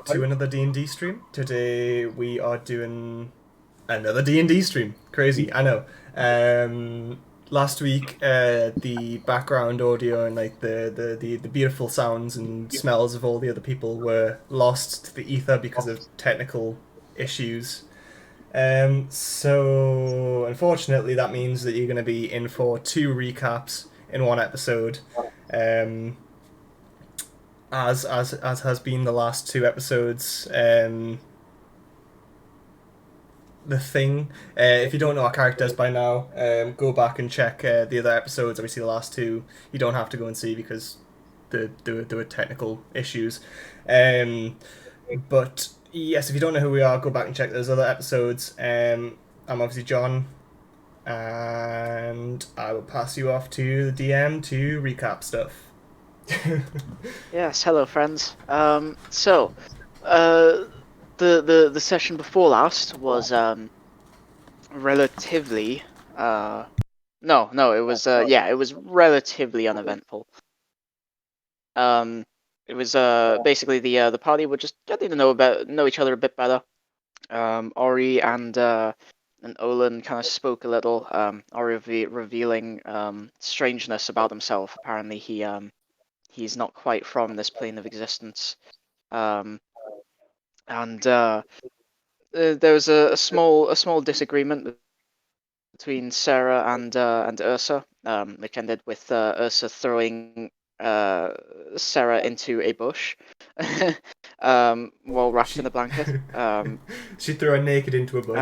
back to another D&D stream. Today we are doing another D&D stream. Crazy, I know. Last week, the background audio and like the beautiful sounds and smells of all the other people were lost to the ether because of technical issues. So unfortunately, that means that you're going to be in for two recaps in one episode. Um, as has been the last two episodes. The thing. If you don't know our characters by now, go back and check the other episodes. Obviously, the last two you don't have to go and see because there were technical issues. But yes, if you don't know who we are, go back and check those other episodes. I'm obviously John, and I will pass you off to the DM to recap stuff. Yes, hello friends. The session before last was relatively it was relatively uneventful. It was basically the party were just getting to know each other a bit better. Ori and Olin kind of spoke a little. Ori revealing strangeness about himself. Apparently he's not quite from this plane of existence. There was a small disagreement between Sarah and Ursa, which ended with Ursa throwing Sarah into a bush while wrapped in a blanket. She threw her naked into a bush.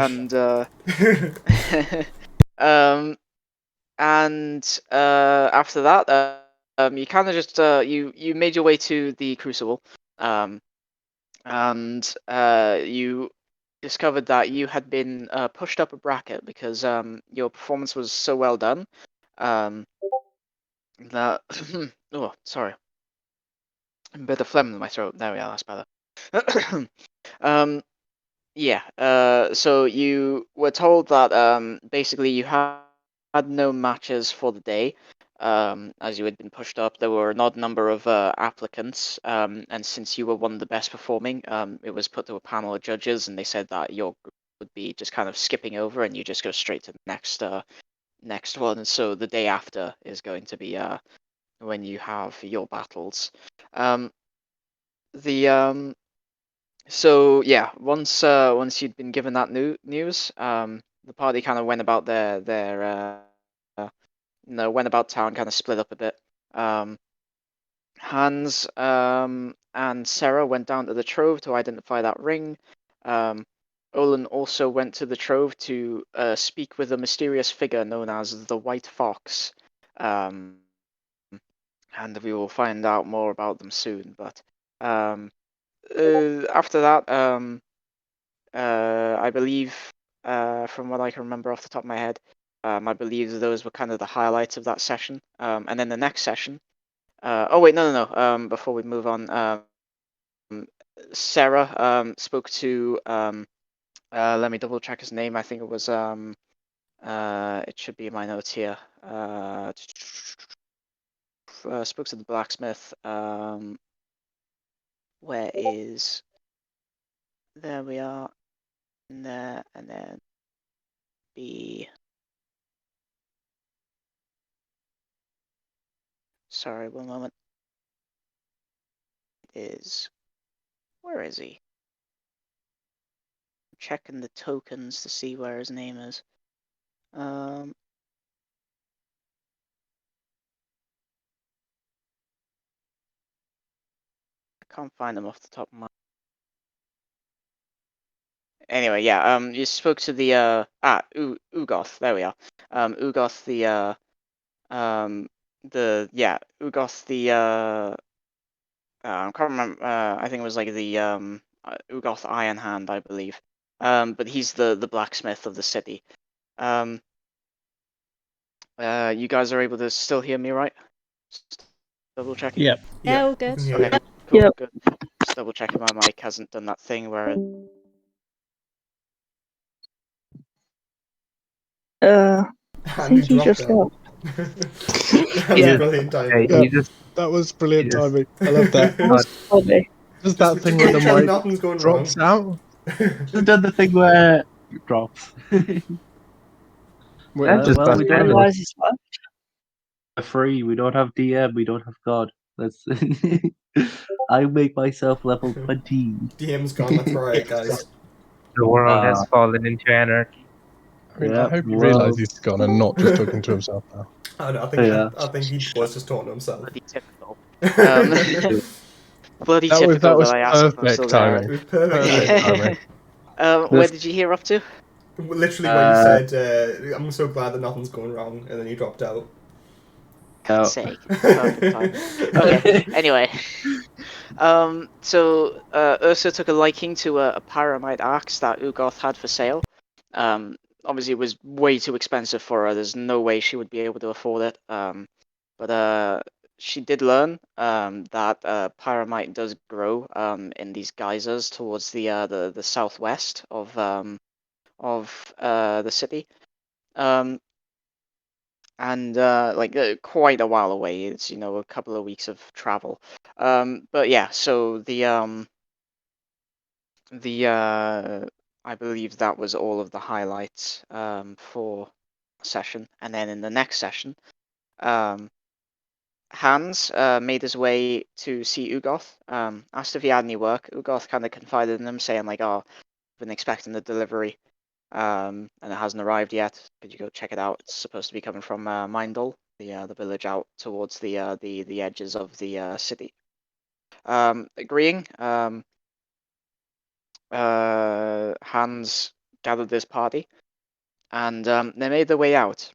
And after that, you kind of just you made your way to the crucible, and you discovered that you had been pushed up a bracket because your performance was so well done that oh, sorry, a bit of phlegm in my throat. There we are, that's better. So you were told that basically you had no matches for the day. As you had been pushed up, there were an odd number of applicants, and since you were one of the best performing, it was put to a panel of judges, and they said that your group would be just kind of skipping over, and you just go straight to the next one. And so the day after is going to be when you have your battles. So yeah, once you'd been given that news, the party kind of went about went about town, kind of split up a bit. Hans and Sarah went down to the Trove to identify that ring. Olin also went to the Trove to speak with a mysterious figure known as the White Fox. And we will find out more about them soon. But after that, I believe, from what I can remember off the top of my head, I believe those were kind of the highlights of that session. And then the next session. Oh wait, no. Before we move on, Sarah spoke to. Let me double check his name. I think it was. It should be in my notes here. Spoke to the blacksmith. Where is? There we are. And there, and then B. Sorry, one moment. Where is he? I'm checking the tokens to see where his name is. I can't find him off the top of my. Anyway, yeah. You spoke to the Ugoth. There we are. Ugoth Ugoth I can't remember. I think it was like the Ugoth Iron Hand, I believe. But he's the blacksmith of the city. You guys are able to still hear me, right? Just double checking. Yep. Yeah, all good. Okay, cool, Yep. good. Just double checking my mic hasn't done that thing where it. I think he just left. That was Yeah. brilliant timing. Okay, Yeah. you just That was brilliant You just- timing. I love that. That was funny. Does that thing where the mic nothing's going drops wrong. out? We've done the thing where it drops. Wait, Yeah, does well, that we I did it. realize it's what? We're free. We don't have DM. We don't have God. Let's. I make myself level 20. DM's gone. Let's riot, guys. The world has fallen into anarchy. I mean, Yeah, I hope he well- realises he's gone and not just talking to himself now. I think he was just talking to himself. Bloody typical. Bloody typical was that I asked if I'm perfect still there. timing. It was perfect. Perfect timing. Where did you hear up to? Literally when you said, I'm so glad that nothing's going wrong, and then you dropped out. God's sake. Perfect timing. Okay, anyway. So Ursa took a liking to a pyramide axe that Ugoth had for sale. Obviously it was way too expensive for her. There's no way she would be able to afford it. But she did learn that pyramite does grow in these geysers towards the southwest of the city. And quite a while away. It's a couple of weeks of travel. But yeah, so the I believe that was all of the highlights for session, and then in the next session, Hans made his way to see Ugoth. Asked if he had any work. Ugoth kind of confided in him, saying like, "Oh, I've been expecting the delivery." And it hasn't arrived yet. Could you go check it out? It's supposed to be coming from Mindel, the village out towards the edges of the city. Agreeing, Hans gathered this party, and they made their way out.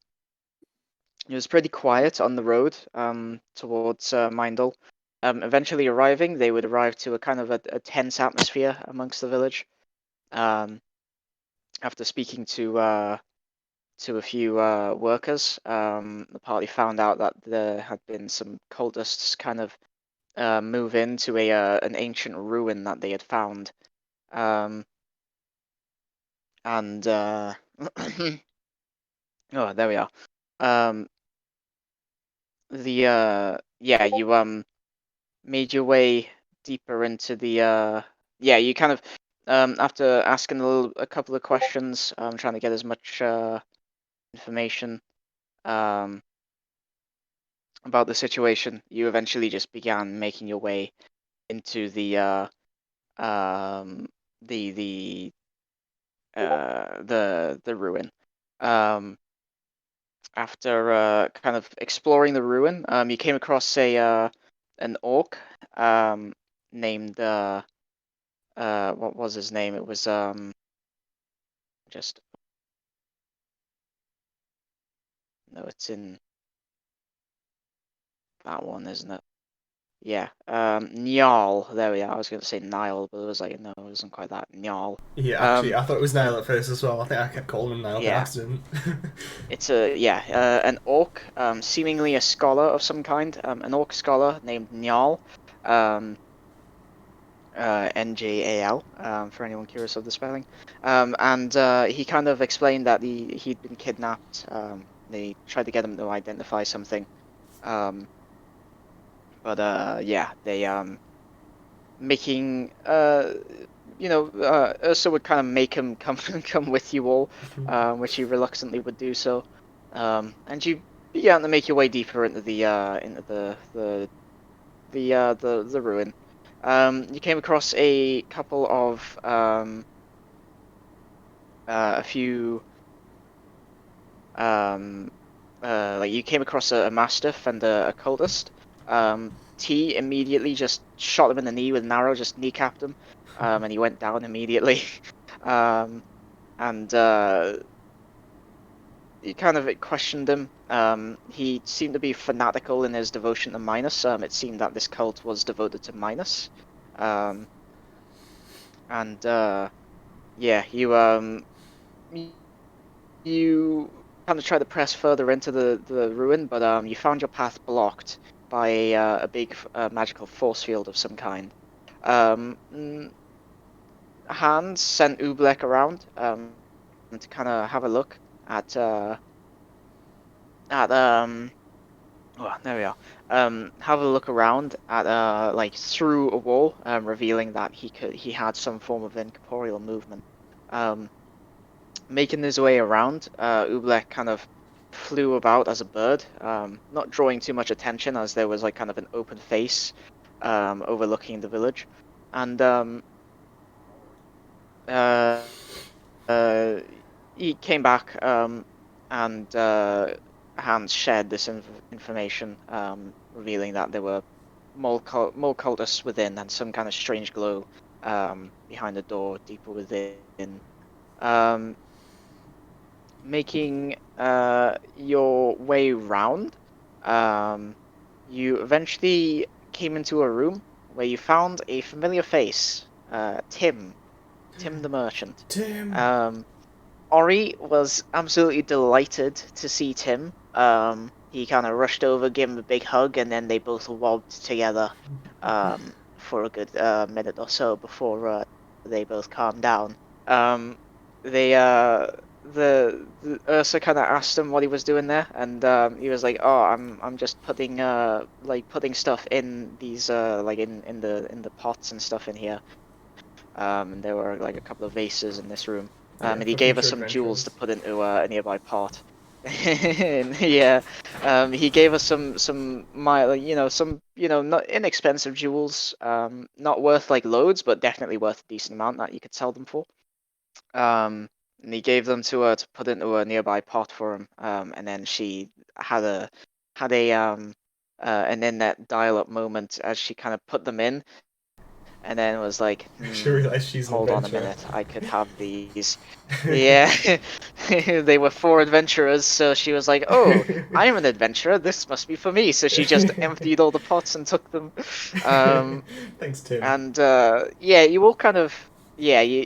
It was pretty quiet on the road towards Mindel. Eventually arriving, they would arrive to a kind of a tense atmosphere amongst the village. After speaking to a few workers, the party found out that there had been some cultists kind of move into an ancient ruin that they had found, and oh, there we are. You made your way deeper into the you kind of after asking a couple of questions, trying to get as much information about the situation, you eventually just began making your way into the ruin. After kind of exploring the ruin, you came across an orc named what was his name? It was just no, it's in that one, isn't it? Yeah, Njal. There we are. I was going to say Nile, but it was like no, it wasn't quite that. Njal. Yeah, actually, I thought it was Niall at first as well. I think I kept calling him Niall by accident. It's an orc, seemingly a scholar of some kind, an orc scholar named Njal, Njal, for anyone curious of the spelling. And he kind of explained that he'd been kidnapped. They tried to get him to identify something. They making Ursa would kind of make him come with you all, which he reluctantly would do so. And you began to make your way deeper into the ruin. You came across a couple of a few you came across a mastiff and a cultist. T immediately just shot him in the knee with an arrow, just kneecapped him, and he went down immediately. And you kind of questioned him. He seemed to be fanatical in his devotion to Minos. It seemed that this cult was devoted to Minos. You kind of tried to press further into the ruin, but you found your path blocked by a big magical force field of some kind. Hans sent Ublek around to kind of have a look at oh, there we are. have a look around at like through a wall, revealing that he had some form of incorporeal movement. Making his way around, Oobleck kind of flew about as a bird, not drawing too much attention as there was like kind of an open face overlooking the village, and uh, he came back and Hans shared this information, revealing that there were mole cultists within and some kind of strange glow behind the door deeper within. Um, Making your way round, you eventually came into a room where you found a familiar face, Tim the merchant. Tim. Ori was absolutely delighted to see Tim. He kind of rushed over, gave him a big hug, and then they both wobbed together for a good minute or so before they both calmed down. They the Ursa kind of asked him what he was doing there, and he was like, "Oh, I'm just putting putting stuff in these like in the pots and stuff in here." And there were like a couple of vases in this room. Yeah, And he for gave us future some jewels to adventures. put into a nearby pot. And yeah, he gave us some some not inexpensive jewels, not worth like loads, but definitely worth a decent amount that you could sell them for. And he gave them to put into a nearby pot for him. And then she had an in-net dial-up moment as she kind of put them in, and then was like, She realized she's an hold on a adventurer. minute, I could have these. Yeah, they were 4 adventurers, so she was like, oh, I'm an adventurer, this must be for me. So she just emptied all the pots and took them. Thanks, Tim. And yeah, you all kind of, yeah, you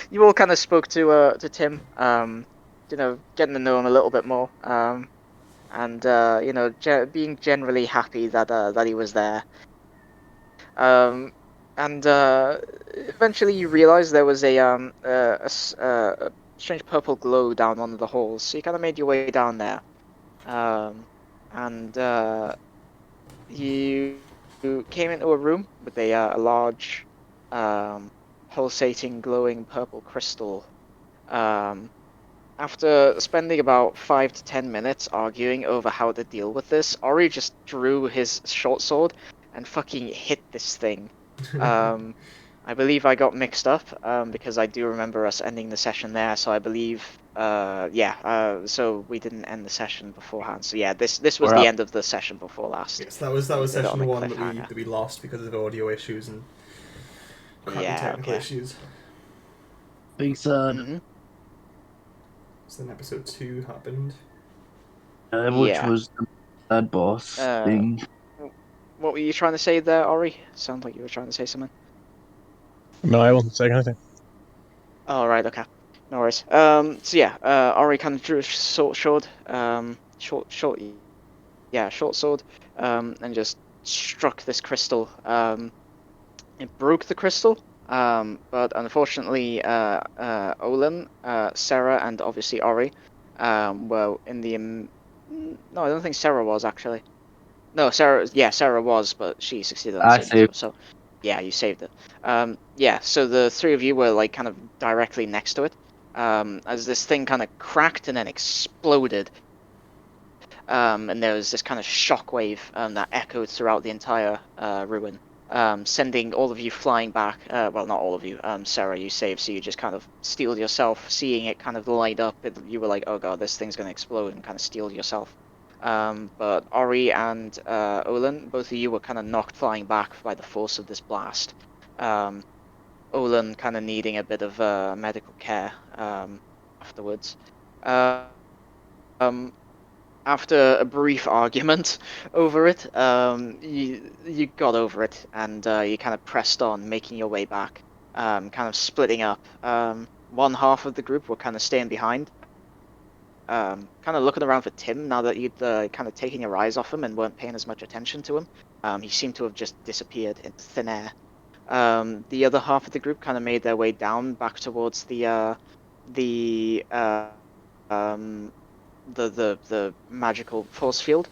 you all kind of spoke to Tim, getting to know him a little bit more, and being generally happy that he was there. Um, and eventually you realize there was a strange purple glow down one of the halls. So you kind of made your way down there, and you came into a room with a large, pulsating, glowing purple crystal. Um, After spending about 5 to 10 minutes arguing over how to deal with this, Ori just drew his short sword and fucking hit this thing. I believe I got mixed up, because I do remember us ending the session there, so I believe, so we didn't end the session beforehand. So yeah, this was We're the up. end of the session before last. Yes, that was We did it on session a 1 cliffhanger. that we lost because of audio issues and crappy Yeah, technical okay. issues. Big son. Mm-hmm. So then episode 2 happened. Which Yeah. was the bad boss thing. What were you trying to say there, Ori? Sounds like you were trying to say something. No, I wasn't saying anything. Oh, right, okay. No worries. So yeah, Ori kind of drew a short sword, short sword, and just struck this crystal. It broke the crystal, but unfortunately, Olin, Sarah, and obviously Ori, were in the. No, I don't think Sarah was actually. No, Sarah was, but she succeeded on the I saving saved. throw. So, yeah, you saved it. Yeah, so the 3 of you were like kind of directly next to it, as this thing kind of cracked and then exploded, and there was this kind of shockwave that echoed throughout the entire ruin, sending all of you flying back. Well, not all of you. Sarah, you saved, so you just kind of steeled yourself, seeing it kind of light up. You were like, "Oh god, this thing's gonna explode," and kind of steeled yourself. But Ori and Olin, both of you were kind of knocked flying back by the force of this blast. Olin kind of needing a bit of medical care afterwards. Um, After a brief argument over it, you got over it, and you kind of pressed on, making your way back, kind of splitting up. One half of the group were kind of staying behind, kind of looking around for Tim now that you'd kind of taken your eyes off him and weren't paying as much attention to him. He seemed to have just disappeared into thin air. The other half of the group kind of made their way down back towards the um, the magical force field.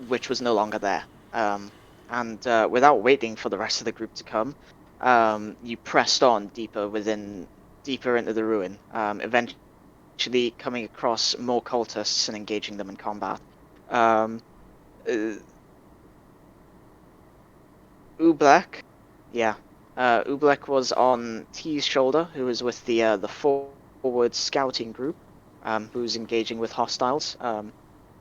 which was no longer there. And without waiting for the rest of the group to come, you pressed on deeper into the ruin, eventually coming across more cultists and engaging them in combat. Um, uh, Ublek, yeah, Ublek was on T's shoulder, who was with the forward scouting group, who was engaging with hostiles.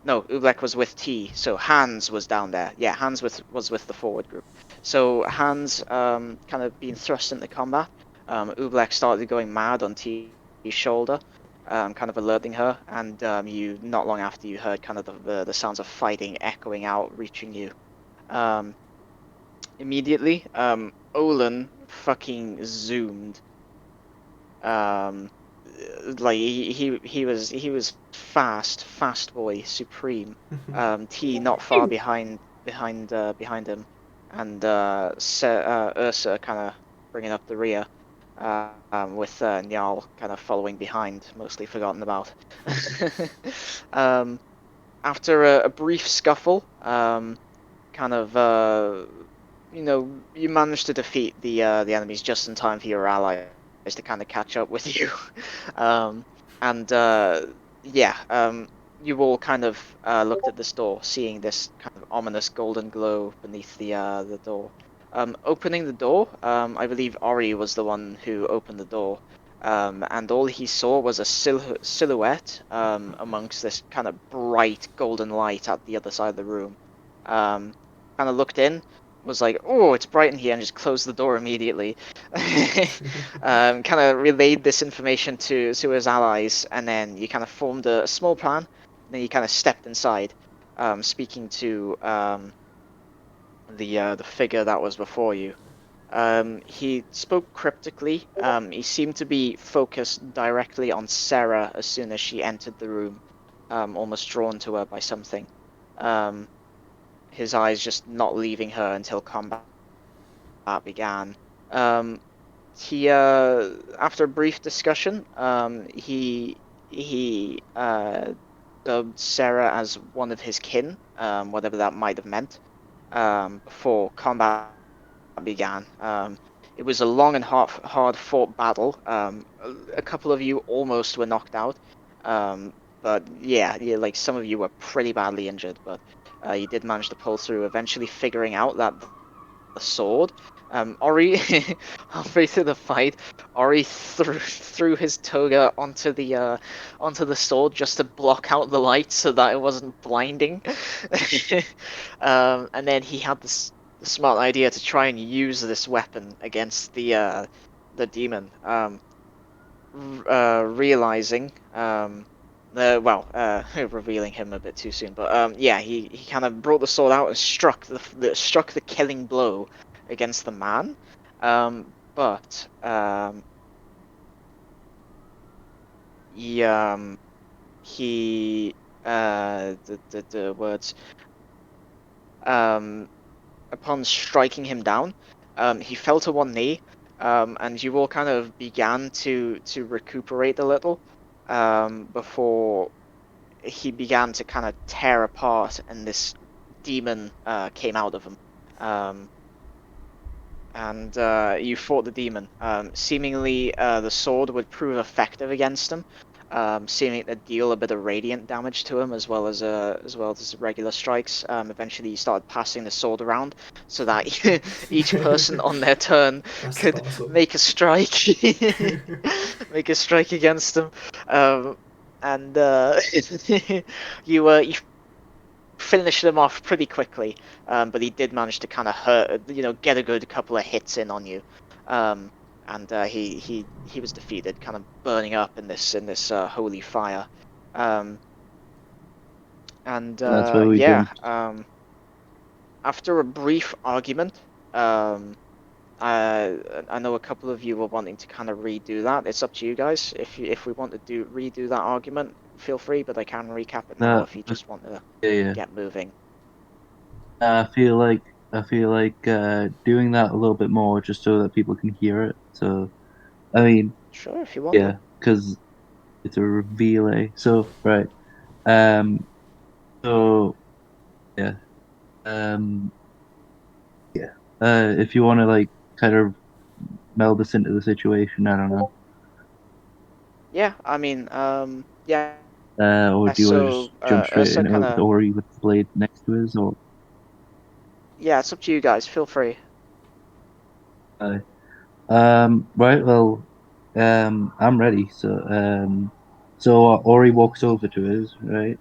No, Ublek was with T, so Hans was down there. Yeah, Hans was with the forward group. So Hans kind of being thrust into combat. Ublek started going mad on T's shoulder, kind of alerting her, and you not long after you heard kind of the sounds of fighting echoing out, reaching you. Um, Immediately, Olin fucking zoomed. Um, like he was fast boy supreme. T not far behind him, and Ursa kind of bringing up the rear, with Njal kind of following behind, mostly forgotten about. um, After a brief scuffle, kind of you managed to defeat the enemies just in time for your allies to kind of catch up with you. um, and yeah, you all kind of looked at this door, seeing this kind of ominous golden glow beneath the door. Opening the door, I believe Ori was the one who opened the door. And all he saw was a silhouette amongst this kind of bright golden light at the other side of the room. Kind of looked in, was like, "Oh, it's bright in here," and just closed the door immediately. Kind of relayed this information to his allies, and then you kind of formed a small plan. And then you kind of stepped inside, speaking to the figure that was before you. He spoke cryptically. He seemed to be focused directly on Sarah as soon as she entered the room, almost drawn to her by something. His eyes just not leaving her until combat began. He After a brief discussion, he dubbed Sarah as one of his kin, whatever that might have meant, before combat began. It was a long and hard fought battle. A couple of you almost were knocked out, but yeah, like some of you were pretty badly injured, but you did manage to pull through, eventually figuring out that the sword. Ori, halfway through the fight, Ori threw his toga onto the sword just to block out the light so that it wasn't blinding. And then he had the smart idea to try and use this weapon against the demon. Realizing revealing him a bit too soon, but yeah, he kind of brought the sword out and struck the killing blow against the man. But he the words upon striking him down, he fell to one knee, and you all kind of began to recuperate a little, before he began to kind of tear apart, and this demon came out of him. And you fought the demon. Seemingly, the sword would prove effective against him, seeming to deal a bit of radiant damage to him as well as regular strikes. Eventually, you started passing the sword around so that each person on their turn could make a strike, make a strike against him. And you finished him off pretty quickly, but he did manage to kind of get a good couple of hits in on you, and he was defeated, kind of burning up in this holy fire, and That's where we yeah, jumped. after a brief argument, I know a couple of you were wanting to kind of redo that. It's up to you guys. If we want to redo that argument, feel free, but I can recap it now No, if you just want to yeah. get moving. I feel like doing that a little bit more just so that people can hear it. So I mean, Sure, if you want yeah, to. because it's a relay. So right. Um. So yeah. Yeah. If you want to like kind of meld us into the situation, I don't know. Yeah, I mean, yeah. Or do you want to just jump straight So in kind with of, Ori with the blade next to us, or? yeah, it's up to you guys. Feel free. Right. Well, I'm ready. So Ori walks over to us, right?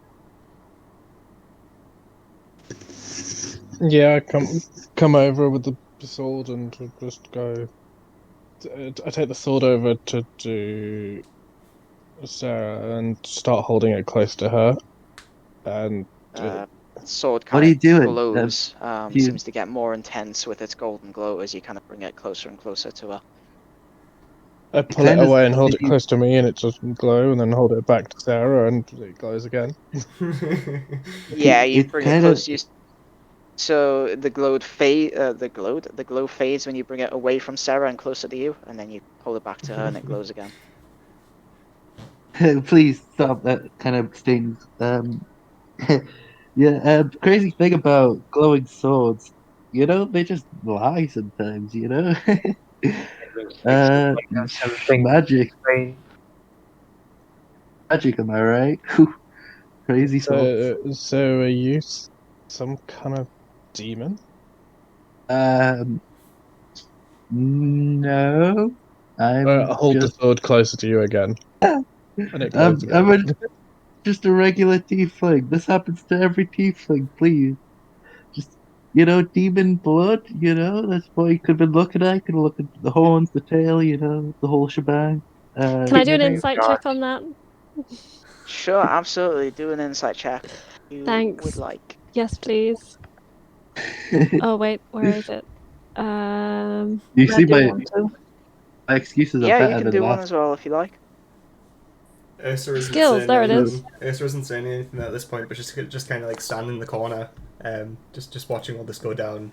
Yeah, come over with the sword and just go. I take the sword over to Sarah and start holding it close to her. And Uh, Sword What kind are you of doing? glows. You Seems to get more intense with its golden glow as you kind of bring it closer and closer to her. I pull it kind of away and hold if it you close to me, and it doesn't glow, and then hold it back to Sarah, and it glows again. Yeah, you it's bring it kind close of to you. So the the glow fades when you bring it away from Sarah and closer to you, and then you hold it back to her and it glows again. please stop. That kind of stings. Yeah. Crazy thing about glowing swords, they just lie sometimes. It's Uh, something magic, explain. magic. Am I right? Crazy thoughts. So are you some kind of demon? Um, no, I I'm hold the just sword closer to you again, and it glows I'm again. just a regular tiefling. This happens to every tiefling. Please, just demon blood. That's what you could have been looking at. Could have looked at the horns, the tail. The whole shebang. Can I do an Demon insight God. check on that? Sure, absolutely. Do an insight check. You would Thanks. like. Yes, please. Oh wait, where is it? You I see, do my want to. my excuses are Yeah, you better can than do one that. as well if you like. Ursa isn't Skills. saying There it anything. is. Ursa isn't saying anything at this point, but just kind of like standing in the corner, just watching all this go down.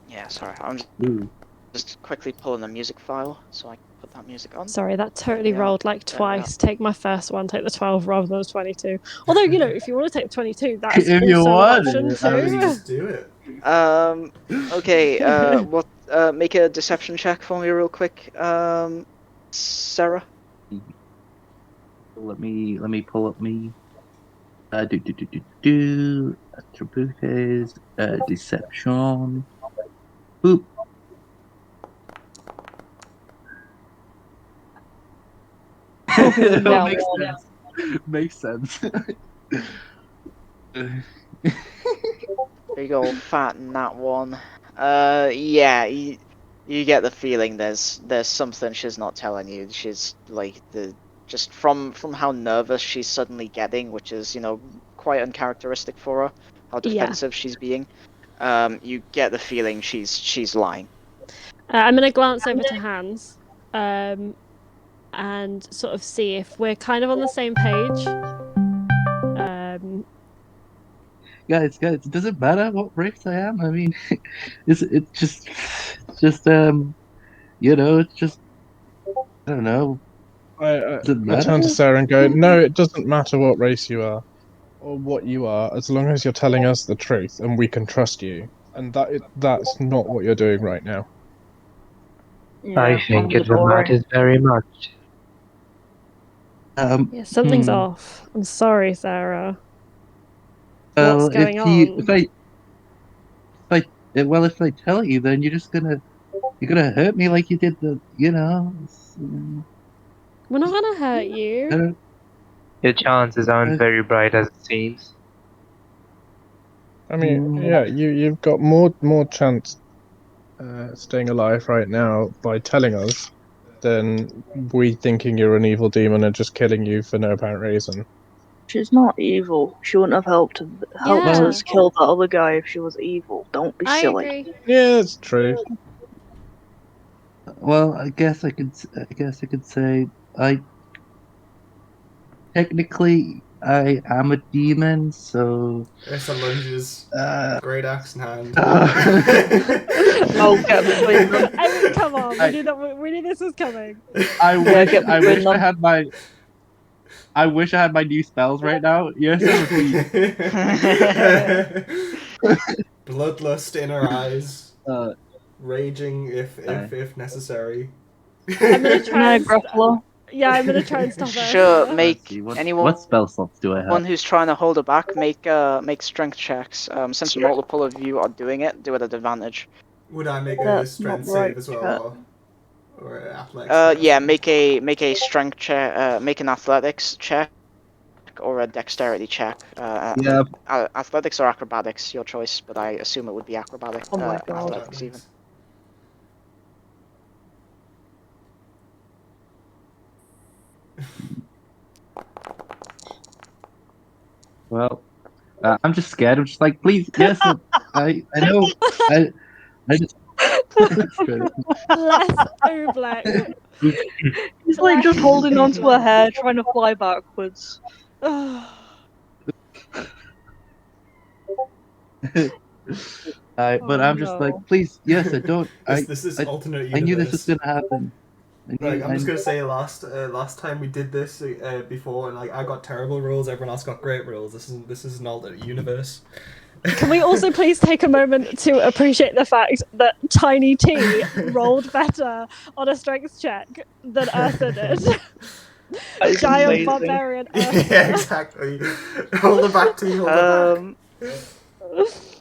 Yeah, sorry. I'm Ooh. just quickly pulling the music file so I can put that music on. Sorry, that There totally we are. rolled like There we are. twice. Take my first one, take the 12 rather than the 22. Although, if you want to take the 22, that's If you also an want, option I Let's too. mean, just do it. Okay. What? Make a deception check for me real quick. Sarah. let me pull up me. Do attributes, deception. Boop. Now Makes one. sense. Makes sense. There you go, fat in that one. Yeah, you get the feeling there's something she's not telling you. She's like just from how nervous she's suddenly getting, which is quite uncharacteristic for her. How Yeah. defensive she's being. You get the feeling she's lying. I'm going to glance over to Hans and sort of see if we're kind of on the same page. guys, it doesn't matter what race I am. I mean, it's just it's just I don't know. Does it I turn to matter? Sarah and go, "No, it doesn't matter what race you are or what you are, as long as you're telling us the truth and we can trust you." And that's not what you're doing right now. I Yeah, I'm think it with will Ori. matter very much. Yeah, something's Hmm. off. I'm sorry, Sarah. What's Well, going on? if I tell you, then you're gonna hurt me like you did We're not going to hurt you. I don't, Your chances aren't I, very bright as it seems. I mean, mm, yeah, you've got more chance staying alive right now by telling us than we thinking you're an evil demon and just killing you for no apparent reason. She's not evil. She wouldn't have helped well, Yeah, us kill the other guy if she was evil. Don't be I silly. agree. Yeah, it's true. I guess I could say I technically I am a demon, so Ursa lunges, uh, great axe in hand. Oh, get between them. I mean, come on. We I knew that. We knew this was coming. I Yeah, wish get I between wish I them. had my I wish I had my new spells right now. Yes, it would be. Bloodlust in her eyes, Uh, raging if Aye. necessary. I'm gonna try and Gruffalo. yeah, I'm gonna try and stop Sure, Ursa. make let's see, what anyone spell slots do I have? who's trying to hold her back make strength checks. Since multiple of you are doing it, do it at advantage. Would I make a That's strength not right, save as well, or athletics? Yeah, make a strength check. Make an athletics check or a dexterity check. Yeah. Athletics or acrobatics, your choice. But I assume it would be acrobatic. Oh my God. Athletics even. Well, I'm just scared. I'm just like, please, yes, I know. I just. Bless Oobleck. He's like just holding onto her hair, trying to fly backwards. But I'm just like, no. please, yes, I don't. This is I alternate universe. I knew this was gonna happen. Like, I'm just gonna say, last time we did this before, and like I got terrible rules, everyone else got great rules. This is an alternate universe. Can we also please take a moment to appreciate the fact that Tiny T rolled better on a strength check than Ursa did? That is Giant amazing. barbarian Ursa. Yeah, exactly. Hold it back, T. Hold it back.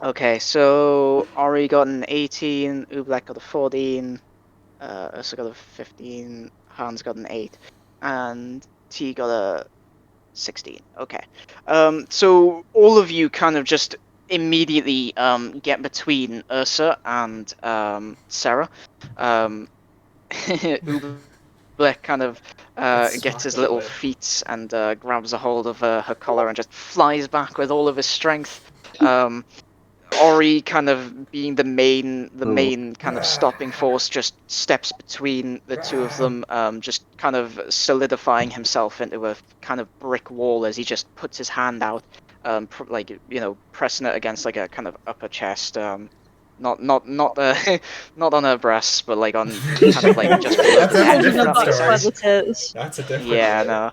Okay, so Ori got an 18, Ublek got a 14, Ursa got a 15, Hans got an 8, and T got a 16. Okay. So all of you kind of just immediately get between Ursa and Sarah. Ublek kind of gets his little feet and grabs a hold of her collar and just flies back with all of his strength. Ori, kind of being the main kind of stopping force, just steps between the two of them, just kind of solidifying himself into a kind of brick wall as he just puts his hand out, like, you know, pressing it against like a kind of upper chest, not not on her breasts, but like on kind of like just below That's the a neck. different If that makes story. sense. That's a different. Yeah, no.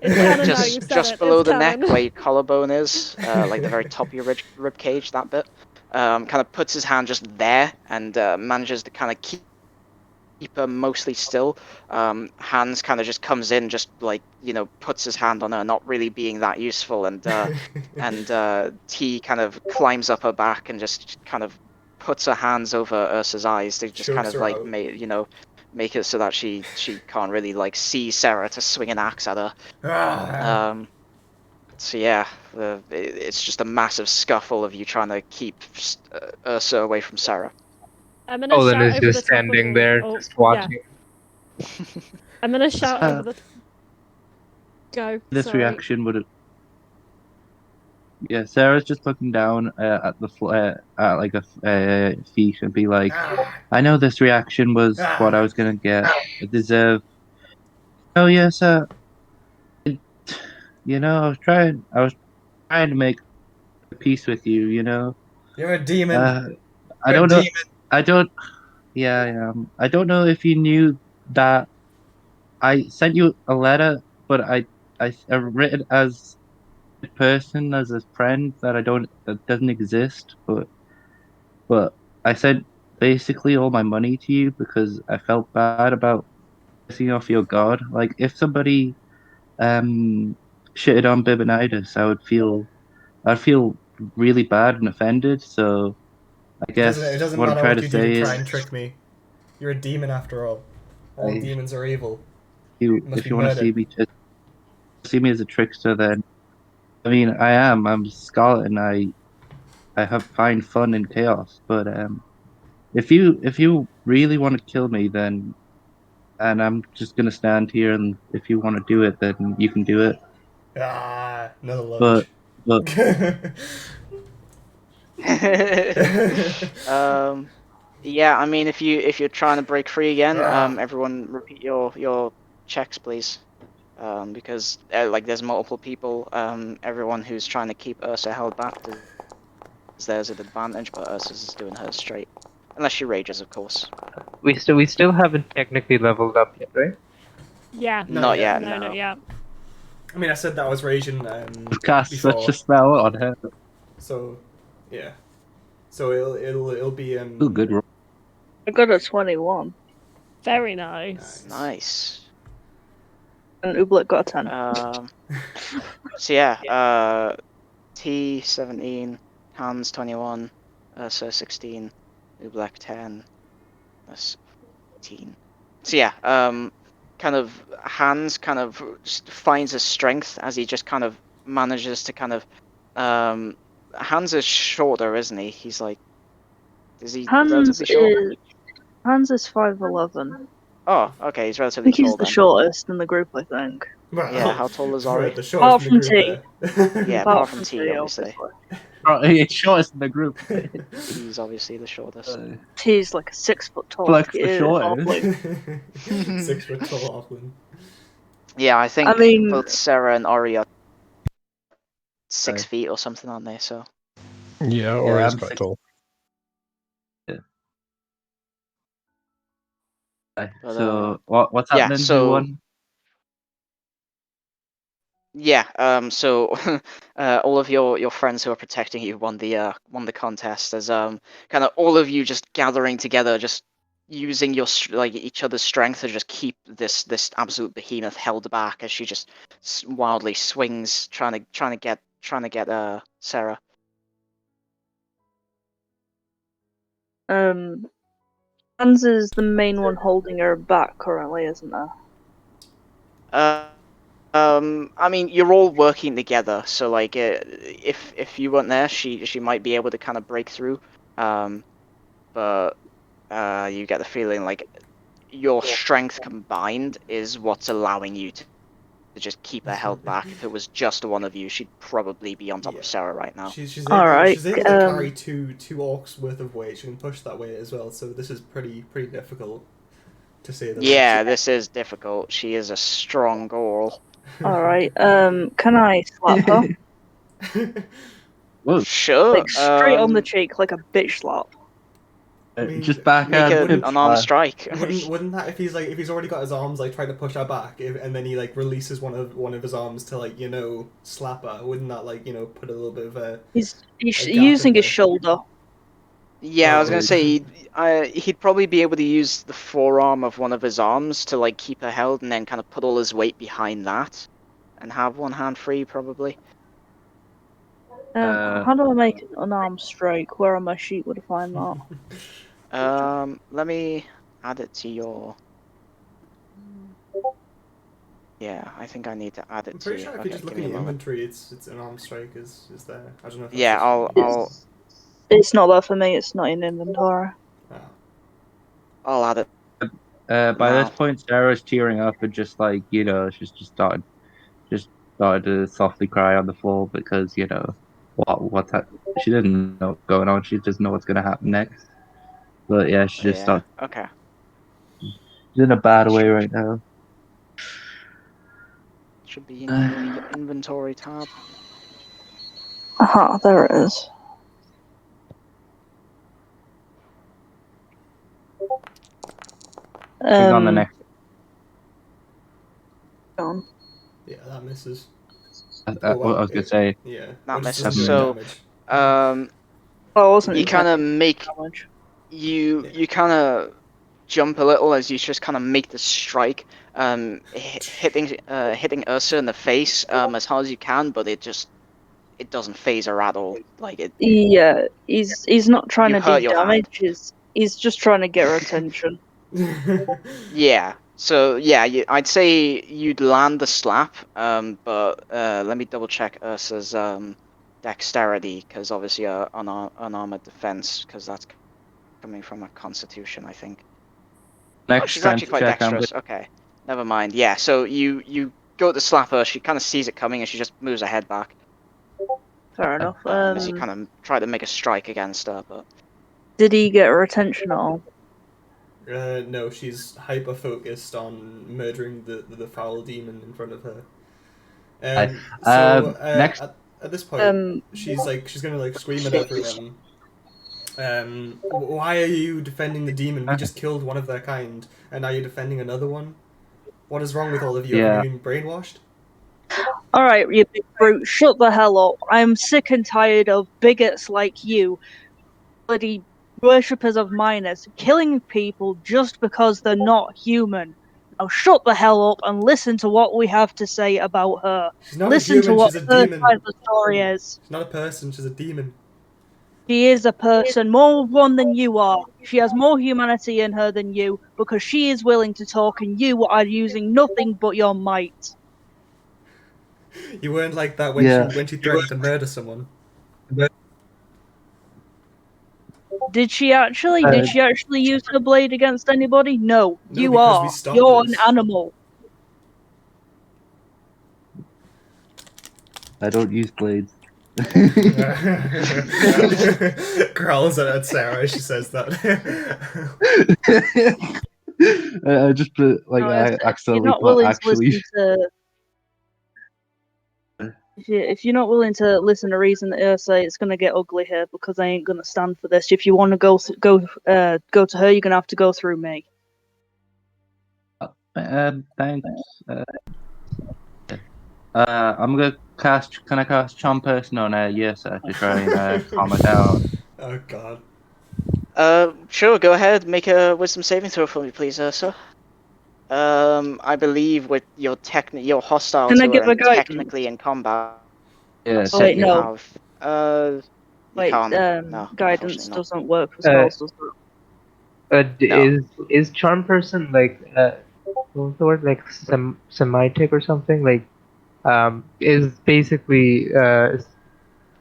It's canon now, you've said Just it. below It's the neck canon. where your collarbone is, like the very top of your rib cage, that bit. Kind of puts his hand just there and manages to kind of keep her mostly still. Hans kind of just comes in, just like, you know, puts his hand on her, not really being that useful, and T kind of climbs up her back and just kind of puts her hands over Ursa's eyes to just kind Chokes of her like out. make it so that she can't really like see Sarah to swing an axe at her. Ah. So yeah, it's just a massive scuffle of you trying to keep Ursa away from Sarah. I'm gonna Olin shout is over the just top of standing all- there, oh, just yeah. watching. I'm gonna shout over the. Go. This Sorry. reaction would have. Yeah, Sarah's just looking down at the at like a feet and be like, Ah. I know this reaction was what I was gonna get. I deserve. Oh yes, you know, I was trying to make peace with you. You know, You're a demon. I You're a don't know. demon. I don't. Yeah, I am. I don't know if you knew that I sent you a letter, but I written as a person, as a friend that doesn't exist, but I sent basically all my money to you because I felt bad about pissing off your god. Like if somebody shitted on Bibonitis, I'd feel really bad and offended. So I It guess doesn't what I'm matter trying what to you do to say try is, and trick me. You're a demon after all. All I, demons are evil. you Must if be you want to murdered. see me as a trickster, then I mean I am. I'm Scarlet, and I have find fun in chaos. But if you really want to kill me, then and I'm just gonna stand here, and if you want to do it, then you can do it. Ah, another But lunge. but Yeah, I mean, if you're trying to break free again, Ah. everyone repeat your checks, please. Because like there's multiple people. Everyone who's trying to keep Ursa held back does theirs at advantage, but Ursa's is doing hers straight, unless she rages, of course. We still haven't technically leveled up yet, right? Yeah. Not Not yet. yet, No, no. not yet. I mean, I said that I was raging Cast before, such a spell on her. so yeah. So it'll be Ooh, good roll. I got a 21, Very nice. Nice. and Ooblet got a 10. So yeah, T 17, Hans 21, Ursa 16, Ublek 10, that's 18. So yeah, kind of Hans kind of finds his strength as he just kind of manages to kind of Hans is shorter, isn't he? He's like, is he relatively short? Hans is 5'11". Oh, okay, he's I relatively think he's tall the then. shortest in the group, I think. well, Yeah, how tall is right, Ori? the shortest in the group there. Yeah, apart from T, obviously. It's shortest in the group. T's obviously the shortest. He's like 6 foot tall. Flex the Yeah, shortest. halfling. 6 foot tall halfling. Yeah, I think mean- both Sarah and Ori are 6 feet or something, aren't they? So Yeah, or Yeah, he's I'm quite six- tall. But, So what's yeah, happening? so- Who won? yeah, so all of your friends who are protecting you won the contest as kind of all of you just gathering together, just using your like each other's strength to just keep this absolute behemoth held back as she just wildly swings, trying to get Sarah. Hans is the main one holding her back currently, isn't there? I mean, you're all working together, so like, if you weren't there, she might be able to kind of break through. But you get the feeling like your strength combined is what's allowing you to just keep her held back. If it was just one of you, she'd probably be on top of Sarah right now. She's Alright, able to carry two orcs worth of weight. She can push that weight as well. So this is pretty difficult to say the least. Yeah, this is difficult. She is a strong girl. Alright, can I slap her? Whoa. Sure. Like, straight on the cheek, like a bitch slap. I mean, Just back Make out. it wouldn't- an arm strike. Wouldn't that if he's already got his arms like trying to push her back, and then he like releases one of his arms to like slap her? Wouldn't that like put a little bit of a He's gap using in his there. shoulder. Yeah, I was Oh. gonna say he'd probably be able to use the forearm of one of his arms to like keep her held, and then kind of put all his weight behind that, and have one hand free probably. How do I make an arm strike? Where on my sheet would I find that? Let me add it to your. Yeah, I think I need to add it I'm to pretty you. sure if Okay, you just look give in me a your moment. inventory, it's an arm strike is there. I don't know if that's Yeah, just I'll It's not there for me. It's not in inventory. Oh. I'll add it. By Now. this point, Sarah's tearing up and just like she's just started to softly cry on the floor because what's that? She didn't know what's going on. She doesn't know what's going to happen next. But yeah, she just starts. Okay. She's in a bad way right now. Should be in your inventory tab. Aha, there it is. Click on the next. On. Yeah, that misses. What I was gonna say. Yeah. That Or just misses. doesn't do So, damage. Oh, I wasn't you kind of make damage. you kind of jump a little as you just kind of make the strike, hitting Ursa in the face as hard as you can, but it doesn't phase her at all. Like it. Yeah, he's not trying You to hurt do your hand. damage. He's just trying to get her attention. Yeah. So yeah, I'd say you'd land the slap. But let me double check Ursa's dexterity, because obviously unarmored defense, because that's coming from a constitution, I think. Next Oh, she's actually strength quite check. dexterous. Okay, never mind. Yeah, so you go to slap her. She kind of sees it coming, and she just moves her head back Fair enough. as you kind of try to make a strike against her. But Did he get her attention at all? No, she's hyper focused on murdering the foul demon in front of her. Next. At this point, she's gonna like scream at everyone. Why are you defending the demon? We just killed one of their kind, and now you're defending another one. What is wrong with all of you? Yeah. Have you been brainwashed? All right, you big brute, shut the hell up. I'm sick and tired of bigots like you, bloody worshippers of Minus, killing people just because they're not human. Now shut the hell up and listen to what we have to say about her. She's not Listen a to human, what she's a her demon. side of the story is. She's not a person, she's a demon. She is a person, more of one than you are. She has more humanity in her than you, because she is willing to talk and you are using nothing but your might. You weren't like that when Yeah. she threatened to murder someone. Did she actually use her blade against anybody? No, No, you because we are. stopped You're an this. animal. I don't use blades. Growls at Sarah as she says that. I just put like No, I if you're accidentally not put willing to actually. listen to, if you're not willing to listen to reason that Ursa, it's gonna get ugly here because I ain't gonna stand for this. If you want to go to her, you're gonna have to go through me. Thanks. I'm gonna cast. Can I cast Charm Person on Yursa to try and calm her down? Oh god. Sure, go ahead. Make a wisdom saving throw for me, please, Ursa. I believe with your you're hostile Can I to her give a and guidance? technically in combat. Yes. Oh wait, You no. have. You Wait, can't. No, guidance unfortunately not. doesn't work for spells, does it? No. Is charm person like what was the word, like Semitic or something, like is basically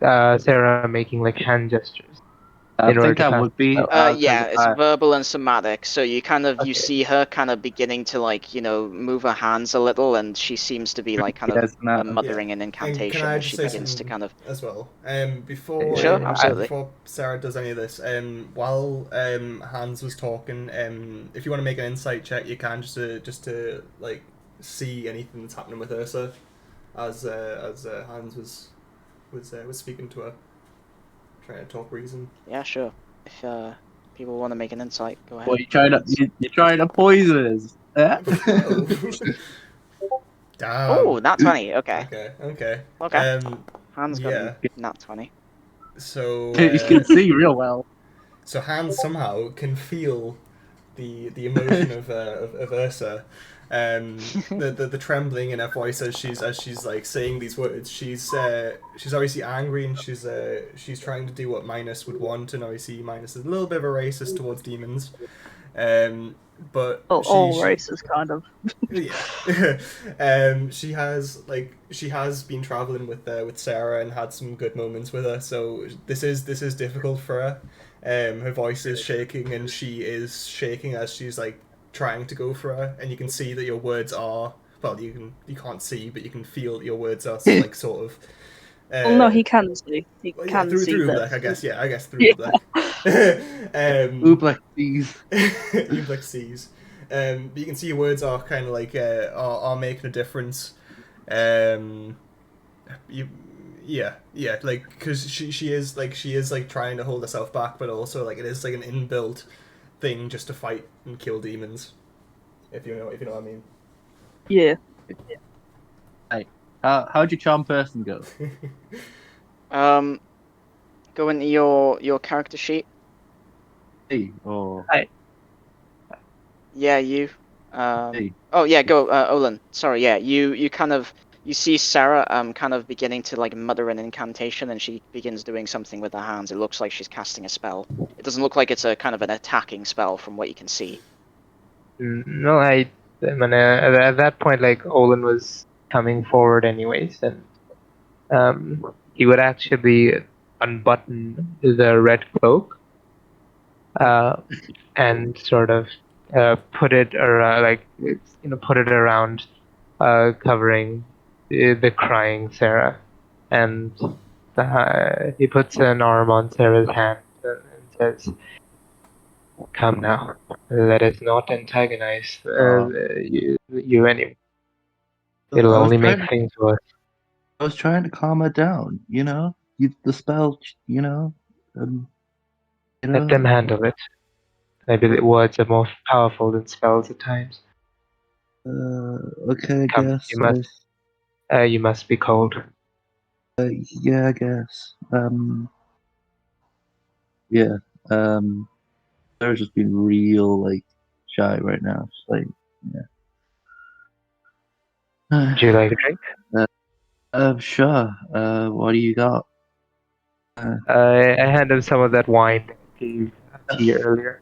Sarah making like hand gestures I in order think to I cast would the be. spell? Because Yeah, it's verbal and somatic. So you you Okay. see her kind of beginning to like, move her hands a little, and she seems to be like kind of yes, no. muttering an And can incantation I as just she say begins to something kind of. as well? Sure, absolutely. Before Sarah does any of this, while Hans was talking, if you want to make an insight check, you can just to like see anything that's happening with Ursa, as Hans was speaking to her, trying to talk reason. Yeah, sure. If people want to make an insight, go ahead. Well, you're trying to poison us. No. Damn. Oh, not 20. Okay. Okay. Okay. Hans got Yeah. a nat 20. So You can see real well. so Hans somehow can feel the emotion of Ursa, the trembling in her voice as she's like saying these words. She's obviously angry, and she's trying to do what Minus would want, and obviously Minus is a little bit of a racist towards demons. But All races, kind of. yeah. She has been traveling with Sarah and had some good moments with her. So this is difficult for her. Her voice is shaking, and she is shaking as she's like trying to go for her. And you can see that your words are you can't see, but you can feel that your words are like sort of. Well, no, he can see. He Well, can through see through this. Ublek, I guess. Yeah, I guess through Yeah. Ublek. Oobleck, please. Ublek sees. But you can see your words are kind of like are making a difference. You, yeah, like because she is like trying to hold herself back, but also like it is like an inbuilt thing just to fight and kill demons. If you know what I mean. Yeah. How'd your Charm Person go? Go into your character sheet. Hey, or Yeah, you. hey. Oh yeah, go, Olin. Sorry, yeah, you kind of you see Sarah kind of beginning to like mutter an incantation, and she begins doing something with her hands. It looks like she's casting a spell. It doesn't look like it's a kind of an attacking spell from what you can see. No, I mean, at that point, like Olin was coming forward anyways, and he would actually unbutton the red cloak and sort of put it around, like put it around, covering the crying Sarah, and he puts an arm on Sarah's hand and says, "Come now, let us not antagonize you anymore. It'll only make things worse." I was trying to calm her down. The spell. Let them handle it. Maybe the words are more powerful than spells at times. Okay, I Come, guess. you must You must be cold. Yeah, I guess. Yeah. Sarah's just being real like shy right now. Just like, Would you like a drink? Sure. What do you got? I had him some of that wine that I gave to you earlier.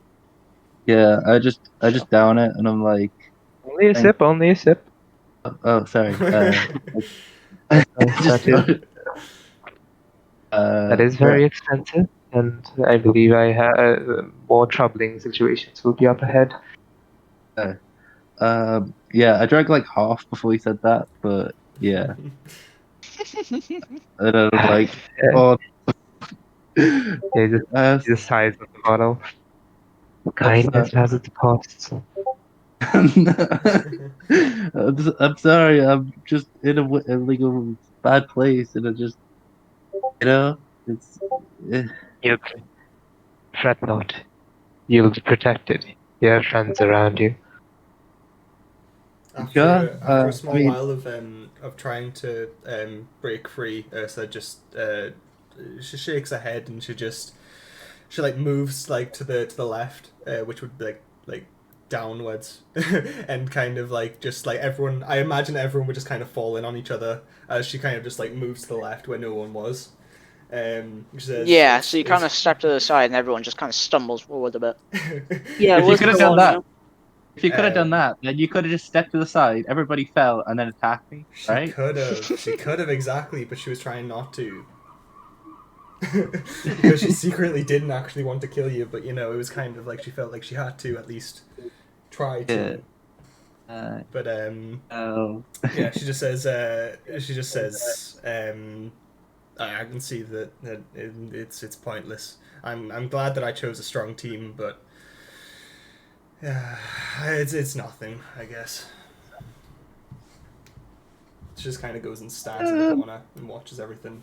Yeah, I just down it, and I'm like, Only a thank. sip, only a sip. Oh, sorry. That Just is that is yeah. very expensive, and I believe I have more troubling situations will be up ahead. Yeah, I drank like half before he said that, but yeah, and I was like, Yeah, oh, the size of the bottle. I'm Kindness has its costs. I'm sorry. I'm just in like a bad place, and I just, it's. eh, You fret not. You'll be protected. You have friends around you. Sure. After a I small mean, while of trying to break free, Ursa just she shakes her head and she like moves like to the left, which would be like downwards, and kind of like just like everyone. I imagine everyone would just kind of fall in on each other as she kind of just like moves to the left where no one was. She says, Yeah, so you kind of step to the side and everyone just kind of stumbles forward a bit. Yeah, if you where's could have the done one? that, if you could have done Um, that, then you could have just stepped to the side. Everybody fell and then attacked me, She right? could have. She could have exactly, but she was trying not to. Because she secretly didn't actually want to kill you, but you know, it was kind of like she felt like she had to at least try Yeah. to. But Oh. yeah, she just says, I can see that it's pointless. I'm glad that I chose a strong team, but it's nothing, I guess. She just kind of goes and stands in the corner and watches everything.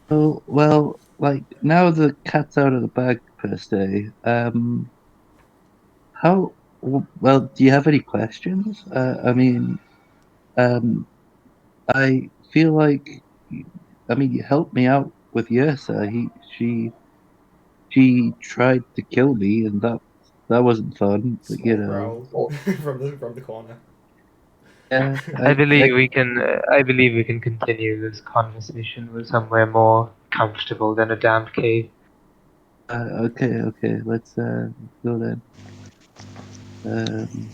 Oh, well, like now the cat's out of the bag per se. How well, do you have any questions? I mean, um, I feel like, I mean, you helped me out with Yersa. She tried to kill me, and that wasn't fun. But Small growl from the corner. yeah, I believe we can. I believe we can continue this conversation with somewhere more comfortable than a damp cave. okay, let's go then. Um,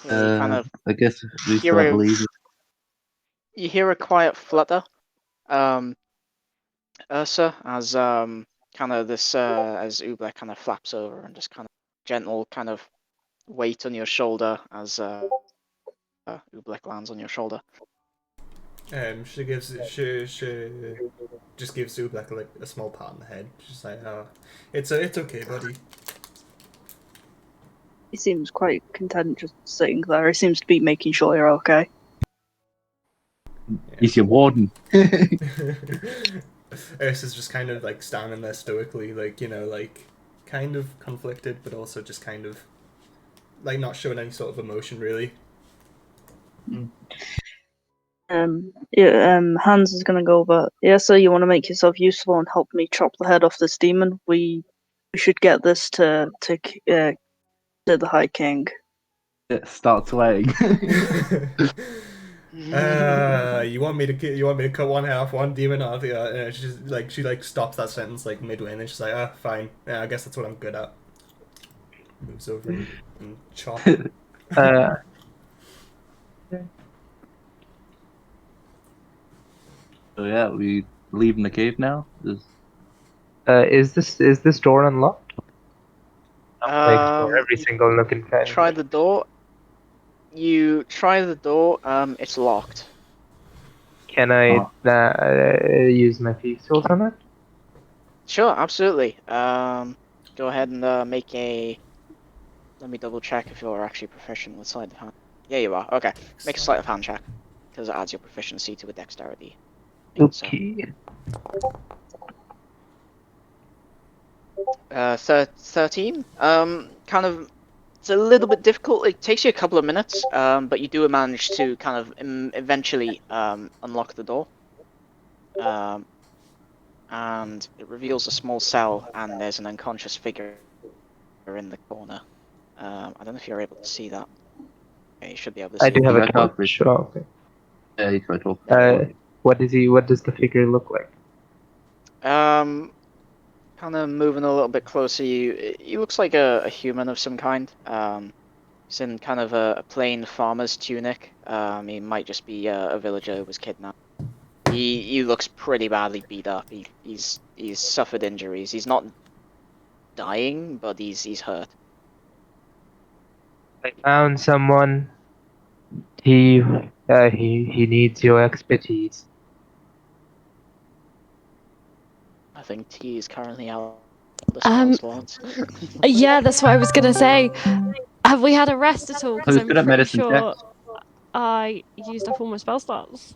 So you kind of I guess we hear start a believing. quiet flutter, um, Ursa, as kind of this as Ubla kind of flaps over and just kind of gentle kind of weight on your shoulder as Ubla lands on your shoulder. She just gives Zublek like a small pat on the head. She's like, "Oh, it's okay, buddy." He seems quite content just sitting there. He seems to be making sure you're okay. He's your warden. Ursa's just kind of like standing there stoically, like, you know, like kind of conflicted, but also just kind of like not showing any sort of emotion really. Hans is gonna go over. Yeah, so you want to make yourself useful and help me chop the head off this demon? We should get this to the High King. It starts swaying. You want me to cut one half, one demon off? Yeah, she stops that sentence like midway, and then she's like, "Ah, fine. Yeah, I guess that's what I'm good at." Moves over and chop. Uh, So yeah, we leaving the cave now. is this door unlocked? I'm gonna explore every You single nook and cranny. try the door. You try the door. It's locked. Can I use my thieves tools on it? Sure, absolutely. Go ahead and make a. Let me double check if you're actually proficient with sleight of hand. Yeah, you are. Okay, make a sleight of hand check because it adds your proficiency to a dexterity. Okay. 13. Kind of It's a little bit difficult. It takes you a couple of minutes, but you do manage to kind of eventually unlock the door. And it reveals a small cell, and there's an unconscious figure in the corner. I don't know if you're able to see that. Okay, you should be able to I see do it. have a Back off, torch. Oh, okay. Yeah, he's right off. What does the figure look like? Kind of moving a little bit closer. He looks like a human of some kind. He's in kind of a plain farmer's tunic. He might just be a villager who was kidnapped. He looks pretty badly beat up. He's suffered injuries. He's not dying, but he's hurt. I found someone. He needs your expertise. I think T is currently out of the spell slots. Yeah, that's what I was gonna say. Have we had a rest at all? Because Who's I'm good at pretty medicine sure checks? I used up all my spell slots.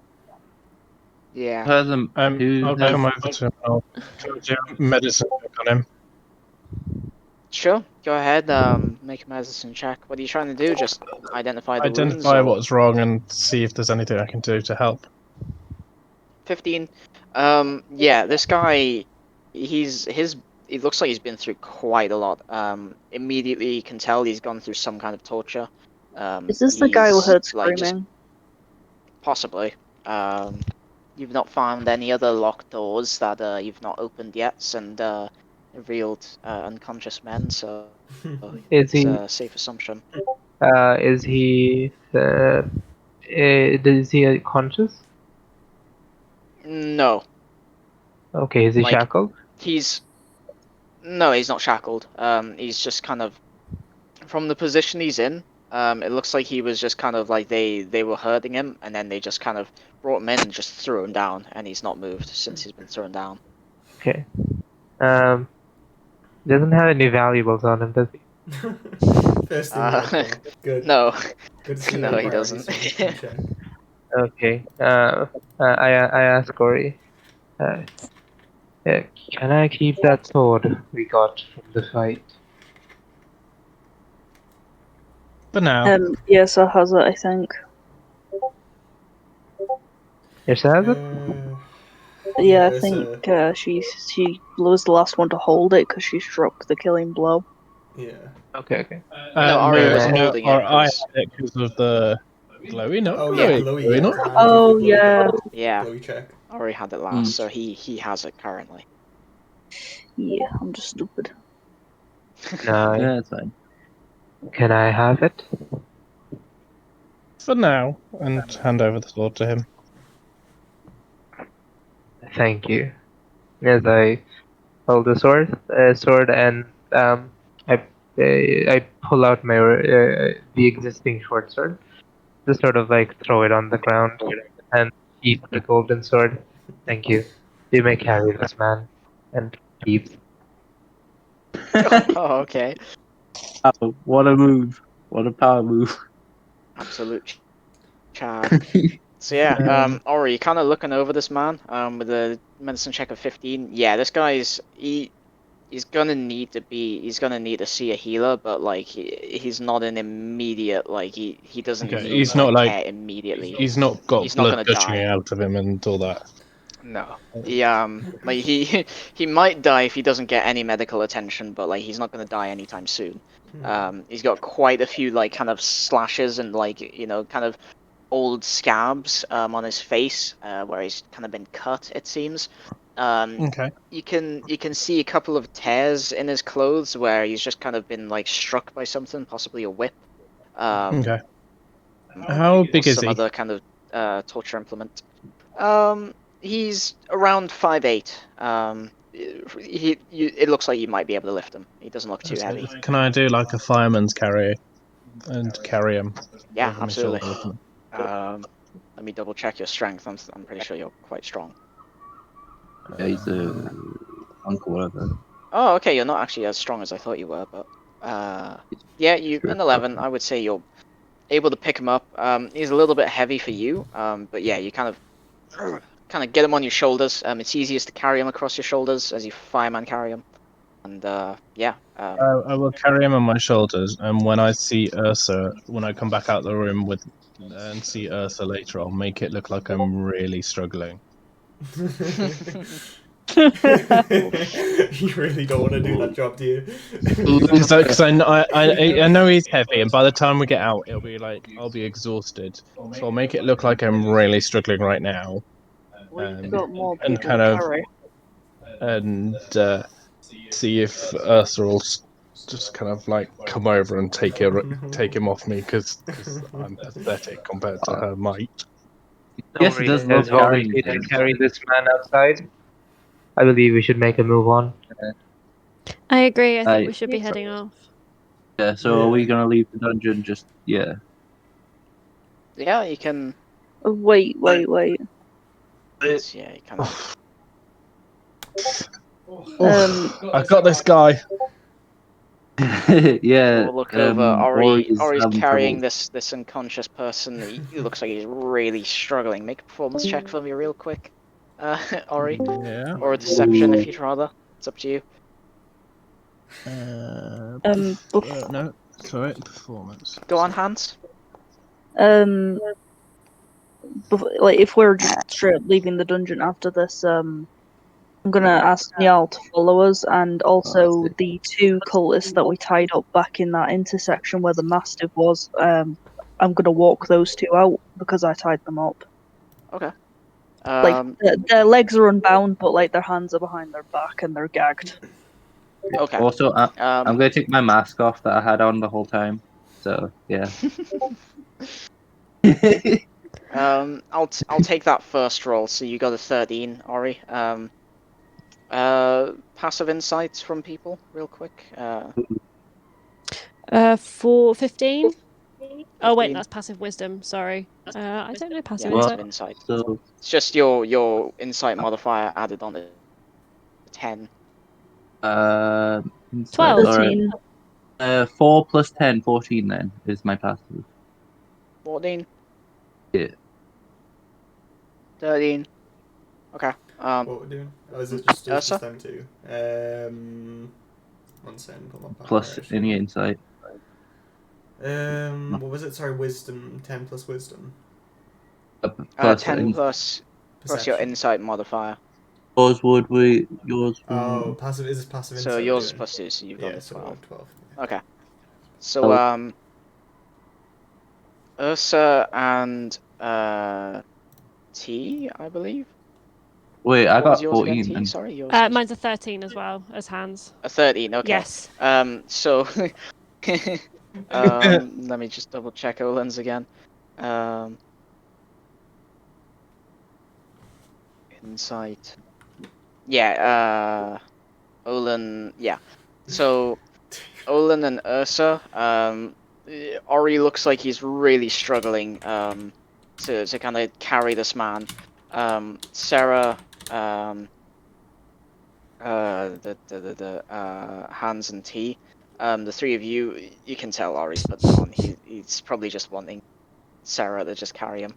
Yeah. Has him? Who I'll has? come over to him. I'll do a medicine check on him. Sure, go ahead. Make a medicine check. What are you trying to do? Just identify the wounds? Identify Or... what's wrong and see if there's anything I can do to help. 15. Yeah, this guy, he looks like he's been through quite a lot. Immediately you can tell he's gone through some kind of torture. Is this the guy who He's, heard like, just screaming? possibly. You've not found any other locked doors that you've not opened yet, and revealed unconscious men, so Is it's he? a safe assumption. Is he? Is he conscious? No, Okay. Is he like shackled? he's not shackled. He's just kind of from the position he's in. It looks like he was just kind of like they were hurting him, and then they just kind of brought him in and just threw him down, and he's not moved since he's been thrown down. Okay. Doesn't have any valuables on him, does he? First thing you look for. Good. No, Good to see no, your he priorities doesn't. in check. Okay. I asked Cory. Can I keep that sword we got from the fight? For now. Yes, I has it, I think. Yes, has it? Yeah, I there's think she was the last one to hold it because she struck the killing blow. Yeah. Okay. No, Ari wasn't holding or it. I had 'Cause... it because of the glowy, not Oh yeah, glowy. glowy. glowy, Yeah, not. to hand Oh, you the glowy, yeah. Yeah, glowy check. Ari had it last, so he has it currently. Yeah, I'm just stupid. No. Yeah, that's fine. Can I have it? For now, and hand over the sword to him. Thank you. As I hold the sword, and I pull out my the existing short sword, just sort of like throw it on the ground and eat the golden sword. Thank you. You may carry this, man, and keep. Oh, okay. Oh, what a move! What a power move! Absolute Chad. So yeah, Ori, you're kind of looking over this man, with a medicine check of 15. Yeah, this guy's he's gonna need to see a healer, but like he's not an immediate like he doesn't Okay, need he's not care like immediately. he's not got He's not blood gonna gushing die. out of him and all that. No, like he might die if he doesn't get any medical attention, but like he's not gonna die anytime soon. He's got quite a few like kind of slashes and like kind of old scabs on his face where he's kind of been cut, it seems. Okay. You can see a couple of tears in his clothes where he's just kind of been like struck by something, possibly a whip. Okay. Or How big is some he? other kind of torture implement. He's around 5'8". It looks like you might be able to lift him. He doesn't look too heavy. Can I do like a fireman's carry and carry him Yeah, over my absolutely. shoulder? Let me double check your strength. I'm pretty sure you're quite strong. Yeah, he's a uncle, whatever. Oh, okay. You're not actually as strong as I thought you were, but yeah, an 11. I would say you're able to pick him up. He's a little bit heavy for you, but yeah, you kind of get him on your shoulders. It's easiest to carry him across your shoulders as you fireman carry him. And yeah. I will carry him on my shoulders, and when I see Ursa, when I come back out the room and see Ursa later, I'll make it look like I'm really struggling. You really don't want to do that job, do you? Because I know he's heavy, and by the time we get out, it'll be like I'll be exhausted. So I'll make it look like I'm really struggling right now, We've got more and people kind to of carry. and see if Ursa will just kind of like come over and take him off me because I'm pathetic compared to her might. Yes, he does love Has carrying volunteered to things. carry this man outside. I believe we should make a move on. I agree. I think I- we should be heading off. Yeah, so are we gonna leave the dungeon? Just yeah. Yeah, you can. Wait. Yeah, you can. I got this guy. Yeah. We'll look over. Ori's Ori's having carrying trouble. this unconscious person. He looks like he's really struggling. Make a performance check for me real quick, Ori, Yeah. or a deception if you'd rather. It's up to you. No, sorry, performance. Go on, Hans. Like if we're just straight up leaving the dungeon after this, I'm gonna ask Niall to follow us, and also the two cultists that we tied up back in that intersection where the mastiff was. I'm gonna walk those two out because I tied them up. Okay. Like their legs are unbound, but like their hands are behind their back and they're gagged. Okay. Also, I'm gonna take my mask off that I had on the whole time. So yeah. I'll take that first roll. So you got a 13, Ori. Passive insights from people, real quick. For 15. Oh wait, 15. that's passive wisdom. Sorry. I don't know passive Yeah, insight. insight. So It's just your insight modifier added on to 10. insight, 12. alright. 4 plus 10, 14 then is my passive. 14. Yeah. 13. Okay. What we're doing? Oh, is it just Ursa? them two? 1 second, pull my back Plus there, any insight. what was it? Sorry, wisdom. 10 plus wisdom. Plus 10 any- plus your Perception. insight modifier. yours would we yours would Oh, passive. Is this passive So insight? yours is doing? plus 2, so you've got Yeah, a so 12. 12. Okay. So Ursa and T, I believe. Wait, I What was got yours again, 14 T? and Sorry, yours. Was Mine's a 13 as well as Hans. a 13. Okay. Yes. So let me just double check Olen's again. Insight. Yeah, Olen, yeah. So Olen and Ursa, Ori looks like he's really struggling to kind of carry this man. Sarah, Hans and T, the three of you, you can tell Ori's putting it on. He's probably just wanting Sarah to just carry him.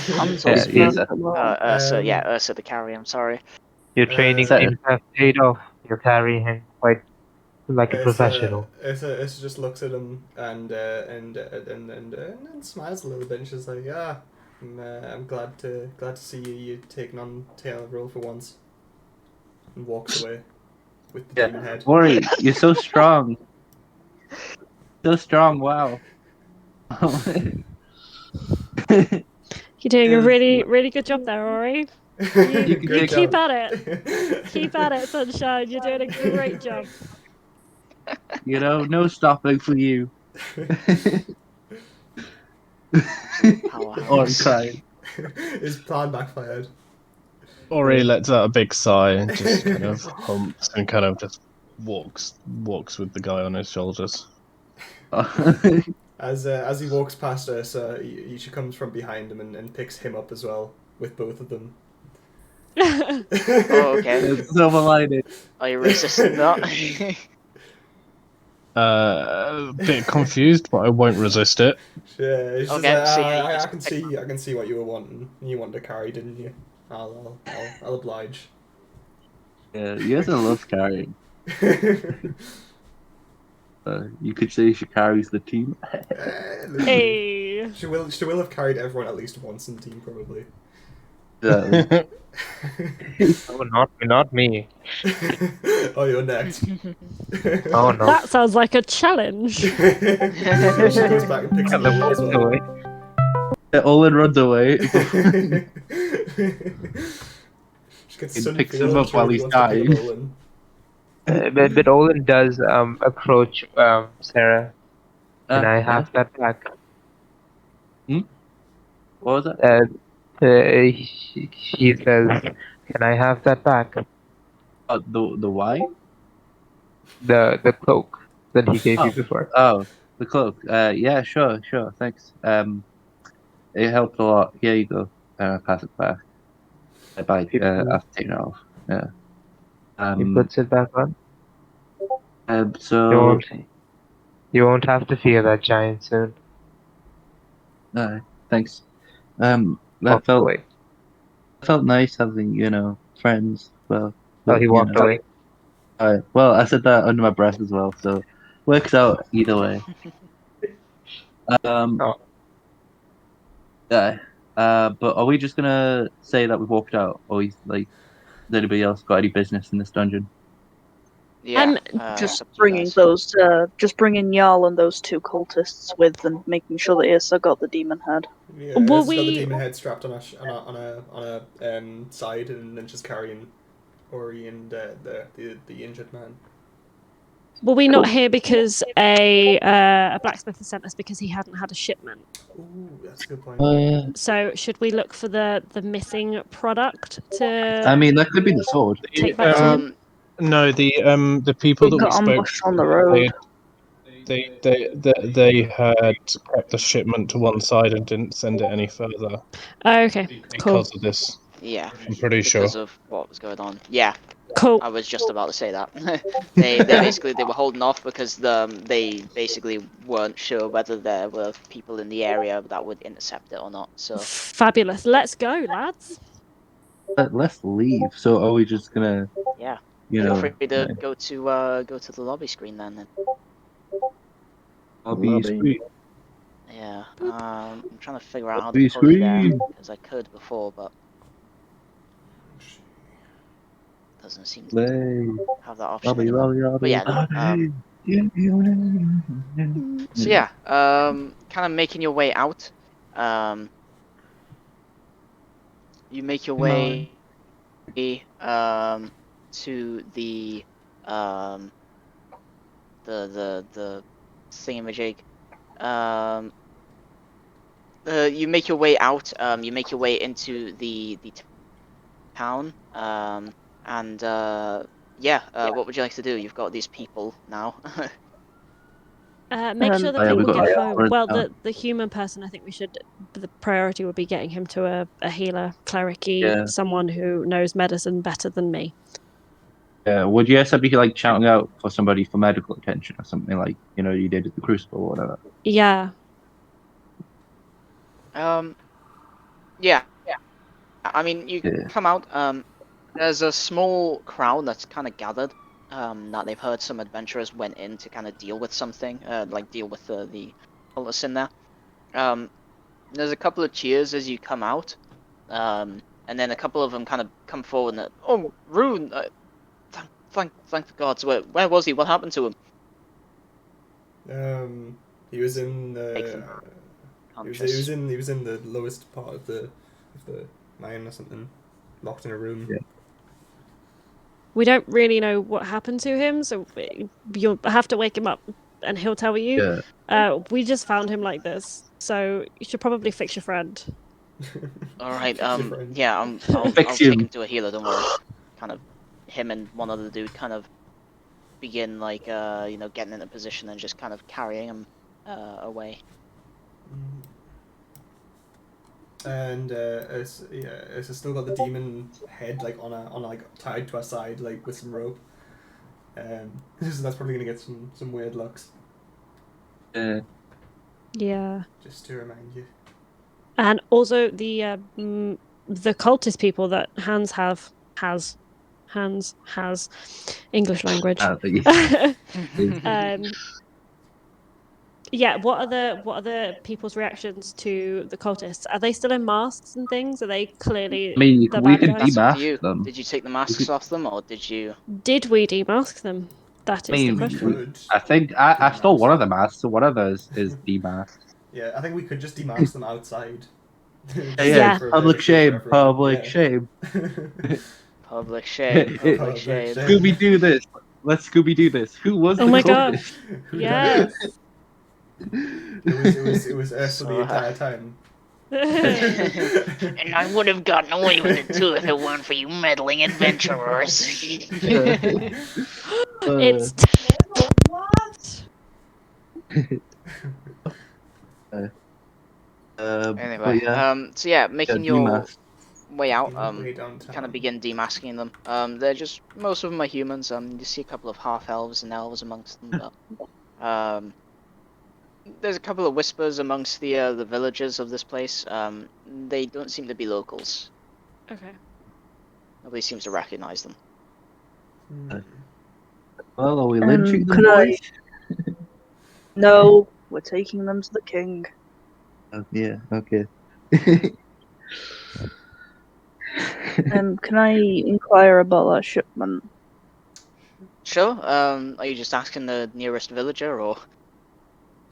Hans Yeah, was yes, first as well. Ursa to carry him. Sorry. Your training So- seems to have paid off. You're carrying him quite like a professional. Ursa just looks at him and smiles a little bit, and she's like, "Ah, I'm glad to see you taking on the role for once," and walks away with the demon head. Ori, you're so strong. So strong, wow. You're doing a really good job there, Ori. You Great keep job. at it. Keep at it, Sunshine. You're doing a great job. You know, no stopping for you. Ori crying. His plan backfired. Ori lets out a big sigh and just kind of humps and kind of just walks with the guy on his shoulders. As he walks past Ursa, she comes from behind him and picks him up as well, with both of them. Oh, okay. It's silver-lighted. Are you resisting that? A bit confused, but I won't resist it. Yeah, it's just Okay, like, so yeah, you I just can pick I can see what you were wanting. You wanted to carry, didn't you? I'll oblige. Yeah, Yeza loves carrying. You could say she carries the team. Literally. Hey. She will have carried everyone at least once in the team, probably. Exactly. Oh, not me. Oh, you're next. Oh no. That sounds like a challenge. She comes back and picks Yeah, up the Olin as boys well. away. Olin runs away. She gets He sun picks him feeling up while he he's wants to pick dying. up Olin. But Olin does approach Sarah. Can I have that back? What was that? She says, "Can I have that back?" The why? The cloak that he gave you Oh, before. oh, the cloak. Yeah, sure, thanks. It helped a lot. Here you go. Pass it back. Bye. I've taken it off. Yeah. He puts it back on. You So, won't. You won't have to fear that giant soon. thanks. Walk away. Felt nice having, friends. Well, Oh, he walked away. well, I said that under my breath as well, so works out either way. Oh. Yeah. But are we just gonna say that we've walked out, or is anybody else got any business in this dungeon? Yeah. Just it's up to you bringing guys. just bringing Jarl and those two cultists with them, making sure that Issa got the demon head. Yeah, Will Izzy's got the we- demon head strapped on a side, and then she's carrying Ori and the injured man. Were we not here because a blacksmith has sent us because he hadn't had a shipment? Ooh, that's a good point. Oh yeah. So should we look for the missing product to I mean, that could be the sword. take back to him? No, the people We that we got spoke ambushed on the road. they had kept the shipment to one side and didn't send it any further Oh, okay, cool. because of this. Yeah. I'm pretty sure. Because of what was going on. Yeah. Cool. I was just about to say that. they basically were holding off because they basically weren't sure whether there were people in the area that would intercept it or not. So Fabulous. Let's go, lads. Let's leave. So are we just gonna, yeah, you feel know, free to go to the lobby screen then. lobby screen? Yeah. I'm trying to figure out how Lobby to pull you there screen. because I could before, but doesn't seem to Play. have that option Lobby, anymore. lobby, But yeah, no. So yeah, kind of making your way out. You make your way to the thingamajig. You make your way out. You make your way into the town. And yeah. What would you like to do? You've got these people now. Make sure that yeah, we people got get like home. Well, down. the human person, I think we should. The priority would be getting him to a healer, cleric-y, Yeah. someone who knows medicine better than me. Yeah, would you be like shouting out for somebody for medical attention or something like you did at the crucible or whatever? Yeah. Yeah. I mean, you come out. There's a small crowd that's kind of gathered. That they've heard some adventurers went in to kind of deal with something. Like deal with the cultists in there. There's a couple of cheers as you come out. And then a couple of them kind of come forward and oh, Rune, thank the gods. Where was he? What happened to him? He was in the. He was in the lowest part of the mine or something, locked in a room. Yeah. We don't really know what happened to him, so you'll have to wake him up, and he'll tell you. Yeah. We just found him like this, so you should probably fix your friend. All right. Friend. Yeah. I'll Fix take him. him to a healer. Don't worry. Kind of, him and one other dude kind of begin like getting in a position and just kind of carrying him away. And it's still got the demon head like on tied to a side like with some rope. So that's probably gonna get some weird looks. Yeah. Just to remind you. And also the cultist people that Hans Hans has English language. Yeah, what are the people's reactions to the cultists? Are they still in masks and things? Are they clearly I mean, the we bad can guys? That's up to demask you. them. Did you take the masks off them, or did you? Did we demask them? That I is the mean, question. I think I stole one of the masks, so one of those is demasked. Yeah, I think we could just demask them outside. Just Yeah. for a bit Public of shit for shame, everyone. public Yeah. shame. Public shame, public Public shame. shame. Scooby Doo this. Let's Scooby Doo this. Who was Oh the my cultist? gosh. Who done Yes. it was Ursula So, the entire time. And I would have gotten away with it too if it weren't for you meddling adventurers. It's what? Anyway, but yeah, so yeah, making your demask. way out, Way you kind downtown. of begin demasking them. They're just, most of them are humans. You see a couple of half elves and elves amongst them, but there's a couple of whispers amongst the villagers of this place. They don't seem to be locals. Okay. Nobody seems to recognize them. Well, are we lynching them, Can I? boys? No, we're taking them to the king. Oh, yeah, okay. Can I inquire about that shipment? Sure. Are you just asking the nearest villager, or?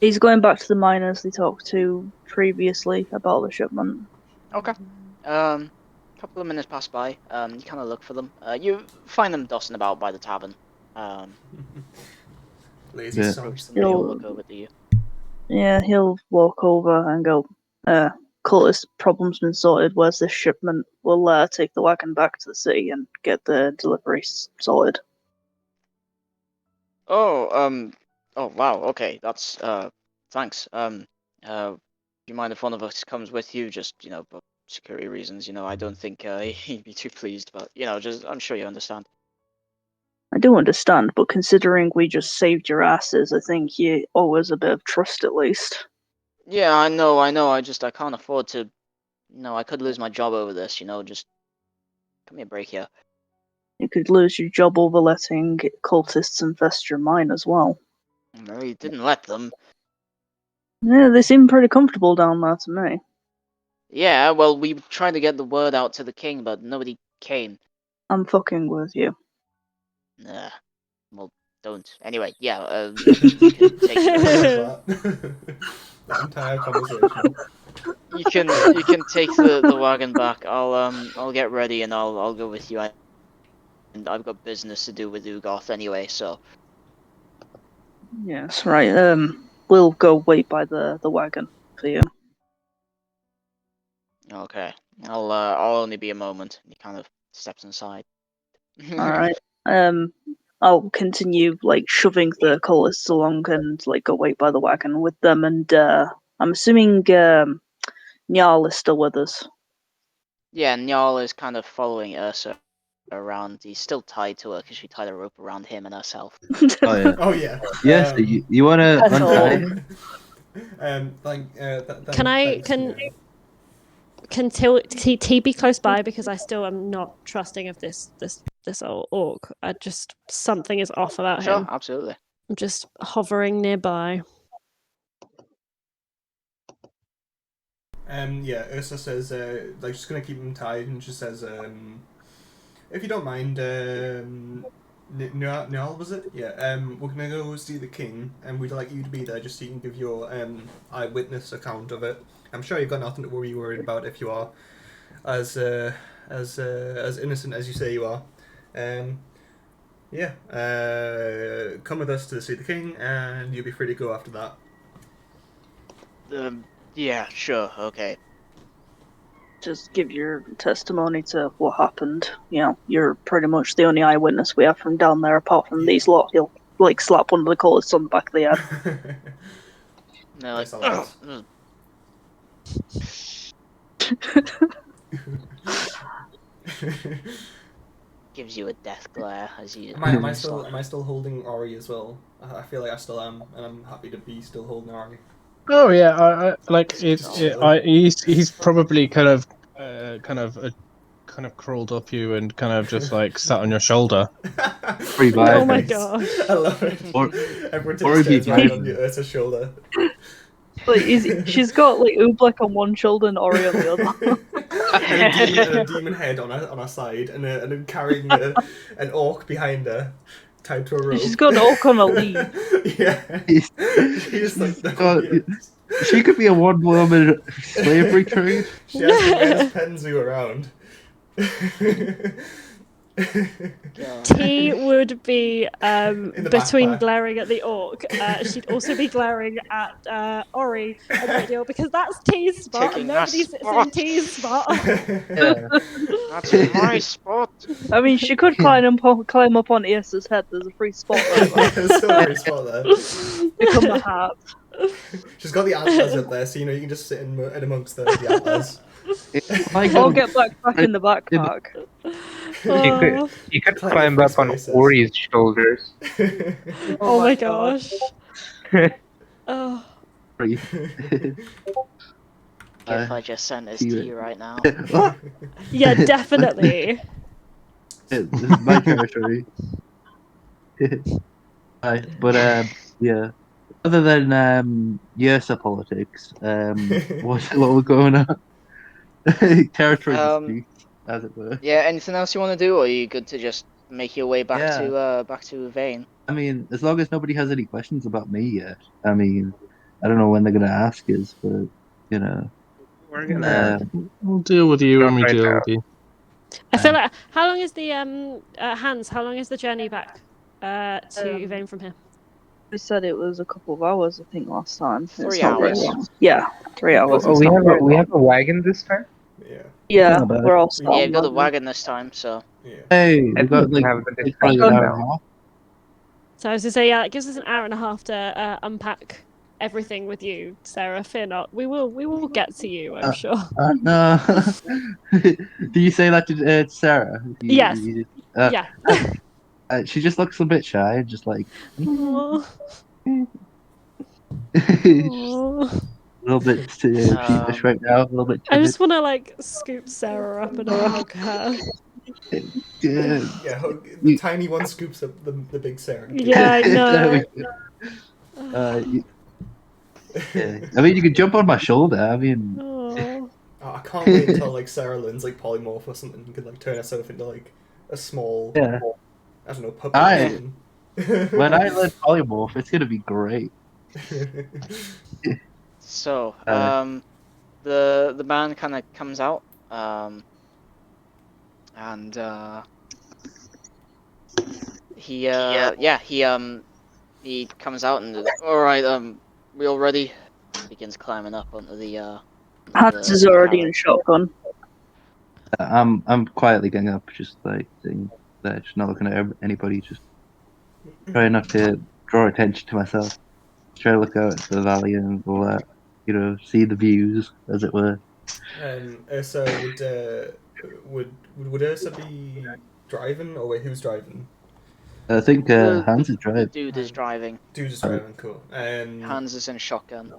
He's going back to the miners they talked to previously about the shipment. Okay. Couple of minutes pass by. You kind of look for them. You find them dusting about by the tavern. Lazy Yeah. sons. And they'll look over to you. Yeah, he'll walk over and go, cultist problem's been sorted. Where's this shipment? We'll take the wagon back to the city and get the delivery sorted. Oh, wow. Okay, that's thanks. Do you mind if one of us comes with you? Just for security reasons. I don't think he'd be too pleased, but just I'm sure you understand. I do understand, but considering we just saved your asses, I think you owe us a bit of trust at least. Yeah, I know. I can't afford to. I could lose my job over this. Just give me a break here. You could lose your job over letting cultists infest your mine as well. No, you didn't let them. Yeah, they seem pretty comfortable down there to me. Yeah, well, we tried to get the word out to the king, but nobody came. I'm fucking with you. Nah. Well, don't. Anyway, yeah. You can take That entire conversation. you can take the wagon back. I'll get ready and I'll go with you. And I've got business to do with Ugoth anyway, so. Yes, right. We'll go wait by the wagon for you. Okay. I'll only be a moment. He kind of steps inside. Alright. I'll continue shoving the cultists along and go wait by the wagon with them, and I'm assuming Nyal is still with us. Yeah, Njal is kind of following Ursa around. He's still tied to her because she tied a rope around him and herself. Oh yeah. Oh yeah. Yes, you want to That's untie all. him? Can T be close by, because I still am not trusting of this old orc. Something is off about Sure, him. absolutely. I'm just hovering nearby. Yeah, Ursa says, just gonna keep him tied, and she says, if you don't mind, Niall, was it? Yeah, we're gonna go see the king, and we'd like you to be there just so you can give your eyewitness account of it. I'm sure you've got nothing to worried about if you are as innocent as you say you are. Yeah, come with us to see the king, and you'll be free to go after that. Yeah, sure, okay. Just give your testimony to what happened. You're pretty much the only eyewitness we have from down there, apart from these lot. He'll slap one of the cultists on the back of the head. No, Nice, like, I like gives you a death glare as you. Am I still holding Ori as well? I feel like I still am, and I'm happy to be still holding Ori. Oh yeah, he's probably kind of kind of crawled up you and kind of just like sat on your shoulder. Pretty bad. Oh my Nice. gosh. I love it. Or- Everyone or takes if turns you lying drive- on Ursa's shoulder. Like, she's got like Oobleck on one shoulder and Ori on the other. and a demon head on her side, and then carrying an orc behind her, tied to a rope. She's got an orc on a lead. Yeah. He's- She's like the God, yes. She could be a one-woman slavery trade. She has the weirdest Penzu around. T would be the between backpack. glaring at the orc. She'd also be glaring at Ori a great deal because that's T's spot Taking and that nobody sits in spot. T's spot. Yeah. That's my spot. I mean, she could climb up on Ursa's head. There's a free spot there. Yeah, there's still a free spot there. Become the hat. She's got the antlers up there, so you can just sit in amongst the antlers. I'll get back in the backpack. You could Plenty climb of up on spaces. Ori's shoulders. Oh my gosh. Oh. Free. If I just sent this to you right now. Oh, Yeah, definitely. this is my territory. Right, but yeah. Other than Ursa politics, what we're going on? Territory dispute, as it were. Yeah, anything else you want to do, or are you good to just make your way back Yeah. to Vane? I mean, as long as nobody has any questions about me yet. I mean, I don't know when they're gonna ask us, but you know. We're gonna. We'll deal with you when we Right deal now. with you. I feel like how long is the Hans? How long is the journey back to Vane from here? We said it was a couple of hours, I think, last time. It's 3 not very hours. long. Yeah, 3 hours. Oh, It's we not have very we long. have a wagon this time. Yeah, Yeah, Not bad. we're all Yeah, starting. you've got a wagon this time, so. yeah. Hey, I we think got we like have the it's probably an discussion hour and a now. half. So I was to say, yeah, it gives us an hour and a half to unpack everything with you, Sarah. Fear not, we will get to you. I'm sure. No. Do you say that to Sarah? Yes. Yeah. She just looks a bit shy, and just like Aw. a Aw. little bit sheepish right now, a little bit I timid. just want to like scoop Sarah up and hug her. Yeah. Yeah, the tiny one scoops up the big Sarah. Yeah, I know. Yeah. I mean, you could jump on my shoulder. I mean, Aw. Oh, I can't wait until like Sarah learns like polymorph or something and can like turn herself into like a small, yeah. I don't know, puppet. I- or something. When I learn polymorph, it's gonna be great. So, the man kind of comes out, and he comes out and all right, we all ready? Begins climbing up onto the. Hans is already in shotgun. I'm quietly getting up, just like sitting there, just not looking at anybody, just trying not to draw attention to myself. Try to look out at the valley and all that, see the views, as it were. Ursa would Ursa be driving, or wait, who's driving? I think The- Hans is driving. Dude is driving. Dude is driving. Cool. Hans is in shotgun.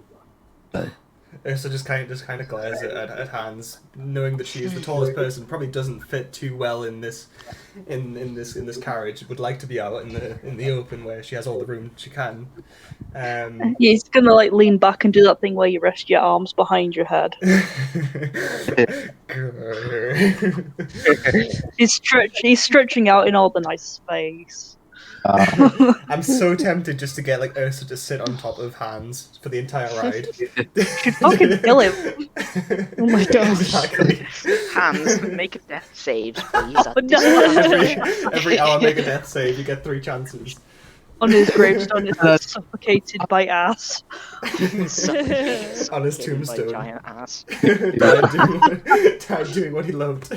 Ursa just kind of glares at Hans, knowing that she is the tallest person. Probably doesn't fit too well in this carriage. Would like to be out in the open where she has all the room she can. He's gonna like lean back and do that thing where you rest your arms behind your head. He's stretching out in all the nice space. I'm so tempted just to get like Ursa to sit on top of Hans for the entire ride. Should fucking kill him. Oh my gosh. Exactly. Hans, make a death save, please. At Oh, this no. Every hour, make a death save. You get 3 chances. On his gravestone, it says suffocated by ass. Suffocated On his by tombstone. giant ass. died doing what he loved.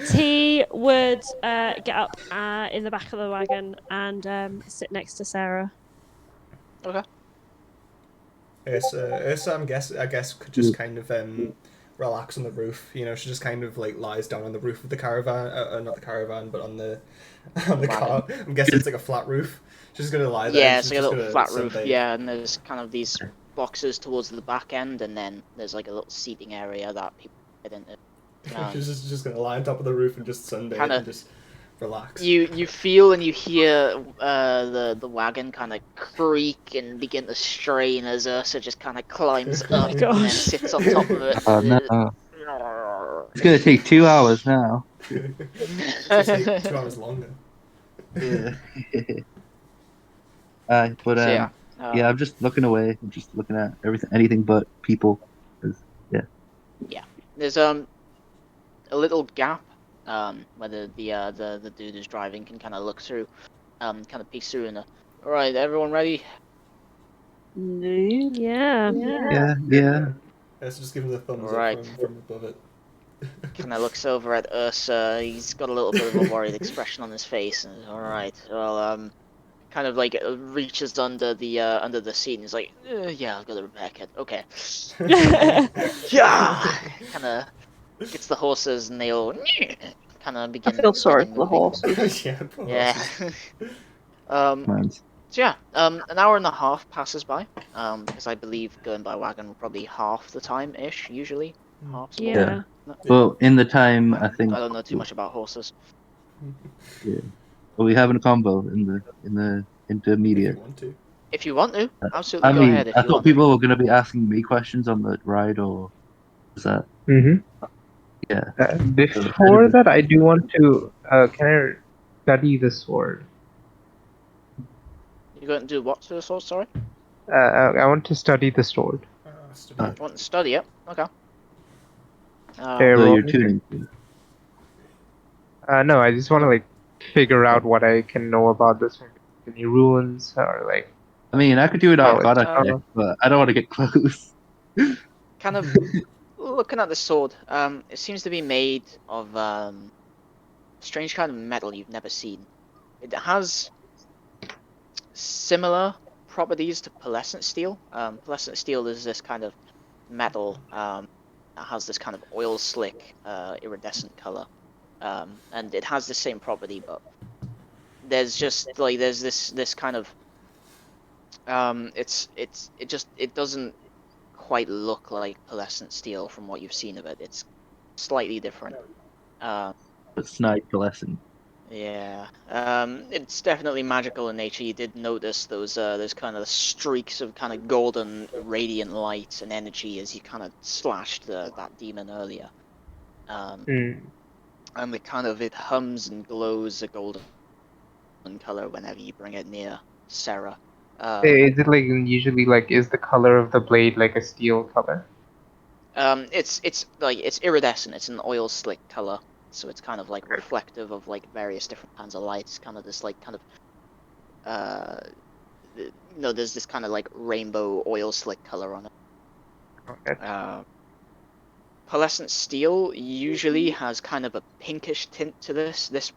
T would get up in the back of the wagon and sit next to Sarah. Okay. Ursa, I guess, could just kind of relax on the roof. She just kind of like lies down on the roof of the caravan, not the caravan, but on the car. I'm guessing it's like a flat roof. She's just gonna lie there. Yeah, and it's she's like a just little gonna flat roof. sunbathe. Yeah, and there's kind of these boxes towards the back end, and then there's like a little seating area that people get into. Just gonna lie on top of the roof and just sunbathe Kinda- and just relax. You feel and you hear the wagon kind of creak and begin to strain as Ursa just kind of climbs Oh up my and then gosh. sits on top of it. No. It's gonna take 2 hours now. It's gonna take 2 hours longer. Yeah. But So yeah, yeah, I'm just looking away. I'm just looking at anything but people. 'Cause, yeah. there's a little gap where the dude who's driving can kind of look through, kind of peeks through and all right, everyone ready? Indeed. Yeah. Yeah. Let's just give him the thumbs Right. up from above it. Kind of looks over at Ursa. He's got a little bit of a worried expression on his face, and all right, well, kind of like reaches under the seat and is like, yeah, I've got a repair kit. Okay. Yeah. Kind of gets the horses and they all kind of I begin feel sorry getting for the moving. horses. Yeah, poor Yeah. horses. Man. So yeah, an hour and a half passes by. Because I believe going by wagon will probably half the time ish usually. Half. Yeah. Well, in the time, I think I don't know too much about horses. are we having a combo in the If intermediate? you want to. If you want to, I absolutely go mean, ahead. If I you thought want to. people were gonna be asking me questions on the ride, or was that? Mm-hmm. Yeah. Before that, I do want to. Can I study the sword? You're going to do what to the sword? Sorry. I want to study the sword. Study it. Want to study it? Okay. Uh, So roll you're me. tuning. No, I just want to like figure out what I can know about this one. Any ruins or like I mean, I could do an Oh, Arcana uh, check, but I don't want to get close. Kind of looking at the sword. It seems to be made of strange kind of metal you've never seen. It has similar properties to pearlescent steel. Pearlescent steel is this kind of metal that has this kind of oil slick, iridescent color. And it has the same property, but there's just like there's this kind of it doesn't quite look like pearlescent steel from what you've seen of it. It's slightly different. Um, But snipe lesson. yeah, it's definitely magical in nature. You did notice those kind of streaks of kind of golden radiant light and energy as you kind of slashed that demon earlier. And it hums and glows a golden color whenever you bring it near Sarah. is it like usually like is the color of the blade like a steel color? It's like it's iridescent. It's an oil slick color, so it's kind of like reflective of like various different kinds of lights. Kind of this like kind of there's this kind of like rainbow oil slick color on it. Okay. Pearlescent steel usually has kind of a pinkish tint to this. This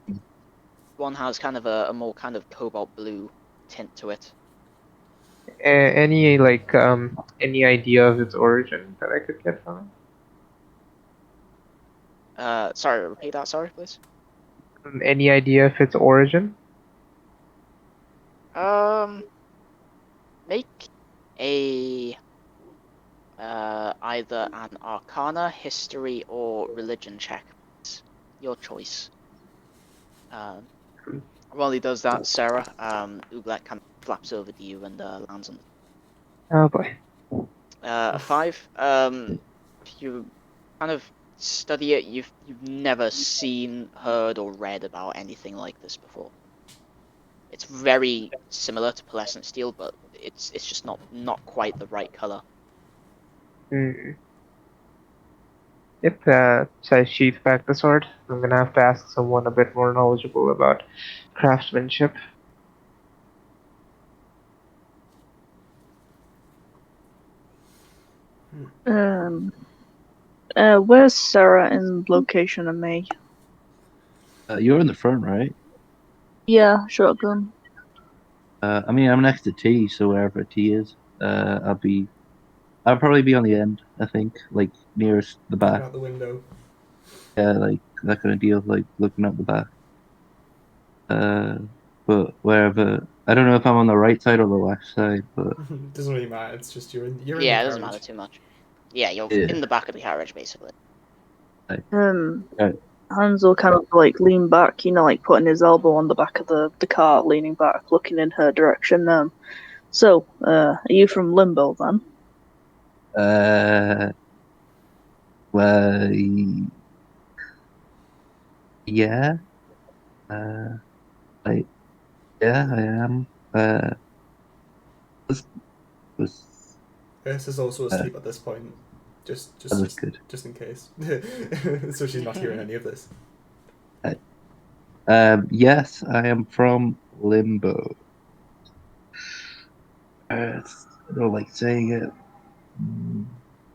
one has kind of a more kind of cobalt blue tint to it. Any like any idea of its origin that I could get from Sorry, repeat that. Sorry, please. it? Any idea of its origin? Make a either an Arcana, History, or Religion check. Your choice. While he does that, Sarah, Oobleck kind of flaps over to you and lands on Oh boy. a 5. If you kind of study it, you've never seen, heard, or read about anything like this before. It's very similar to pearlescent steel, but it's just not quite the right color. Yep, so I sheath back the sword. I'm gonna have to ask someone a bit more knowledgeable about craftsmanship. Where's Sarah in location of me? You're in the front, right? Yeah, shotgun. I mean, I'm next to T, so wherever T is, I'll probably be on the end. I think, like nearest the Looking back. out the window. Yeah, like that kind of deal, like looking at the back. But wherever I don't know if I'm on the right side or the left side, but It doesn't really matter. It's just you're in the Yeah, it doesn't matter carriage. too much. Yeah, you're Yeah. in the back of the carriage, basically. Right. Hans will kind of like lean back, like putting his elbow on the back of the cart, leaning back, looking in her direction. So, are you from Limbo then? Well, yeah. I yeah, I am. Was was Urs is also uh, asleep at this point. Just, that just, was just, good. just in case. So she's not hearing any of this. Yes, I am from Limbo. I don't like saying it.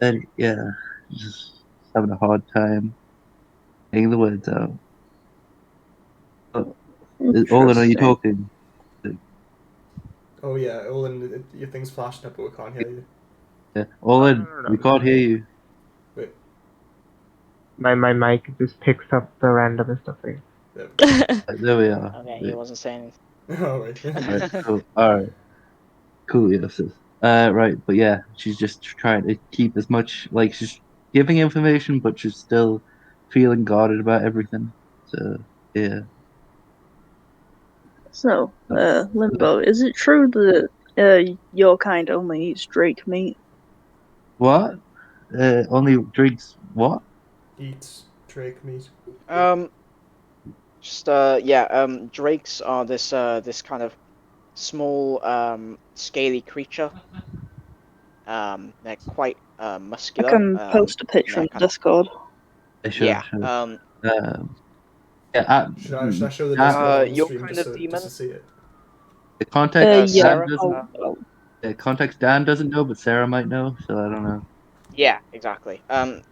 And yeah, just having a hard time getting the words out. Oh, Olin, are you Interesting. talking? Oh yeah, Olin, your thing's flashing up, but we can't hear you. Yeah, Oh, Olin, no, no, we no. can't hear you. Wait, My mic just picks up the randomest of things. there we go. There we are. Okay, he wasn't saying Oh wait. Right, anything. cool. All right, cool. Yes, yes. Right, but yeah, she's just trying to keep as much like she's giving information, but she's still feeling guarded about everything. So yeah. So, Limbo, is it true that your kind only eats drake meat? What? Only drinks what? Eat drake meat. um, drakes are this kind of small scaly creature. They're quite I muscular. can post a And picture they're in kind of Discord. Sure, yeah. sure. Yeah, Should I show the uh, Discord on the Your stream kind just of to demon. see it? the context Yeah, Dan Sarah. doesn't. Context Dan doesn't know, but Sarah might know, so I don't know. Yeah, exactly.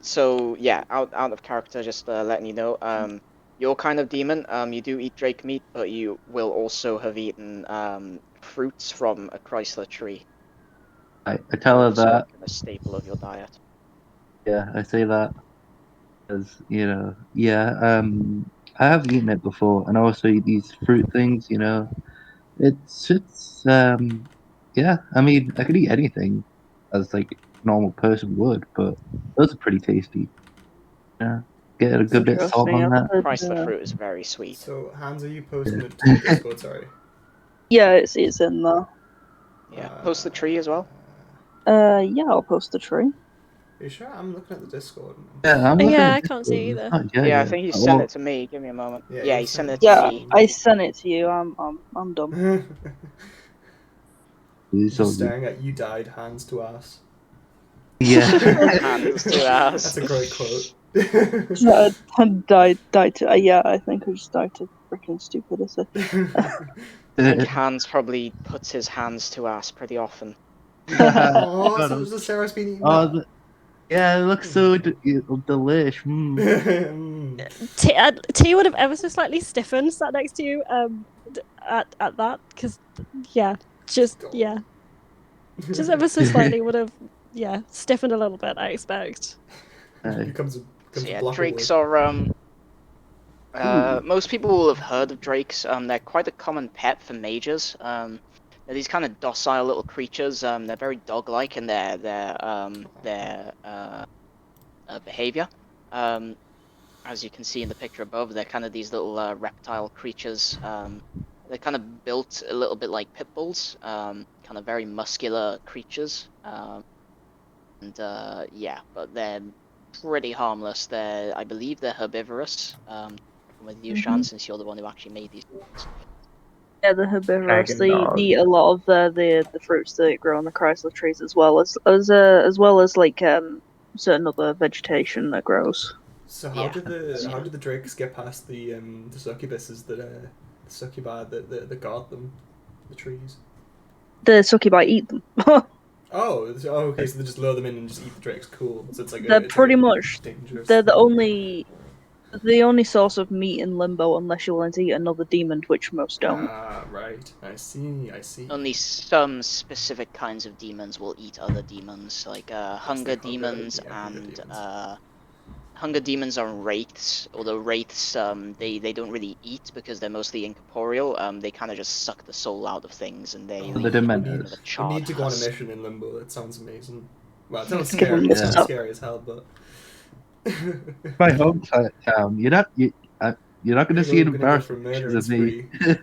So yeah, out of character, just letting you know. Your kind of demon. You do eat drake meat, but you will also have eaten fruits from a Chrysler tree. I tell her Also, that. like a staple of your diet. Yeah, I say that as yeah. I have eaten it before, and I also eat these fruit things. It's yeah. I mean, I could eat anything as like a normal person would, but those are pretty tasty. Yeah, get a good bit of salt interesting. on I've that. heard, Chrysler fruit is very sweet. So Hans, are you posting Yeah. it to the Discord? Sorry. yeah, it's in there. Yeah, post the tree as well. Yeah, I'll post the tree. Are you sure? I'm looking at the Discord. Yeah, I'm looking Yeah, at I this. can't see either. Yeah, I think he sent Well, it to me. Give me a moment. Yeah, Yeah, you he sent sent it it to to Yeah, me. I sent it to you. I'm done. it's all Just good. staring at you died, hands to ass. Yeah. Hands to ass. That's a great quote. I died to. Yeah, I think I just died to freaking stupidity. I think Hans probably puts his hands to ass pretty often. Oh, Shut so, up. so Sarah's been eating Oh, that. yeah, it looks so delish. Mm. T would have ever so slightly stiffened, sat next to you, at that, because just ever so slightly would have stiffened a little bit. I expect. becomes So a yeah, block of drakes wood. are most people will have heard of drakes. They're quite a common pet for mages. They're these kind of docile little creatures. They're very dog-like in their behavior. As you can see in the picture above, they're kind of these little reptile creatures. They're kind of built a little bit like pit bulls, kind of very muscular creatures. But they're pretty harmless. I believe they're herbivorous. With you, Shan, since you're the one who actually made these things. Yeah, the herbivorous. Dragon They dog. eat a lot of the fruits that grow on the Chrysler trees, as well as like certain other vegetation that grows. So Yeah. how did the drakes get past the succubuses that the succubi that guard them, the trees? The succubi eat them. Okay, so they just lure them in and just eat the drakes. Cool. So it's like They're pretty much dangerous. they're the only source of meat in Limbo, unless you're willing to eat another demon, which most don't. Ah, right. I see. Only some specific kinds of demons will eat other demons, like hunger like hunger, demons yeah, hunger and demons. hunger demons are wraiths, although wraiths they don't really eat because they're mostly incorporeal. They kind of just suck the soul out of things, and they Oh, The leave kind of Dementors. a we charred need to go on a husk. mission in Limbo. That sounds amazing. Well, it sounds scary. It Yeah. sounds scary as hell, but. My hometown. You're not going to see We're gonna go for a embarrassing pictures murdering of me. spree.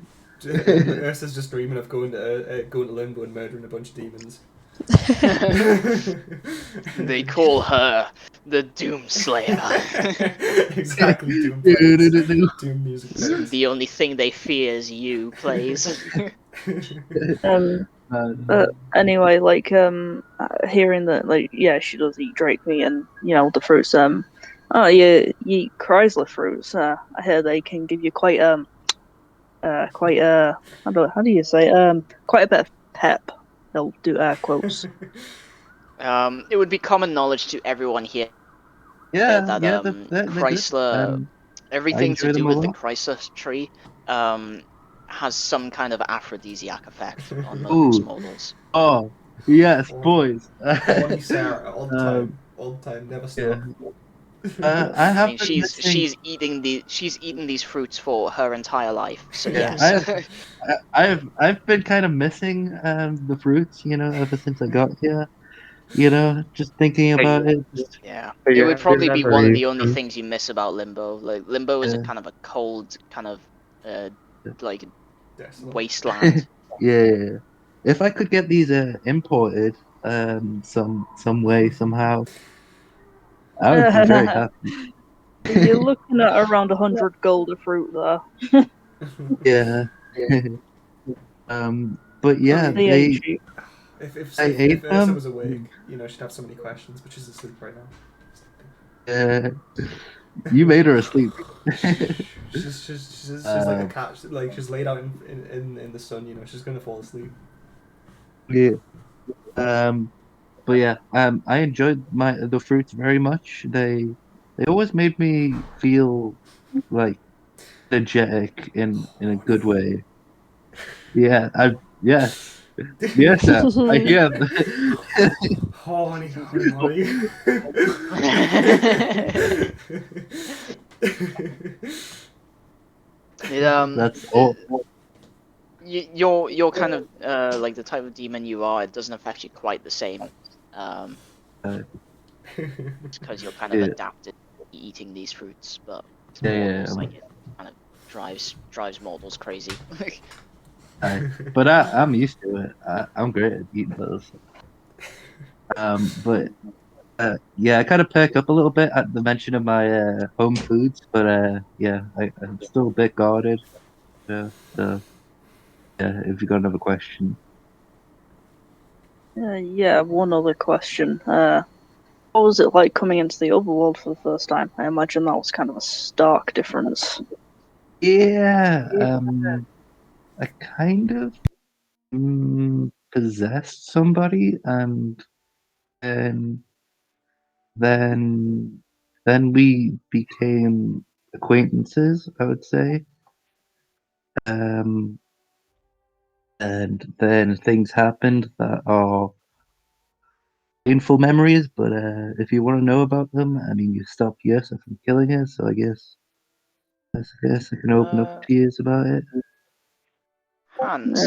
Ursa's just dreaming of going to Limbo and murdering a bunch of demons. They call her the Doomslayer. Exactly, Doom plays. Do-do-do-do. Doom music plays. The only thing they fear is you plays. Um. Uh, Anyway, like hearing that, like, yeah, she does eat drake meat and the fruits. Oh, you eat Chrysler fruits. I hear they can give you quite quite how do you say quite a bit of pep. They'll do air quotes. It would be common knowledge to everyone here yeah, that yeah, they're good. Chrysler, I everything to enjoy do them a with the lot. Chrysler tree, has some kind of aphrodisiac effect on most Ooh, models. oh, yes, Horny. boys. Horny Sarah, all the time. Um, All the time, never yeah. stop. I I have mean, been missing. she's eaten these fruits for her entire life. So Yeah, yes. I've been kind of missing the fruits, ever since I got here. Just thinking But about it. Just, Yeah, but it you would have to probably be remember one of these the only fruits. things you miss about Limbo. Like Limbo is a uh, kind of a cold, kind of like Desolate. wasteland. yeah. If I could get these imported, some way somehow, I would be very happy. You're looking at around 100 gold a fruit there. Yeah. But yeah, They ain't cheap. I If ate Ursa them. was awake, she'd have so many questions, but she's asleep right now. Uh, you made her asleep. She's like a cat. Like she's laid out in the sun. She's gonna fall asleep. Yeah. Um, but yeah, I enjoyed the fruits very much. They always made me feel like energetic in a good way. Yeah, yes, yes, I hear. Honey, honey, honey. It, That's all. you're kind of like the type of demon you are. It doesn't affect you quite the same, Uh, because you're kind of yeah, adapted to eating these fruits. But yeah, mortals, like, it kind of drives mortals crazy. but I'm used to it. I'm great at eating those. But yeah, I kind of perk up a little bit at the mention of my home foods, but yeah, I'm still a bit guarded. So yeah, if you got another question. Yeah, one other question. What was it like coming into the overworld for the first time? I imagine that was kind of a stark difference. Yeah, I kind of possessed somebody, and then then then we became acquaintances, I would say. Um, and then things happened that are painful memories, but if you want to know about them, I mean, you stopped Yessa from killing her, so I guess I can open up uh, to you about it. Hans,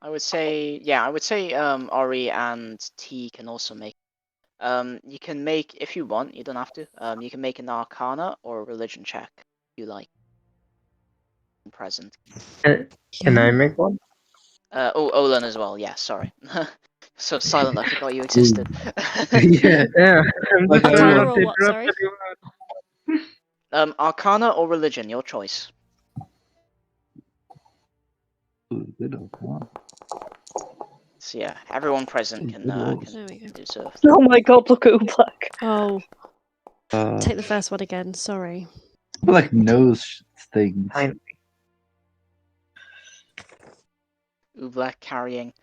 I would say, yeah, I would say Ori and T can also make. You can make, if you want, you don't have to. You can make an Arcana or a Religion check if you like. Present. Can I make one? Olan as well. Yeah, sorry. So silent, I forgot you existed. Yeah, Yeah, I'm like just sorry Arcana not everyone. or to what? interrupt Sorry. anyone. Arcana or Religion, your choice. Ooh, good old one. So yeah, everyone present can Good rolls. There we go. do so. Oh my god, look at Ublak. Oh, Uh, take the first one again. Sorry. like knows things. Ublak carrying.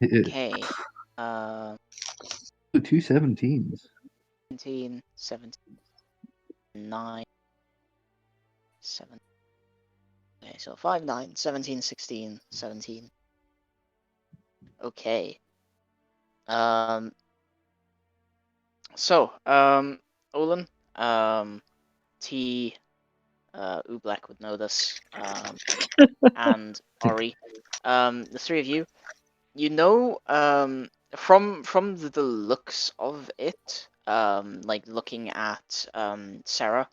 Okay. 2 17s. 17, 17, 9, 7. Okay, so 5, 9, 17, 16, 17. Okay. So, Olin, T, Ublek would know this, and Ori, the three of you, you know, from the looks of it, like looking at Sarah,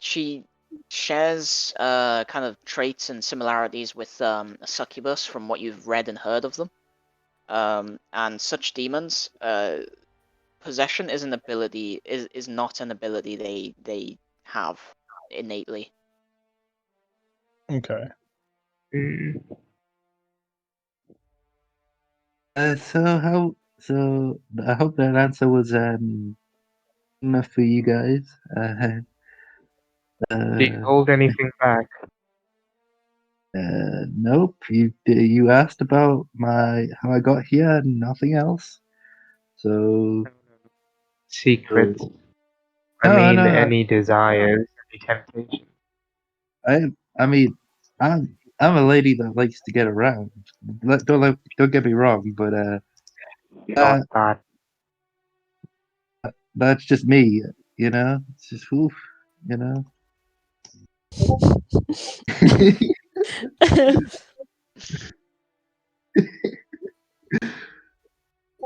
she shares kind of traits and similarities with a succubus from what you've read and heard of them. And such demons, possession is an ability is not an ability they have innately. Okay. Mm. So I hope that answer was enough for you guys. Do you hold anything back? Nope. You asked about how I got here and nothing else. So Secrets. I no, mean, no. any desires, any temptation. I mean, I'm a lady that likes to get around. Don't get me wrong, but Not that. that's just me. You know, it's just oof. You know.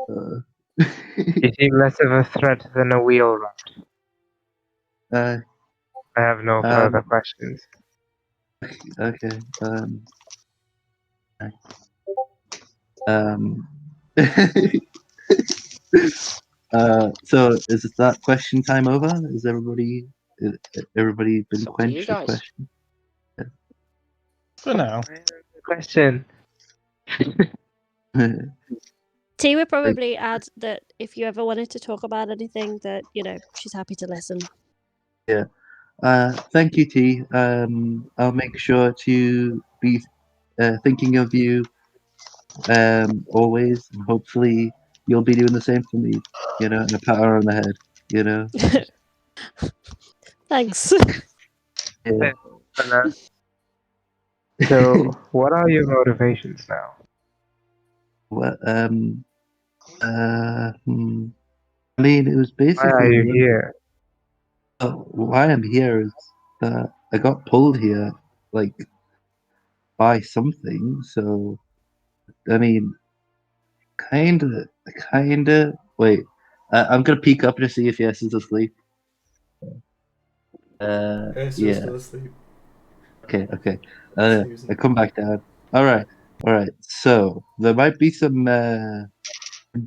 uh, You seem less of a threat than a wheel rat. uh, I have no further questions. okay. Um. So is that question time over? Is everybody been It's up to you quenched with guys. questions? For now. Question. T would probably add that if you ever wanted to talk about anything, that she's happy to listen. Yeah. Thank you, T. I'll make sure to be thinking of you always, and hopefully you'll be doing the same for me. You know, and a pat her on the head. You know. Thanks. Yeah. So, what are your motivations now? Well, I mean, it was Why are basically you here? why I'm here is that I got pulled here, like by something. So I mean, kinda. Wait, I'm gonna peek up to see if Yes is asleep. Still Yeah. asleep. Okay. Snoozing. I come back down. All right. So there might be some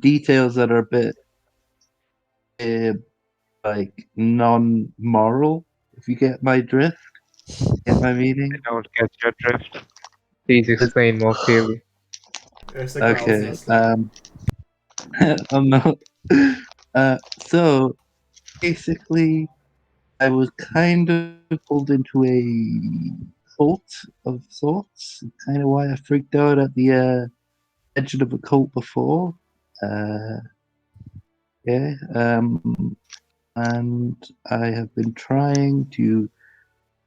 details that are a bit uh, like non-moral. If you get my drift, get my meaning. I don't get your drift. Please explain more clearly. Ursa growls in her Okay. sleep. I'm not. So basically, I was kind of pulled into a cult of sorts. Kind of why I freaked out at the edge of a cult before. Uh, yeah. And I have been trying to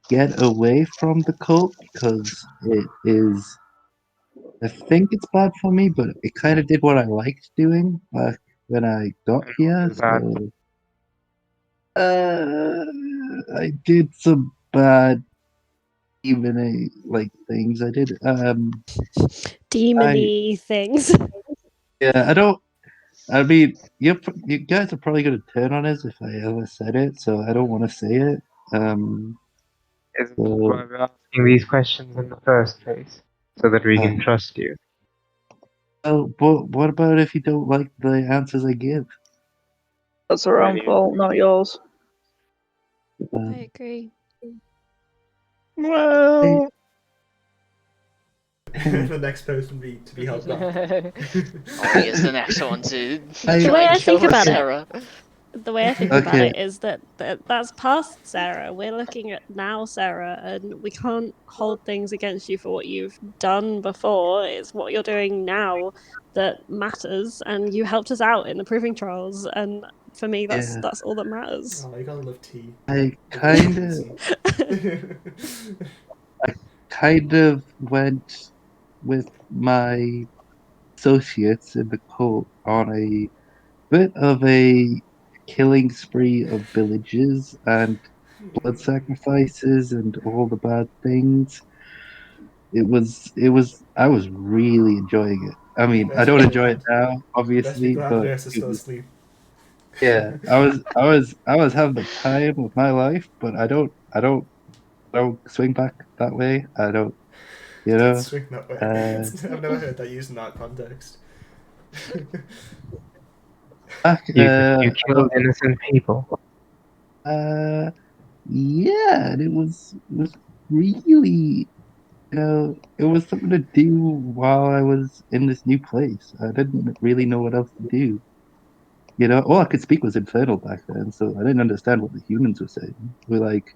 get away from the cult because it is. I think it's bad for me, but it kind of did what I liked doing back when I got here. Is that So I did some bad even like things. I did. Demony things. Yeah. I don't. I mean, you guys are probably gonna turn on us if I ever said it, so I don't want to say it. isn't that why So, we're asking these questions in the first place? So that we uh, can trust you. well, but what about if you don't like the answers I give? That's her own Maybe. fault, not yours. I agree. Well, The next person to be held back. Ori is the next one to The try way and I kill think about it- Sarah. The way I think about Okay. it is that's past Sarah. We're looking at now, Sarah, and we can't hold things against you for what you've done before. It's what you're doing now that matters, and you helped us out in the proving trials. And for me, Yeah. that's all that matters. Oh, you gotta love tea. I kind of went with my associates in the cult on a bit of a killing spree of villages and blood sacrifices and all the bad things. I was really enjoying it. I mean, I Best don't be enjoy it glad. now, Best be obviously, glad but Nurse is it still was, asleep. yeah, I was having the time of my life, but I don't swing back that way. I don't, you Don't know, swing that way. uh, I've never heard that used in that context. back, You killed innocent people. yeah, and it was really, it was something to do while I was in this new place. I didn't really know what else to do. All I could speak was Infernal back then, so I didn't understand what the humans were saying. We're like,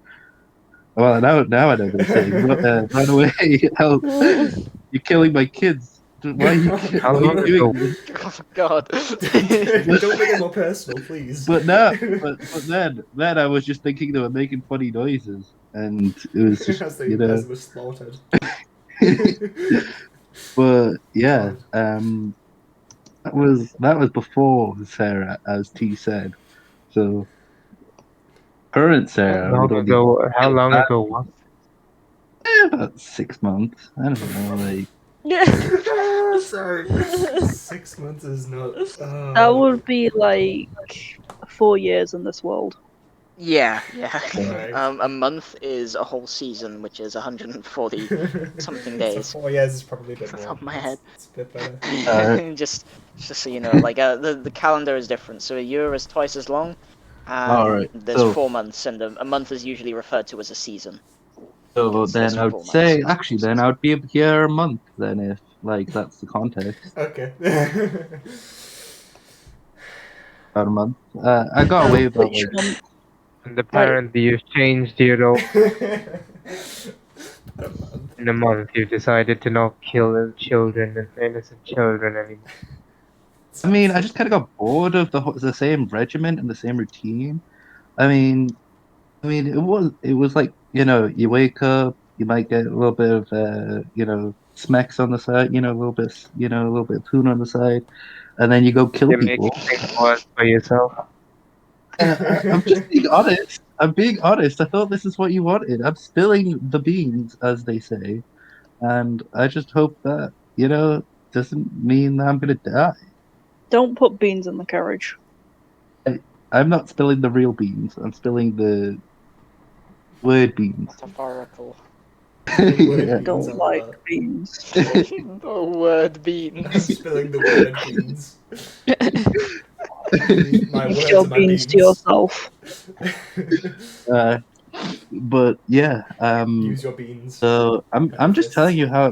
well, now I know they were saying, run away, help, you're killing my kids. Why are you, How why are you long doing ago? this? Oh God. Don't make it more personal, please. But no, but then I was just thinking they were making funny noises, and it was just, as it was slaughtered. But yeah, God. that was before Sarah, as T said. So current Sarah would only How kill long that ago was? about 6 months. I don't know, like Sorry. 6 months is not. That would be like 4 years in this world. Yeah. Right. A month is a whole season, which is 140 something days. So 4 years is probably a bit Off the more. top of my head. It's a bit better. just so you know, like the calendar is different. So a year is twice as long, and Alright, there's so 4 months, and a month is usually referred to as a season. so Because then there's I would 4 months. say actually then I would be here a month then if like that's the context. Okay. About a month. I got away with about Which like one? And apparently you've changed your role. In a month, you decided to not kill the children and innocent children anymore. I mean, I just kind of got bored of the same regiment and the same routine. I mean, it was like you wake up, you might get a little bit of smacks on the side, a little bit of tuna on the side, and then you go kill You're people. making things worse for yourself. I'm just being honest. I'm being honest. I thought this is what you wanted. I'm spilling the beans, as they say, and I just hope that doesn't mean that I'm gonna die. Don't put beans in the carriage. I'm not spilling the real beans. I'm spilling the word beans. Metaphorical. The word Yeah. I beans, I don't love like that. beans. The word I'm beans. spilling the word beans. My Keep words your are my beans to beans. yourself. But yeah, Use your beans. so I'm And your I'm just fists. telling you how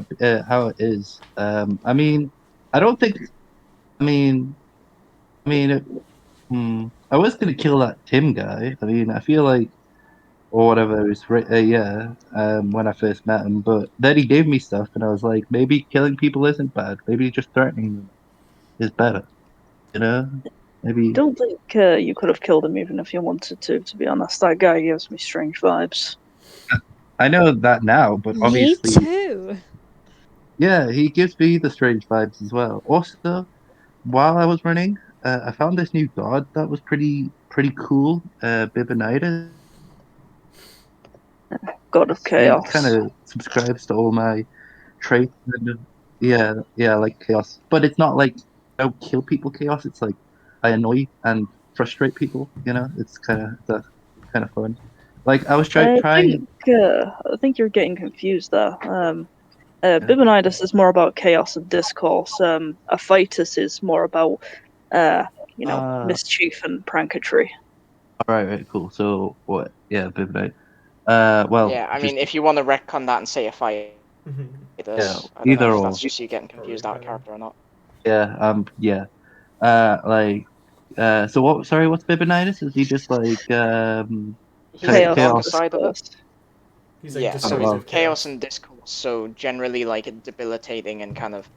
it is. I mean, I don't think. I mean, I mean, I was gonna kill that Tim guy. I mean, I feel like or whatever is yeah. When I first met him, but then he gave me stuff, and I was like, maybe killing people isn't bad. Maybe just threatening them is better. You know, maybe. Don't think you could have killed him even if you wanted to be honest. That guy gives me strange vibes. I know that now, but Me obviously, too. yeah, he gives me the strange vibes as well. Also, while I was running, I found this new god that was pretty cool. Bibonitis. God of He kind chaos. of subscribes to all my traits. Yeah, like chaos. But it's not like I don't kill people chaos. It's like I annoy and frustrate people. It's kind of fun. Like I was I think trying. I think you're getting confused there. Yeah. Bibonitis is more about chaos and discourse. Aphytus is more about uh, mischief and pranketry. All right, cool. So what? Yeah, Bibonite. Well, Yeah, I just mean, if you want to retcon that and say a fight yeah, this, I don't know either if or. that's just you getting Probably confused out of better. character or not. Yeah, yeah. Like, so what? Sorry, what's Bibonitis? Is he just like He's kind the of Chaos darker and chaos? side of it. discourse. He's like Yeah, so Oh, it's well, destructive chaos chaos. and discourse. So generally, like debilitating and kind of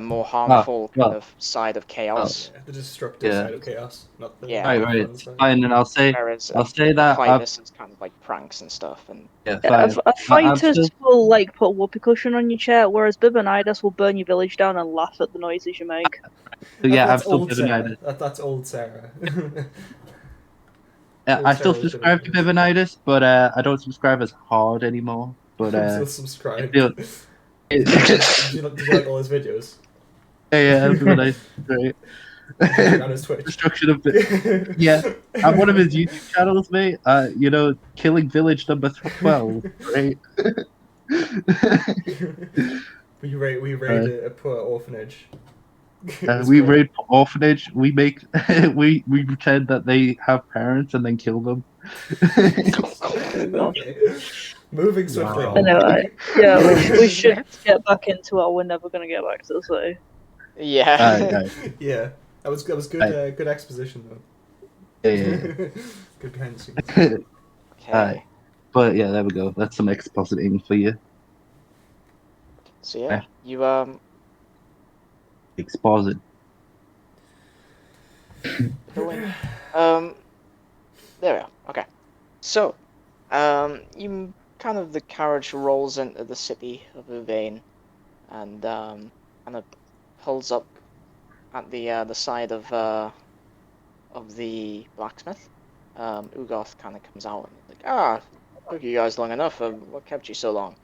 more ah, harmful kind well, of side of well, chaos. Yeah, the destructive yeah. side of chaos, not the Yeah. Right, right. fun It's side. fine, and Whereas I'll say a that Phytus is kind of like pranks and stuff. And yeah, A, fine. a I'm Aphytus still will like put a whoopee cushion on your chair, whereas Bibonitis will burn your village down and laugh at the noises you make. yeah, I'm That's still old Sarah. Bibonitis. That's old Sarah. I still Sarah was good at subscribe to this. Bivinitis, but I don't subscribe as hard anymore. But I'm still I subscribed. feel Did you like all his videos? yeah, Bivinitis is great. Did you check out his Twitch? Destruction of yeah. I'm one of his YouTube channels, mate. Killing Village number 12, right? We raid a poor orphanage. It was We great. raid orphanage. We make we pretend that they have parents and then kill them. Okay. Moving swiftly Wow. on. Anyway, yeah, we should get back into it. We're never gonna get back to the city. Yeah. Yeah, that was good. Aye. Good exposition though. Yeah. Good behind the scenes. Okay. But yeah, there we go. That's some expositing for you. So yeah, Aye. you Exposit. go in. There we are. Okay. So, you kind of the carriage rolls into the city of Uvain, and kind of pulls up at the side of the blacksmith. Ugoth kind of comes out and like, took you guys long enough. What kept you so long?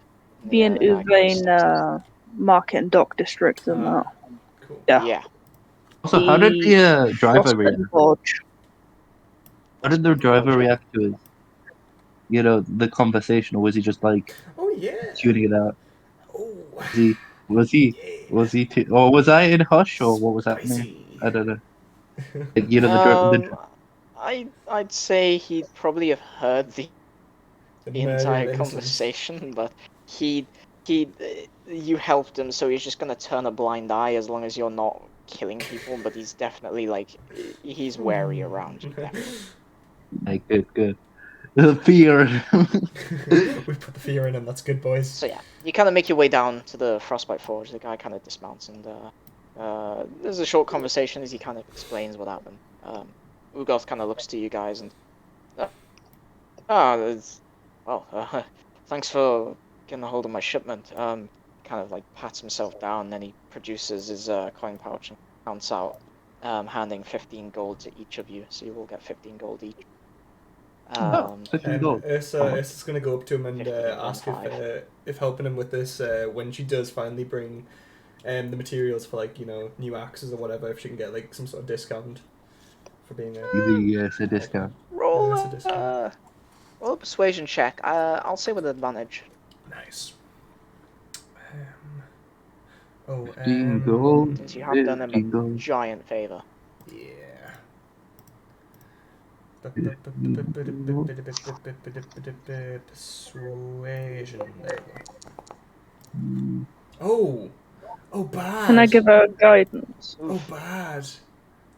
And Be in the guy kind of steps in. Uvain Market and Dock District and that. Cool. Yeah. Yeah. Also, how did the driver Frostbite react? Forge. How did the driver react to his, the conversation, or was he just like Oh yeah. tuning it out? Oh. Was he or was I in hush, or what was happening? Spicy. I don't know. Like, the I'd say he'd probably have heard the The murder of entire innocents. conversation, but you helped him, so he's just gonna turn a blind eye as long as you're not killing people. But he's definitely he's wary around you. Definitely. like good. The fear. We put the fear in him. That's good, boys. So yeah, you kind of make your way down to the Frostbite Forge. The guy kind of dismounts, and there's a short conversation as he kind of explains what happened. Ugoth kind of looks to you guys and, thanks for getting a hold of my shipment. Kind of like pats himself down, then he produces his coin pouch and counts out, handing 15 gold to each of you. So you all get 15 gold each. 15 gold. Ursa's gonna go up to him and 15 ask and if helping him with this when she does finally bring the materials for new axes or whatever, if she can get some sort of discount for being The discount. Roll That's a discount. roll a persuasion check. I'll say with advantage. Nice. 15 gold. Since you have done him 15 a gold. giant favor. Yeah. Persuasion. There we go. Oh, bad. Can I give her guidance? Oh, bad.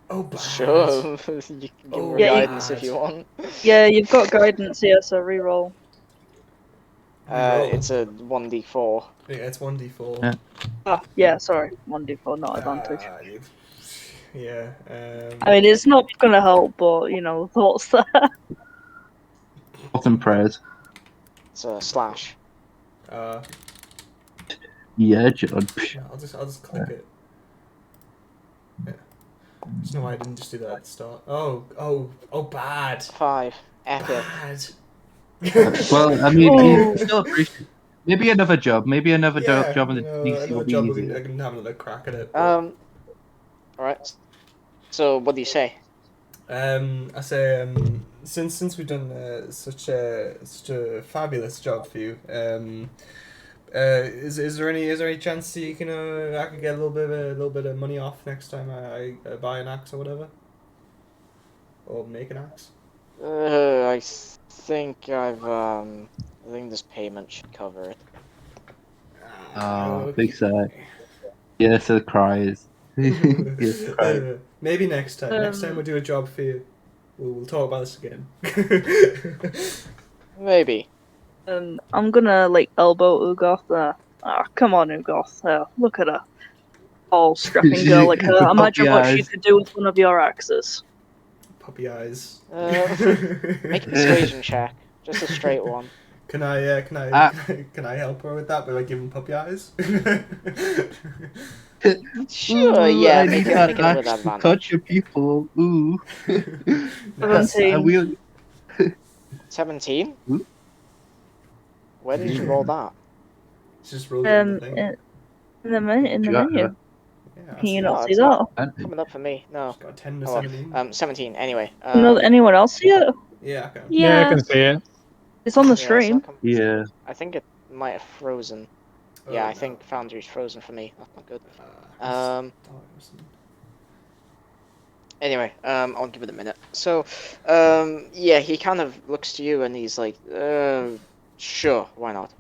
Oh, bad. Sure, you can give her Yeah, guidance if you want. Yeah, you've got guidance here, so reroll. It's a 1d4. Yeah, it's 1d4. Yeah. Yeah, sorry. 1d4, not advantage. Yeah. I mean, it's not gonna help, but, thoughts there. Thoughts and prayers. It's a slash. Yeah, John. Yeah, I'll just click it. Yeah. There's no way I didn't just do that at the start. Oh, bad. 5. Epic. Bad. Well, I mean, still appreciate. Maybe another job. Maybe another job in the DC another will be job easier. I can have another crack at it. Alright. So, what do you say? I say since we've done such a fabulous job for you, is there any chance that you can I could get a little bit of money off next time I buy an axe or whatever, or make an axe? I think I think this payment should cover it. Big sigh. Yes, it cries. Yes, cries. Maybe next time. Next time we'll do a job for you. We'll talk about this again. Maybe. I'm gonna, elbow Ugoth there. Come on, Ugoth. Look at her. All strapping girl like her. Imagine what she could do with one of your axes. Puppy eyes. Make a persuasion check. Just a straight one. Can I help her with that by giving puppy eyes? Sure, Ooh, yeah, I make need it that with axe to advantage. touch your people. Ooh. Seventeen. 17? Ooh. Where did you roll that? It's just rolled it in the thing. In the menu. Yeah, I Can you see not Oh, see it's that? not coming up for me. No. It's got a 10 to Oh, 17. 17. Anyway. No, anyone else see it? Yeah, I can. Yeah, I Yeah. can see it. It's on the Yeah, it's stream. not coming. Yeah. I think it might have frozen. Yeah, I think Foundry's frozen for me. That's not good. Anyway, I'll give it a minute. So, yeah, he kind of looks to you and he's like, sure, why not?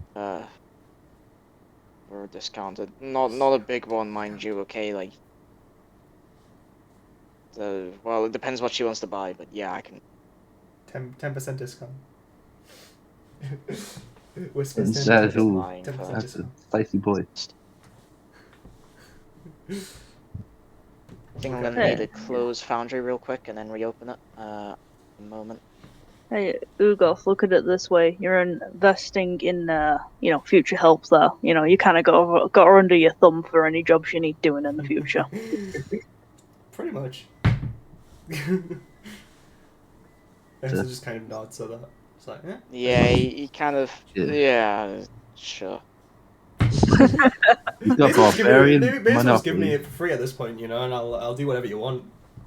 We're discounted. Not a big one, mind you, okay? Like, well, it depends what she wants to buy, but yeah, I can. 10% discount. And Whispers says, 10%. ooh, Lying for that's a spicy boy. I think I'm gonna need to close Foundry real quick and then reopen it. A moment. Hey, Ugoth, look at it this way. You're investing in, future help there. You kind of got her under your thumb for any jobs you need doing in the future. Pretty much. Everyone just kind of nods at that. It's like, eh? Yeah, he kind of. Yeah, sure. He's got Maybe barbarian just give me monopoly. it for free at this point, and I'll do whatever you want.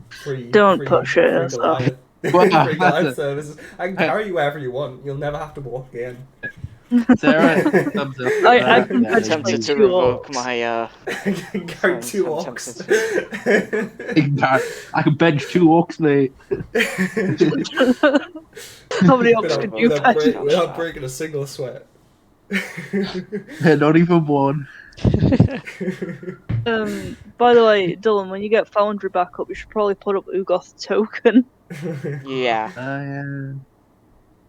Free. Don't free, push it, Free so. Goliath. Wow, Free that's Goliath a- services. I can carry you wherever you want. You'll never have to walk again. Sarah, thumbs up. I can I'm catch tempted like to 2 revoke orcs. my I can carry 2 I'm orcs. I can bench 2 orcs, mate. How many orcs could you without, bench? without breaking a single sweat. Not even one. By the way, Dylan, when you get Foundry back up, you should probably put up Ugoth's token. Yeah.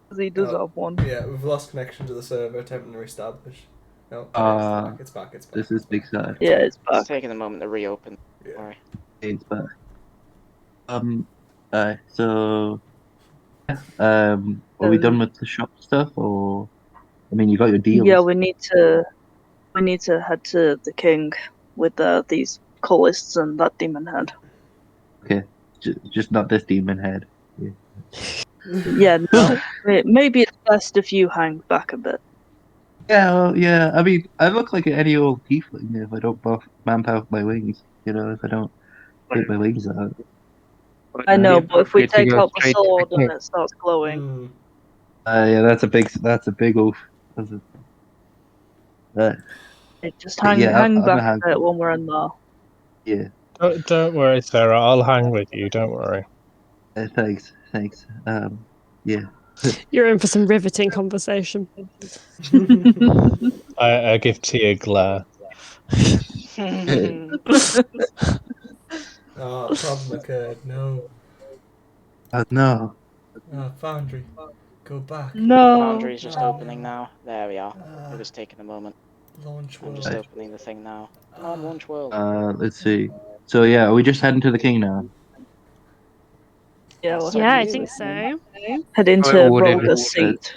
Because he does have one. Yeah, we've lost connection to the server, attempting to reestablish. No, it's back. This is big sad. Yeah, it's back. It's taking a moment to reopen. Yeah. Sorry. It's back. So, are we done with the shop stuff, or? I mean, you got your deals. Yeah, we need to head to the king with these cultists and that demon head. Okay, just not this demon head. Yeah. Yeah, no. Maybe it's best if you hang back a bit. Yeah, well, yeah. I mean, I look like any old tiefling if I don't vamp out my wings. If I don't take my wings out. I know, but if we appropriate to take go out the straight to sword the and king. it starts glowing, Yeah, that's a big oath. just hang yeah, I'm back gonna a bit when we're in there. Yeah. Don't worry, Sarah. I'll hang with you. Don't worry. Thanks. Yeah. You're in for some riveting conversation. I give Tia a glare. Oh, problem occurred. No. No. Foundry. Go back. No. Foundry's just Oh, opening no. now. There we are. It was taking a moment. Launch I'm world. just opening the thing now. Come on, launch world. Let's see. So yeah, are we just heading to the king now? Yeah, we'll Yeah, I you. think so. head into Would it- Broga's seat.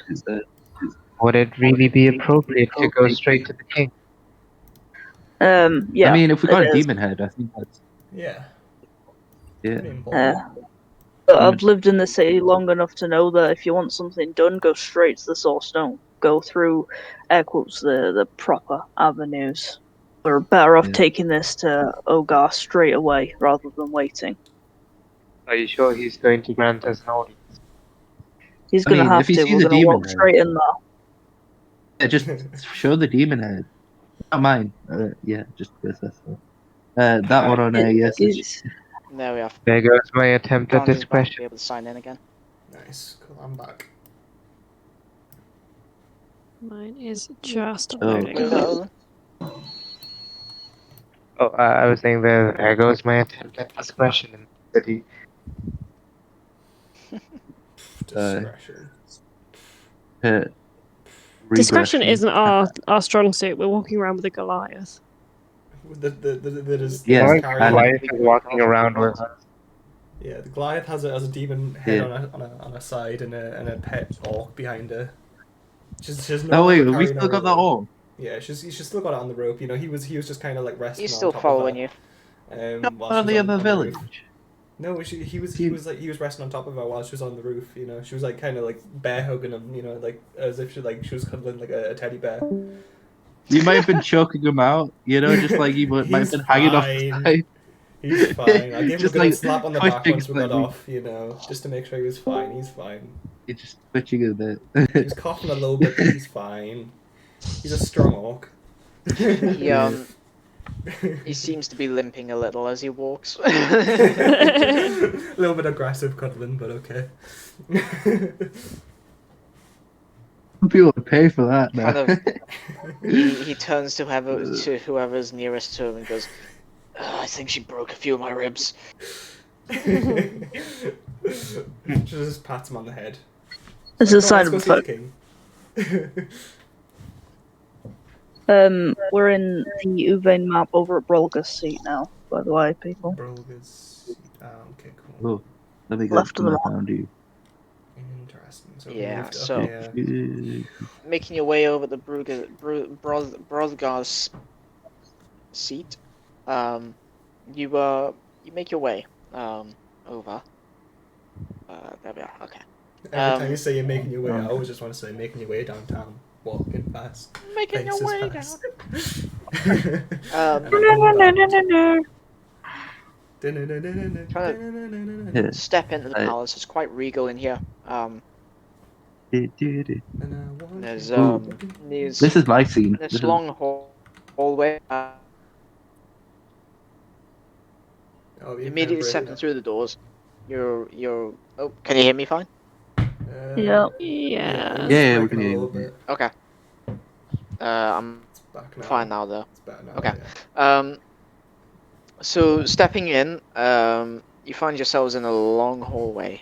Would it really be appropriate to go straight to the king? Yeah. I mean, if we got it a is. demon head, I think that's Yeah. yeah. Pretty important. But I've lived in the city long enough to know that if you want something done, go straight to the source. Don't go through, air quotes, the proper avenues. We're better off Yeah. taking this to Ogar straight away rather than waiting. Are you sure he's going to grant us an audience? He's I gonna mean, have if he to. sees We're a gonna demon walk head- straight in there. Yeah, just show the demon head. Not mine. Yeah, just this. That one on yes. There we are. There goes my attempt at Foundry's this back to be question. able to sign in again. Nice. Cool. I'm back. Mine is just Oh. loading. Hello. Oh, I was saying there goes my attempt at discretion in the city. Discretion. Discretion isn't our strong suit. We're walking around with a Goliath. That is Yeah, My carrying- Goliath is walking around with us. Yeah, the Goliath has a demon head on a side and a pet orc behind her. She's no Oh wait, longer we carrying still her got that around. all. Yeah, she's still got it on the rope. He was just kind of like resting. He's on still top following of you. her, Out while of she's the on other the roof. village. No, he was resting on top of her while she was on the roof. You know, she was like kind of like bear hugging him. You know, like as if she was cuddling like a teddy bear. You might have been choking him out, you know, just like he might have He's been hanging off the fine. side. He's fine. I gave him a Just good old like slap on the back twitching once we got slightly. off. You know, just to make sure he was fine. He's fine. You're just twitching a bit. He was coughing a little bit, but he's fine. He's a strong orc. He seems to be limping a little as he walks. A little bit aggressive cuddling, but okay. People would pay for that now. Kind of. He turns to whoever's nearest to him and goes, I think she broke a few of my ribs. Just pats him on the head. It's a sign of let's a go see fuck. the king. We're in the Uvain map over at Brolga's seat now, by the way, people. Brolga's. Okay, cool. Oh, let me go Left of the I found you. Interesting. So Yeah, moved up so- here. Making your way over the Brodgar's seat, you make your way over. There we are. Okay. Every time you say you're making your way, I always just want to say making your way downtown, walking fast. Making your Pace is way fast. down. Step into the palace. It's quite regal in here. There's This is my scene. this long hallway. Oh, you Immediately stepping through the doors, you're. Oh, can you hear me fine? Yeah. Yeah. Yeah, we we can hear you. bit. Okay. I'm It's back now. fine now though. It's better now. Okay. Yeah. So stepping in, you find yourselves in a long hallway.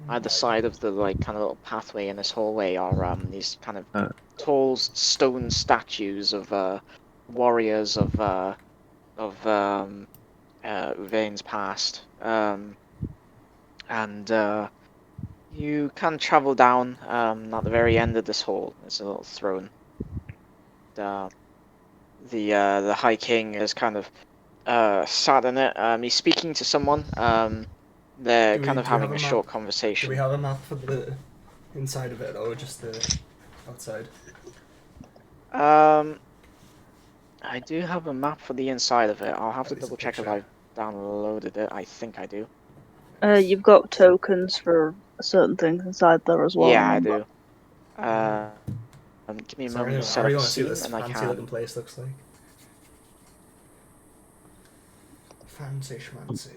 Either side of the kind of little pathway in this hallway are these kind of tall stone statues of warriors of Uvain's past. And you can travel down at the very end of this hall. There's a little throne. The High King is kind of sat in it. He's speaking to someone. They're kind of having a short conversation. Do we have a map for the inside of it, or just the outside? I do have a map for the inside of it. I'll have to At least a double check if picture. I've downloaded it. I think I do. You've got tokens for certain things inside there as well. Yeah, I remember? do. Give me a Sorry, moment to I set really up want to see what scene this and I fancy looking can. place looks like. Fancy schmancy.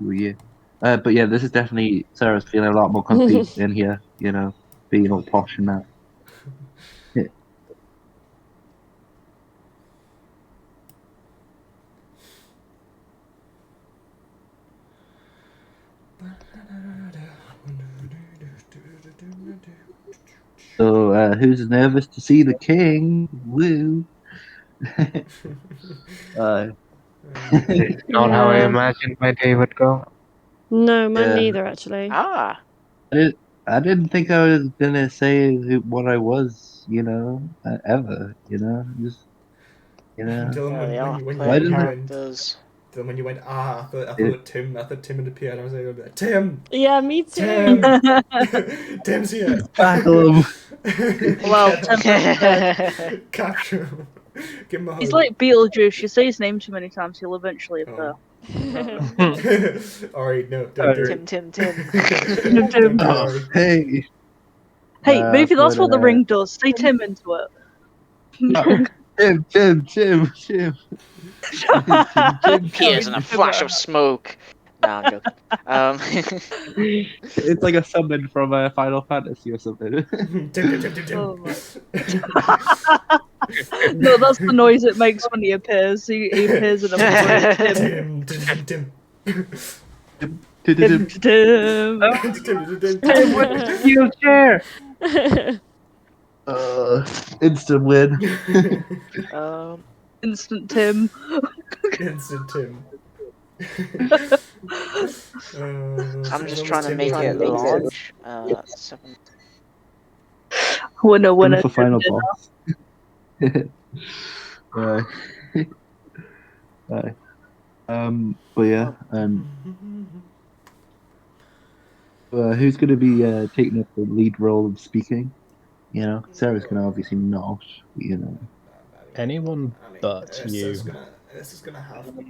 Oh, yeah. But yeah, this is definitely Sarah's feeling a lot more comfy in here, you know, being all posh and that. Yeah. So, who's nervous to see the king? Woo! It's not how I imagined my day would go. No, mine Yeah. neither, actually. Ah, I didn't think I was gonna say what I was, you know, ever, you know, just, you know. Dylan, there we when are. you Player didn't- characters. Dylan, when you went, I thought Yeah. Tim had appeared. I was like, Tim, Yeah, me too. Tim, Tim's here. Tackle him. Well, Capture him. Give him a hug. He's like Beetlejuice. You say his name too many times, he'll eventually appear. Alright, no, don't do it. Tim. Don't do it, Oh, Ori. hey. Hey, maybe that's what the but, ring does. Say Tim into it. no, Tim. Appears in a flash of smoke. Nah, I'm joking. It's like a summon from Final Fantasy or something. Tim. Oh my. No, that's the noise it makes when he appears. He appears in a Tim. Tim. Tim. Tim. You chair. Instant win. Instant Tim. Instant Tim. I'm just trying to make it large. 7. Winner. For final boss. But yeah, Who's going to be taking up the lead role of speaking? You know, Sarah's going to obviously not. You know, Anyone but you. This is gonna have the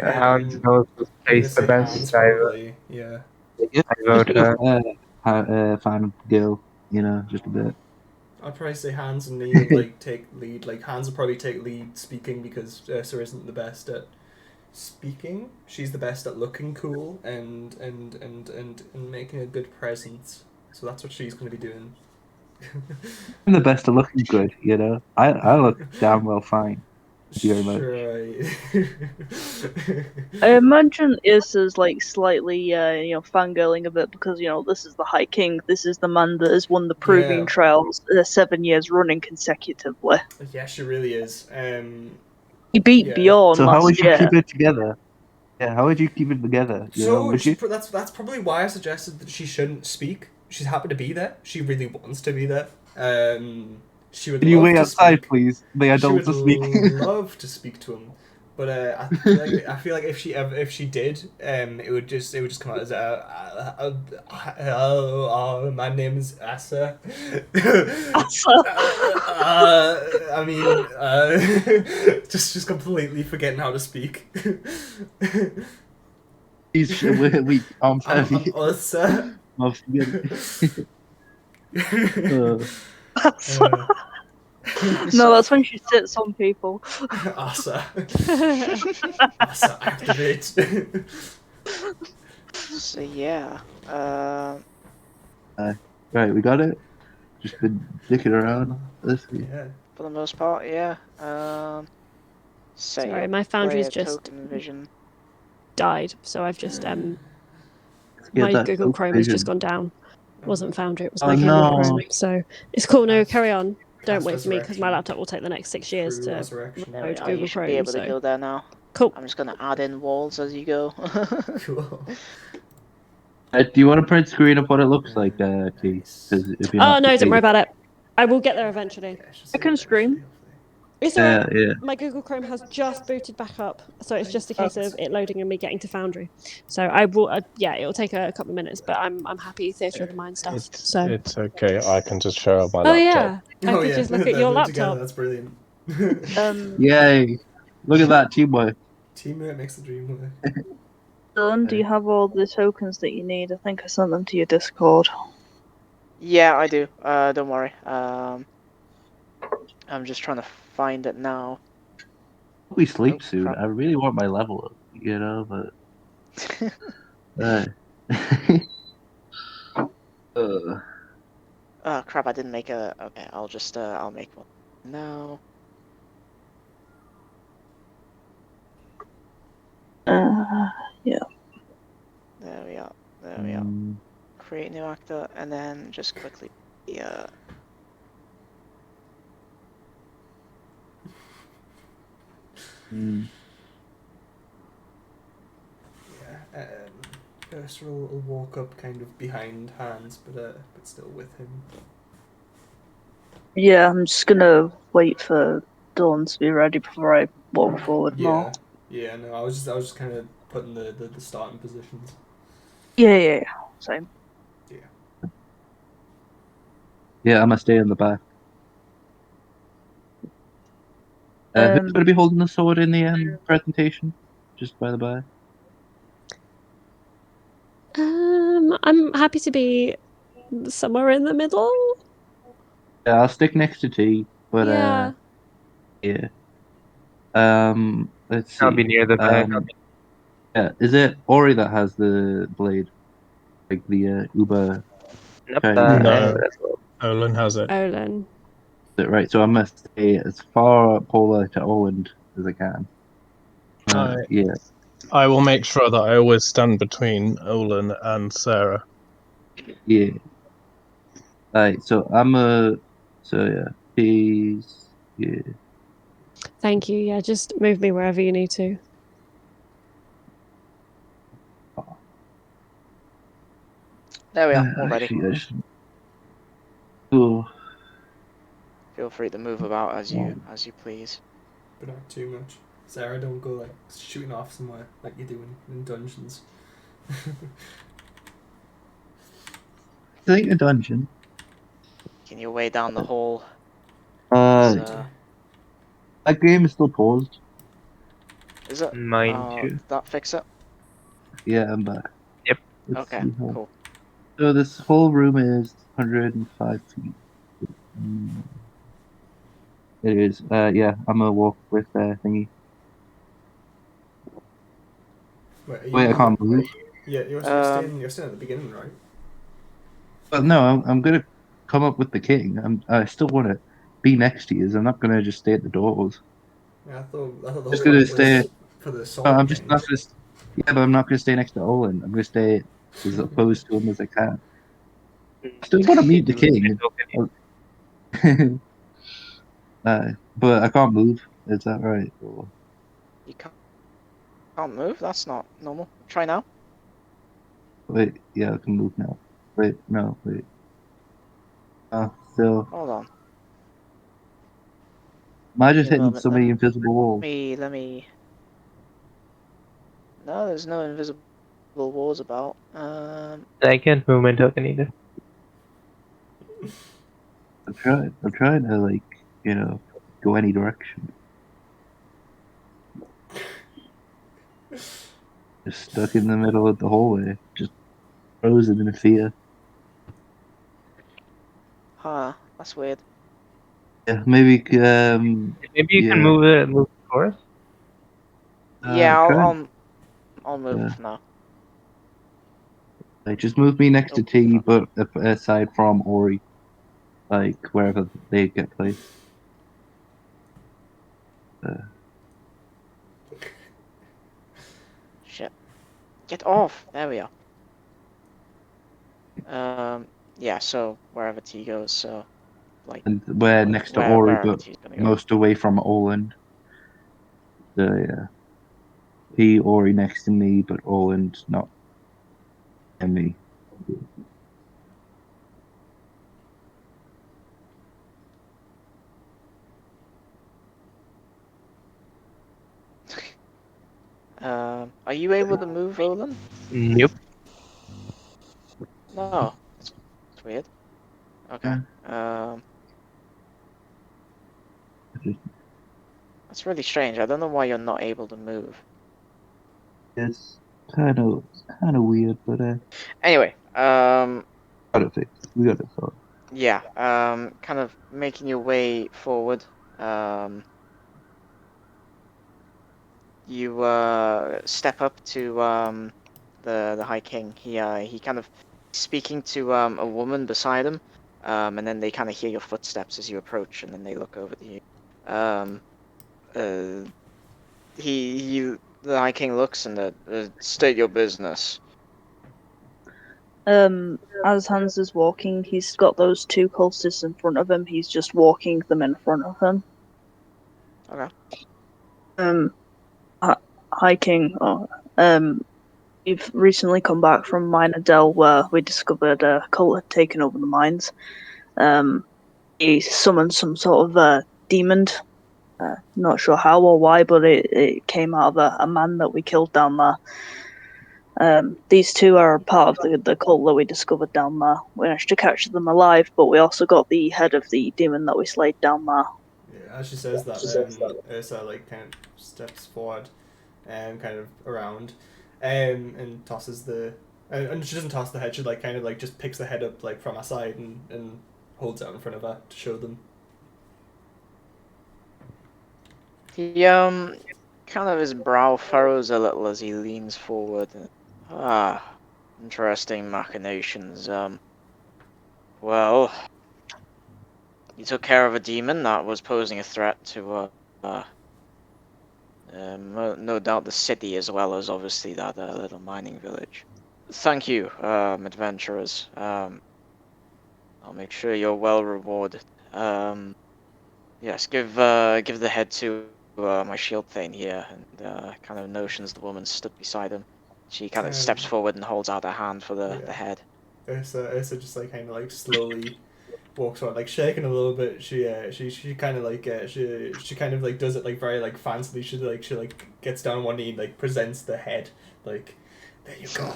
head Hounds on. knows this I'm gonna place the say hands best. probably. Yeah. I vote her. fan of the girl. You know, just a bit. I'd probably say Hans and Neil like take lead. Like Hans will probably take lead speaking because Ursa isn't the best at speaking. She's the best at looking cool and making a good presence. So that's what she's going to be doing. I'm the best at looking good. You know, I look damn well fine. Thank you very much. Sure. I imagine Ursa's like slightly, fangirling a bit because this is the High King. This is the man that has won the Proving Yeah. Trials 7 years running consecutively. Yeah, she really is. He beat Yeah. Bjorn So how would last you year. keep it together? Yeah, how would you keep it together? You know, So would you? that's probably why I suggested that she shouldn't speak. She's happy to be there. She really wants to be there. She would Can you love wait to outside, speak. please? The She would adults are speaking. love to speak to him, but I feel like if she did, it would just come out as hello, my name is Asa. I mean, just completely forgetting how to speak. we I'm Asa. No, that's when she sits on people. Asa. Asa, activate. So yeah. Right, we got it. Just been dicking around. Let's see. Yeah. For the most part, yeah. Set Sorry, your my foundry's player just token vision. died, so I've just Get my that Google Chrome has just vision. gone down. It wasn't Foundry, it was Oh, my Google no. Chrome. So it's cool. No, Cast- carry on. Don't cast wait for me because my resurrection. laptop will take the next 6 years Through to resurrection. There we load are. Google You should be Chrome. able to So go there now. cool. I'm just gonna add in walls as you go. Cool. Do you want to print screen of what it looks like, T? Nice. Because if you're Oh not no, don't worry too- about it. I will get there eventually. Yeah, she'll see I can it scream. eventually, hopefully. It's alright. Yeah. My Google Chrome has just booted back up, so it's just a case of it loading and me getting to Foundry. So I will, it'll take a couple of minutes, but I'm happy Theatre of the Mind stuff. So It's okay. I can just show up my oh laptop. yeah, I could just look at your They're together, laptop. that's brilliant. Yay! Look at that teamwork. Teamwork makes the dream work. Dylan, do you have all the tokens that you need? I think I sent them to your Discord. Yeah, I do. Don't worry. I'm just trying to find it now. We sleep Oh, soon. crap. I really want my level up, you know, but. Oh crap! I didn't make a. Okay, I'll just I'll make one now. Yeah. There we are. There we are. Create new actor, and then just quickly. Yeah. Yeah. Ursa will walk up kind of behind Hans, but still with him. Yeah, I'm just gonna wait for Dawn to be ready before I walk forward more. Yeah. No, I was just kind of putting the starting positions. Yeah. Same. Yeah. Yeah, I must stay in the back. Who's going to be holding the sword in the presentation? Just by the by. I'm happy to be somewhere in the middle. Yeah, I'll stick next to T. But Yeah. yeah. Let's see. I'll be near the back. Yeah, is it Ori that has the blade, like the Uber? Nope, No. that's all. Olin has it. Olin. Right, so I must stay as far polar to Owen as I can. Yeah. I will make sure that I always stand between Olin and Sarah. Yeah. Right, so peace. Yeah. Thank you. Yeah, just move me wherever you need to. There we are. All ready. Cool. Feel free to move about as you please. But not too much. Sarah, don't go like shooting off somewhere like you do in dungeons. think a dungeon. Making your way down the hall. That game is still paused. Is it? Mine too. Did that fix it? Yeah, I'm back. Yep. Let's Okay, see how. cool. So this whole room is 105 feet. It is. Yeah, I'm gonna walk with thingy. Wait, I can't move. Yeah, you're staying at the beginning, right? But no, I'm gonna come up with the king. I still want to be next to you. I'm not gonna just stay at the doors. Yeah, I thought the whole Just gonna point stay. was for the But Sword I'm just King. not gonna. Yeah, but I'm not gonna stay next to Olin. I'm gonna stay as opposed to him as I can. Still want to meet the king. But I can't move. Is that right? Or... You can't move? That's not normal. Try now. Wait, yeah, I can move now. Wait, no, wait. Still. Hold on. Am I Give just me a hitting moment. so many invisible walls? Let me. No, there's no invisible walls about. I can't move my token either. I'm trying to like, go any direction. Just stuck in the middle of the hallway, just frozen in fear. That's weird. Yeah, maybe. Maybe you can Yeah. move the chorus. Yeah, Trying. I'll move it for now. Like, just move me next to Nope. T, but aside from Ori, like wherever they get placed. Shit. Get off! There we are. Yeah, so wherever T goes, so like And we're next to Ori, wherever but T's gonna go. most away from Oland. So yeah, T Ori next to me, but Oland not and me. Are you able to move, Olin? Nope. No. That's weird. Okay. That's really strange. I don't know why you're not able to move. It's kind of weird, but Anyway, got it fixed. We got it sorted. yeah, kind of making your way forward. You step up to the High King. He kind of speaking to a woman beside him, and then they kind of hear your footsteps as you approach, and then they look over to you. Uh, the High King looks and state your business. As Hans is walking, he's got those two cultists in front of him. He's just walking them in front of him. Okay. High King. We've recently come back from Minor Dell, where we discovered a cult had taken over the mines. He summoned some sort of demon. Not sure how or why, but it came out of a man that we killed down there. These two are part of the cult that we discovered down there. We managed to capture them alive, but we also got the head of the demon that we slayed down there. Yeah, as she says that, Ursa like kind of steps forward, kind of around, and tosses the. And she doesn't toss the head. She like kind of like just picks the head up like from her side and holds it out in front of her to show them. He kind of his brow furrows a little as he leans forward. Interesting machinations. Well, you took care of a demon that was posing a threat to no doubt the city as well as obviously that little mining village. Thank you, adventurers. I'll make sure you're well rewarded. Yes, give the head to my shield thane here, and kind of notions the woman stood beside him. She kind of steps forward and holds out her hand for the head. Ursa just like kind of like slowly walks around, like shaking a little bit. She kind of like she kind of like does it like very like fancily. She like gets down on one knee and like presents the head, like there you go.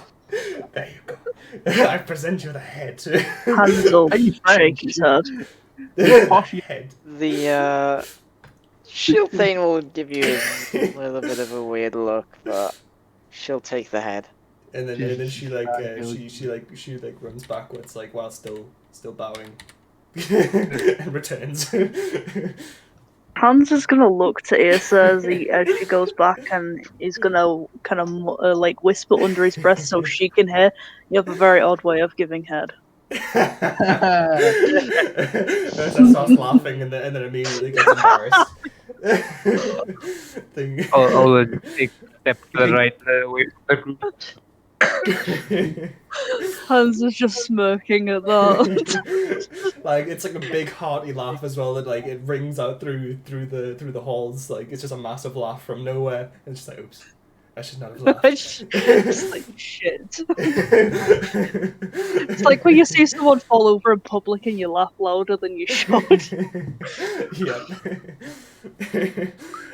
There you go. I present you the head. Hands will Are you shake French? his head. The Posh- head. The shield thing will give you a little bit of a weird look, but she'll take the head. And then Just- she like she runs backwards like while still bowing and returns. Hans is gonna look to Asa as she goes back, and he's gonna kind of like whisper under his breath so she can hear. You have a very odd way of giving head. Ursa starts laughing and then immediately gets embarrassed. Thing. I'll take a step to the right away from the group. Hans is just smirking at that. Like it's like a big hearty laugh as well that like it rings out through the halls. Like it's just a massive laugh from nowhere. And it's just like, oops, I should not have laughed. It's like shit. It's like when you see someone fall over in public and you laugh louder than you should. Yep.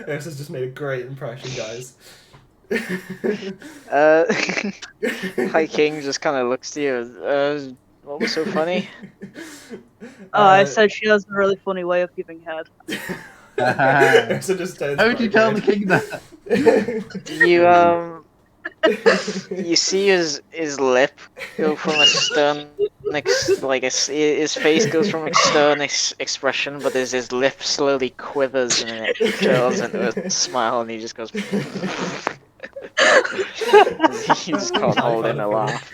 This has just made a great impression, guys. High King just kind of looks to you. What was so funny? I said she has a really funny way of giving head. So just How would you tell the king that? You see his lip go from a stern his face goes from a stern expression, but as his lip slowly quivers and then it curls into a smile, and he just goes. He just can't hold in a laugh.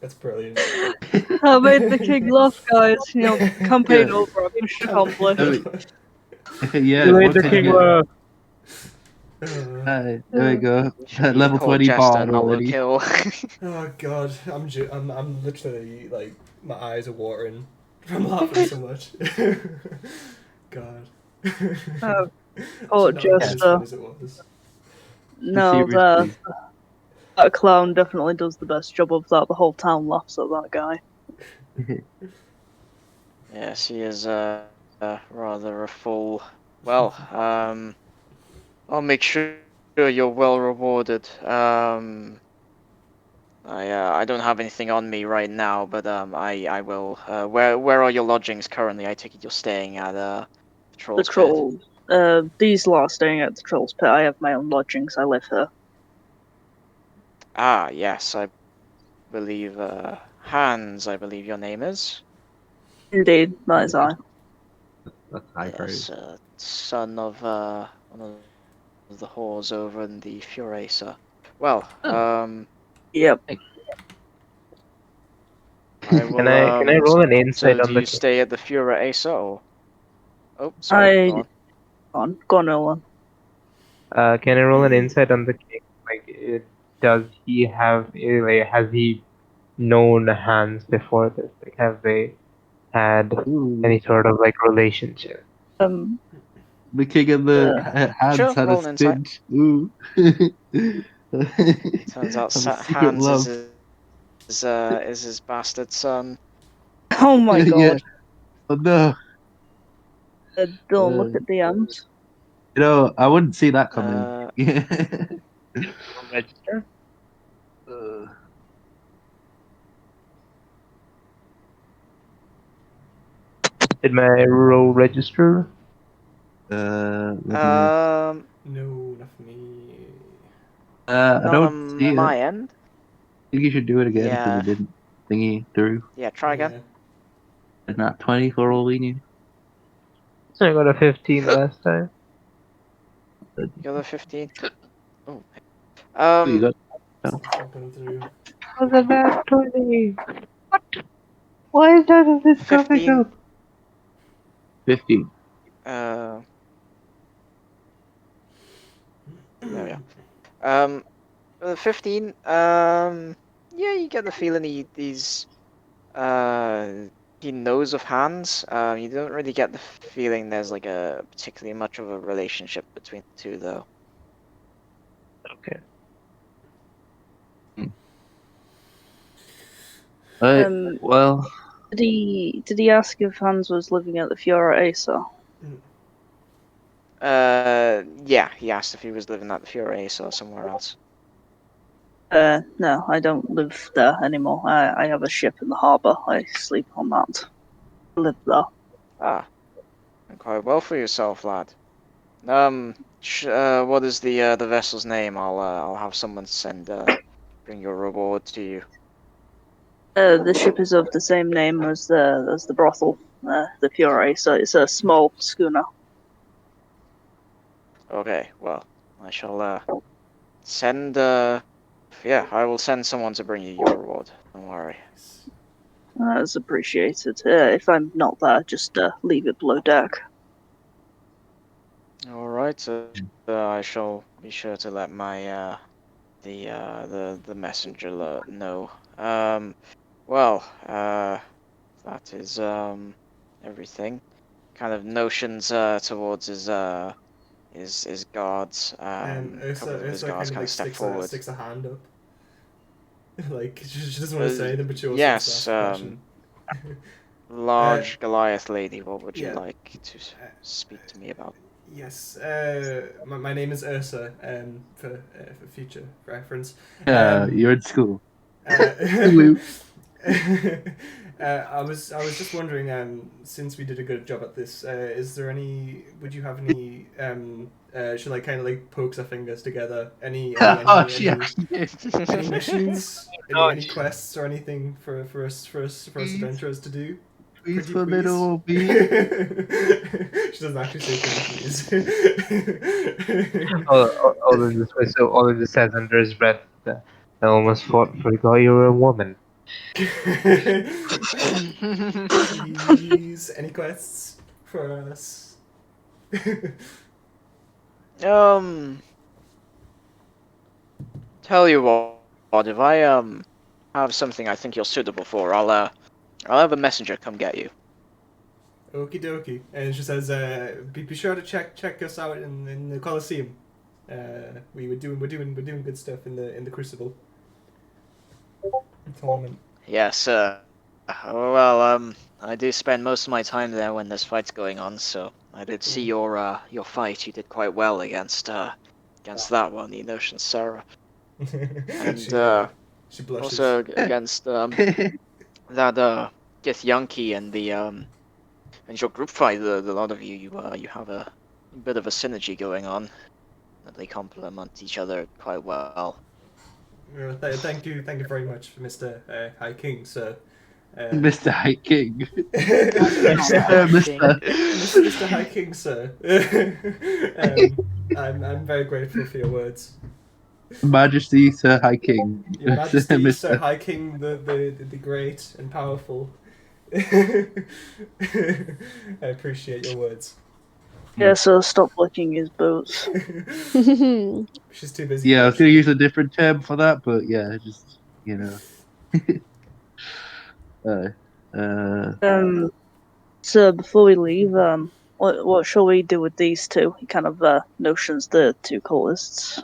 That's brilliant. I made the king laugh, guys. You know, campaign over. Mission accomplished. Yeah, You made what the did king you- laugh. there we go. Level Call 20 Jester bard not already. kill. Oh god, I'm literally like my eyes are watering from laughing so much. God. Oh, Actually, not as Jester. fun as it was. No, Seriously. that clown definitely does the best job of that. The whole town laughs at that guy. Yes, he is rather a fool. Well, I'll make sure you're well rewarded. I don't have anything on me right now, but I will. Where are your lodgings currently? I take it you're staying at The Troll's Pit. troll. These lot are staying at the Troll's Pit. I have my own lodgings. I live here. Ah, yes, I believe Hans. I believe your name is. Indeed, that is I. That's high praise. Yes, son of one of the whores over in the Furesa. Well, Yep. I will. Can I roll an So insight on do the you stay at the Furesa or? Oh, sorry. Go on. Go on, Nolan. Can I roll an insight on the king? Does he have has he known Hans before this? Like, have they had Ooh. any sort of relationship? The king of the hands Sure, had roll a an insight. stint. Ooh. Turns out Have a secret Hans love. is his bastard son. Oh my Yeah. god. Oh no. Don't look at DMs. You know, I wouldn't see that coming. Yeah. Register. Did my roll register? Let me- No, No, not for me. I not don't see on it. my I end. think you should do it again because Yeah. it didn't thingy through. Yeah, try again. And not 20 for all we knew. So I got a 15 last time. You got a 15. Oh. You got Open through. Was a bad 20. What? Why is that this 15. 50. There we are. 15. Yeah, you get the feeling he knows of Hans. You don't really get the feeling there's a particularly much of a relationship between the two, though. Okay. Well, Did he ask if Hans was living at the Fiora Asa? Yeah, he asked if he was living at the Furesa or somewhere else. No, I don't live there anymore. I have a ship in the harbour. I sleep on that. I live there. Ah, quite well for yourself, lad. What is the vessel's name? I'll have someone bring your reward to you. The ship is of the same name as the brothel, the Fury. So it's a small schooner. Okay, well, I shall send yeah, I will send someone to bring you your reward. Don't worry. That's appreciated. If I'm not there, just leave it below deck. All right, I shall be sure to let my the messenger know. Well, that is everything. Kind of notions towards his guards. A couple of his Ursa guards kind of kind like of step forward. sticks a hand up. Like she doesn't want to say anything, but she also wants to Yes, ask a question. large Goliath lady. What would you Yeah. like to speak to me about? Yes, my name is Ursa. For future reference. You're in school. Uh, Woo. I was just wondering, since we did a good job at this, is there any? Would you have any? Should I kind of like pokes our fingers together? Oh, she actually did. Any missions? Any quests or anything for us adventurers to do? Please Pretty for please. little me. She doesn't actually say pretty please. All of this says under his breath. I almost forgot you were a woman. Please, any quests for us? Tell you what, if I have something I think you're suitable for, I'll have a messenger come get you. Okie dokie. And she says, be sure to check us out in the Colosseum. We're doing good stuff in the Crucible tournament. Yes, well, I do spend most of my time there when there's fights going on, so I did see your fight. You did quite well against that one, the Notion Sarah, and she blushes. also against that Githyanki and the and your group fight. The lot of you have a bit of a synergy going on. That they complement each other quite well. Thank you very much, Mr. High King, sir. Mr. High King. Mr. Mr. High King, sir. I'm very grateful for your words. Majesty, Sir High King. Your Majesty, Mr. Sir High King, the great and powerful. I appreciate your words. Yeah, so stop licking his boots. She's too busy. Yeah, I was going to use a different term for that, but yeah, just, So before we leave, what shall we do with these two? He kind of notions the two cultists.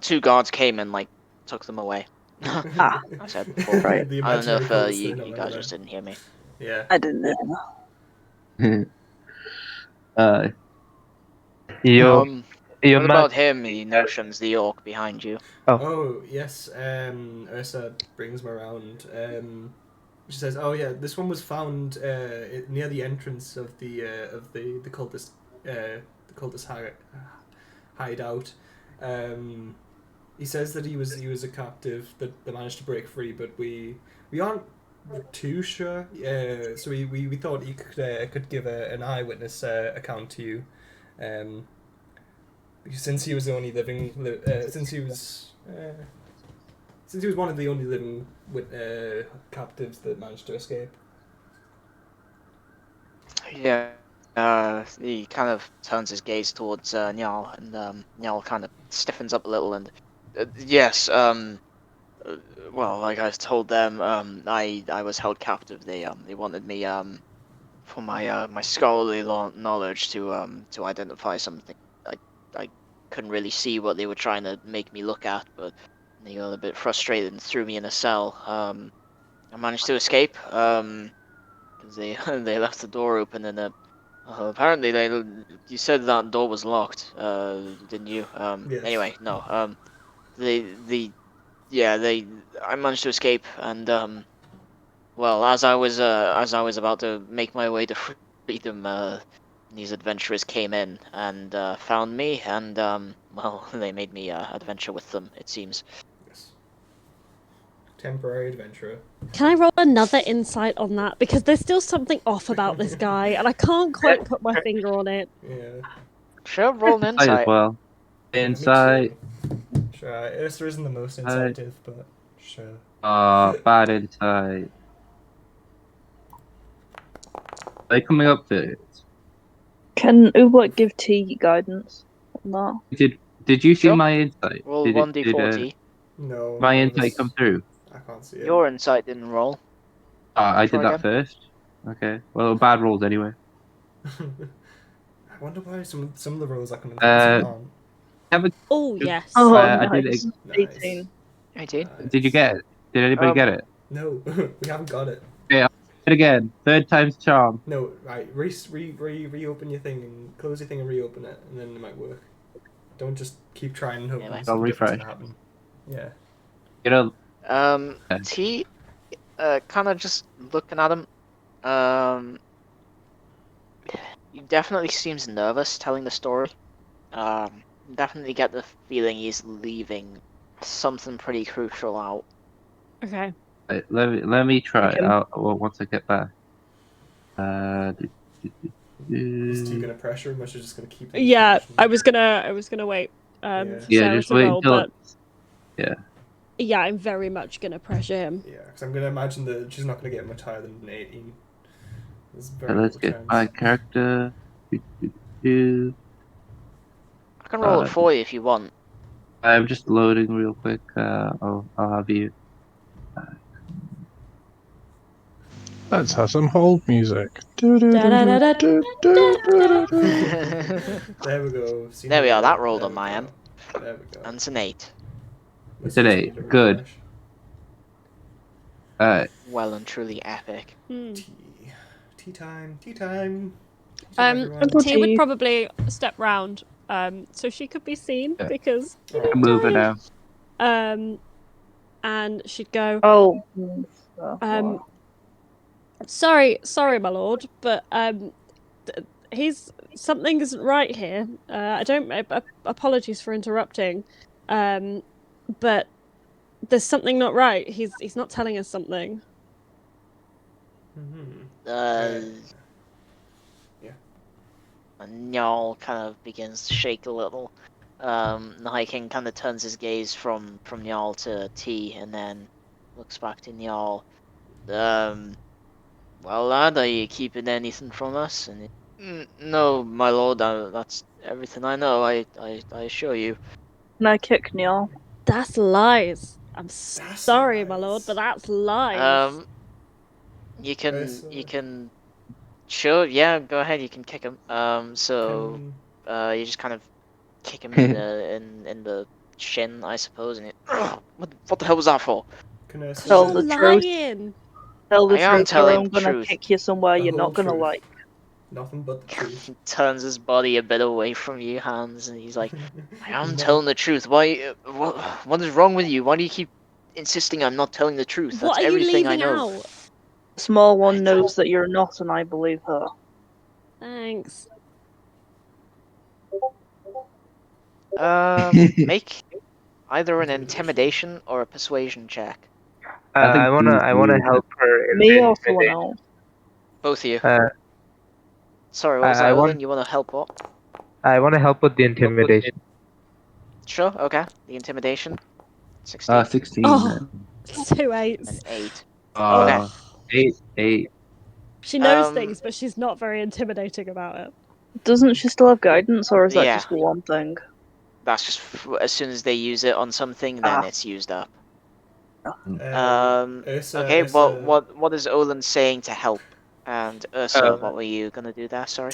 Two guards came and like took them away. I said before. Right. The I don't know if imaginary you cultists, guys just didn't hear me. Yeah. I didn't know. What about him? He notions the orc behind you. Oh yes. Ursa brings him around. She says, "Oh yeah, this one was found near the entrance of the cultist hideout. He says that he was a captive that managed to break free, but we aren't too sure. So we thought he could give an eyewitness account to you. Since he was the only living, since he was one of the only living captives that managed to escape." Yeah. He kind of turns his gaze towards Nyal, and Nyal kind of stiffens up a little. And yes, well, like I told them, I was held captive. They wanted me for my scholarly knowledge to identify something. I couldn't really see what they were trying to make me look at, but they got a bit frustrated and threw me in a cell. I managed to escape. Because they they left the door open, and apparently you said that door was locked. Didn't you? Yes. Anyway, no. I managed to escape, and well, as I was about to make my way to freedom, these adventurers came in and found me, and well, they made me adventure with them. It seems. Yes. Temporary adventurer. Can I roll another insight on that? Because there's still something off about this guy, and I can't quite put my finger on it. Yeah. Sure, roll an Insight as insight. well. Yeah, me Insight. too. Sure. Ursa isn't the most insightive, but sure. Bad insight. Are they coming up to it? Can Ublik give T guidance on that? Did you see Sure. my insight? Roll Did 1d40. No. my none of insight us- come through? I can't see it. Your insight didn't roll. I Try did that again. first. Okay. Well, bad rolls anyway. I wonder why some of the roles I can aren't. Oh yes. Oh, I did nice. it. Nice. 18. 18. Nice. Did you get it? Did anybody get it? No, we haven't got it. It again. Third time's charm. No, right. Reopen your thing and close your thing and reopen it, and then it might work. Don't just keep trying and hoping Yeah, something different's refresh. gonna happen. Yeah. You know. T, kind of just looking at him. He definitely seems nervous telling the story. Definitely get the feeling he's leaving something pretty crucial out. Okay. Wait, let me try. Okay. Once I get back. Is T gonna pressure him, or is she just gonna keep? the Yeah, information? I was gonna wait Yeah. for Yeah, Sarah just to wait roll, until but yeah. yeah, I'm very much gonna pressure him. Yeah, because I'm gonna imagine that she's not gonna get much higher than an 18. There's very Let's little get chance. my character. I can roll it for you if you want. I'm just loading real quick. I'll have you. Let's have some hold music. There we go. Seen There we are, roll. that rolled There on we my go. end. There we go. And it's an 8. Let's It's an just 8. need a Good. refresh. Alright. Well and truly epic. Tea time. Tea time. T would probably step round, so she could be seen Yeah. because I'm moving now. and she'd go, Oh. sorry, my lord, but something isn't right here. I don't. Apologies for interrupting, but there's something not right. He's not telling us something. Yeah. And Njal kind of begins to shake a little. Naikin kind of turns his gaze from Njal to T, and then looks back to Njal. Well, lad, are you keeping anything from us? And no, my lord, that's everything I know. I assure you. Can I kick Neil? That's lies. I'm sorry, my lord, but that's lies. You can. Sure, yeah, go ahead. You can kick him. So you just kind of kick him in the shin, I suppose. And what the hell was that for? Tell the truth. Lying. Tell the I am truth, or telling I'm the gonna truth. kick you somewhere The you're whole not gonna truth. like. Nothing but the truth. Turns his body a bit away from you, Hans, and he's like, I am telling the truth. Why? What is wrong with you? Why do you keep insisting I'm not telling the truth? What That's are you everything I leaving know. out? Small one knows that you're not, and I believe her. Thanks. Make either an intimidation or a persuasion check. I wanna help her. in Me the or someone intimidation. else? Both of you. Uh, Sorry, what was that, Olin? You want to help what? I want to help with the intimidation. Sure, okay. The intimidation. 16. 16. Oh, 2 8s. And 8. Oh. 8. She knows things, but she's not very intimidating about it. Doesn't she still have guidance, or is that Yeah. just one thing? That's just as soon as they use it on something, then it's used up. Ursa, Okay, Ursa, what is Olin saying to help? And Ursa, what were you gonna do there? Sorry.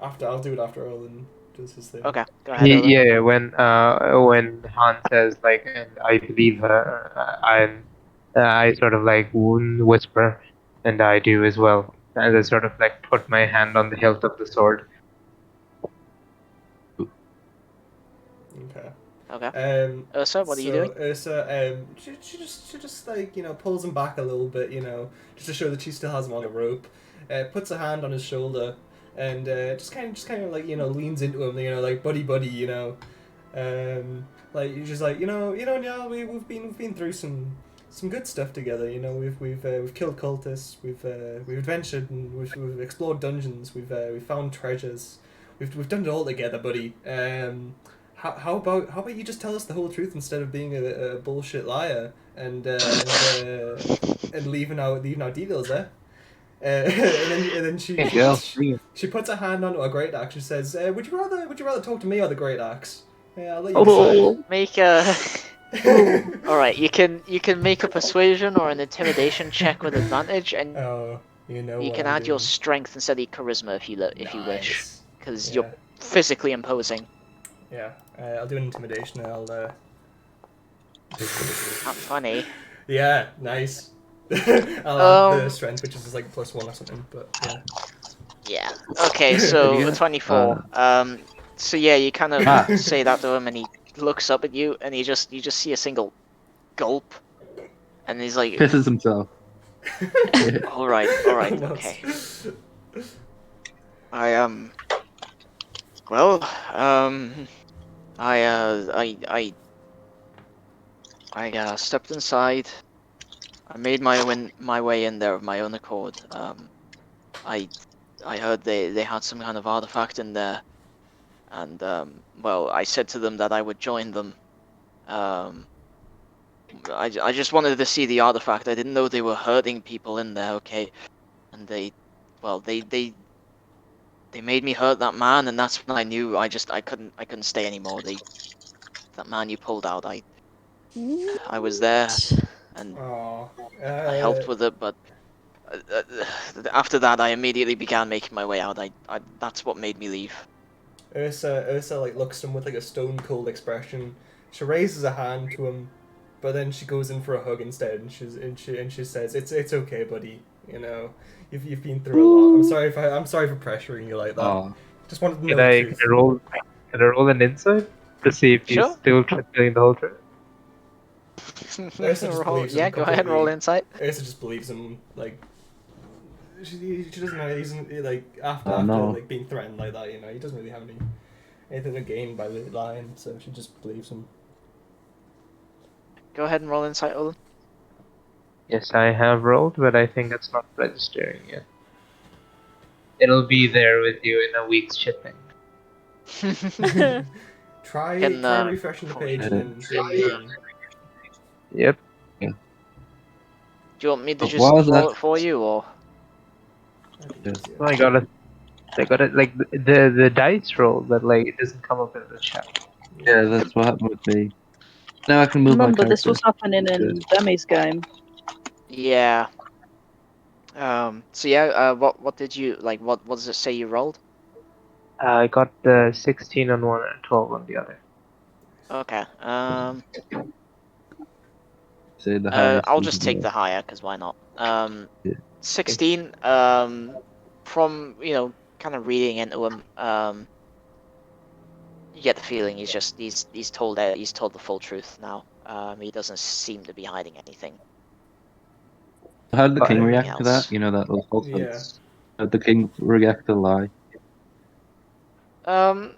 I'll do it after Olin does his thing. Okay, go ahead, Olin. Yeah, when Han says like, and I believe her, I sort of like whisper, and I do as well, and I sort of like put my hand on the hilt of the sword. Okay. Okay. Ursa, what are you doing? So Ursa, she just like pulls him back a little bit, just to show that she still has him on the rope. Puts a hand on his shoulder, and just kind of like leans into him, like buddy, like she's like yeah, we've been through some good stuff together. We've killed cultists, we've adventured, and we've explored dungeons, we've found treasures, we've done it all together, buddy. How about you just tell us the whole truth instead of being a bullshit liar and leaving out details there. And then Hey, girl. she puts her hand onto a great axe. She says, would you rather talk to me or the great axe? Yeah, I'll let you Oh, Make a. All right, you can make a persuasion or an intimidation check with advantage, and Oh, you know you what can I'm add your doing. strength instead of charisma if you wish, Nice. because Yeah. you're physically imposing. Yeah, I'll do an intimidation. And I'll. Not funny. Yeah, nice. I'll add the Um. strength, which is just like +1 or something. But yeah. Yeah. Okay. So Yeah. 24. So yeah, you kind of Ah. say that to him, and he looks up at you, and you just see a single gulp, and he's like, Pisses himself. "All right, Almost. okay." I Well, I stepped inside. I made my way in there of my own accord. I heard they had some kind of artifact in there, and well, I said to them that I would join them. Um, I just wanted to see the artifact. I didn't know they were hurting people in there. Okay, and well, they made me hurt that man, and that's when I knew I couldn't stay anymore. That man you pulled out, I was there, and Aw. I helped with it, but after that, I immediately began making my way out. That's what made me leave. Ursa like looks at him with like a stone cold expression. She raises a hand to him, but then she goes in for a hug instead, and she says, "It's okay, buddy. You've been through a lot. I'm sorry for pressuring you like that. Aw. Just wanted to know Can the I truth." can I roll an insight to see if he's Sure. still telling the whole truth? Ursa just believes him Yeah, go ahead and roll completely. insight. Ursa just believes him like. She doesn't know he's like after Oh, no. like being threatened like that. He doesn't really have anything to gain by lying, so she just believes him. Go ahead and roll insight, Olin. Yes, I have rolled, but I think it's not registering yet. It'll be there with you in a week's shipping. Try Can, refreshing the page and Yeah. then doing it again. Yep. Do you want me to But just why was roll that- it for you, or? Well, I got it. Like the dice roll, but like it doesn't come up in the chat. Yeah, that's what happened with me. Now I can move my remember character. this was happening in Demi's game. Yeah. So yeah. What did you like? What does it say you rolled? I got the 16 on one and 12 on the other. Okay. Say the highest. I'll you just can take go. the higher because why not? Yeah. 16. From kind of reading into him, you get the feeling he's told the full truth now. He doesn't seem to be hiding anything. How did the king Fine. react to Else. that? That was also. Yeah. How did the king react to the lie? Kind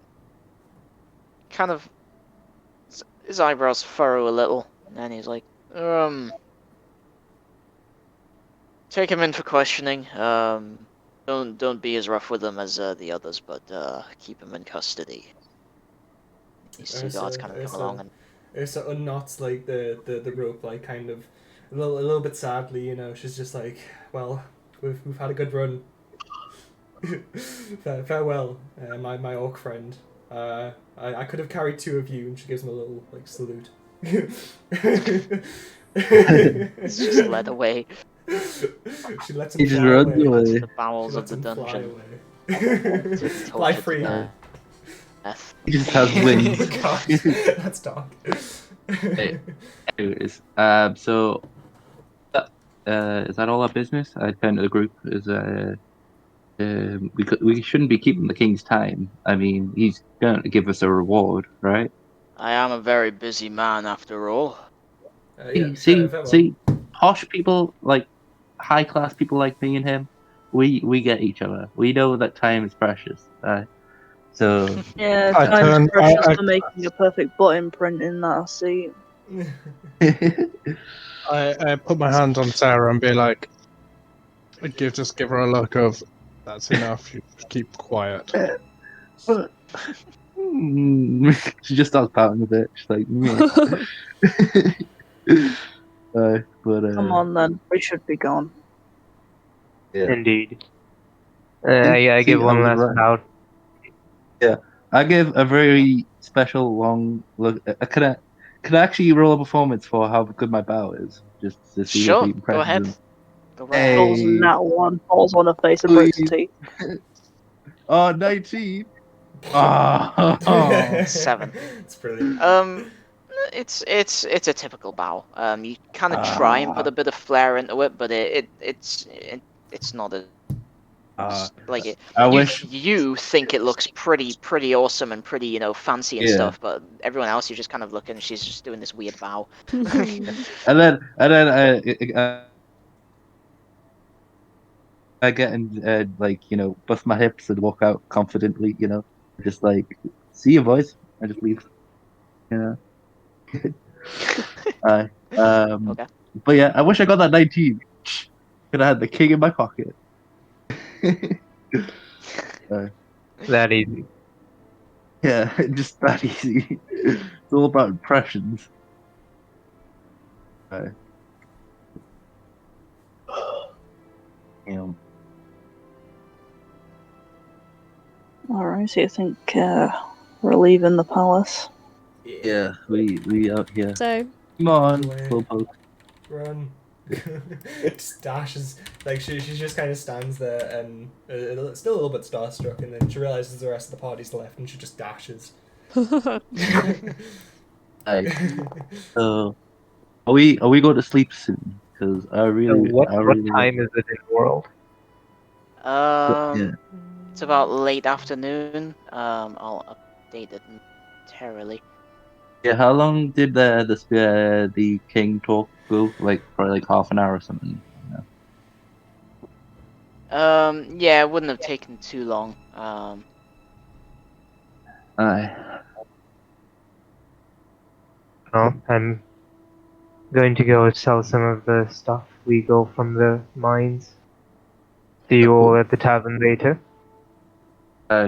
of his eyebrows furrow a little, and then he's like, take him in for questioning. Don't be as rough with him as the others, but keep him in custody. These two guards kind of come along and Ursa unknots like the rope, like kind of a little bit sadly. She's just like, well, we've had a good run. Farewell, my orc friend. I could have carried two of you, and she gives him a little like salute. it's just led away She lets him He just fly runs away. away. to the She bowels of lets the him fly dungeon. away. To be Fly tortured free. to death. He just has wings. Gosh, that's dark. Anyways, so is that all our business? I turned to the group. We shouldn't be keeping the king's time. I mean, he's going to give us a reward, right? I am a very busy man after all. Yeah, See, posh people, like high class people like me and him, we get each other. We know that time is precious. So Yeah, I time's turn. precious for making a perfect butt imprint in that seat. I put my hand on Sarah and be like, just give her a look of, that's enough. You keep quiet. but, she just starts pouting a bit. She's like, meh. But Come on then, we should be gone. yeah. Indeed. I See, give I one was last right. bow. Yeah, I give a very special long look. Can I actually roll a performance for how good my bow is, just to see if Sure, he go impresses ahead. him? Go right ahead. Falls in Hey, that one, falls on her face and breaks her please. teeth. Oh, 19. Oh, 7. It's brilliant. It's a typical bow. You kind of try and put a bit of flair into it, but it's not as like it. I You wish. you think it looks pretty awesome and pretty fancy and Yeah. stuff, but everyone else you're just kind of looking. She's just doing this weird bow. And then I get and like bust my hips and walk out confidently. Just like see you boys. I just leave. You know. Uh, um, Okay. but yeah, I wish I got that 19. Could have had the king in my pocket. That easy. Yeah, just that easy. It's all about impressions. Uh, you know, Alright, so you think we're leaving the palace? yeah, we out here. So, Come on, Away. Slowpoke. Run. Just dashes. Like she just kind of stands there and still a little bit starstruck, and then she realizes the rest of the party's left, and she just dashes. Like, so are we going to sleep soon? Because I really, What I really time is it in the world? yeah. It's about late afternoon. I'll update it momentarily. Yeah, how long did the king talk go? Like probably like half an hour or something. Yeah, it wouldn't have taken too long. Aye. No, I'm going to go sell some of the stuff we go from the mines. See you all at the tavern later.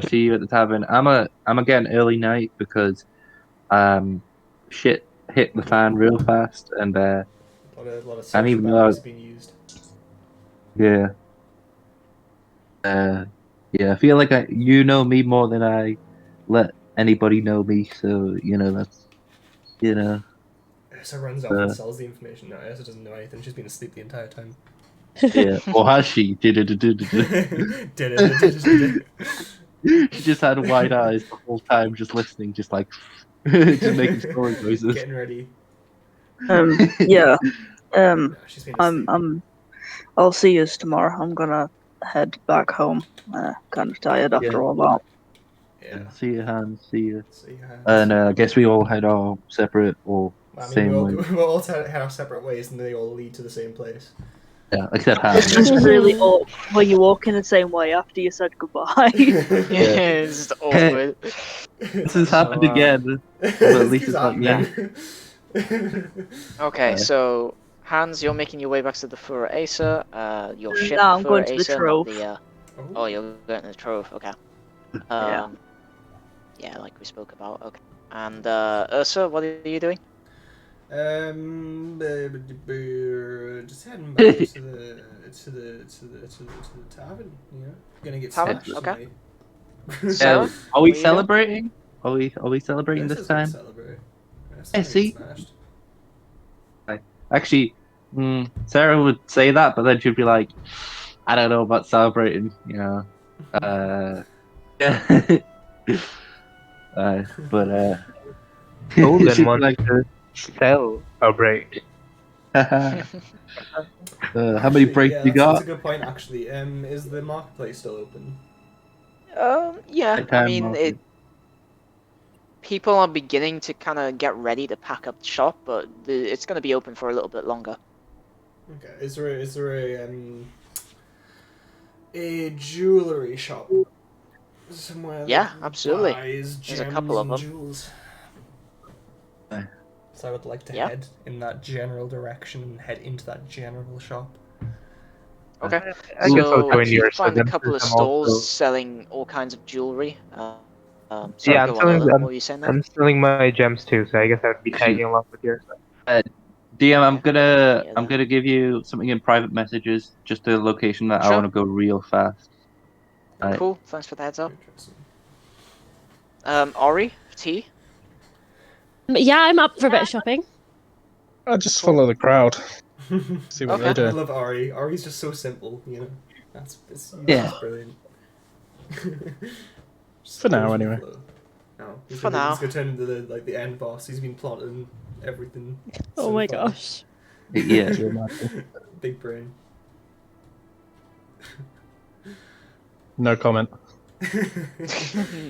See you at the tavern. I'm again early night because shit hit the fan real fast and A lot of and social even though batteries being used. yeah yeah I feel like you know me more than I let anybody know me, so that's you know Ursa runs off and sells the information. No, Ursa doesn't know anything. She's been asleep the entire time. yeah, or has she? She just had wide eyes the whole time, just listening, just like just making story noises. Getting ready. Yeah. No, she's been asleep. I'll see you tomorrow. I'm gonna head back home. Kind of tired after all that. Yeah. See you, Hans. See you. See you, Hans. And I guess we all head our separate or I mean, same way. we'll all head our separate ways, and they all lead to the same place. Yeah, except It's Hans. just really awkward when you walk in the same way after you said goodbye. It's just awkward. This has So, happened again, but at least it's not yeah. Okay, so Hans, you're making your way back to the Fura Acer. Your ship No, I'm Fura going to the Acer, not Trove. the. Oh, you're going to the Trove. Okay. Yeah. Yeah, like we spoke about. Okay. And Ursa, what are you doing? Just heading back to the tavern. Gonna get Tavern? smashed Okay. tonight. Sarah, Are we what are you doing? celebrating? Are we celebrating this Ursa's gonna time? celebrate. Ursa's Yeah, gonna get see? smashed. Actually, Sarah would say that, but then she'd be like, "I don't know about celebrating," yeah. But Golden she'd be wants like, to sell a break. how many Actually, breaks yeah, you that's got? a good point. Actually, is the marketplace still open? Yeah. I Nighttime mean, market. people are beginning to kind of get ready to pack up the shop, but it's going to be open for a little bit longer. Okay. Is there a jewelry shop somewhere Yeah, that absolutely. buys There's a gems couple of and them. jewels? Aye. So I would like to Yeah. head in that general direction and head into that general shop. Okay. I guess I'll So join you yours. find a then, couple of since I'm stalls also... selling all kinds of jewelry. Sorry, Yeah, go on, Ola. What were you saying there? I'm selling my gems too, so I guess I would be tagging along with yours. DM, I'm Okay. gonna Yeah, I'm then. gonna give you something in private messages, just a location that I Sure. want to go real fast. Right. Cool. Thanks for the heads up. Interesting. Ori, T. Yeah, I'm up for a bit of shopping. I just Cool. follow the crowd. See what Okay. they I do. love Ari. Ari's just so simple, you know. He's Yeah. just brilliant. Just For now, goes with the anyway. flow. No, he's For now. He's gonna turn into the end boss. He's been plotting everything. Oh so my far. gosh. Yeah. Big brain. No comment.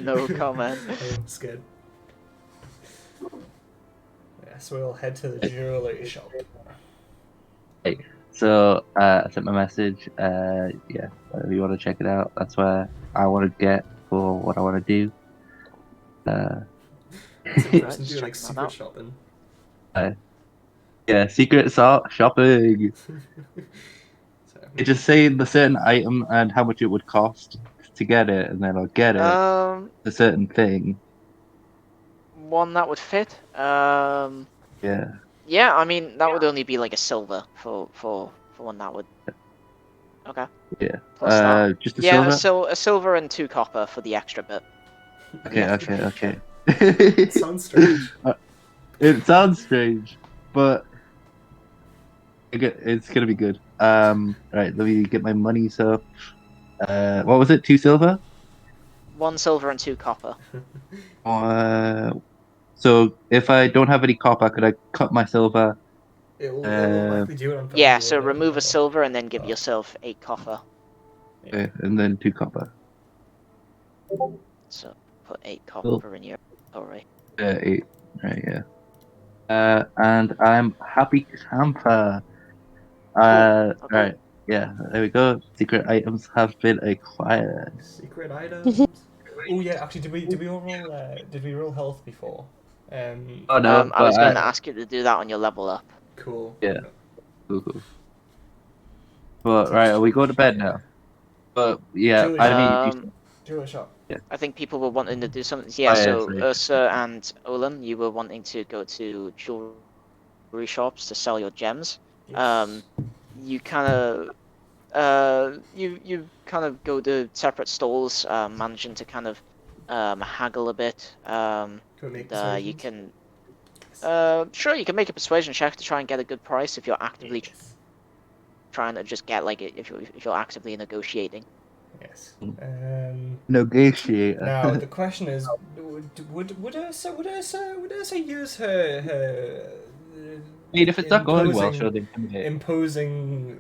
No comment. Oh, I'm scared. Yeah, so we'll head to the jewelry shop. So I sent my message. Yeah, if you want to check it out, that's where I want to get for what I want to do. It's interesting Just doing like checking that secret out. shopping. Yeah, secret shopping. So, You just say the certain item and how much it would cost to get it, and then I'll get it. The certain thing. One that would fit. Yeah. Yeah, I mean that would only be like a silver for one that would. Okay. Yeah. Plus that. Just a Yeah, silver. a silver and 2 copper for the extra bit. Okay. it sounds strange. It sounds strange, but it's gonna be good. Right, let me get my money. So, what was it? 2 silver. 1 silver and 2 copper. So if I don't have any copper, could I cut my silver? It'll automatically do it on Yeah, you, so won't it? remove a silver and then give Oh. yourself 8 copper. Okay, and then 2 copper. So put 8 copper in your inventory. 8. Right, yeah. And I'm happy camper. Okay. Right, yeah. There we go. Secret items have been acquired. Secret items. Oh yeah, actually, did we all roll? Did we roll health before? Oh no, I was but going to ask you to do that on your level up. Cool. Yeah. Cool. But right, are we going to bed now? But yeah, Julie, I mean, jewelry shop. I think people were wanting to do something. Yeah, Oh, yeah, so sorry. Ursa and Olin, you were wanting to go to jewelry shops to sell your gems. Yes. You kind of you kind of go to separate stalls, managing to kind of haggle a bit. Can we make You persuasions? can sure you can make a persuasion check to try and get a good price if you're actively Yes. trying to just get like it if you're actively negotiating. Yes. negotiator. Now the question is, would Ursa use her I mean, if it's not going well, imposing- sure, they intimidate. imposing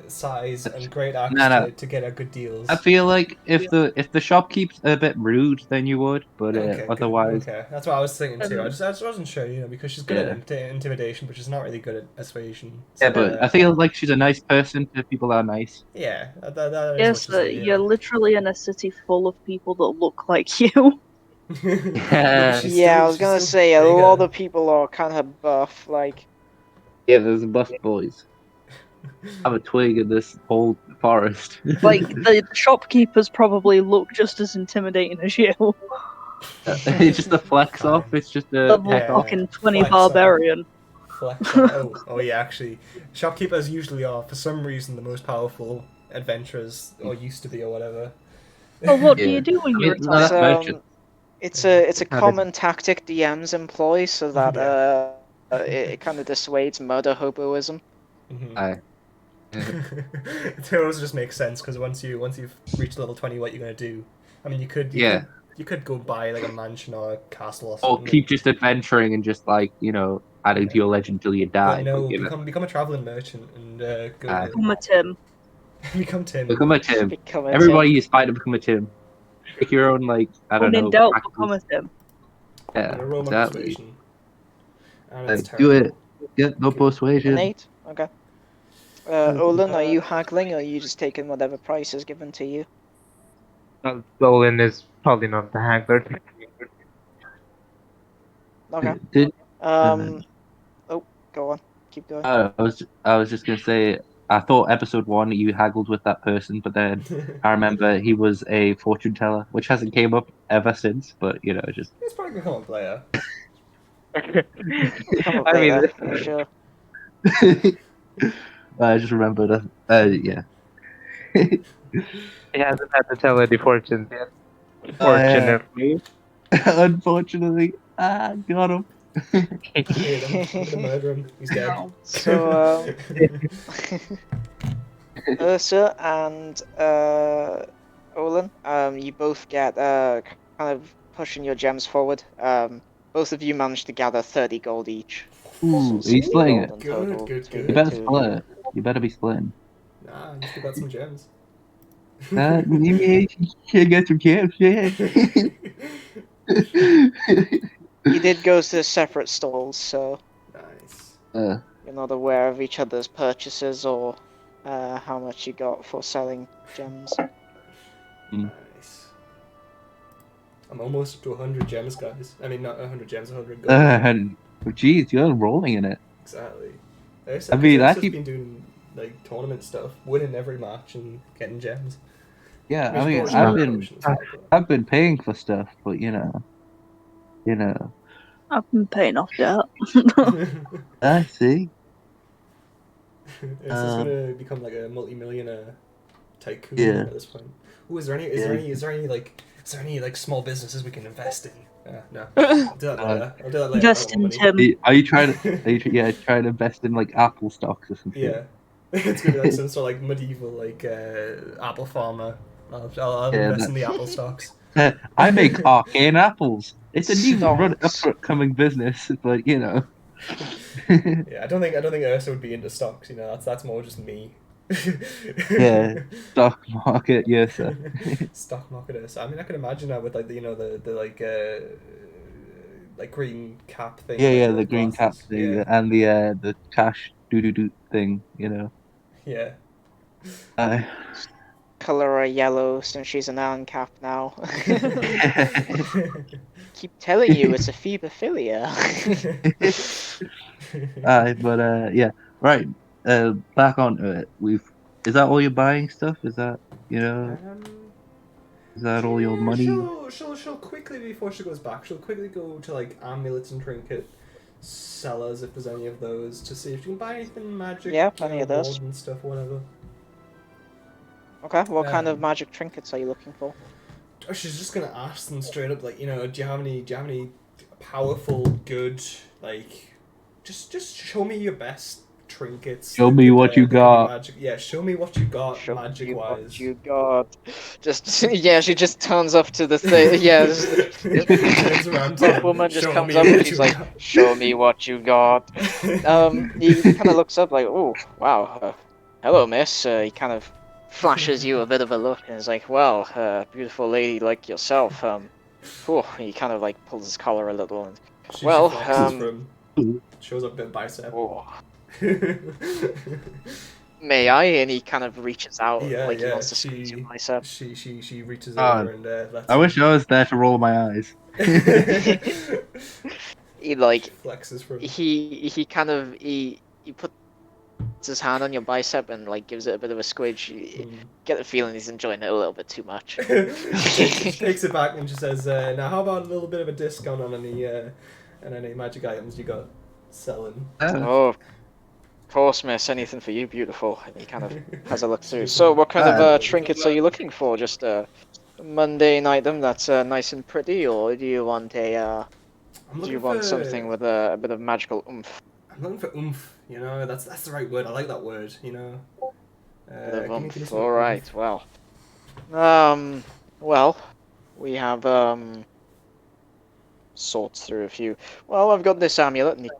size and great axe No. to get her good deals? I feel like if the shop keeps a bit rude, then you would. But Okay, good. otherwise, Okay, that's what I was thinking too. I just wasn't sure, you know, because she's good Yeah. at intimidation, but she's not really good at persuasion. yeah. So, But I feel like she's a nice person to people that are nice. yeah, that is Yes, what she's you're literally in a city full of people that look like you. Yeah. Yeah, I was gonna say a lot of people are kind of buff, like. Yeah, there's buff boys. I have a twig in this whole forest. Like, the shopkeepers probably look just as intimidating as you. It's just a flex off. It's just a Level peck off. fucking 20 Flex off. barbarian. Flex on. Oh yeah, actually, shopkeepers usually are, for some reason, the most powerful adventurers, or used to be, or whatever. Well, what do Yeah. you do when I you're mean, no, that's retired? merchant. It's a How common tactic DMs employ so that Yeah. it kind of dissuades murder hoboism. Mhm. Aye. It also just makes sense because once you've reached level 20, what you're gonna do? I mean, you could go buy like a mansion or a castle or Or something. keep just adventuring and just like adding to your legend till you die. But no, But, you know, become a traveling merchant and go Aye. Become a Tim. become Tim. become a Tim. Become a Everybody Tim. is fighting to become a Tim. Pick your own I don't When in know. doubt, practice. become a Tim. Yeah, I'm gonna roll my exactly. persuasion. And it's Do terrible. it. Yeah, no Okay. persuasion. An 8? Okay. Olin, are you haggling or are you just taking whatever price is given to you? Olin is probably not the haggler. Okay. Did Oh, go on. Keep going. I was just gonna say I thought episode 1 you haggled with that person, but then I remember he was a fortune teller, which hasn't came up ever since. But just It's probably gonna come up later. Come up I mean, later, for sure. I just remembered. Yeah. he hasn't had to tell any fortunes yet. Yeah. Fortunately. Unfortunately, got him. Hate him. I'm gonna murder him. He's dead. No. So, Ursa and Olin, you both get kind of pushing your gems forward. Both of you managed to gather 30 gold each. So Ooh, are you 60 splitting gold it? in Good, total good, between You the good. better two of split you. it. You better be splitting. Nah, you still got some gems. You should get some camp shit. You did go to separate stalls, so Nice. you're not aware of each other's purchases or how much you got for selling gems. Nice. I'm almost up to 100 gems, guys. I mean, not 100 gems, 100 gold. Geez, you're rolling in it. Exactly. I mean, I Ursa's keep. been doing like tournament stuff, winning every match and getting gems. Yeah, I I mean, mean, she's brought promotion as well, but... I've been paying for stuff, but I've been paying off debt. I see. Ursa's gonna become like a multi-millionaire tycoon Yeah. at this point. Ooh, is there any like small businesses we can invest in? No. I'll do that later. I'll do that later. Just I don't want in money. Tim. Are you trying to trying to invest in like Apple stocks or something? Yeah. It's gonna be like some sort of like medieval like apple farmer. I'll Yeah, invest in the apple stocks. I make arcane apples. It's a new Stocks. upcoming business, but Yeah, I don't think Ursa would be into stocks. That's more just me. yeah, stock market, yes, sir. Stock market Ursa. I mean, I can imagine that with like the like green cap thing. Yeah, like yeah, the the green cap glasses. thing Yeah, and the cash doo thing, yeah. Uh, Color her yellow since she's an Allen cap now. Keep telling you it's a phebophilia. but yeah, right. Back onto it. Is that all your buying stuff? Is that is that all your Yeah, money? she'll quickly before she goes back. She'll quickly go to like amulets and trinket sellers if there's any of those to see if she can buy anything magic. Yeah, plenty of those. Gold and stuff, whatever. Okay, what kind of magic trinkets are you looking for? She's just gonna ask them straight up, like, do you have any powerful, good, like, just show me your best trinkets. Show me what you got. Magic. Yeah, show me what you got, Show magic you wise. what you got. Just yeah, she just turns up to the thing. Yeah, Turns around to buff him, woman just "Show comes me up and what she's you like, got." "Show me what you got." He kind of looks up like, "Oh, wow, hello, miss." He kind of flashes you a bit of a look and is like, "Well, beautiful lady like yourself." He kind of like pulls his collar a little and, She well, flexes for him. Shows up a bit of bicep. oh, may I? And he kind of reaches out like he wants to squeeze your bicep. She reaches over and lets I wish I was there to roll my eyes. He like flexes for him. he kind of he puts his hand on your bicep and like gives it a bit of a squidge. You get the feeling he's enjoying it a little bit too much. She takes it back and she says, "Now how about a little bit of a discount on any magic items you got selling?" Oh, of course, miss. Anything for you, beautiful. And he kind of has a look through. So, what kind of trinkets are you looking for? Just a mundane item that's nice and pretty, or do you want something with a bit of magical oomph? I'm looking for oomph. That's the right word. I like that word. Bit of Give me oomph. some All right. oomph. Well, we have sorts through a few. Well, I've got this amulet, and he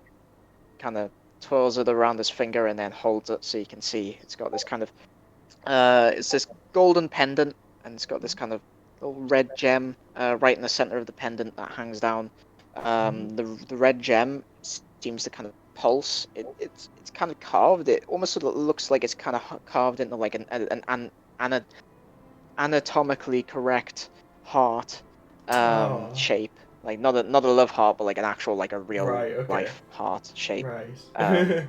kind of twirls it around his finger and then holds it so you can see it's got this kind of it's this golden pendant, and it's got this kind of little red gem right in the center of the pendant that hangs down. The red gem seems to kind of pulse. It's kind of carved. It almost sort of looks like it's kind of carved into like an anatomically correct heart Oh, shape. Like not a love heart, but like an actual like a real right. Okay. life heart shape. Right. And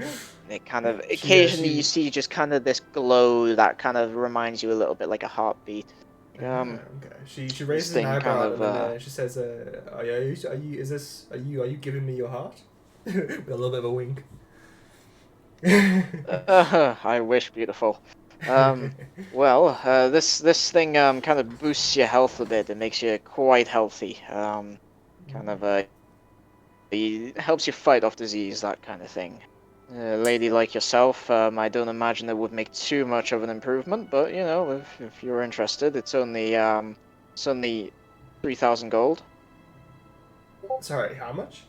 it kind of She. occasionally you see just kind of this glow that kind of reminds you a little bit like a heartbeat. Okay. She This raises an thing kind eyebrow of and then she says, are you giving me your heart?" With a little bit of a wink. I wish, beautiful. Well, this thing kind of boosts your health a bit. It makes you quite healthy. Kind of it helps you fight off disease, that kind of thing. A lady like yourself, I don't imagine it would make too much of an improvement, but you know, if you're interested, it's only 3,000 gold. Sorry, how much?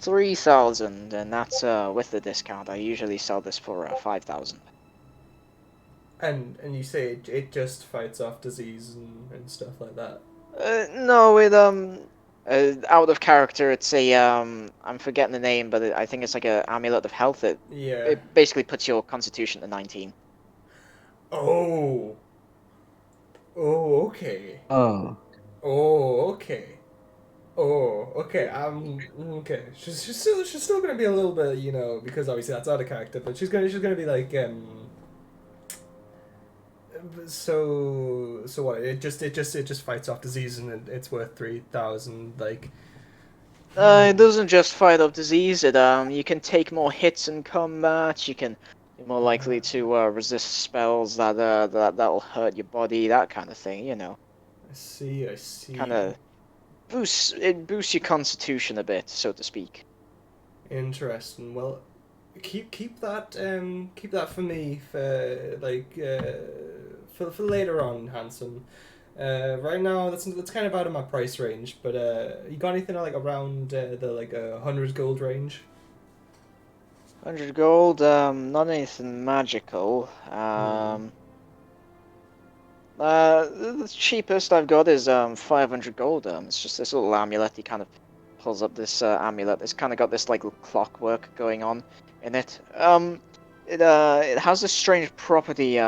3,000, and that's with the discount. I usually sell this for 5,000. And you say it just fights off disease and stuff like that. No, out of character, it's a I'm forgetting the name, but I think it's like a amulet of health. Yeah. It basically puts your constitution to 19. Oh. Oh, okay. Oh. Oh, okay. Oh, okay. Okay. She's still gonna be a little bit, because obviously that's out of character, but she's gonna be like So what? It just fights off disease and it's worth 3,000. Like. It doesn't just fight off disease. You can take more hits in combat. You can be more likely to resist spells that'll hurt your body. That kind of thing. You know, I see. I see. kind of boosts your constitution a bit, so to speak. Interesting. Well, keep that for me for like for later on, Hanson. Right now that's kind of out of my price range, but you got anything like around the like 100 gold range? 100 gold. Not anything magical. The cheapest I've got is 500 gold. It's just this little amulet. He kind of pulls up this amulet. It's kind of got this like little clockwork going on in it. It has this strange property.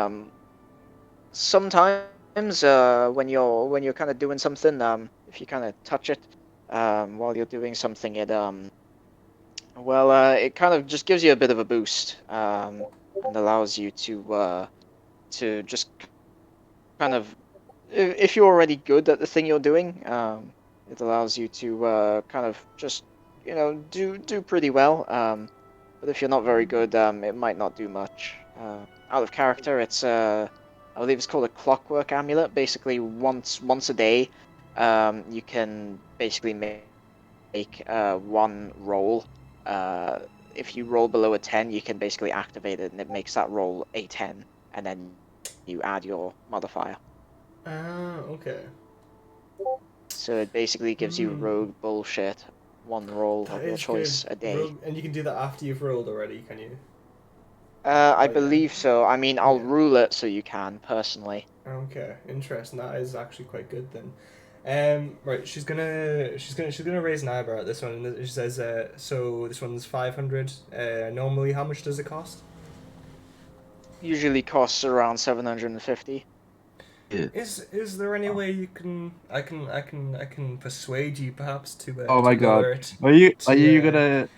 Sometimes when you're kind of doing something, if you kind of touch it while you're doing something, it kind of just gives you a bit of a boost and allows you to just kind of, if you're already good at the thing you're doing, it allows you to kind of just do pretty well. But if you're not very good, it might not do much. Out of character, it's I believe it's called a clockwork amulet. Basically, once a day, you can basically make one roll. If you roll below a 10, you can basically activate it, and it makes that roll a 10, and then you add your modifier. Ah, okay. So it basically gives you rogue bullshit, one roll That of your is choice good. a day. And you can do that after you've rolled already, can you? I yeah. believe so. I mean, I'll Yeah. rule it so you can, personally. Okay, interesting. That is actually quite good then. Right, she's gonna raise an eyebrow at this one, and she says, "So this one's 500. Normally, how much does it cost?" Usually costs around 750. Is there any way you can I can persuade you perhaps to Oh my to lower God. it Are you to, gonna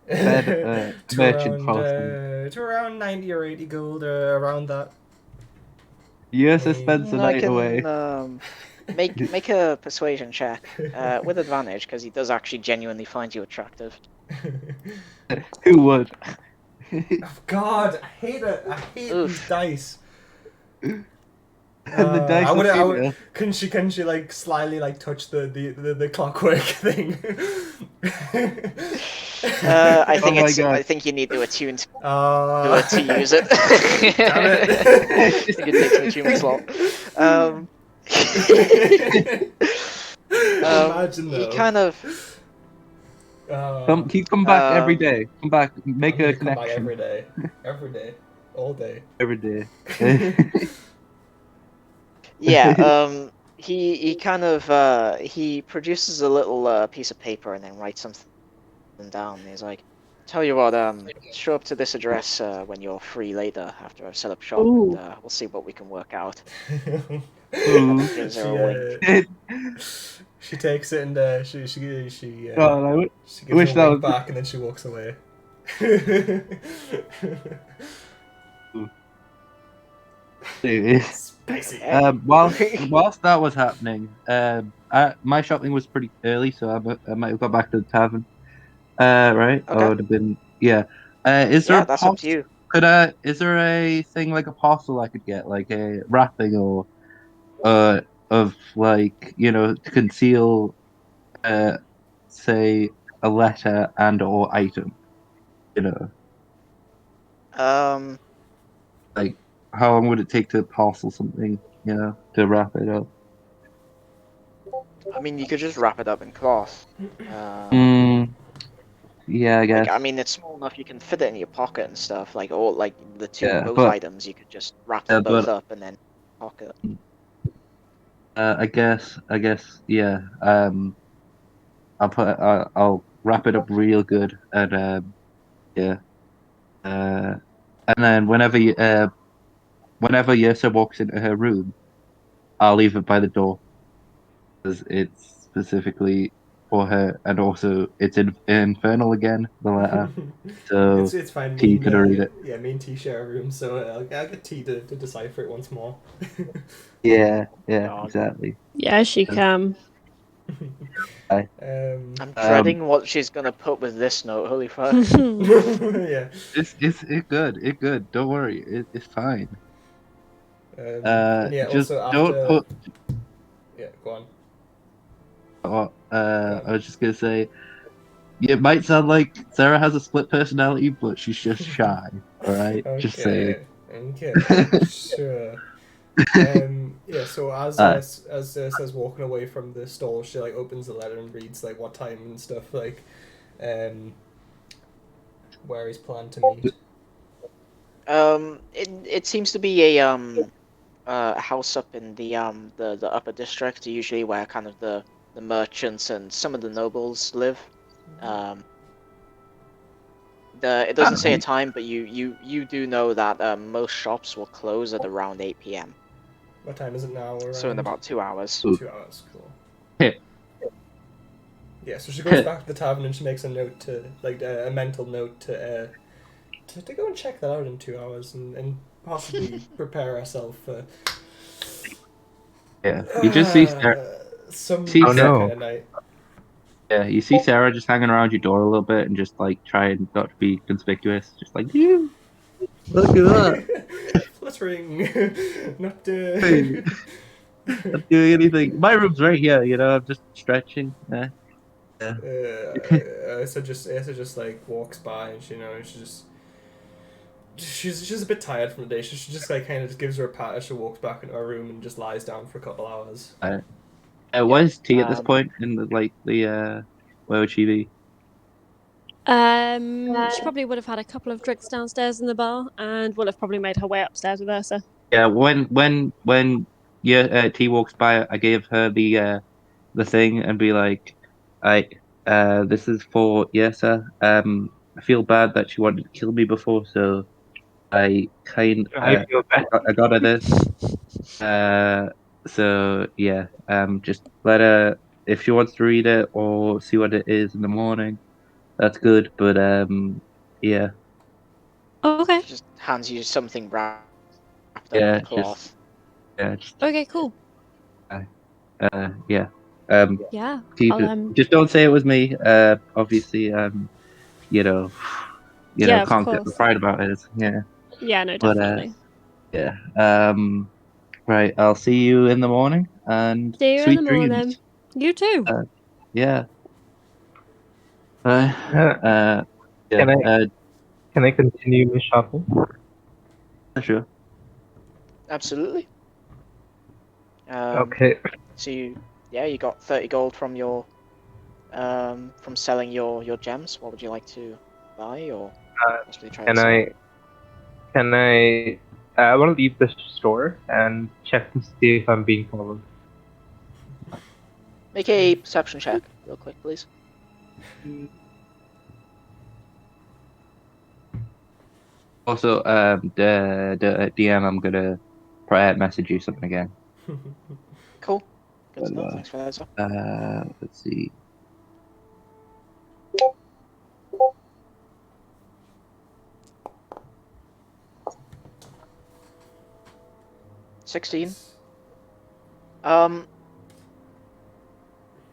bed to merchant around Faustin? to around 90 or 80 gold or around that? You suspense the I night away. can make a persuasion check with advantage, because he does actually genuinely find you attractive. Who would? Oh, God, I hate it. I hate these dice. And the dice I are would. Can she like slyly like touch the clockwork thing? I think Oh my God. I think you need to attune to Uh, it to use it. Damn it. I think it takes an attunement slot. Imagine He though. kind of Come back every day. Come back. Make I'm a gonna come back connection every day, all day. every day. yeah. he kind of he produces a little piece of paper and then writes something down. He's like, "Tell you what, show up to this address when you're free later after I've set up shop, and Ooh. we'll see what we can work out." Ooh. Gives her she a wink. she takes it and she God, I she gives wish her a that wink was. back and then she walks away. Spicy. Hey. Whilst that was happening, my shopping was pretty early, so I might have got back to the tavern. Right? I Okay. would have been, yeah. Is there Yeah, a that's up to you. is there a thing like a parcel I could get, like a wrapping or of like, to conceal say a letter and or item, you know? Um, Like how long would it take to parcel something, to wrap it up? I mean, you could just wrap it up in cloth. Mm, yeah, I Like, I guess. mean, it's small enough you can fit it in your pocket and stuff. Like, or like the two Yeah, both but items, you could just wrap them both but up and then pocket. I guess, yeah. I'll wrap it up real good, and yeah. And then whenever Yursa walks into her room, I'll leave it by the door because it's specifically for her, and also it's infernal again, the letter, so It's fine. T could read it. Me and T share a room, so I'll get T to decipher it once more. Yeah, yeah, God. exactly. Yes, you can. Um, I'm Um, dreading what she's gonna put with this note. Holy fuck. yeah. it's good. It's good. Don't worry. It's fine. And yeah, Just also don't after. put. Yeah, go on. Go I on. was just gonna say, it might sound like Sarah has a split personality, but she's just shy. All right, just saying. Okay. Okay. Sure. Yeah. So uh, as says walking away from the stall, she like opens the letter and reads like what time and stuff like, um, where he's planned to meet. It seems to be a house up in the upper district, usually where kind of the merchants and some of the nobles live. Um, it doesn't say a alright. time, but you do know that most shops will close at around 8 p.m. What time is it now? So in Around about 2 hours. 2 hours. Cool. Yeah. So she goes back to the tavern and she makes a note to like a mental note to go and check that out in 2 hours and possibly prepare herself for Yeah, you just see Sarah. some See Oh some Sarah. kind no. of night. Yeah, you see Sarah just hanging around your door a little bit and just like trying not to be conspicuous, just like, "Ew, look at that. Fluttering, not Hey, not doing anything. My room's right here. I'm just stretching. Yeah. Asa just like walks by and she's a bit tired from the day. She just like kind of just gives her a pat as she walks back into her room and just lies down for a couple hours. Yeah. Where's T at this point in the where would she be? She probably would have had a couple of drinks downstairs in the bar and would have probably made her way upstairs with Ursa. Yeah, when T walks by, I gave her the thing and be like, I this is for Yesa. I feel bad that she wanted to kill me before, so I kind I feel bad. I got her this. So yeah, just let her if she wants to read it or see what it is in the morning. That's good, but yeah, Okay. She just hands you something wrapped up yeah, in cloth. just Okay, cool. yeah. Yeah. Keep I'll it. Just don't say it was me. Obviously, you know, yeah, of can't get the course. pride about it. Yeah, Yeah, no, but definitely. yeah. Right. I'll see you in the morning and See you in the sweet dreams. morning. You too. Yeah. Uh, Uh, yeah. can I continue my shopping? Sure. Absolutely. Okay. So you got 30 gold from your from selling your gems. What would you like to buy or Uh, possibly try to can sell? I want to leave the store and check to see if I'm being followed. Make a perception check, real quick, please. Also, the DM, I'm gonna private message you something again. Cool. Good to But, know. Thanks for that. let's see. $16.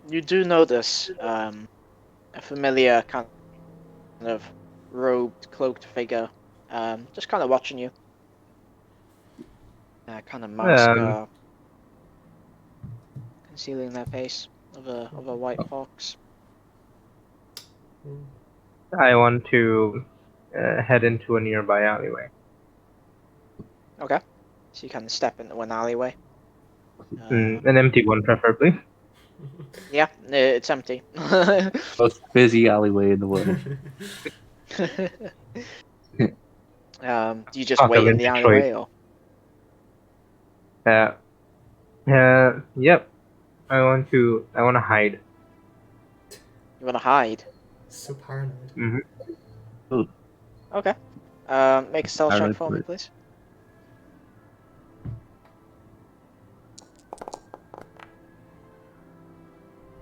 You do notice a familiar kind of robed, cloaked figure, just kind of watching you. Kind of mask concealing their face of a white fox. I want to head into a nearby alleyway. Okay. So you kind of step into an alleyway. An empty one, preferably. Yeah, it's empty. Most busy alleyway in the world. Do you just Fuck, wait I'm in in the Detroit. alleyway, or Yep. I want to hide. you want to hide? So paranoid. Mm-hmm. Okay. Make a stealth check for me, please.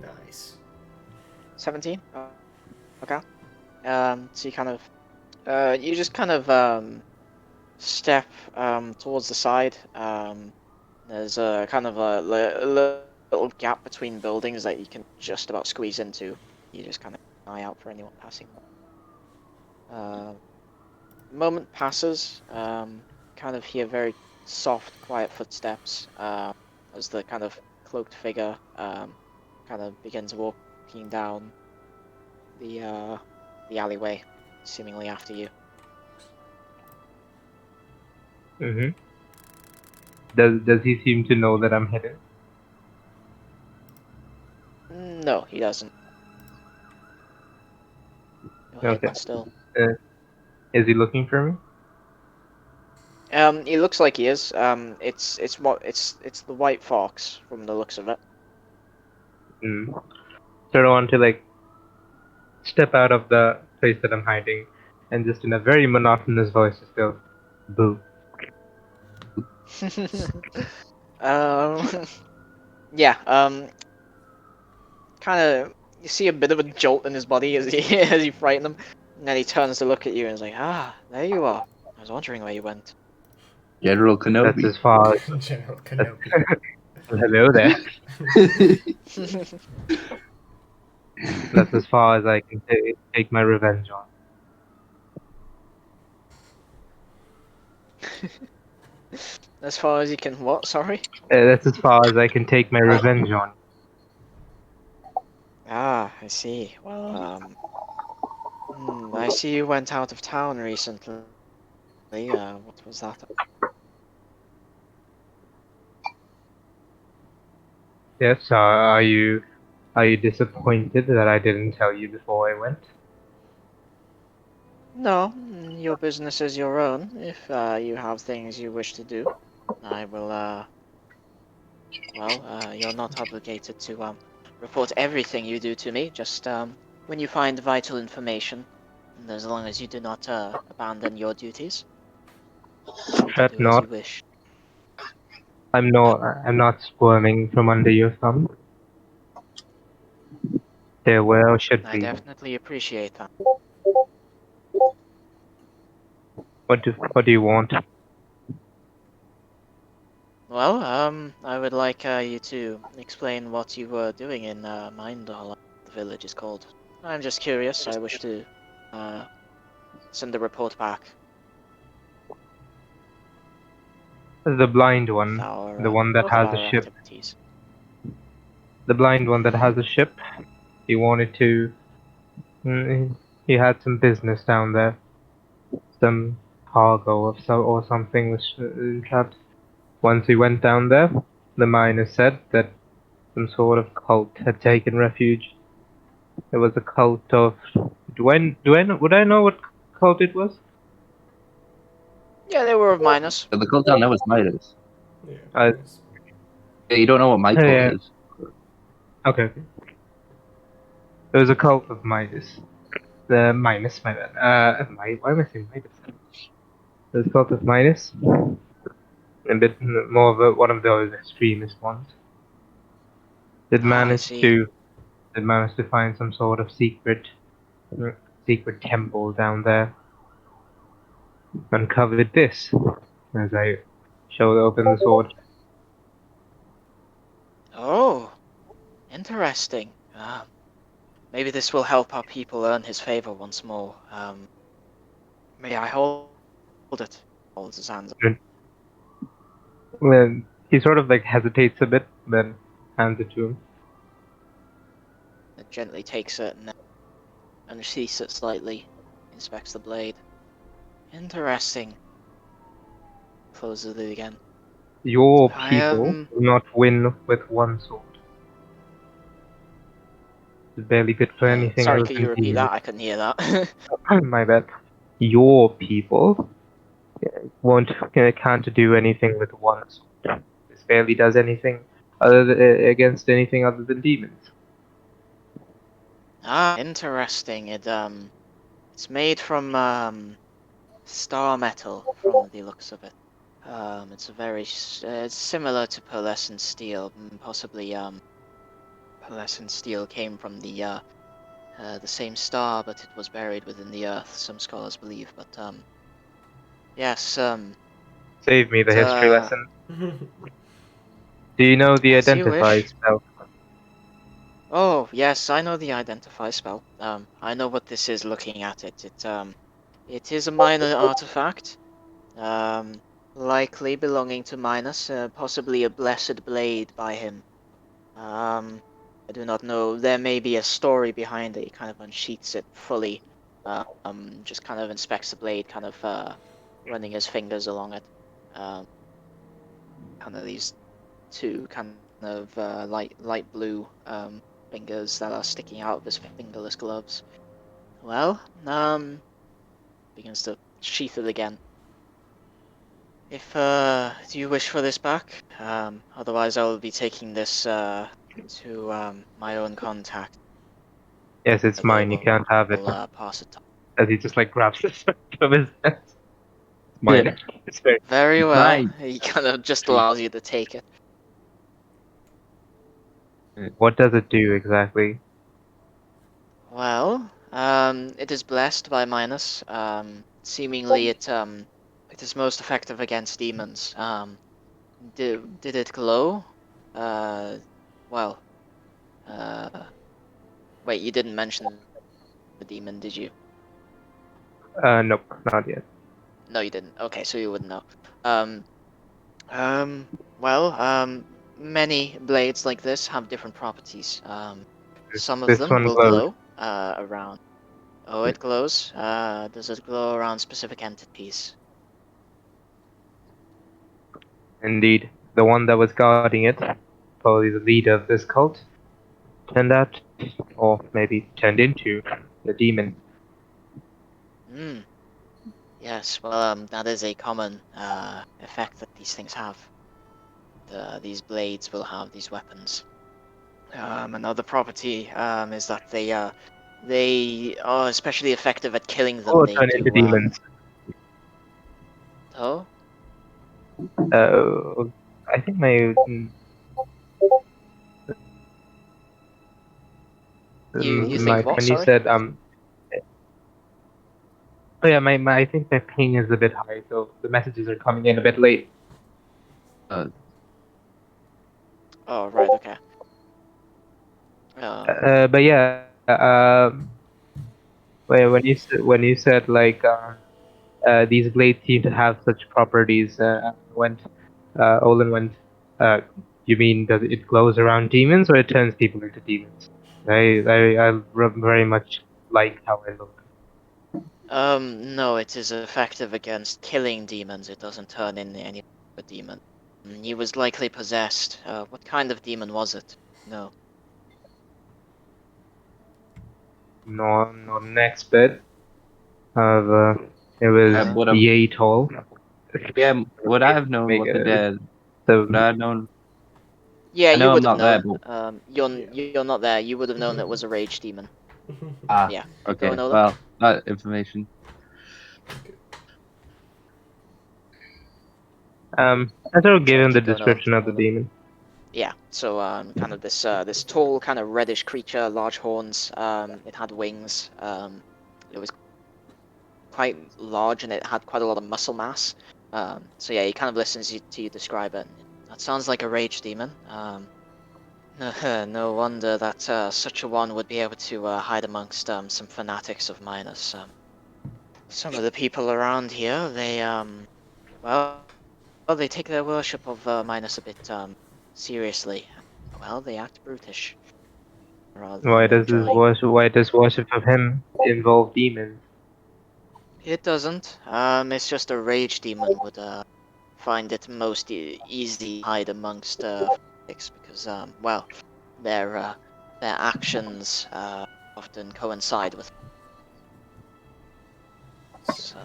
Nice. 17. Okay. So you kind of, you just kind of step towards the side. There's a kind of a little gap between buildings that you can just about squeeze into. You just kind of keep an eye out for anyone passing. Moment passes. Kind of hear very soft, quiet footsteps as the kind of cloaked figure kind of begins walking down the alleyway, seemingly after you. Mm-hmm. Does he seem to know that I'm hidden? No, he doesn't. You're Okay. hidden still. Is he looking for me? He looks like he is. It's the white fox from the looks of it. So I want to like step out of the place that I'm hiding, and just in a very monotonous voice, just go, "Boo." um, yeah. Kind of. You see a bit of a jolt in his body as he as you frighten him, and then he turns to look at you and is like, "Ah, there you are. I was wondering where you went." General That's Kenobi. as far as. General Kenobi. Hello there. That's as far as I can take my revenge on. As far as you can, what? Sorry. That's as far as I can take my revenge on. Ah, I see. Well, I see you went out of town recently. What was that? Yes. Are you disappointed that I didn't tell you before I went? No, your business is your own. If you have things you wish to do, I will. You're not obligated to report everything you do to me. Just when you find vital information, and as long as you do not abandon your duties, free to Fret do as you not. wish. I'm not squirming from under your thumb. There where I should I be. definitely appreciate that. What do you want? Well, I would like you to explain what you were doing in Mindal, the village is called. I'm just curious. I wish to uh, send a report back The blind with one, our the one that both of has a our ship. activities. The blind one that has a ship. He wanted to. He had some business down there. Some cargo or something was trapped. Once he went down there, the miner said that some sort of cult had taken refuge. It was a cult of. Would I know what cult it was? Yeah, they were of minus. The cult down there was Midas. Yeah. Uh, Nice. Yeah, you don't know what my cult yeah, is. Okay. There was a cult of Midas. The Midas, my bad. Why am I saying Midas? There's a cult of Midas. A bit more of one of those extremist ones. Did Ah, I manage see. to did manage to find some sort of secret temple down there. Uncovered this as I open the sword. Oh, interesting. Maybe this will help our people earn his favor once more. May I hold it? Holds his hands up. Then he sort of like hesitates a bit, then hands it to him. It gently takes it and unsheaths it slightly. Inspects the blade. Interesting. Closes it again. Your I people will not win with one sword. It's barely fit for anything sorry, other could you than repeat demons. that? I couldn't hear that. My bad. Your people can't do anything with one sword. This barely does anything against anything other than demons. Interesting. It's made from star metal, from the looks of it. It's it's similar to pearlescent steel. Possibly pearlescent steel came from the same star, but it was buried within the earth. Some scholars believe, but yes. Save me the It history lesson. Do you know the as you identify wish. spell? Oh yes, I know the identify spell. I know what this is. Looking at it, it is a minor artifact. Um, likely belonging to Minos, possibly a blessed blade by him. I do not know. There may be a story behind it. He kind of unsheaths it fully. Just kind of inspects the blade, kind of running his fingers along it. Um, kind of these two kind of light blue fingers that are sticking out of his fingerless gloves. Well, begins to sheath it again. If do you wish for this back? Otherwise I will be taking this to my own contact. Yes, it's They mine. You will can't have it. pass it. As he just like grabs it from his desk. It's Yeah, mine. It's very. Very well. mine. He kind of just allows you to take it. What does it do exactly? Well, it is blessed by Minos. Seemingly it is most effective against demons. Did it glow? Uh, well, uh, wait, you didn't mention the demon, did you? Nope, not yet. No, you didn't. Okay, so you wouldn't know. Um, um, well, many blades like this have different properties. Some of This them one will glows. glow around. Oh, it glows. Does it glow around specific entities? Indeed, the one that was guarding it, probably the leader of this cult, turned out, or maybe turned into, the demon. Hmm. Yes. Well, that is a common effect that these things have. These blades will have these weapons. Another property is that they are especially effective at killing them. Or They turn into do demons. oh. Uh, I think You think what? when you Sorry. said oh yeah, I think my ping is a bit high, so the messages are coming in a bit late. Uh, Oh right. Okay. But yeah, when you said like these blades seem to have such properties, Olin went, uh, you mean does it glows around demons or it turns people into demons? Very much like how I look. No, it is effective against killing demons. It doesn't turn into any other demon. He was likely possessed. What kind of demon was it? No. Not an expert. However, it was Uh, what yay tall. yeah, what I've known, Make what the a, dad, so what I've known, Yeah, I you know I'm would have not there, known. but You're not there. You would have known it was a rage demon. Yeah. Go, okay. Nolan. Well, that information. I sort of gave Sorry, him the keep going, Nolan. description of the demon. Yeah. So kind of this tall, kind of reddish creature, large horns. It had wings. It was quite large and it had quite a lot of muscle mass. So yeah, he kind of listens to you describe it. That sounds like a rage demon. No wonder that such a one would be able to hide amongst some fanatics of Minus. Some of the people around here, well, they take their worship of Minus a bit seriously. Well, they act brutish rather than enjoy. Why does worship of him involve demons? It doesn't. It's just a rage demon would find it most easy to hide amongst fanatics because well, their their actions often coincide with. So,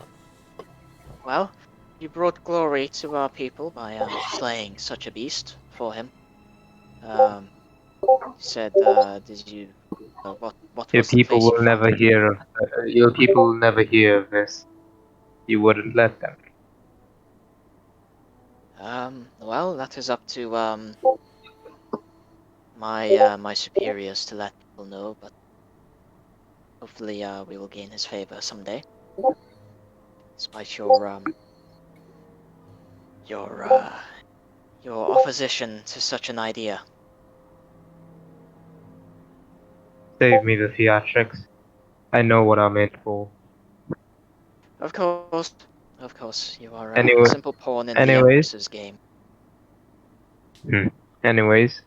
well, you brought glory to our people by slaying such a beast for him. You said, did you? What Your was the people place you will found never him? hear of. Your people will never hear of this. You wouldn't let them. Well, that is up to my superiors to let people know, but hopefully we will gain his favor someday. Despite your your opposition to such an idea. Save me the theatrics. I know what I'm in for. Of course, of course, you are a Anyway, simple pawn in the anyways, Empress's game. hmm. anyways,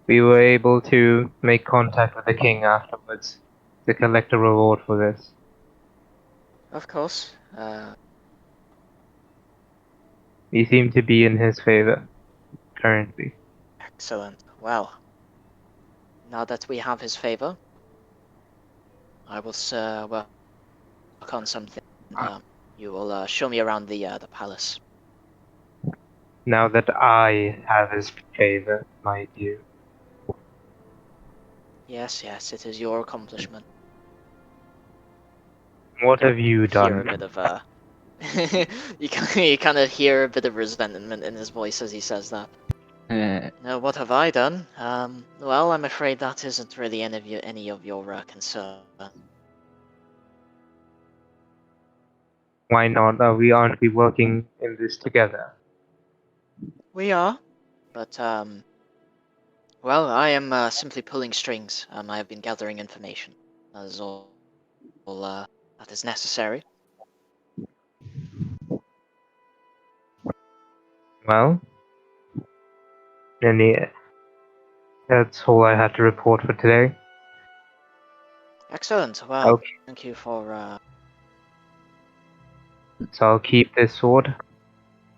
we were able to make contact with the king afterwards to collect a reward for this. Of course. We seem to be in his favor currently. Excellent. Well, now that we have his favor, I will work on something. And, you will show me around the palace. Now that I have his favor, my dear. Yes, yes, it is your accomplishment. What have you Hear a done? bit of you kind of hear a bit of resentment in his voice as he says that. No, what have I done? Well, I'm afraid that isn't really any of your concern. Why not? Aren't we working in this together? We are, but well, I am simply pulling strings. I have been gathering information. That is all that is necessary. Well, any, that's all I had to report for today. Excellent. Well, Okay, thank you for. so I'll keep this sword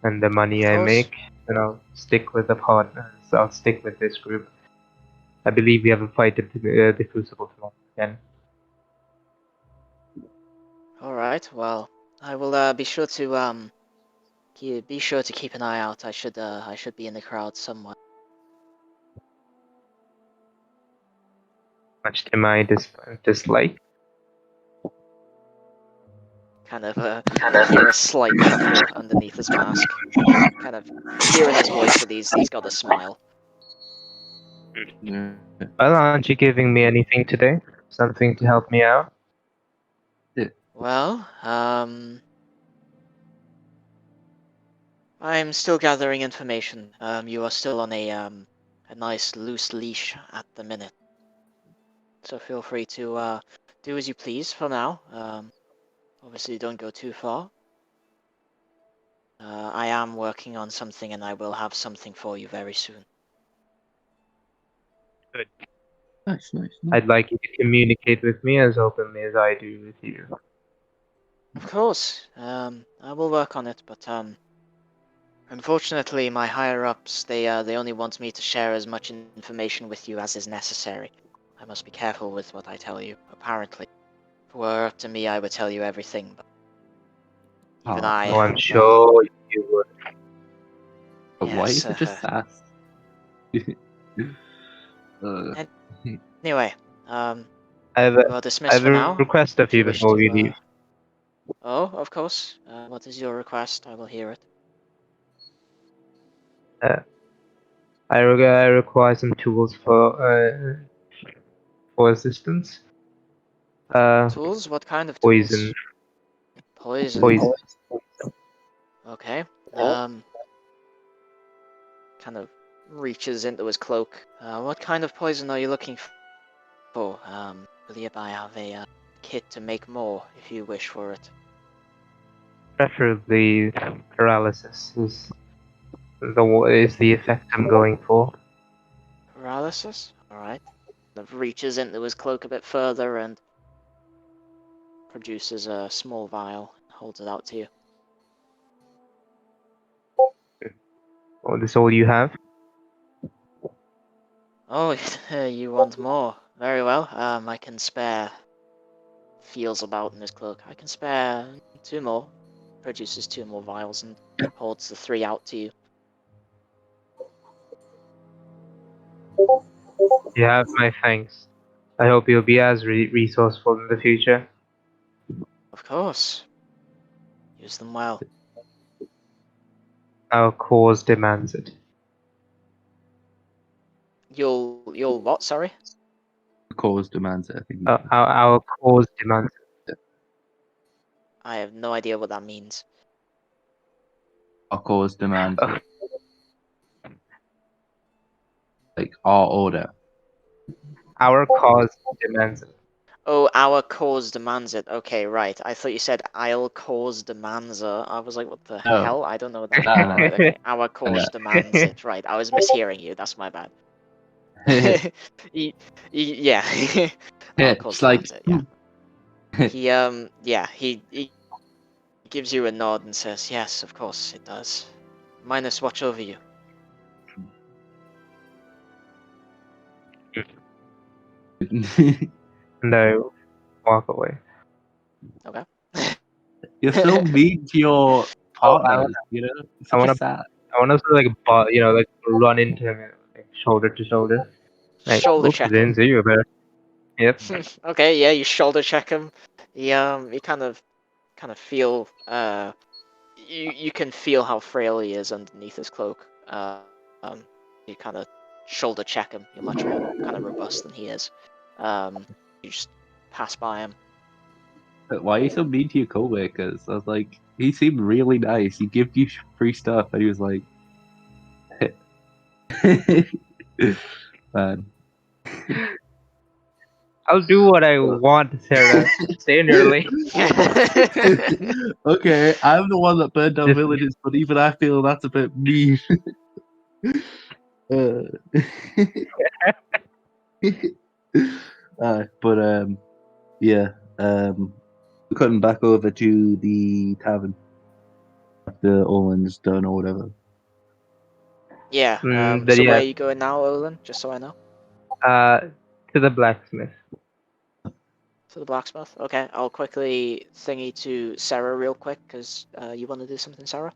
and the money Of I course. make, and I'll stick with the partners. I'll stick with this group. I believe we have a fight at the crucible tomorrow again. All right. Well, I will be sure to be sure to keep an eye out. I should be in the crowd somewhere. Much to my dislike. Kind of you hear a slight chuckle underneath his mask. Kind of hear in his voice that he's got a smile. Yeah. Well, aren't you giving me anything today? Something to help me out? Well, I'm still gathering information. You are still on a nice loose leash at the minute, so feel free to do as you please for now. Obviously, don't go too far. I am working on something, and I will have something for you very soon. Good. Nice, nice, nice. I'd like you to communicate with me as openly as I do with you. Of course, I will work on it, but unfortunately, my higher ups they only want me to share as much information with you as is necessary. I must be careful with what I tell you. Apparently, if it were up to me, I would tell you everything, but even I Oh, I'm have. sure you would. But why Yes. is it just sass? Uh, Anyway, I have a, you are I dismissed have for a now. request of If you you wish before we to, leave. Oh, of course. What is your request? I will hear it. I require some tools for assistance. Tools? What kind of Poison. tools? Poison. Poison. Okay. Kind of reaches into his cloak. What kind of poison are you looking for? Believe I have a kit to make more if you wish for it. Preferably paralysis is the effect I'm going for. Paralysis? Alright. Reaches into his cloak a bit further and produces a small vial. Holds it out to you. Oh, this all you have? Oh, you want more? Very well. I can spare. Feels about in his cloak. I can spare 2 more. Produces 2 more vials and holds the 3 out to you. You have my thanks. I hope you'll be as resourceful in the future. Of course. Use them well. Our cause demands it. You'll what? Sorry. cause demands it, I think. Our cause demands it. I have no idea what that means. Our cause demands Oh. it. Like our order. Our cause demands it. Oh, our cause demands it. Okay, right. I thought you said I'll cause demands it. I was like, what the No. hell? I don't know what that No, means. no. Right, okay. Our cause demands it. Right. I was mishearing you. That's my bad. Yeah. Our cause It's like demands it. Yeah. He gives you a nod and says, "Yes, of course it does. Minus watch over you." No, walk away. Okay. you're so mean to your Oh, partners, you know? It's I such wanna- a sad. I want to sort of like run into him, like shoulder to shoulder. Like, Shoulder oops, I check didn't him. see you about it. Yep. Okay, yeah, you shoulder check him. You kind of feel you can feel how frail he is underneath his cloak. You kind of shoulder check him. You're much more kind of robust than he is. You just pass by him. But why are you so mean to your coworkers? I was like, he seemed really nice. He gave you free stuff, and he was like, man. I'll do what I want, Sarah. Stay in your lane. Okay, I'm the one that burned down Just- villages, but even I feel that's a bit mean. But yeah, we're cutting back over to the tavern after Owen's done or whatever. Yeah. but So yeah, where are you going now, Olin? Just so I know. to the blacksmith. To the blacksmith. Okay, I'll quickly thingy to Sarah real quick because you want to do something, Sarah?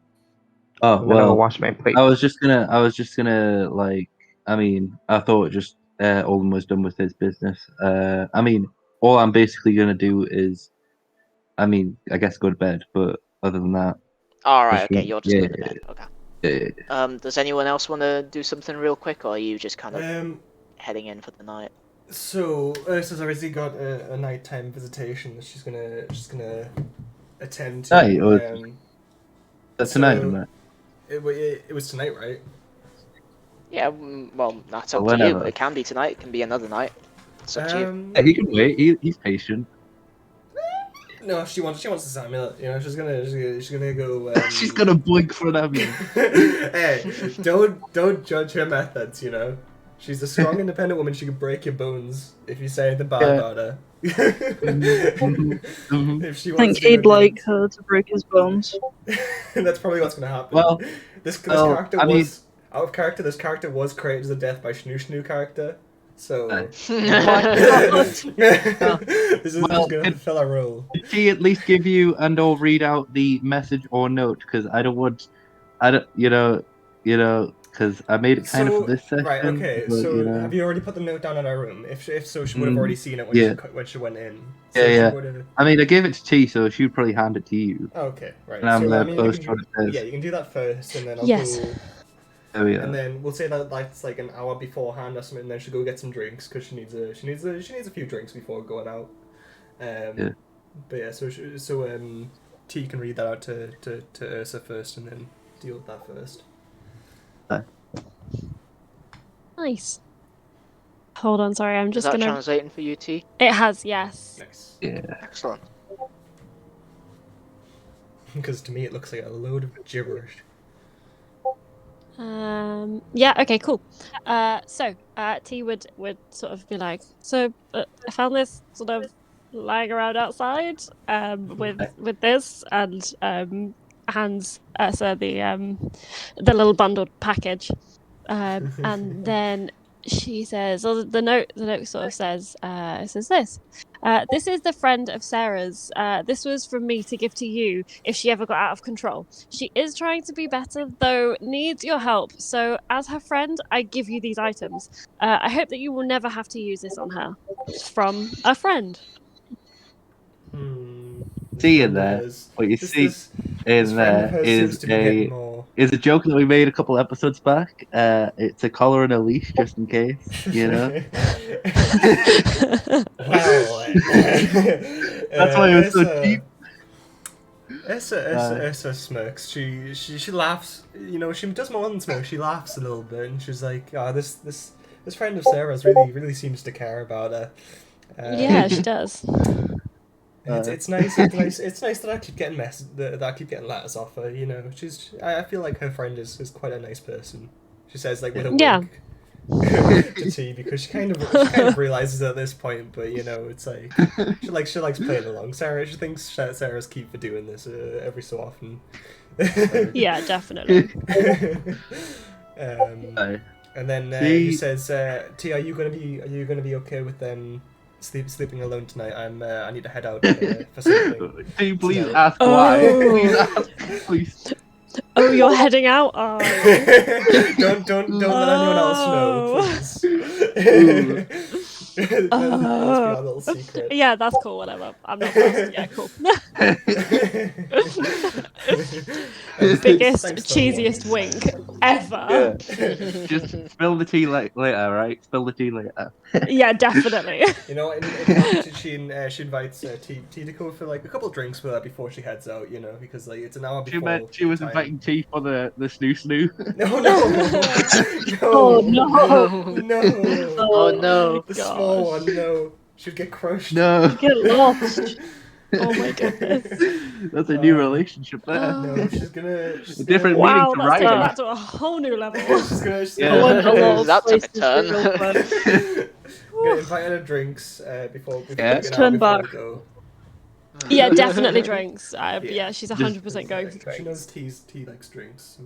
Oh I'm gonna go well, wash my plate. I was just gonna like. I mean, I thought just Owen was done with his business. I mean, all I'm basically gonna do is, I mean, I guess go to bed. But other than that, All right. just Okay, you're just yeah, going to bed. Okay. yeah. Does anyone else want to do something real quick, or are you just kind of heading in for the night? So Ursa's obviously got a nighttime visitation that she's gonna attend to. Night, or that's tonight, so- isn't it? It was tonight, right? Yeah. Well, that's up Or to you. whenever. It can be tonight. It can be another night. It's up to you. Yeah, he can wait. He's patient. No, she wants this amulet. You know, she's gonna go. She's gonna blink for an amulet. Hey, don't judge her methods. You know, she's a strong, independent woman. She can break your bones if you say anything bad Yeah. about her. Mhm. If she I wants think to he'd go like do her to break his bones. That's probably what's gonna happen. Well, this well, character I mean- was out of character. This character was created as a death by Schnoo Schnoo character. So this is Well, just gonna fulfill our role. Did she at least give you and/or read out the message or note? Because I don't, you know, because I made it kind of So for this session. right, okay. But, So you know, have you already put the note down in our room? If so, she would have already seen it when yeah. she went in. So Yeah, she yeah. would've- I mean, I gave it to T, so she'd probably hand it to you. Okay, right. And I'm So gonna I mean, you post can, what it says. yeah, you can do that first, and then I'll Yes. go. There we And are. then we'll say that that's like an hour beforehand or something. And then she'll go get some drinks because she needs a few drinks before going out. Yeah. But yeah, so T can read that out to Ursa first, and then deal with that first. Nice. Hold on, sorry, I'm Is just that gonna. translating for you, T? It has, yes. Nice. Yeah. Excellent. Because to me it looks like a load of gibberish. Yeah. Okay. Cool. So T would sort of be like, so I found this sort of lying around outside, with this, and hands Ursa the little bundled package, and then she says, or the note sort of says, it says this. This is the friend of Sarah's. This was from me to give to you if she ever got out of control. She is trying to be better, though needs your help. So, as her friend, I give you these items. I hope that you will never have to use this on her. From a friend. See in Friend of there. hers. What you This- see this in friend of there hers seems is to be getting a more. joke that we made a couple episodes back. It's a collar and a leash just in case, you know. Well, That's why it was so cheap. Essa smirks. She laughs. You know, she does more than smirk. She laughs a little bit, and she's like, "Oh, this friend of Sarah's really seems to care about her." Yeah, she does. It's nice. It's nice that I keep getting that I keep getting letters off her. You know, I feel like her friend is quite a nice person. She says like with a Yeah. wink to T, because she kind of realizes at this point, but you know, it's like she likes playing along. She thinks Sarah's cute for doing this every so often. Yeah, definitely. And then he says, "T, are you gonna be okay with them sleeping alone tonight? I need to head out for something." Can you please tonight." ask why? Please ask, please. Oh, you're heading out? Oh. don't let anyone else know, please. Let's be our little secret. Yeah, that's cool, whatever. I'm not fast. Yeah, cool. Biggest, Thanks for cheesiest the wink ever. Yeah. Just spill the tea later, right? Spill the tea later. Yeah, definitely. You know, she invites T to go for like a couple drinks with her before she heads out. You know, because like it's an hour She before. meant she was time. inviting tea for the snoo. Oh no! No. Oh no. The small one, no. She'd get crushed. No. Get lost. Oh my goodness. That's a new relationship there. No, she's gonna. A different Wow, meaning to that's taken writing. that to a whole new level. She's Yeah. I went a lot of That took a places turn. real quick. gonna invite her to drinks before Yeah. an hour Turn before we back. go. Yeah, definitely drinks. Yeah, she's Just- 100% going for She drinks. knows T likes drinks. So,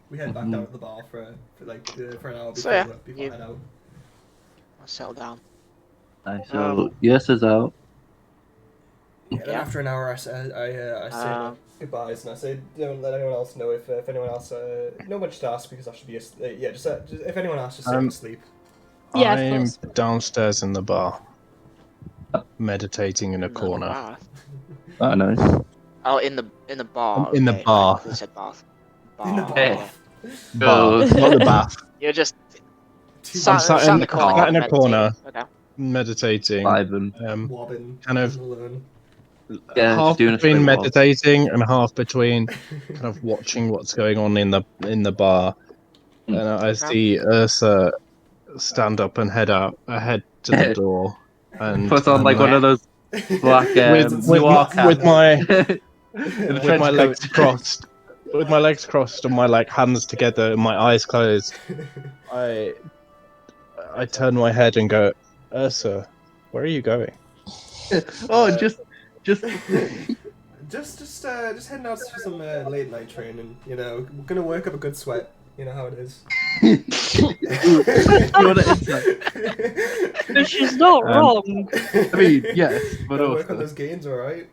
we head back down to the bar for an hour before So, yeah, before you- head out. I'll settle down. So yes is out. Yeah, then after an hour, I say goodbyes, and I say don't let anyone else know if anyone else. No much to ask because I should be. Just if anyone else, just stay asleep. Yeah, of I'm course. downstairs in the bar, meditating in a corner. Bath. Oh, nice. Oh, in the bar. In the okay, bar. You said bath. In the Bar, bar. okay. Bar, not the bath. You're just I'm sat in a meditating. corner. Okay. Meditating. Vibing. Wobbin. Kind of alone. Yeah, half just doing a between spin walk. meditating and half between kind of watching what's going on in the bar. And I see Ursa stand up and head to the door, and Puts on I'm like one of those black with noir my caps. with my legs crossed, and my like hands together and my eyes closed. I turn my head and go, Ursa, where are you going? Oh, just Just heading out for some late night training. You know, we're gonna work up a good sweat. You know how it is. She's not wrong. I mean, yes, but Gotta work on also those gains, all right.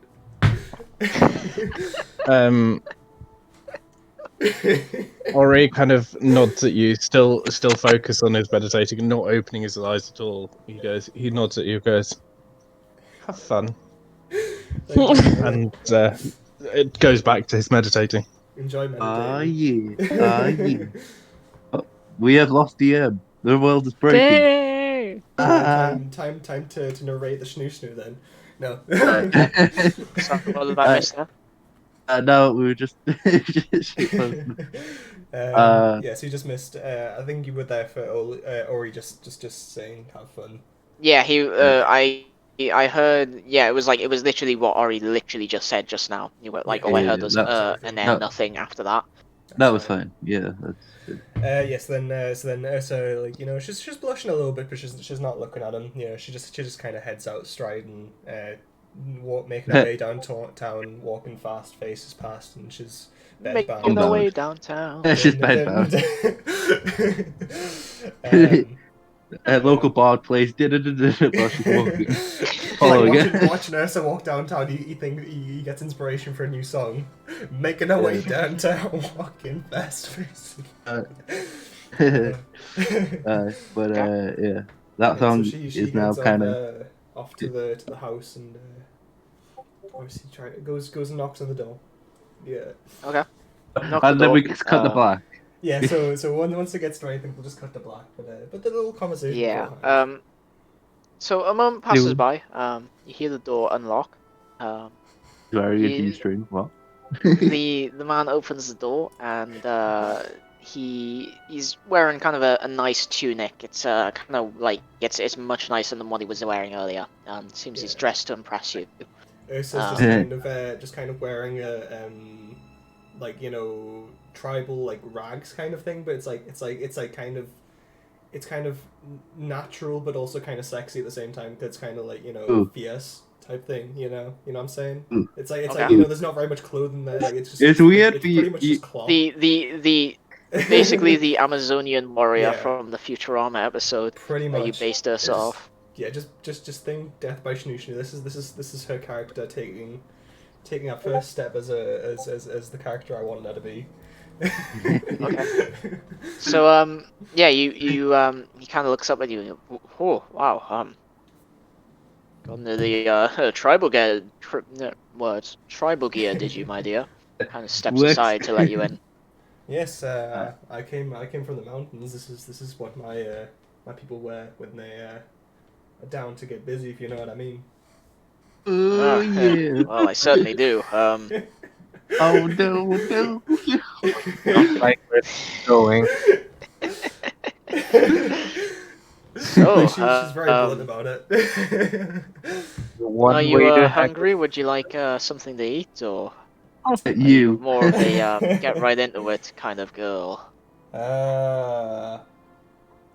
Ori kind of nods at you, still focused on his meditating, not opening his eyes at all. He nods at you, goes, "Have fun," Thank you. and it goes back to his meditating. Enjoy Ah, meditating. yeah. Ah, yeah. Oh, we have lost the end. The world is breaking. Boo! Ah. Time to narrate the snoo then. No. So what did I miss there? No, we were just shitposting. Yeah, so you just missed. I think you were there for Ori just saying have fun. Yeah, I heard. Yeah, it was literally what Ori literally just said just now. You were like, Yeah, all I yeah, heard yeah, was that- and then no. nothing after that. That was fine. Yeah, that's good. Yes. So like she's blushing a little bit, but she's not looking at him. She just kind of heads out striding, making her way downtown, walking fast, faces past, and she's Making bedbound. our way Bound. downtown. She's bedbound. Local bar plays while she's walking. Following Like it. watching Ursa walk downtown, he thinks he gets inspiration for a new song. Making her way Yeah. downtown, walking fast, faces. But yeah, that Yeah, so song she is now heads kind of. off to the house and obviously goes and knocks on the door. Yeah. Okay. Knock And the then we door. just cut the black. Yeah. So once it gets to anything, we'll just cut the black. But the little conversation. Yeah. beforehand. So a moment passes You- by. You hear the door unlock. Very He- D string. What? the man opens the door and he's wearing kind of a nice tunic. It's kind of like it's much nicer than what he was wearing earlier. Seems he's Yeah. dressed to impress you. Ursa's just kind of wearing a like tribal like rags kind of thing, but it's kind of natural but also kind of sexy at the same time. 'Cause it's kind of like Ooh. fierce type thing. You know what I'm saying? Ooh. It's like Okay. there's not very much clothing there. Like it's just It's weird It's for you- pretty much just cloth. The basically the Amazonian warrior Yeah. from the Futurama episode pretty where much you based us It's- off. Yeah, just think Death by Snoo Snoo. This is her character taking her first step as the character I wanted her to be. Okay. So yeah, you he kind of looks up at you. And, oh wow, got into the tribal gear. Tribal gear, did you, my dear? Kind of steps Works. aside to let you in. Yes, I came from the mountains. This is what my my people wear when they are down to get busy, if you know what I mean. Oh yeah. Well, I certainly do. Oh no. Not like we're going. So, Like, she's very blunt about it. One are way you to hungry? Would you like something to eat, or are You. more of a get right into it kind of girl?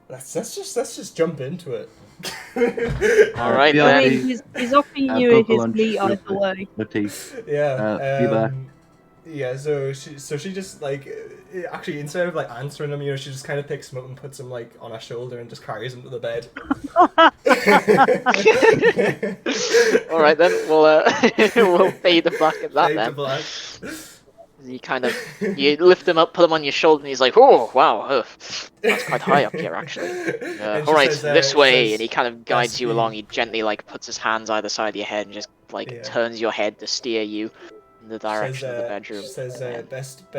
Let's just jump into it. All right, Yeah, I then. mean, he's offering I've you got the his lunch meat real either quick. way. The tea. Yeah. be back. Yeah. So she just like actually instead of like answering him, she just kind of picks him up and puts him like on her shoulder and just carries him to the bed. All right then. We'll fade the black at that Fade to then. black. You lift him up, put him on your shoulder, and he's like, "Oh wow, that's quite high up here actually." And she All right, says, this she way, says, and he kind of guides you "Best along. be-" He gently like puts his hands either side of your head and just like Yeah. turns your head to steer you in the direction of the bedroom. She says, And- best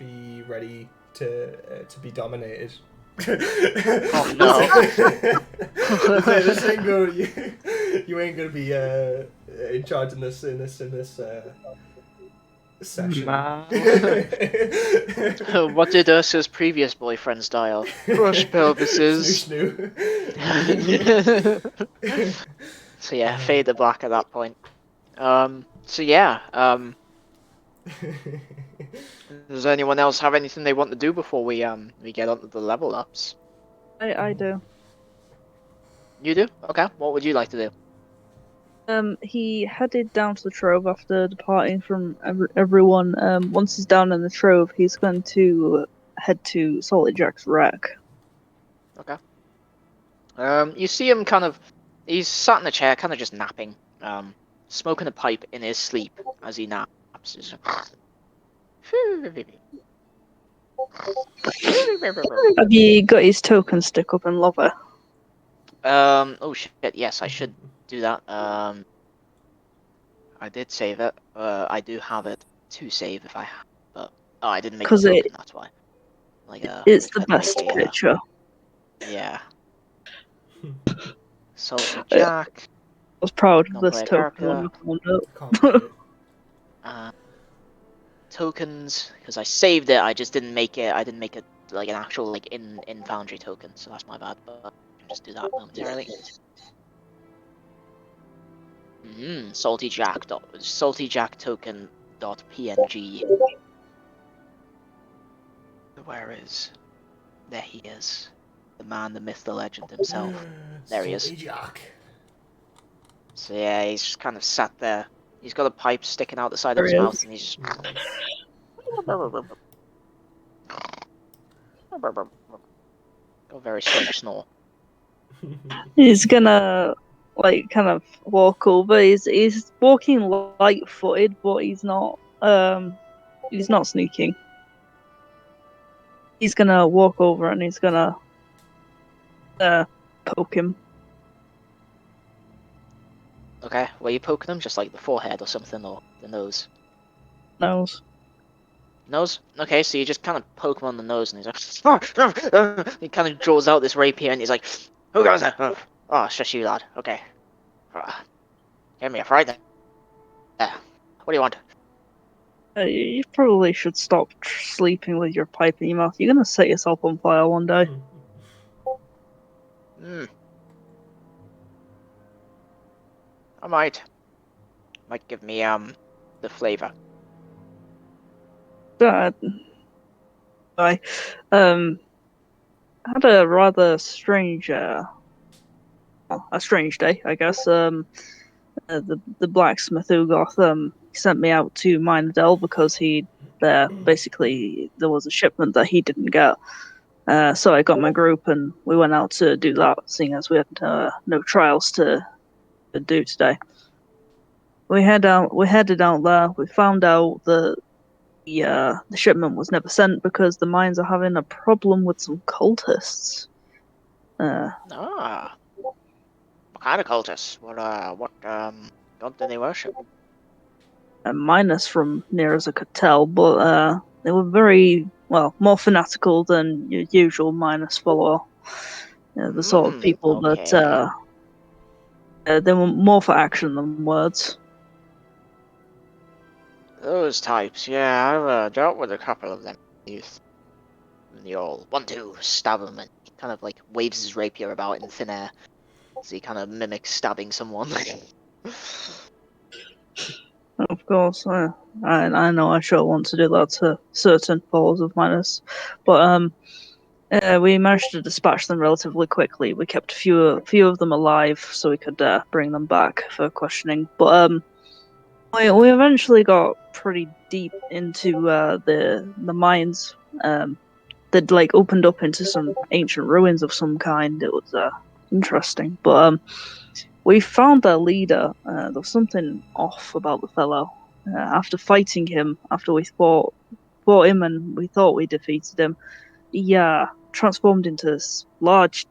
be ready to be dominated. Oh, no. This ain't go. You ain't gonna be in charge in this session. Ma. What did Ursa's previous boyfriend style? Crush pelvises. Snoo So yeah, fade to black at that point. So yeah, snoo. does anyone else have anything they want to do before we get onto the level ups? I do. You do? Okay. What would you like to do? He headed down to the Trove after departing from everyone. Once he's down in the Trove, he's going to head to Salty Jack's wreck. You see him he's sat in a chair, kind of just napping, smoking a pipe in his sleep as he naps. He's Have you got his token stick up in lava? Oh shit, yes, I should do that. I did save it. I do have it to save if I have, but I didn't make a 'Cause token, that's why. Like, It's the I didn't best make a, picture. yeah. Salty I Jack, was proud of don't this play a token when character. I found it. Can't beat it. Tokens, because I saved it, I just didn't make it. I didn't make it like an actual like in Foundry token, so that's my bad. But I can just do that momentarily. Salty Jack token dot PNG. Where is? There he is, the man, the myth, the legend himself. There he is. Salty Jack. So yeah, he's just kind of sat there. He's got a pipe sticking out the side There of his he mouth, is. and he's just. Nice. Got a very strange snore. He's gonna like kind of walk over. He's walking light-footed, but he's not sneaking. He's gonna walk over and he's gonna poke him. Okay, where you poking him? Just like the forehead or something, or the nose? Nose. Nose? Okay, so you just kind of poke him on the nose, and he's like, he kind of draws out this rapier, and he's like, "Who goes there? Oh, it's just you, lad. Okay. Give me a fright then. Yeah. What do you want?" You probably should stop sleeping with your pipe in your mouth. You're gonna set yourself on fire one day. I might give me the flavor. I had a rather strange a strange day, I guess. The blacksmith Ugoth sent me out to mine Adele because basically there was a shipment that he didn't get. So I got my group and we went out to do that, seeing as we had no trials to do today. We headed out there. We found out that the shipment was never sent because the mines are having a problem with some cultists. What kind of cultists? What god do they worship? Minus from near as I could tell, but they were very more fanatical than your usual minus follower. The sort of people okay. that they were more for action than words. Those types, yeah, I've dealt with a couple of them in youth. And they all 1-2, stab him, and he kind of like waves his rapier about in thin air. So he kind of mimics stabbing someone. Of course, I know I sure want to do that to certain followers of minus, but we managed to dispatch them relatively quickly. We kept a few of them alive so we could bring them back for questioning. But we eventually got pretty deep into the mines. They'd like opened up into some ancient ruins of some kind. It was interesting, but we found their leader. There was something off about the fellow. After fighting him, after we fought him and we thought we defeated him, he transformed into this large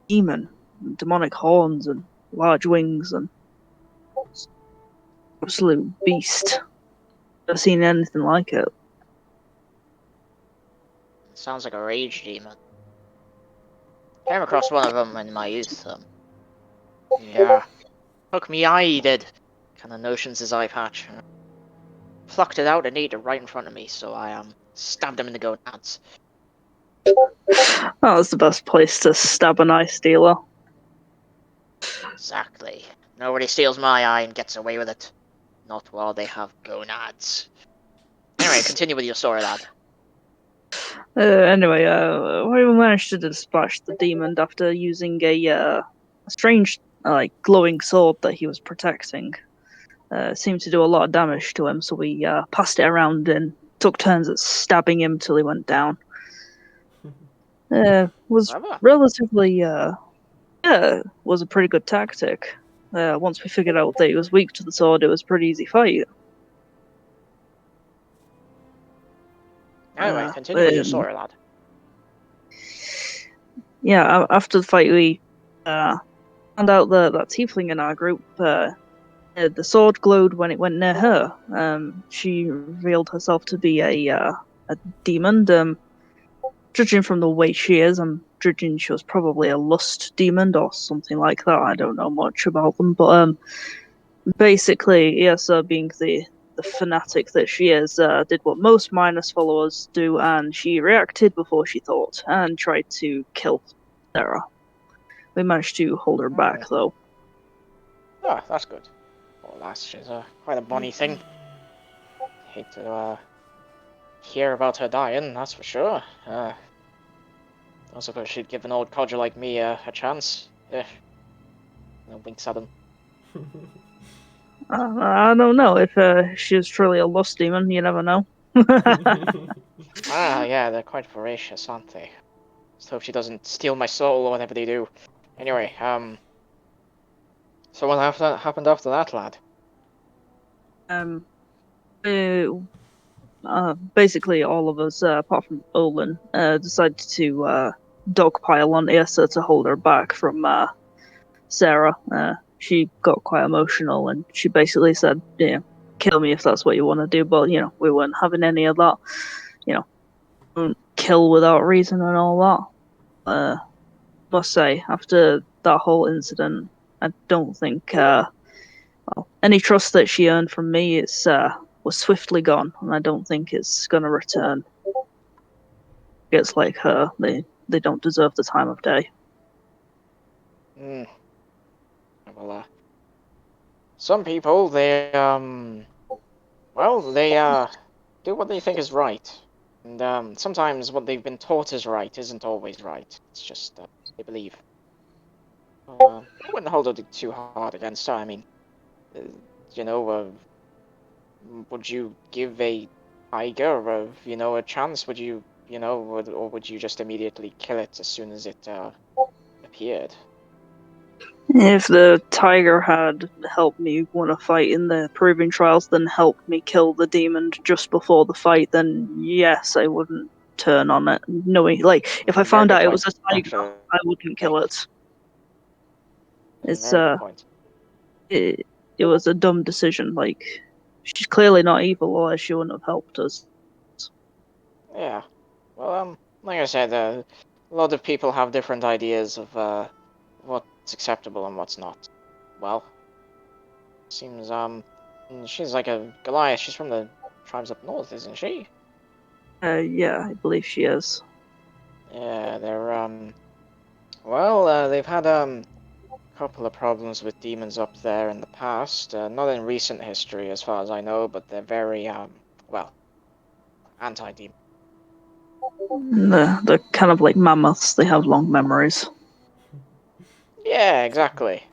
demon, demonic horns and large wings, and absolute beast. Never seen anything like it. Sounds like a rage demon. Came across one of them in my youth. Yeah, took me eye, he did. Kind of notions his eye patch. Plucked it out and ate it right in front of me, so I stabbed him in the gonads. That was the best place to stab an eye stealer. Exactly. Nobody steals my eye and gets away with it. Not while they have gonads. Anyway, continue with your story, lad. Anyway, we managed to dispatch the demon after using a strange, like glowing sword that he was protecting. Seemed to do a lot of damage to him, so we passed it around and took turns at stabbing him till he went down. Was Clever. relatively, was a pretty good tactic. Once we figured out that he was weak to the sword, it was a pretty easy fight. Anyway, continue with your story, lad. Yeah, after the fight, we found out that tiefling in our group, the sword glowed when it went near her. She revealed herself to be a demon. Judging from the way she is, I'm judging she was probably a lust demon or something like that. I don't know much about them, but basically, yes, being the fanatic that she is, did what most Minus followers do, and she reacted before she thought and tried to kill Sarah. We managed to hold her back, though. Oh, that's good. Well, lass, she's quite a bonny thing. Hate to hear about her dying, that's for sure. I suppose she'd give an old codger like me a chance. Winks at him. I don't know if she's truly a lust demon. You never know. Yeah, they're quite voracious, aren't they? Just hope she doesn't steal my soul or whatever they do. Anyway, so what happened after that, lad? Basically, all of us, apart from Olin, decided to dogpile on Issa to hold her back from Sarah. She got quite emotional, and she basically said, "Yeah, kill me if that's what you want to do." But we weren't having any of that. Don't kill without reason and all that. Must say, after that whole incident, I don't think any trust that she earned from me was swiftly gone, and I don't think it's gonna return. It's like her; they don't deserve the time of day. Well, some people they do what they think is right, and sometimes what they've been taught is right isn't always right. It's just they believe. I wouldn't hold it too hard against her. I mean, uh, would you give a tiger a chance? Would you, or would you just immediately kill it as soon as it appeared? If the tiger had helped me win a fight in the proving trials, then helped me kill the demon just before the fight, then yes, I wouldn't turn on it. Knowing, if I Very found good out it was point, a tiger, actually. I wouldn't kill it. It's Very good point. it was a dumb decision. She's clearly not evil, or she wouldn't have helped us. Yeah. Well, like I said, a lot of people have different ideas of what's acceptable and what's not. Well, seems she's like a Goliath. She's from the tribes up north, isn't she? Yeah, I believe she is. Yeah, they're they've had couple of problems with demons up there in the past. Not in recent history, as far as I know, but they're very anti-demon. They're kind of like mammoths. They have long memories. Yeah, exactly.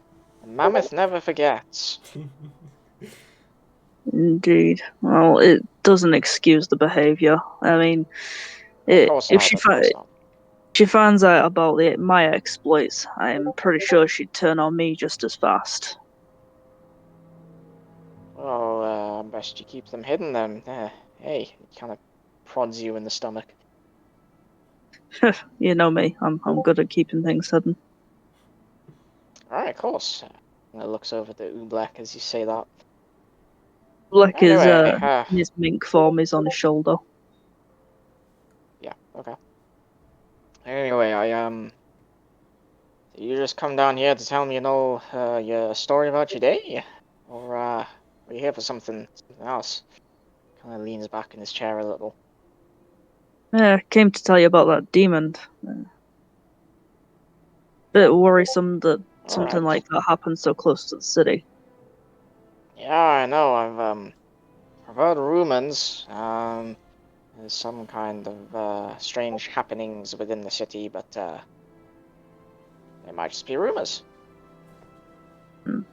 A mammoth never forgets. Indeed. Well, it doesn't excuse the behavior. I mean, Of course if not. Of course not. she finds out about my exploits, I'm pretty sure she'd turn on me just as fast. Well, best you keep them hidden then. Hey, it kind of prods you in the stomach. You know me. I'm good at keeping things hidden. Alright, of course. And it looks over to Oobleck as you say that. Black is Anyway, his mink form is on his shoulder. yeah, okay. Anyway, you just come down here to tell me, your story about your day? Or, are you here for something else? Kind of leans back in his chair a little. Yeah, came to tell you about that demon. Bit worrisome that something Alright. like that happened so close to the city. Yeah, I know, I've heard rumors, there's some kind of, strange happenings within the city, but, they might just be rumors.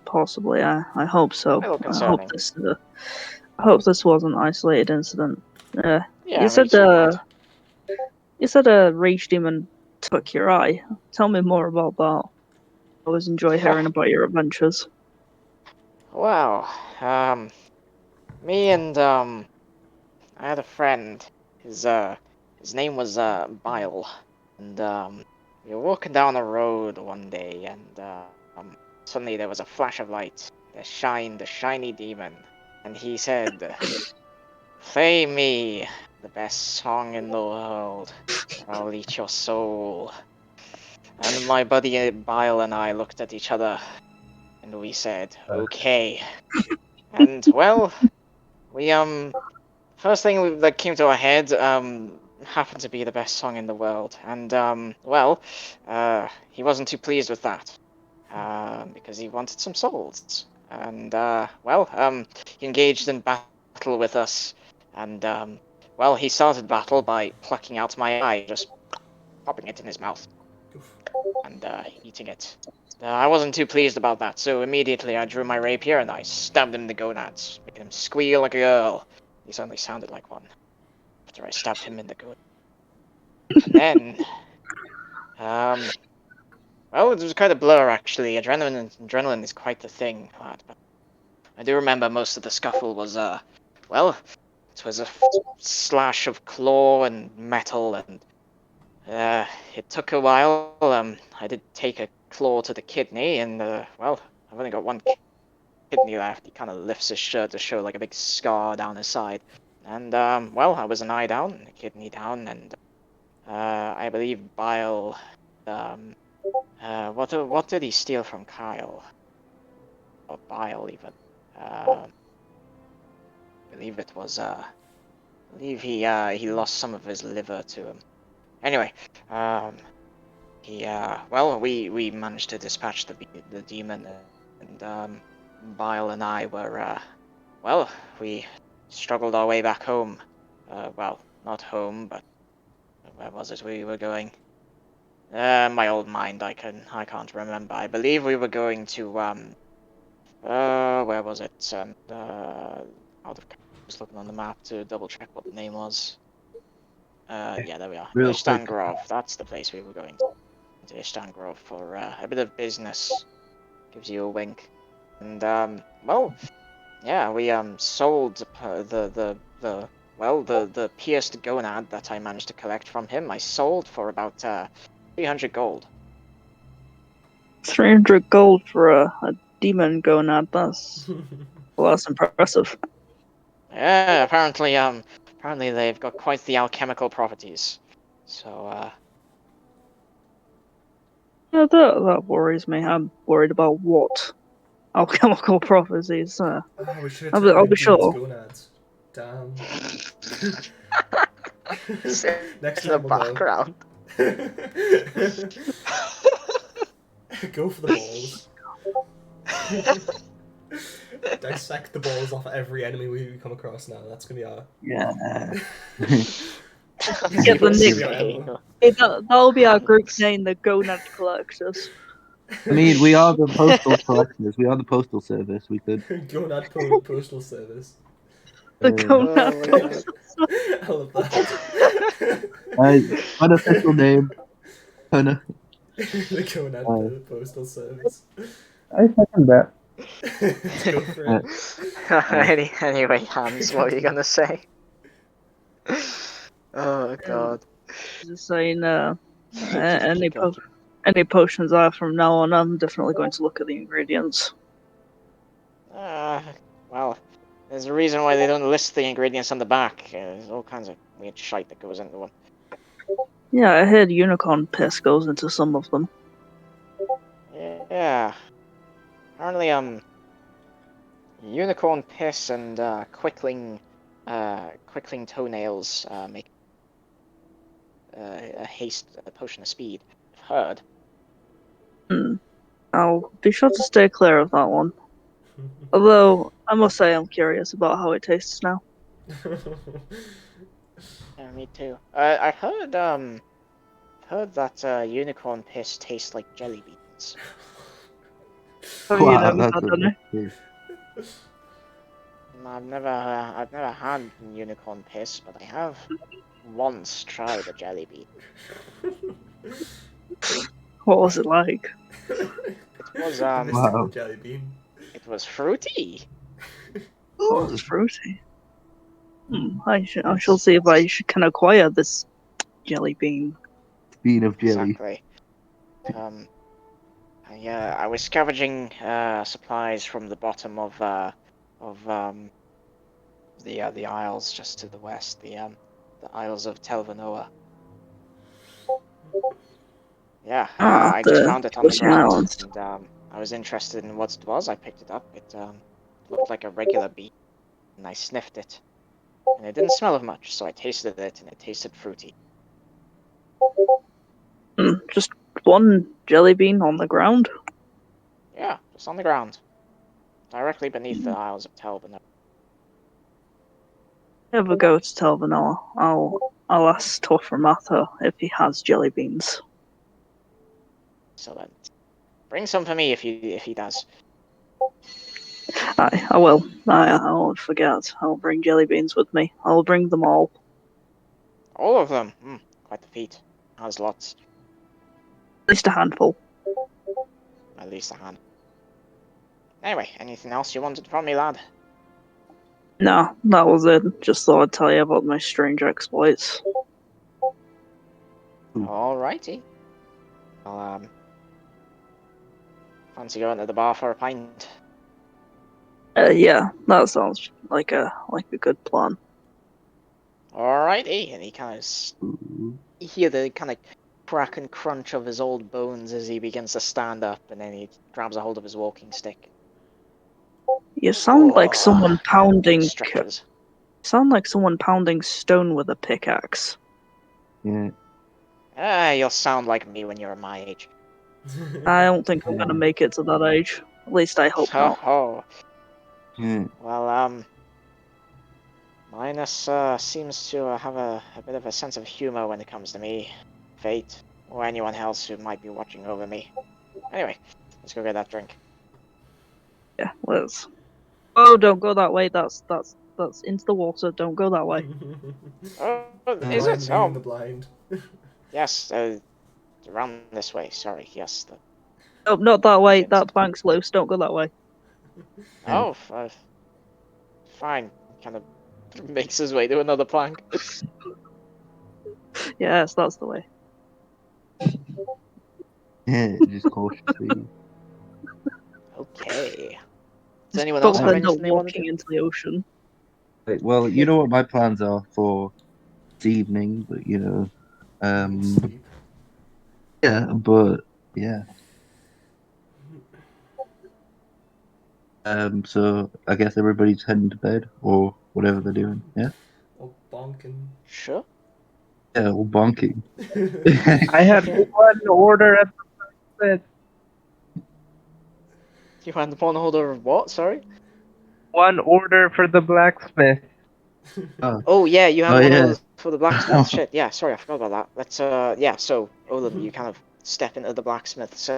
Possibly, I hope so. A little concerning. I hope this was an isolated incident. Yeah, You me said too, lad. you said a rage demon took your eye. Tell me more about that. I always enjoy hearing about your adventures. Well, me and, I had a friend. his name was Bile, and we were walking down a road one day, and suddenly there was a flash of light, the shiny demon, and he said, "Play me the best song in the world, or I'll eat your soul." And my buddy Bile and I looked at each other, and we said, "Okay." And well, we first thing that came to our head happened to be the best song in the world, and he wasn't too pleased with that, because he wanted some souls, and he engaged in battle with us, and he started battle by plucking out my eye, just popping it in his mouth, and eating it. I wasn't too pleased about that, so immediately I drew my rapier and I stabbed him in the gonads, making him squeal like a girl. He suddenly sounded like one after I stabbed him in the gonads. And then, it was quite a blur actually. Adrenaline is quite the thing. But I do remember most of the scuffle was, it was a slash of claw and metal, and it took a while. I did take a claw to the kidney, and I've only got one kidney left. He kind of lifts his shirt to show like a big scar down his side, and I was an eye down, a kidney down, and I believe Bile. What did he steal from Kyle? Or Bile even? I believe it was. I believe he lost some of his liver to him. Anyway, we managed to dispatch the demon, and Bile and I were we struggled our way back home. Not home, but where was it we were going? My old mind, I can't remember. I believe we were going to where was it? Just looking on the map to double check what the name was. Yeah, there we are. Real Ishtan quick. Grove. That's the place we were going to Ishtan Grove for a bit of business. Gives you a wink. And we sold the pierced gonad that I managed to collect from him. I sold for about 300 gold. 300 gold for a demon gonad. That's impressive. Yeah, apparently they've got quite the alchemical properties. So Yeah, that worries me. I'm worried about what alchemical properties. We should have I'll taken be the demon's sure. gonads. Damn. Sit Next in the time we'll go. background. Go for the balls. Dissect the balls off every enemy we come across now. That's gonna be our. Yeah. Get the Name. that'll be our group name, the Gonad Collectors. I mean, we are the postal collectors. We are the postal service. We could. Gonad postal service. The Uh, Gonad Oh my God. Postal I love that. Unofficial name. The Gonad postal service. I second that. Let's go for it. Anyway, Hans, what were you gonna say? Oh God. Just saying, Keep any going. any potions I have from now on, I'm definitely going to look at the ingredients. There's a reason why they don't list the ingredients on the back. There's all kinds of weird shite that goes into them. Yeah, I heard unicorn piss goes into some of them. Yeah. Apparently, unicorn piss and quickling toenails make a potion of speed. I've heard. I'll be sure to stay clear of that one. Although, I must say I'm curious about how it tastes now. Yeah, me too. I heard that unicorn piss tastes like jelly beans. Have you Wow, never that's had a any? big. I've never had unicorn piss, but I have once tried a jelly bean. What was it like? It was The mystical Wow. jelly bean. it was fruity. Oh, it was fruity. I shall see if I can acquire this jelly bean. Bean of jelly. Exactly. I was scavenging supplies from the bottom of the isles just to the west, the Isles of Telvanoa. Yeah, I just found it on the Twitchy ground, Islands. and I was interested in what it was. I picked it up. It looked like a regular bean, and I sniffed it, and it didn't smell of much. So I tasted it, and it tasted fruity. Just one jelly bean on the ground. Yeah, just on the ground, directly beneath the Isles of Telvanoa. Never go to Telvanoa. I'll ask Toframatta if he has jelly beans. So then, bring some for me if he does. I will. I won't forget. I'll bring jelly beans with me. I'll bring them all. All of them. Quite the feat. Has lots. At least a handful. At least a hand. Anyway, anything else you wanted from me, lad? No, that was it. Just thought I'd tell you about my strange exploits. Alrighty. Well, fancy going to the bar for a pint? Yeah, that sounds like a good plan. Alrighty. And he kind of Ooh. you hear the kind of crack and crunch of his old bones as he begins to stand up, and then he grabs a hold of his walking stick. You sound like Oh, someone and pounding. stretches. Sound like someone pounding stone with a pickaxe. Yeah. You'll sound like me when you're my age. I don't think I'm gonna make it to that age. At least I hope not. Oh, Yeah. well, Linus seems to have a bit of a sense of humor when it comes to me, fate, or anyone else who might be watching over me. Anyway, let's go get that drink. Yeah, let's. Oh, don't go that way. That's into the water. Don't go that way. Oh, The is blind it? leading the Oh, blind. yes. Around this way. Sorry. Yes. Oh, not that way. Hint. That bank's loose. Don't go that way. Oh, fine. Kind of makes his way to another plank. Yes, that's the way. Yeah, just cautiously. Okay. Does anyone else Both have end up anything they want to walking do? into the ocean. Right, well, you know what my plans are for this evening, but Sleep. yeah, but yeah. So I guess everybody's heading to bed or whatever they're doing. Yeah, Or bonking. Sure. yeah, or bonking. I had one order at the You had one order of what? Sorry. one order for the blacksmith. Oh, Oh yeah, you had oh one yeah. order for the blacksmith. Shit. Yeah. Sorry, I forgot about that. Let's yeah. So Olin, you kind of step into the blacksmith's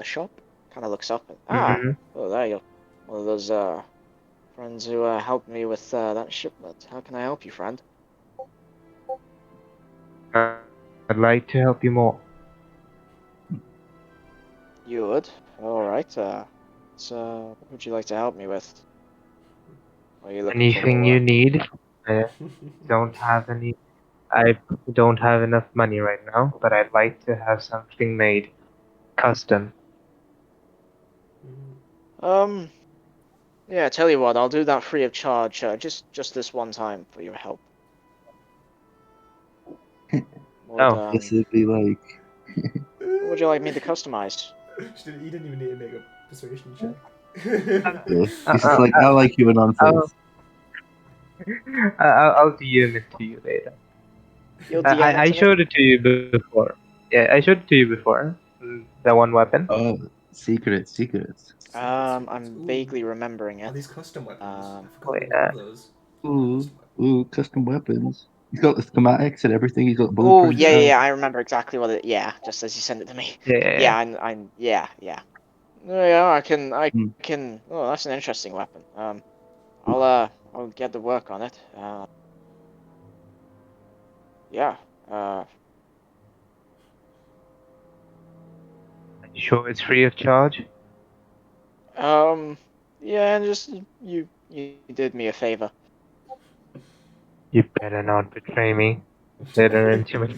shop. Kind of looks up and hmm oh there you go. One of those friends who helped me with that shipment. How can I help you, friend? I'd like to help you more. You would. All right. So what would you like to help me with? What are you looking for Anything more? you need. I don't have any. I don't have enough money right now, but I'd like to have something made custom. Um. Yeah. Tell you what, I'll do that free of charge. Just this one time for your help. Would Oh, This would be like, what would you like me to customize? He didn't even need to make a persuasion check. this is like I like you I'll, nonsense. I'll DM it to you later. You'll DM it I to me. showed it to you before. Yeah, I showed it to you before. The one weapon. Oh, secrets. I'm Ooh. vaguely remembering Oh, it. these custom weapons. I forgot Wait, we could have those. Ooh, ooh, custom weapons. He's got the schematics and everything. He's got Oh blueprints. yeah. I remember exactly what it. Yeah, just as you sent it to me. yeah. Yeah, I'm. Yeah. Yeah, I Hmm. can. Oh, that's an interesting weapon. I'll get to work on it. Yeah. Uh, You sure it's free of charge? um, yeah, and just you did me a favor. You better not betray me. Later into me.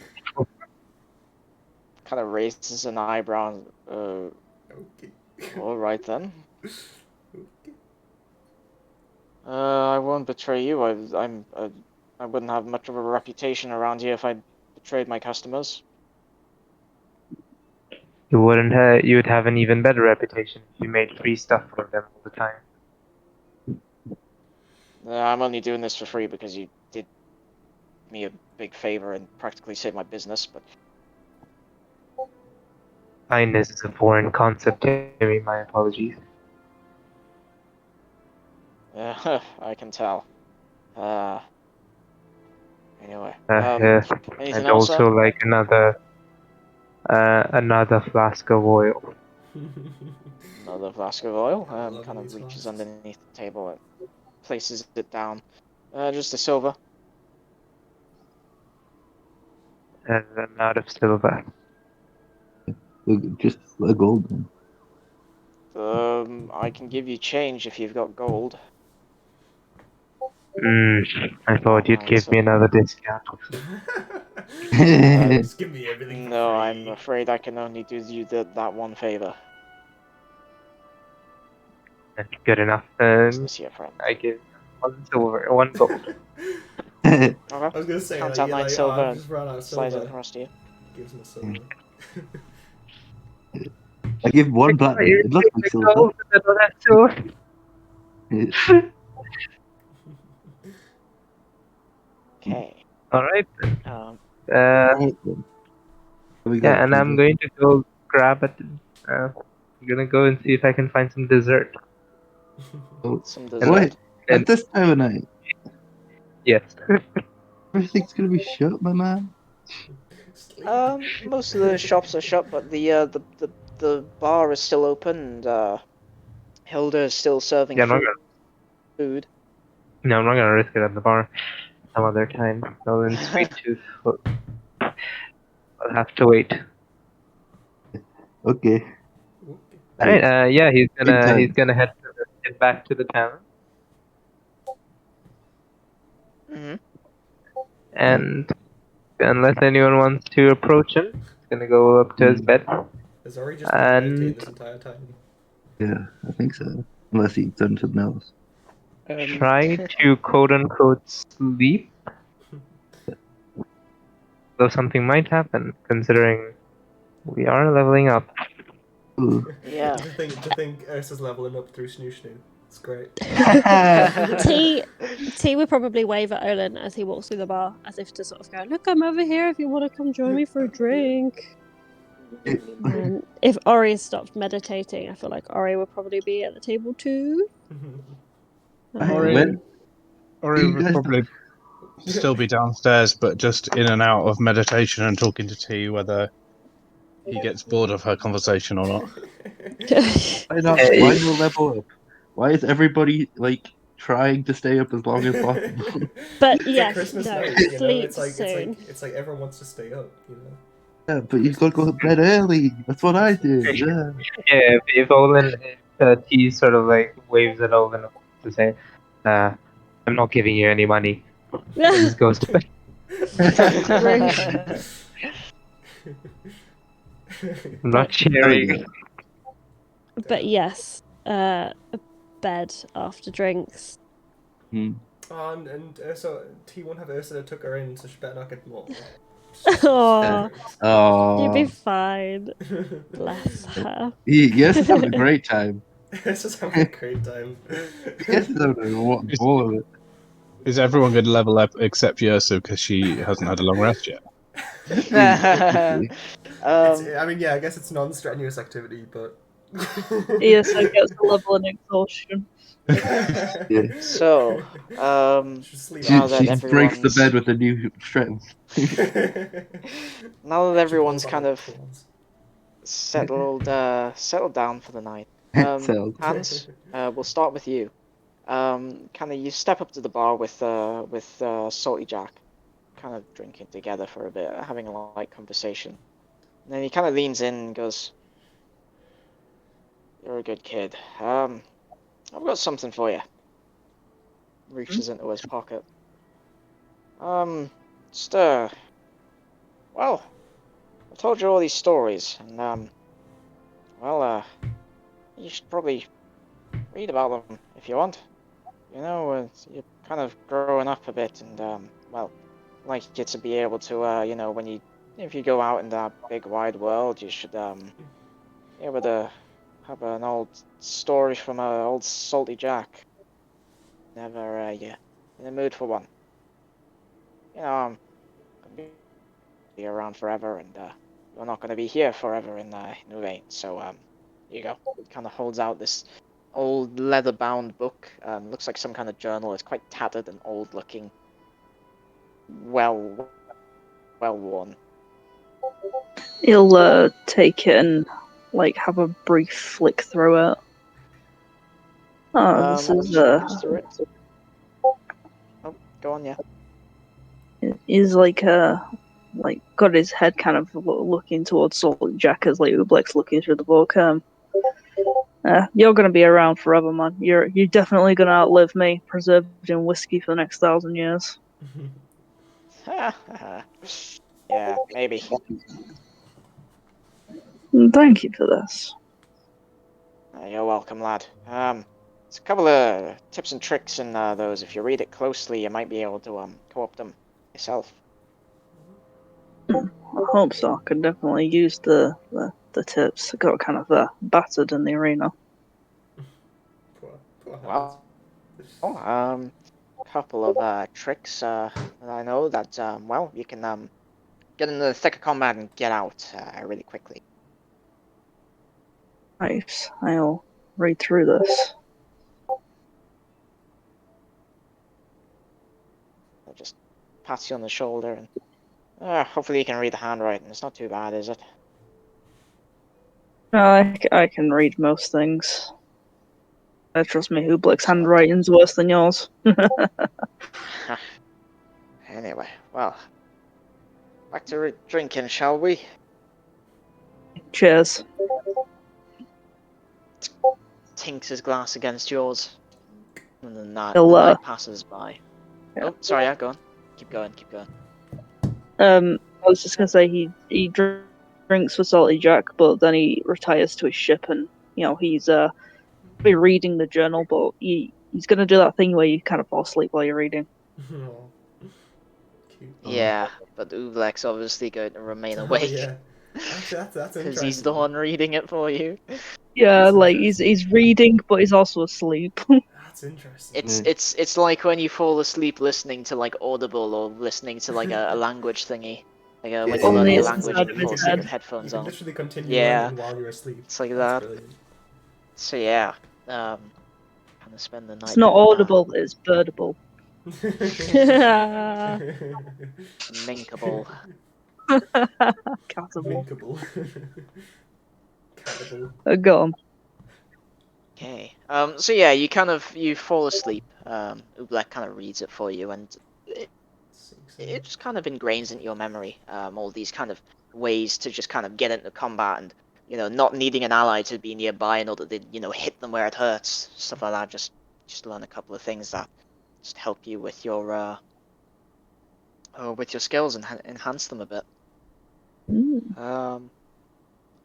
Kind of raises an eyebrow. Okay. All right then. Okay. I won't betray you. I wouldn't have much of a reputation around here if I betrayed my customers. You wouldn't. You would have an even better reputation if you made free stuff for them all the time. I'm only doing this for free because you did me a big favor and practically saved my business. But Kindness is a foreign concept to me. My apologies. I can tell. Anyway. Yes, Anything and else, sir? also like another flask of oil. Another flask of oil. Loving Kind of these reaches flasks. underneath the table and places it down. Just a silver. And I'm out of silver. Just a gold one. I can give you change if you've got gold. I thought you'd Alright, give me so another discount. Just give me everything for no, free. I'm afraid I can only do you that one favor. That's good enough. Business here, friend. I give 1 silver, 1 gold. Okay. I was gonna say, Count like, out you're 9 like, oh, silver I've and just run out of slide it silver. across to you. Gives me silver. I give one platinum. It looks like silver. Gold, I don't have silver. Okay. Alright. Um. Right then. We got Yeah, and I'm going to go grab it. I'm gonna go and see if I can find some dessert. Some And, Wait, dessert. and at this time of night, yes. everything's gonna be shut, my man. Sleep. Most of the shops are shut, but the bar is still open, and Hilda is still serving Yeah, food. I'm not gonna risk it at the bar some other time. So in Sweet Tooth, I'll have to wait. Okay. Alright, yeah, he's Same time. gonna head back to the town, Mm-hmm. and unless anyone wants to approach him, he's gonna go up to his bed Has Ori just been meditating and this entire time? Yeah, I think so. Unless he's done something else. try to quote unquote sleep. Though something might happen, considering we are leveling up. Ooh. Yeah. to think Ursa's leveling up through Snoo Snoo. It's great. T would probably wave at Olin as he walks through the bar, as if to sort of go, "Look, I'm over here if you want to come join me for a drink." If Ori stopped meditating, I feel like Ori would probably be at the table too. When Ori you would guys probably still be downstairs, but just in and out of meditation and talking to T, whether he gets bored of her conversation or not. why not? Why no level up? Why is everybody like trying to stay up as long as possible? But It's yes, like Christmas no, night, you know. sleep It's like soon. everyone wants to stay up, you know. Yeah, but you gotta go to bed early. That's what I did. Yeah. Yeah, if Olin, T sort of like waves at Olin to say, I'm not giving you any money. And just goes to bed. I'm not cheering. But yes, a bed after drinks. And Ursa, T won't have Ursa that took her in, so she better not get more. Oh, you'd be Oh, fine. Bless her. yes, he's having a great time. Ursa's having a great time. Yes, he's having all of it. Is everyone going to level up except Yersu because she hasn't had a long rest yet? Technically. I mean, yeah, I guess it's non-strenuous activity, but. Yes, I get a level in exhaustion. Yeah. So, Sleep now She that breaks the everyone's bed with a new strength. now that everyone's She pulls kind out of prawns. settled down for the night. So, Hans, we'll start with you. Kind of you step up to the bar with Salty Jack, kind of drinking together for a bit, having a light conversation. And then he kind of leans in and goes, "You're a good kid. I've got something for you." Reaches into his pocket. Just well, I told you all these stories, and well, you should probably read about them if you want. You know, you're kind of growing up a bit, and well, I'd like you to be able to, you know, if you go out in that big wide world, you should be able to have an old story from old Salty Jack. Never, you in the mood for one. You know, I'm gonna be around forever, and you're not gonna be here forever in Louvain. So here you go. It kind of holds out this old leather-bound book. Looks like some kind of journal. It's quite tattered and old-looking. Well worn. He'll take it and like have a brief flick through it. Oh, this is Just through it. Oh, go on, yeah. he's like got his head kind of looking towards Salt Jack as like Ublex looking through the book. You're gonna be around forever, man. You're definitely gonna outlive me, preserved in whiskey for the next 1,000 years. Yeah, maybe. Thank you for this. You're welcome, lad. There's a couple of tips and tricks in those. If you read it closely, you might be able to co-opt them yourself. I hope so. I could definitely use the tips. I got kind of battered in the arena. Poor Well, couple of tricks that I know that well, you can get in the thick of combat and get out really quickly. Nice. I'll read through this. I'll just pat you on the shoulder, and hopefully you can read the handwriting. It's not too bad, is it? I can read most things. Trust me, Ublex Excellent. handwriting's worse than yours. Anyway, well, back to drinking, shall we? Cheers. Tinks his glass against yours, and then the He'll, night passes by. yeah. Oh, sorry, yeah, go on. Keep going. I was just gonna say he drinks for Salty Jack, but then he retires to his ship, and he's be reading the journal, but he's gonna do that thing where you kind of fall asleep while you're reading. Cute. Yeah, but Ublex obviously going to remain Oh awake. yeah. Actually, that's Because interesting. he's the one reading it for you. Yeah, That's like interesting. he's reading, but he's also asleep. That's interesting. It's like when you fall asleep listening to like Audible or listening to like a language thingy. Like when you're Only learning a it's language inside and of you his fall asleep head. with headphones You can on. literally continue Yeah. learning while you're asleep. It's like That's that. brilliant. So yeah, kind of spend the night. It's not doing that. audible, it's birdable. Minkable. Catable. Minkable. Catable. Go on. Okay. So yeah, you fall asleep. Ublek kind of reads it for you, and it just kind of ingrains into your memory. All these kind of ways to just kind of get into combat, and not needing an ally to be nearby in order to hit them where it hurts, stuff like that. Just learn a couple of things that just help you with your skills and enhance them a bit.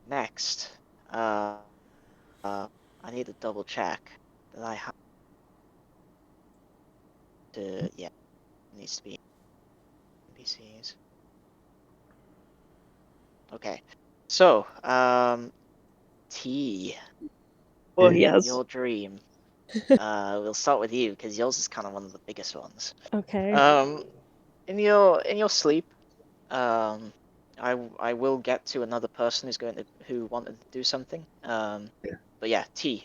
Next, I need to double check that I have to. Yeah, it needs to be NPCs. Okay, so T. Well, yes. Your dream. We'll start with you because yours is kind of one of the biggest ones. Okay. In your sleep, I will get to another person who wanted to do something. But yeah, T.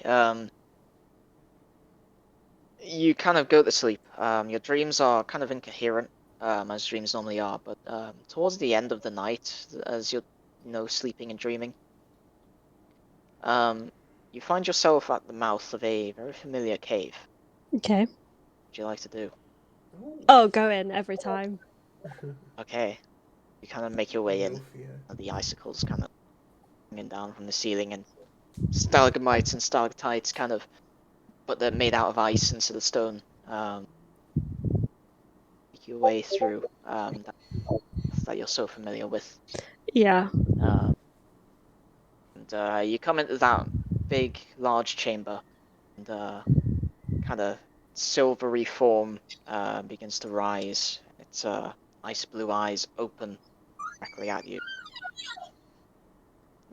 You kind of go to sleep. Your dreams are kind of incoherent, as dreams normally are. But towards the end of the night, as you're sleeping and dreaming, you find yourself at the mouth of a very familiar cave. Okay. What would you like to do? Oh, go in every time. Okay. You kind of make your way in. No fear. The icicles kind of hanging down from the ceiling, and stalagmites and stalactites kind of, but they're made out of ice instead of stone. Make your way through that you're so familiar with. Yeah. And you come into that big, large chamber, and kind of silvery form begins to rise. Its ice blue eyes open directly at you.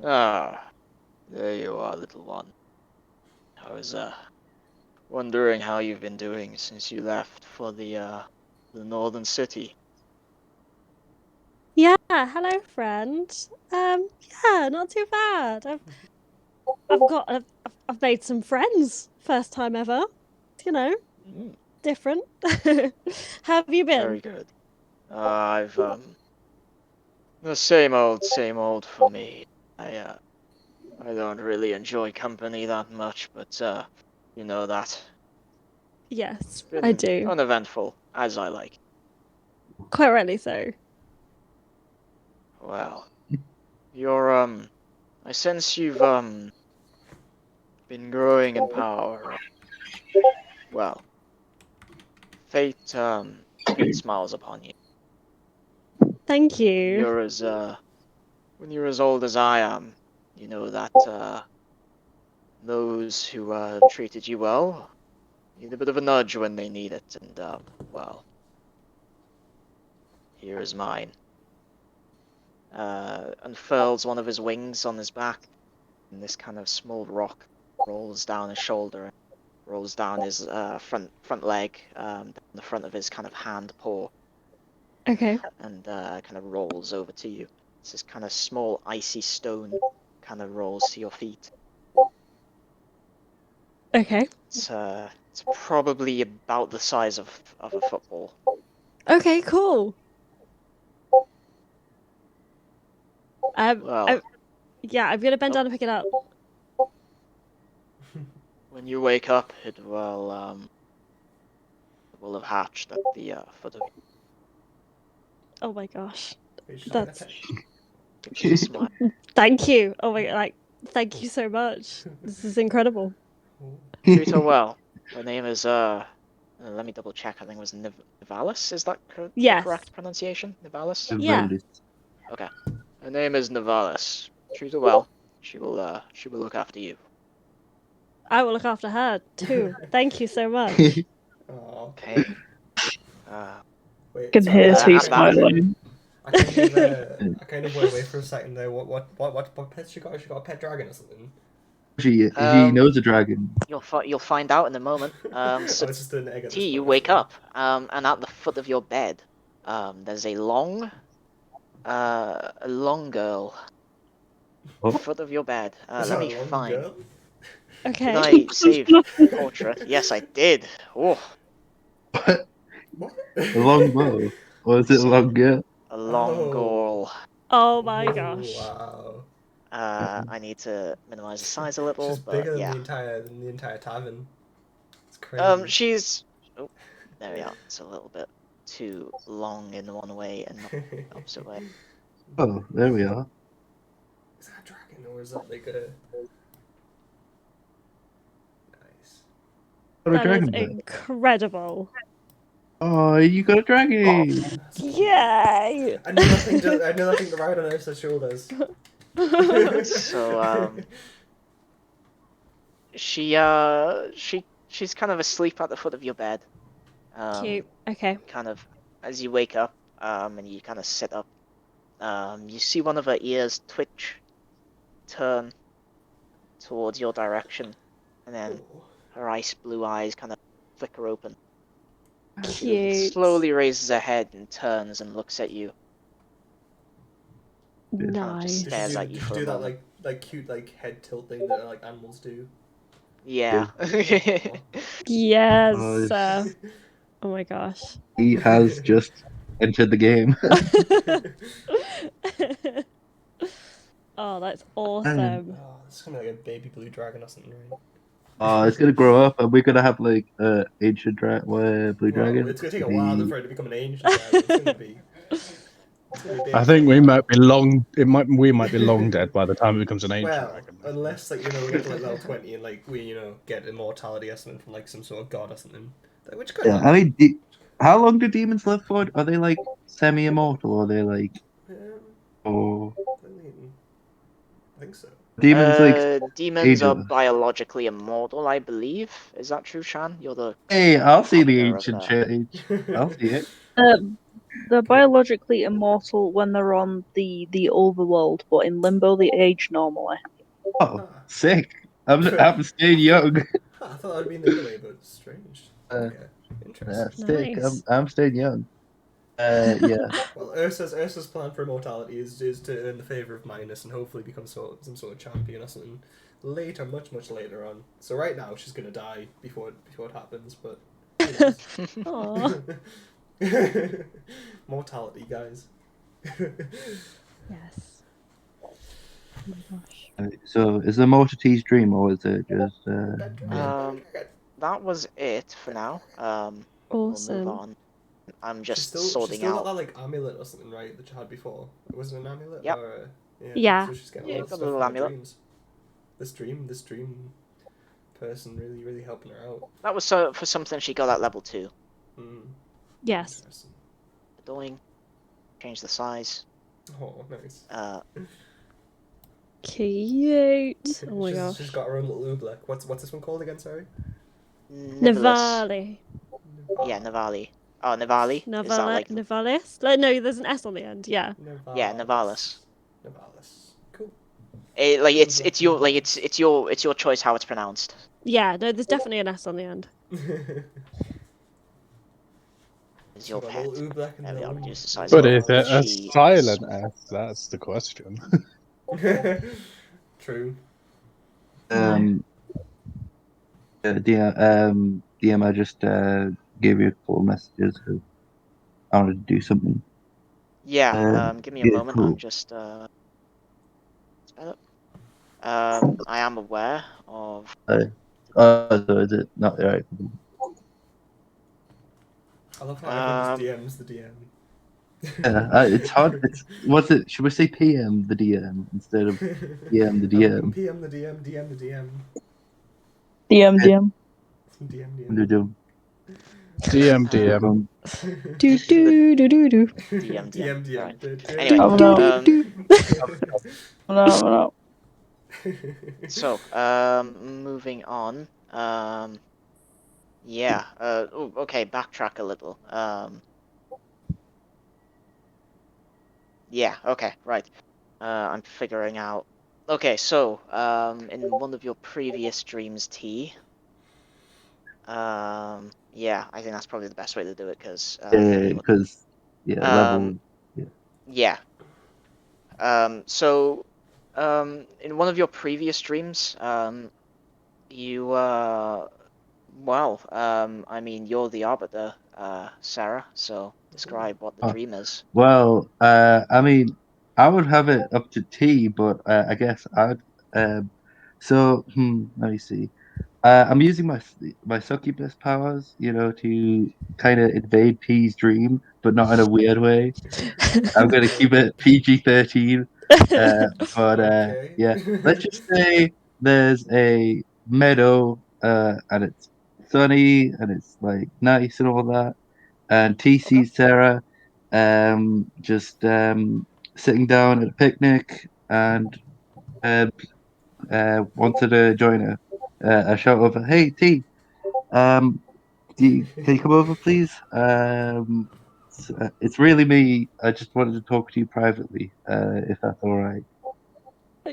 Ah, there you are, little one. I was wondering how you've been doing since you left for the northern city. Yeah, hello, friend. Yeah, not too bad. I've made some friends. First time ever. You know, Mm, different. How have you very been? good. I've the same old for me. I don't really enjoy company that much, but you know that. It's Yes, I been do. uneventful, as I like. Quite rightly so. Well, you're I sense you've been growing in power. Well, fate smiles upon you. Thank When you. you're as when you're as old as I am, you know that those who have treated you well need a bit of a nudge when they need it, and well, here is mine. Unfurls one of his wings on his back, and this kind of small rock rolls down his shoulder, rolls down his front leg, down the front of his kind of hand paw, Okay. and kind of rolls over to you. It's this kind of small icy stone kind of rolls to your feet. Okay. It's probably about the size of a football. Okay, cool. Well, Yeah, I'm gonna bend down and pick it up. when you wake up, it will have hatched at the foot of Oh my gosh. It's just like a That's pet. gives you a smile. Thank you. Oh my thank you so much. This is incredible. Treat her well. Her name is let me double check. I think it was Nivalis. Is that the Yes. correct pronunciation? Nivalis. Yeah. Okay. Her name is Nivalis. Treat her well. She will look after you. I will look after her too. Thank you so much. Oh, Okay. Uh, wait. Can Sorry, hear at T that smiling. I kind of went away for a second there. What pet she got? She got a pet dragon or something. She knows a dragon. You'll find out in a moment. Oh, So it's just an egg at this T, you point, wake isn't it? up. And at the foot of your bed, there's a long girl. Oh. Foot of your bed. Is Let that me a long find. girl? Did Okay. I save portrait? Yes, I did. Oh, What? What? A long bow? Or is it a see, long girl? a long Oh. girl. Oh my Oh, gosh. wow. I need to minimize the size a little, She's but bigger yeah. than the entire tavern. It's crazy. She's. Oh, there we are. It's a little bit too long in one way and not the opposite way. Oh, there we are. Is that a dragon or is that like a? Nice. Got a That is dragon bird. incredible. Oh, you got a dragon! That's cool. Yay! I knew nothing to ride on Ursa's shoulders. So she's kind of asleep at the foot of your bed. Cute. Okay. Kind of as you wake up, and you kind of sit up, you see one of her ears twitch, turn towards your direction, and then her ice blue eyes kind of flicker open. She Cute. slowly raises her head and turns and looks at you. Kind of just Nice. stares at you Did for she a do that moment. like cute like head tilt thing that like animals do? Yeah. Yes. Oh, Oh my gosh. he has just entered the game. Oh, that's Oh, awesome. it's gonna be like a baby blue dragon or something, right? It's gonna grow up, and we're gonna have like ancient blue Well, dragon. it's gonna take a while for it to become an ancient dragon. It's gonna be. It's gonna be big I for think a we while. might be long. We might be long dead by the time it becomes an ancient Well, dragon. unless like we get to like level 20 and like we get immortality or something from like some sort of god or something, which could Yeah, happen. I mean, How long do demons live for? Are they like semi-immortal, or are they like, or I mean, I think so. demons like Demons are ageless? biologically immortal, I believe. Is that true, Shan? You're the Hey, I'll see the arbiter of ancient that. change. I'll see it. They're biologically immortal when they're on the overworld, but in limbo they age normally. Oh, Ah. sick! I'm staying young. I thought that would be the other way, but strange. Okay, interesting. Sick. Nice. I'm staying young. Yeah. Well, Ursa's plan for immortality is to earn the favor of Minus and hopefully become some sort of champion or something later, much later on. So right now she's gonna die before it happens, but Aw. mortality, guys. Yes. Oh my gosh. So, is there more to T's dream, or is it just? That was it for now. We'll move Awesome. on. I'm She's just still sorting got out. that like amulet or something, right? That she had before. Was it an amulet? Yep. Or, Yeah. So she's getting Yeah, a lot of got a stuff little from her amulet. dreams. This dream person really helping her out. That was for something she got at level 2. Yes. Interesting. Doing. Change the size. Oh, nice. Cute. Oh my gosh. She's got her own little oobleck. What's this one called again? Sorry. Nivalis. Navali. Yeah, Navali. Oh, Navali? Is that like... Navalis? Like, no, there's an S on the end. Yeah. Yeah, Navalis. Navalis. Cool. It's your choice how it's pronounced. Yeah. No, there's definitely an S on the end. Is your Got a pet. little oobleck in There we the are, little- reduce the size But of is it a she silent S? That's the question. True. DM, I just gave you a couple of messages because I wanted to do something. Yeah, give me a Yeah, moment, cool. I'm just spell it. I am aware of So is it not right? I love how everyone just DMs the DM. Yeah, it's hard. What's it? Should we say PM the DM instead of PM the DM? PM the DM, DM the DM. DM, DM. DM. DM. Do do do do do. DM. Right. DM. Anyway, No. so moving on. Yeah. Okay. Backtrack a little. Yeah. Okay. Right. I'm figuring out. Okay. So in one of your previous streams, T. Yeah. I think that's probably the best way to do it because. Because level. Yeah. So, in one of your previous streams, you, well, I mean, you're the arbiter, Sarah, so describe what the dream is. Well, I mean, I would have it up to T, but I guess I'd. Let me see. I'm using my succubus powers, to kind of invade T's dream, but not in a weird way. I'm gonna keep it PG-13. But Okay. yeah, let's just say there's a meadow, and it's sunny and it's like nice and all that. And T Okay. sees Sarah, just sitting down at a picnic and wanted to join her. I shout over, "Hey T, um, can you come over, please? It's really me. I just wanted to talk to you privately, if that's all right."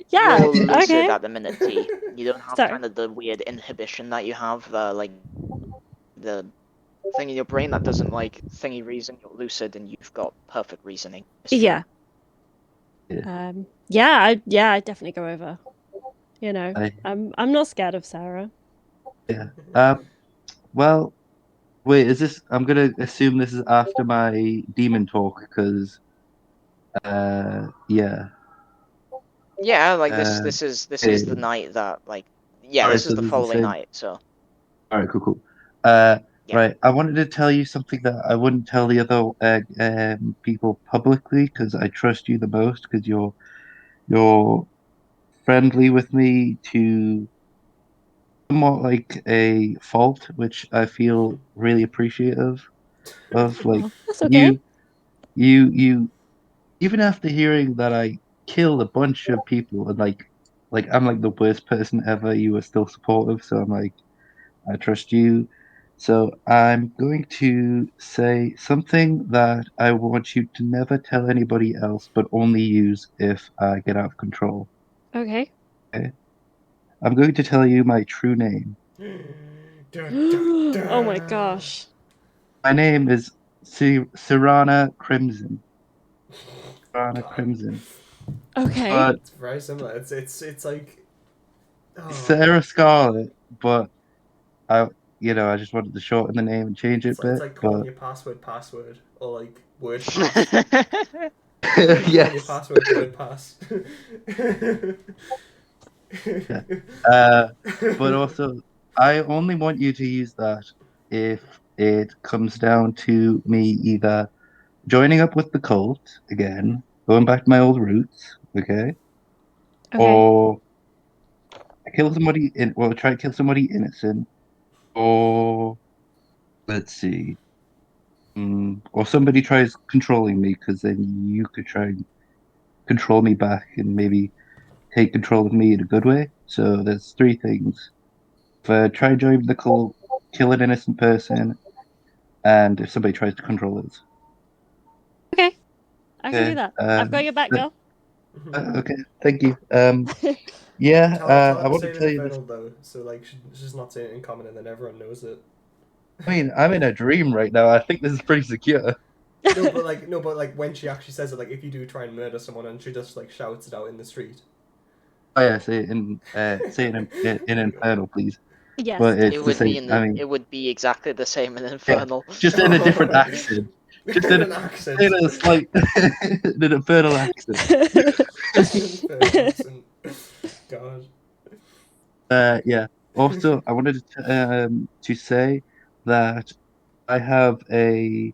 Yeah. You're lucid Okay. at the minute, T. You don't have So. kind of the weird inhibition that you have, like the thing in your brain that doesn't like thingy reason. You're lucid and you've got perfect reasoning. It's true. Yeah. Yeah. I'd definitely go over. I'm not scared of Sarah. Yeah. Well, wait. Is this? I'm gonna assume this is after my demon talk, because, yeah. Yeah, like this is the night that this is So the this is the following same. night, so All right, cool. yeah. Right. I wanted to tell you something that I wouldn't tell the other people publicly, because I trust you the most, because you're friendly with me to somewhat like a fault, which I feel really appreciative. of like Oh, that's okay. you even after hearing that I killed a bunch of people and like I'm like the worst person ever, you were still supportive. So I'm like, I trust you. So I'm going to say something that I want you to never tell anybody else, but only use if I get out of control. Okay. Okay? I'm going to tell you my true name. Dun, dun, dun. Oh my gosh. My name is Sirana Crimson. Sirana God. Crimson. Okay. But It's very similar. It's like Sarah Scarlet, but I I just wanted to shorten the name and change it a it's bit. like calling But your password or like word pass. Calling your yes. password word pass. Yeah. But also I only want you to use that if it comes down to me either joining up with the cult again, going back to my old roots, okay? Okay. Or kill somebody try to kill somebody innocent, or let's see, or somebody tries controlling me because then you could try and control me back and maybe take control of me in a good way. So there's three things: if I try and join the cult, kill an innocent person, and if somebody tries to control us. Okay. I can do Okay. that. I've got your back, But- girl. okay. Thank you. Yeah. Tell her I to want say to it in tell you this. Infernal though, so like she's not saying it in common and then everyone knows it. I mean, I'm in a dream right now. I think this is pretty secure. No, but like when she actually says it, like if you do try and murder someone and she just like shouts it out in the street. Oh yeah, say it in There you go. Infernal, please. Yes, But it's It the would definitely. be same. in I the. mean, It would be exactly the same in yeah, Infernal. just in a different accent. Just In an accent. in a slight, in an Infernal accent. Infernal accent. God. Yeah. Also, I wanted to say that I have a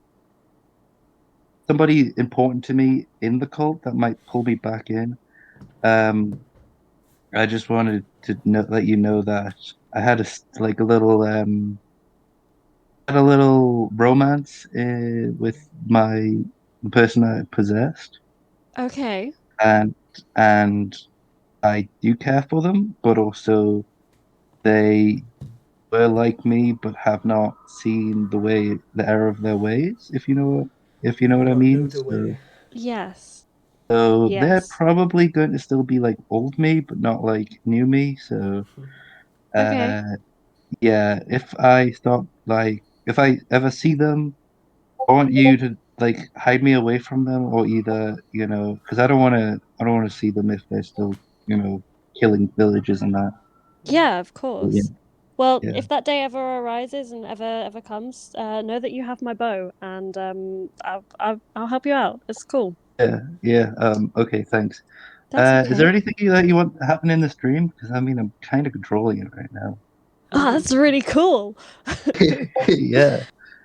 somebody important to me in the cult that might pull me back in. Um, I just wanted to let you know that I had like a little had a little romance with the person I possessed, Okay. and and I do care for them, but also they were like me, but have not seen the error of their ways. If you know what I Not know mean. the So way. Yes. so they're Yes. probably going to still be like old me, but not like new me. So Okay. uh, yeah, if I ever see them. I want you to like hide me away from them, or either because I don't want to see them if they're still killing villages and that. Yeah, of But yeah, course. Well, yeah, if that day ever arises and ever comes, know that you have my bow, and I'll help you out. It's cool. yeah. Okay, thanks. That's Is there okay. anything that you want to happen in the stream? Because I mean, I'm kind of controlling it right now. Oh, that's really cool. Yeah,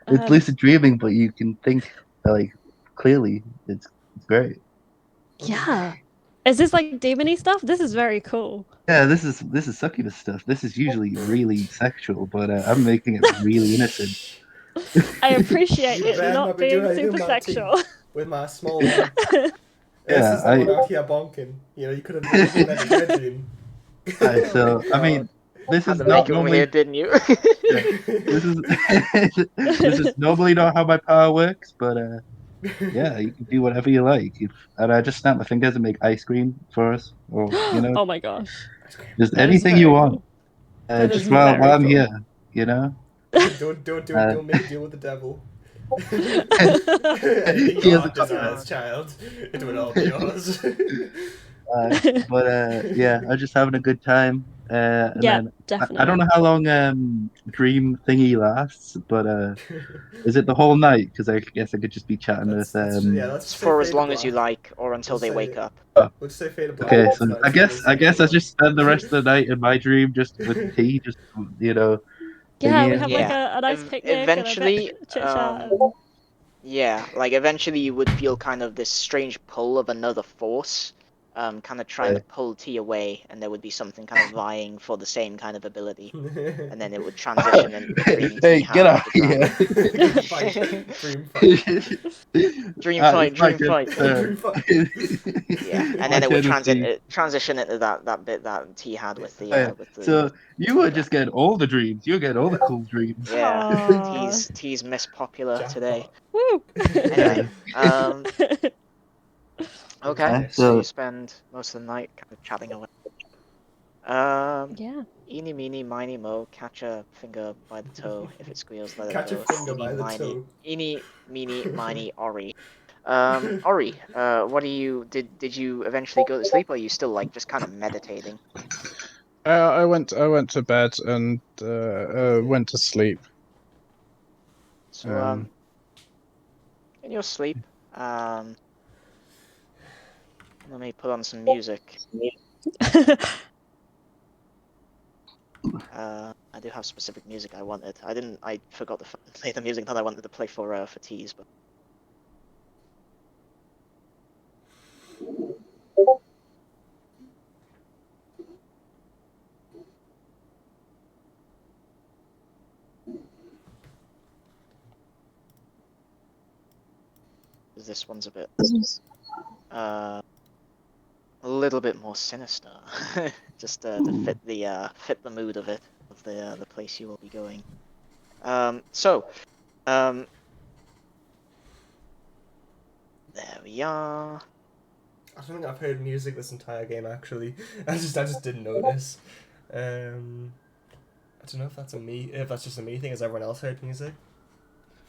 it's Um, lucid dreaming, but you can think like clearly. It's great. yeah. Is this like demony stuff? This is very cool. Yeah, this is succubus stuff. This is usually really sexual, but I'm making it really innocent. I appreciate You it better not not be being doing anything super with my teeth, sexual. with my small one. This Yeah, is the one out here bonking. You could have just been at the dream. so I God. mean, this Had is to make not it weird, normally. didn't you? Yeah, this is this is normally not how my power works, but yeah, you can do whatever you like. And I just snap my fingers and make ice cream for us, or Oh my gosh. just That is anything you very want. cool. That Just is while very I'm cool. here, you know. Uh, Don't make a deal with the devil. Anything your here's a heart couple. desires, child, it will all be yours. But yeah, I'm just having a good time. And Yeah, then I don't definitely. know how long Dream Thingy lasts, but is it the whole night? Because I guess I could just be chatting with Let's just, yeah, let's It's just say for as fade to long as you black. like, or We'll until they wake say up. oh, we'll just say fade to black okay, while so tonight's still as I guess I sexual. just spend the rest of the night in my dream just with tea, just Yeah, we thingy. have like Yeah. a nice picnic and a bit Eventually, chit chat. And... yeah, like eventually you would feel kind of this strange pull of another force, kind of trying to pull T away, and there would be something kind of vying for the same kind of ability, and then it would transition into the dream T Hey, get had out with the here! Dream fight. Dream fight. Dream fight, dream fight. Dream fight. Yeah, and My then it would Tennessee. transition into that bit that T had with the Yeah. with the. So you would just get all the dreams. You get all the cool dreams. Yeah, Aw. T's Miss Popular today. Jackpot. Woo. Anyway, okay, Nice. so So- you spend most of the night kind of chatting away. Yeah. Eeny, meeny, miny, mo, catch a finger by the toe. If it squeals, let Catch it a go. finger Eeny, by the miny, toe. eeny, meeny, miny, Ori. Ori, what do you did you eventually go to sleep, or are you still like just kind of meditating? I went to bed and went to sleep. So in your sleep, let me put on some music. I do have specific music I wanted. I forgot to play the music that I wanted to play for teas, but. This one's a bit a little bit more sinister, just to fit the mood of it, of the place you will be going. There we are. I don't think I've heard music this entire game actually. I just didn't notice. I don't know if that's just a me thing. Has everyone else heard music?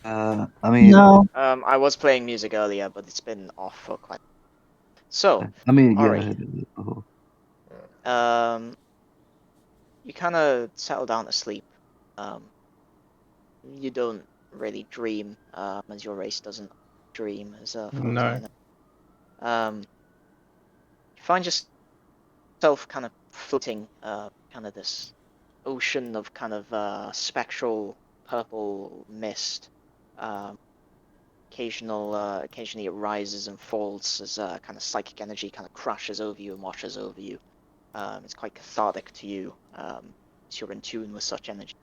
I mean, No. I was playing music earlier, but it's been off for quite. So, yeah, Ori, I heard it before. you kind of settle down to sleep. You don't really dream, as your race doesn't dream, as far as I No. know. You find yourself kind of floating, kind of this ocean of kind of spectral purple mist. Occasionally it rises and falls as kind of psychic energy kind of crashes over you and washes over you. It's quite cathartic to you, as you're in tune with such energy.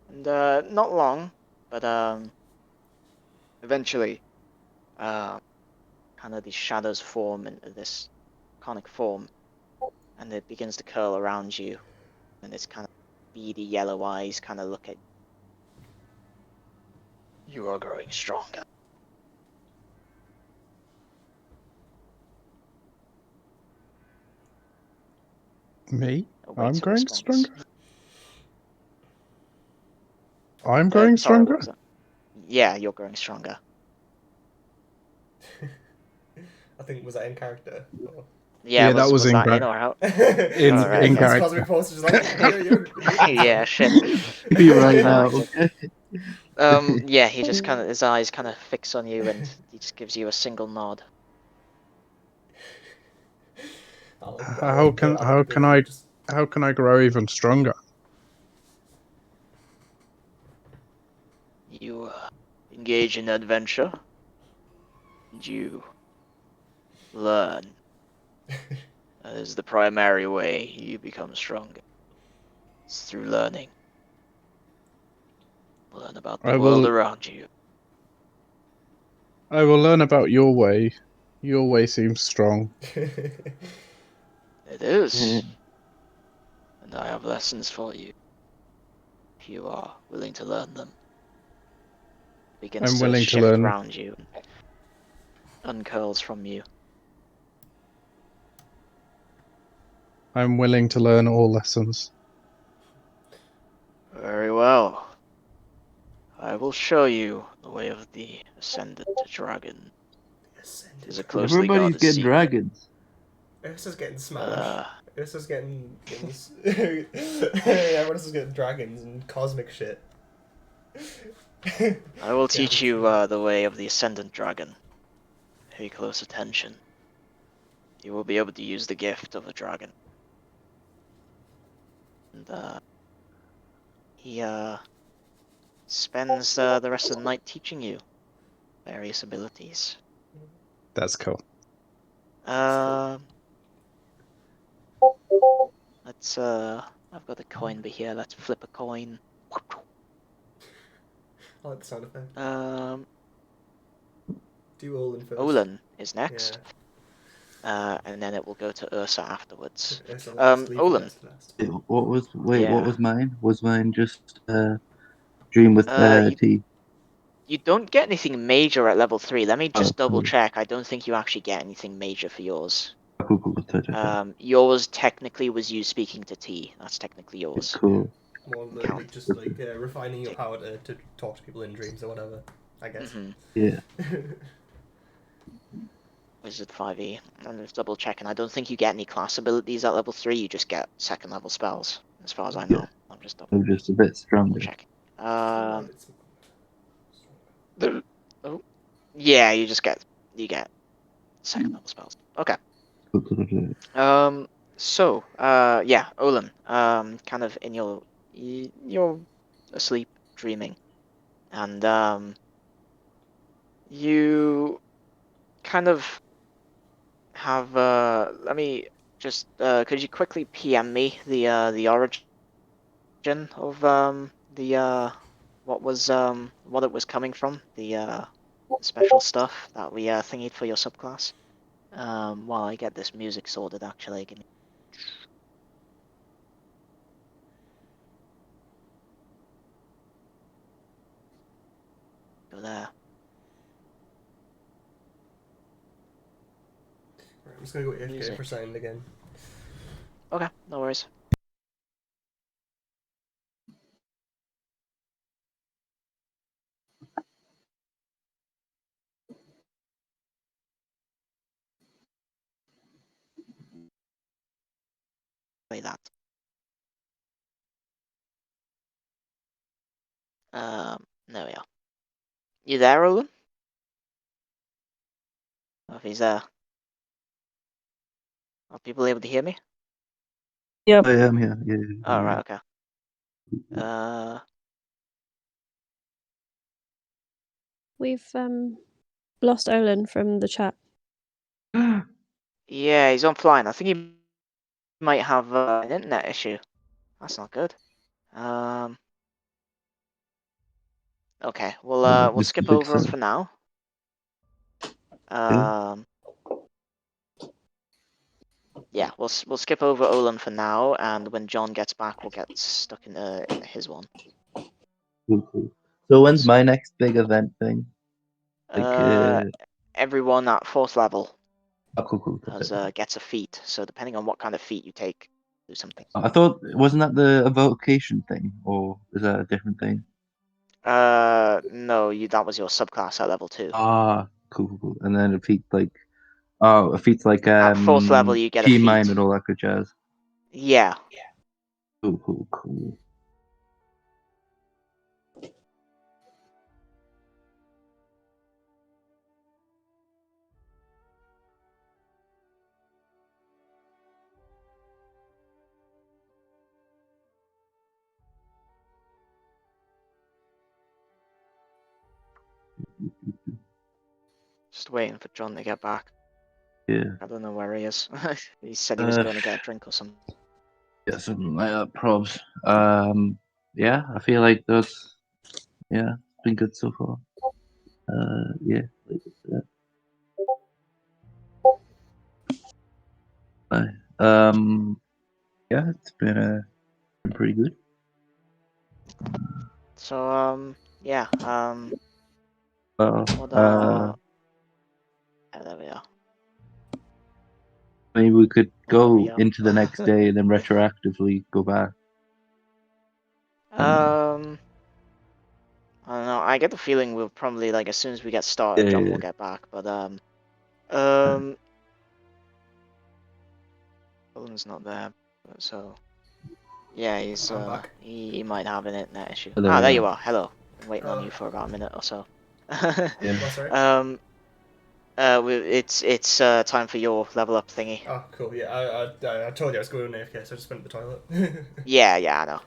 And not long, but eventually, kind of these shadows form into this conic form, and it begins to curl around you, and its kind of beady yellow eyes kind of look at you. You are growing stronger. Me? Await I'm a growing response. stronger. I'm growing Sorry, what stronger. was that? Yeah, you're growing stronger. I think was that in character? Or... Yeah, that was that in incorrect. or out? In Alright, in okay. It's character. Cosmic Force is like, you're Yeah, shit. Be right now. Perfect. Yeah, he just kind of, his eyes kind of fix on you, and he just gives you a single nod. How can I grow even stronger? You engage in adventure, and you learn. That is the primary way you become stronger. It's through learning. Learn about the world around you. I will learn about your way. Your way seems strong. It is. And I have lessons for you. If you are willing to learn them. Begins I'm to willing to shift learn. around you and uncurls from you. I'm willing to learn all lessons. Very well. I will show you the way of the Ascendant Dragon. It is a closely Everybody's guarded getting secret. dragons. Ursa's getting smashed. Ursa's getting everyone's just getting dragons and cosmic shit. I will teach you the way of the Ascendant Dragon. Pay close attention. You will be able to use the gift of a dragon. And he spends the rest of the night teaching you various abilities. That's cool. Let's I've got a coin over here. Let's flip a coin. I like the sound effect. Do Olin first. Olin is next. Yeah. And then it will go to Ursa afterwards. So let's leave the Olin. rest to last. What was Yeah. what was mine? Was mine just dream with You tea? you don't get anything major at level 3. Let me just double cool. check. I don't think you actually get anything major for yours. Cool. Yours technically was you speaking to T. That's technically yours. Cool. More Count. like just like refining your power to talk to people in dreams or whatever, I guess. Yeah. Wizard 5e. I'm just double checking. I don't think you get any class abilities at level 3. You just get second level spells, as far as I know. I'm just double I'm just a bit stronger. checking. Oh, yeah, you get second level spells. Okay. So, yeah, Olin, kind of in you're asleep, dreaming, and you kind of have let me just could you quickly PM me the origin of the what it was coming from, the special stuff that we thingied for your subclass? While I get this music sorted, actually, give me. Go there. Right, I'm just gonna go AFK Music. for sound again. Okay, no worries. Play that. There we are. You there, Roland? Oh, if he's there. Are people able to hear me? Yep. I am here. Yeah. Oh, right, okay. We've lost Olin from the chat. Yeah, he's offline. I think he might have an internet issue. That's not good. Okay, we'll skip over him for now. Yeah, we'll skip over Olin for now, and when John gets back, we'll get stuck into his one. Cool. So when's my next big event thing? Everyone at 4th level cool. gets a feat. So depending on what kind of feat you take, do something. I thought, wasn't that the evocation thing, or is that a different thing? No, that was your subclass at level 2. Cool. And then a feat like, At 4th level, you get a key feat. mine and all that good jazz. Yeah. Cool. Just waiting for John to get back. Yeah. I don't know where he is. He said he was going to get a drink or something. Yeah, something like that, probs. Yeah, I feel like it's been good so far. Yeah, like yeah, it's been pretty good. So, yeah, there we are. Maybe we could go into the next day and then retroactively go back. I don't know. I get the feeling we'll probably, like, as soon as we get started, John will get back. But Owen's not there, so yeah, he's he might have an internet issue. Hello. There you are. Hello. Been waiting on you for about a minute or so. It's time for your level up thingy. Oh, cool. Yeah, I told you I was going to AFK, so I just went to the toilet. yeah, I know.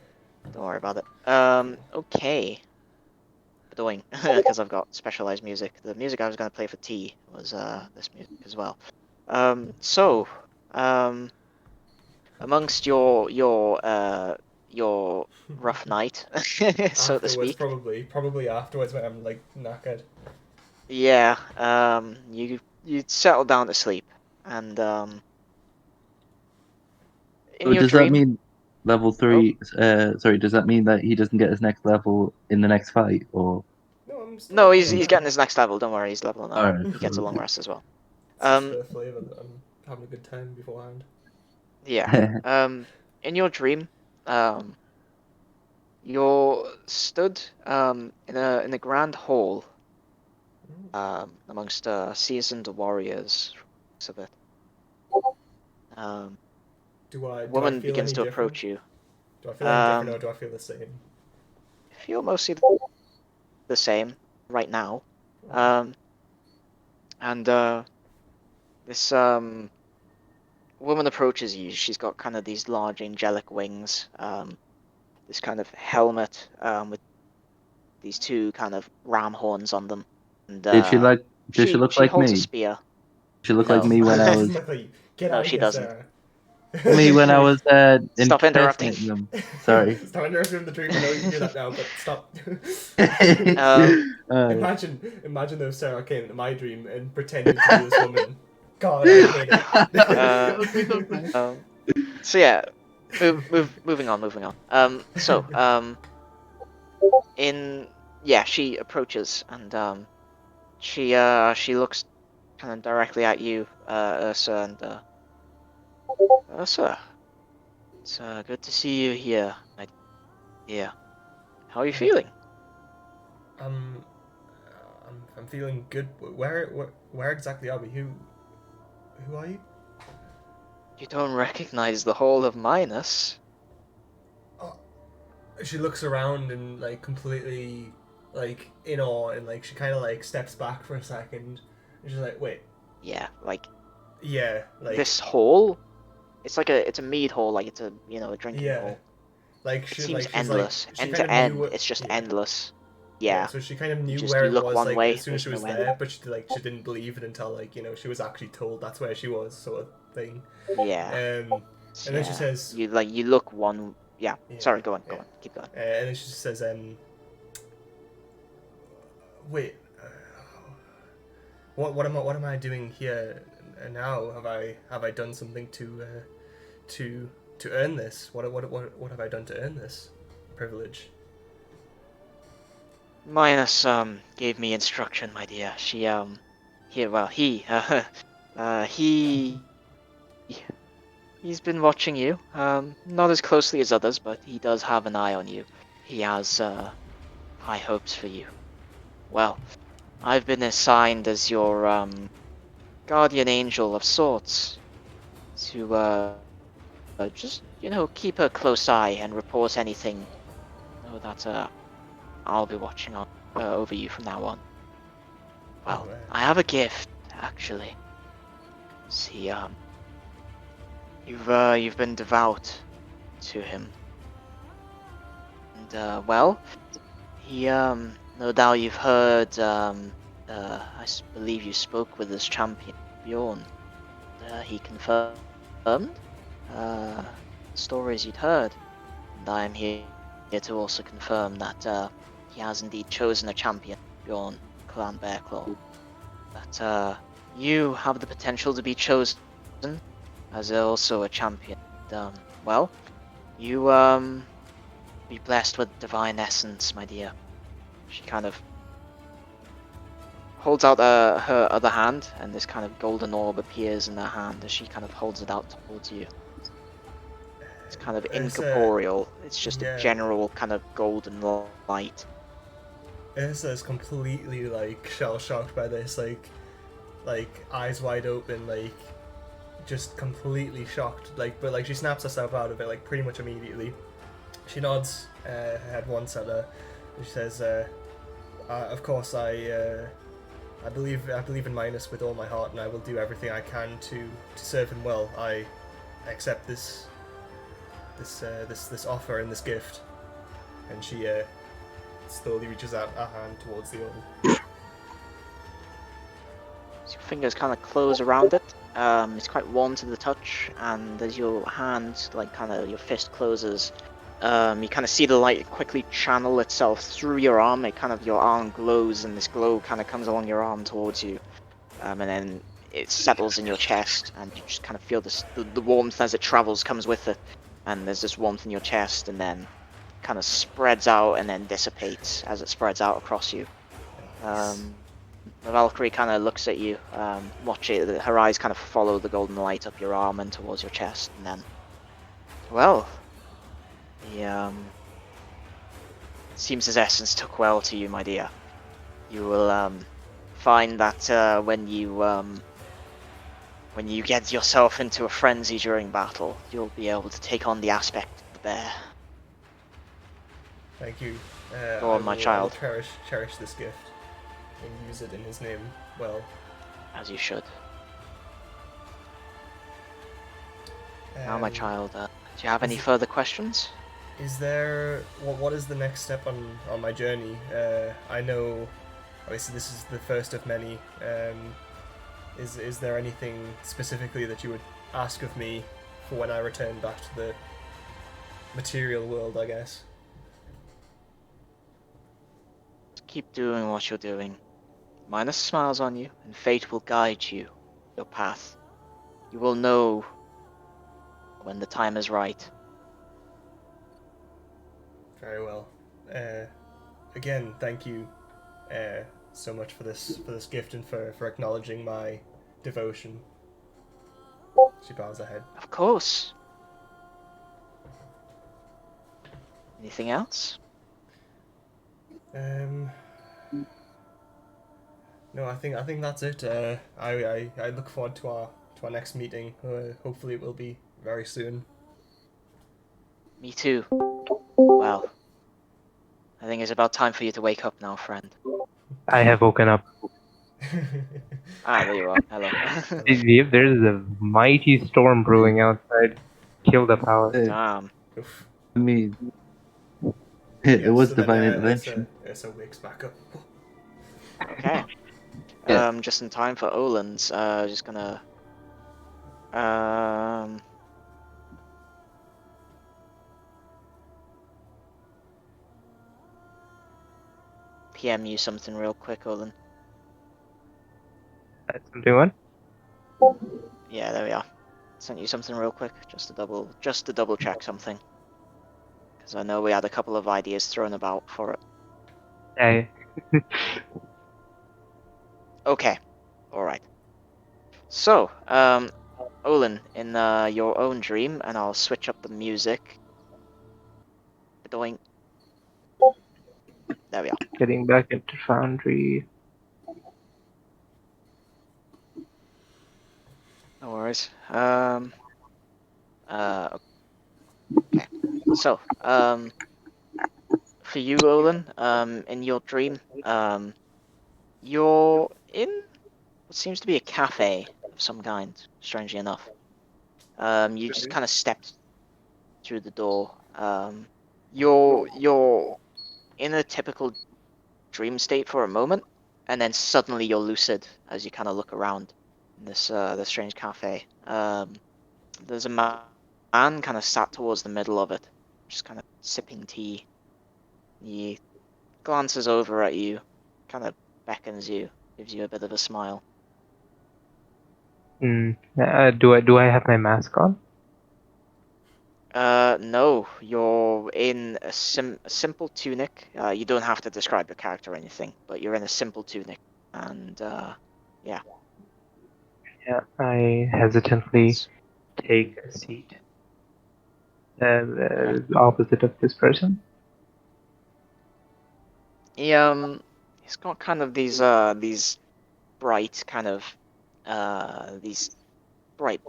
Don't worry about it. Okay. Doing because I've got specialized music. The music I was going to play for T was this music as well. So, amongst your rough night, so to Afterwards, speak. probably afterwards when I'm like knackered. Yeah. You settle down to sleep, and in So your does that dream. mean level Oh, 3? Sorry, does that mean that he doesn't get his next level in the next fight, or? No, I'm still no, level he's 1 getting now. his next level. Don't worry, he's leveling up. All right, He gets a cool. long rest as well. It's just for Um, the flavour that I'm having a good time beforehand. yeah. In your dream, you're stood in a grand hall amongst seasoned warriors of it. A Do I woman feel begins any to different? approach you. Do I feel any different or Um, do I feel the same? feel mostly the same right now. Alright. Um, and this woman approaches you. She's got kind of these large angelic wings. This kind of helmet with these two kind of ram horns on them, and Did she like? Does she look she like holds a me? spear. She look like No, me when I Doesn't was look like you. Get no, out of she here, doesn't. Sarah. me when I was Stop interrupting. impersonating them. Sorry. Stop interrupting the dream. I know you can do that now, but stop. Alright. Imagine though Sarah came into my dream and pretended to be this woman. God, I hate it. That would be so funny. So yeah, moving on, moving on. In yeah, she approaches and she looks kind of directly at you, Ursa, and Ursa, it's good to see you here, my dear. How are you feeling? Um, I'm feeling good. Where exactly are we? Who are you? You don't recognize the whole of Minos? Oh, she looks around and like completely like in awe and like she kind of like steps back for a second and she's like, wait, Yeah, like yeah, like this hall. It's a mead hall, like it's a drinking yeah, hall. like It she seems like she's like endless, she end kind to of knew end. what It's just yeah. endless. Yeah, Yeah, so she kind of knew you where it look was one like as way, soon as there's she no was end. there, but she didn't believe it until like she was actually told that's where she was, sort of thing. Yeah, And then she yeah. says, You look one. Yeah. yeah, Sorry, go on, yeah, keep going. and then she just says, wait, what am I doing here now? Have I done something to to earn this? What have I done to earn this privilege? Minus gave me instruction, my dear. She he he he's been watching you. Not as closely as others, but he does have an eye on you. He has high hopes for you. Well, I've been assigned as your guardian angel of sorts to just keep a close eye and report anything. Know that I'll be watching over you from now on. Oh, Well, I have a gift actually. See, you've been devout to him, and well, he no doubt you've heard believe you spoke with his champion Bjorn. He confirmed uh stories you'd heard, and I am here to also confirm that he has indeed chosen a champion, Bjorn Clan Bearclaw. That you have the potential to be chosen as also a champion. Well, you be blessed with divine essence, my dear. She kind of holds out her other hand, and this kind of golden orb appears in her hand as she kind of holds it out towards you. It's kind of incorporeal. It's just a yeah. general kind of golden light. Ursa's completely like shell shocked by this, like eyes wide open, like just completely shocked. Like, but like she snaps herself out of it like pretty much immediately. She nods her head once at her, and she says, "Of course, I believe in Minos with all my heart, and I will do everything I can to serve him well. I accept this offer and this gift." And she slowly reaches out her hand towards the orb. Your fingers kind of close around it, It's quite warm to the touch, and as your hand, like kind of your fist closes, you kind of see the light quickly channel itself through your arm. Your arm glows, and this glow kind of comes along your arm towards you, and then it settles in your chest, and you just kind of feel the warmth as it travels comes with it, and there's this warmth in your chest, and then kind of spreads out and then dissipates as it spreads out across you. The Valkyrie kind of looks at you, watch it. Her eyes kind of follow the golden light up your arm and towards your chest, and then, well, the seems his essence took well to you, my dear. You will find that when you get yourself into a frenzy during battle, you'll be able to take on the aspect of the bear. Thank you. Go on, my child. I will cherish this gift and use it in his name well. As you should. Now, my child, do you have any further questions? Is there... what is the next step on my journey? I know, obviously this is the first of many. Is there anything specifically that you would ask of me for when I return back to the material world, I guess? Keep doing what you're doing. Minus smiles on you, and fate will guide you, your path. You will know when the time is right. Very well. Again, thank you so much for this gift and for acknowledging my devotion. She bows her head. Of course. Anything else? No, I think that's it. I look forward to our next meeting. Hopefully it will be very soon. Me too. Well, I think it's about time for you to wake up now, friend. I have woken up. There you are. Hello. There's a mighty storm brewing outside. Kill the power. Damn. Oof. I mean, it was divine intervention. Ursa wakes back up. Okay. Yeah. Just in time for Olin's. Just gonna. PM you something real quick, Olin. Something what? Yeah, there we are. Sent you something real quick, just to double check something. Because I know we had a couple of ideas thrown about for it. Hey. Okay. Alright. So, Olin, in your own dream, and I'll switch up the music. Doing. There we are. Getting back into Foundry. No worries. Okay. So, for you, Olin, in your dream, you're in what seems to be a cafe of some kind, strangely enough. You just kind of stepped through the door. You're in a typical dream state for a moment, and then suddenly you're lucid as you kind of look around in this strange cafe. There's a man kind of sat towards the middle of it, just kind of sipping tea. He glances over at you, kind of beckons you, gives you a bit of a smile. Do I have my mask on? No, you're in a simple tunic. You don't have to describe your character or anything, but you're in a simple tunic, and yeah. Yeah, I hesitantly take a seat opposite of this person. He's got kind of these bright kind of these bright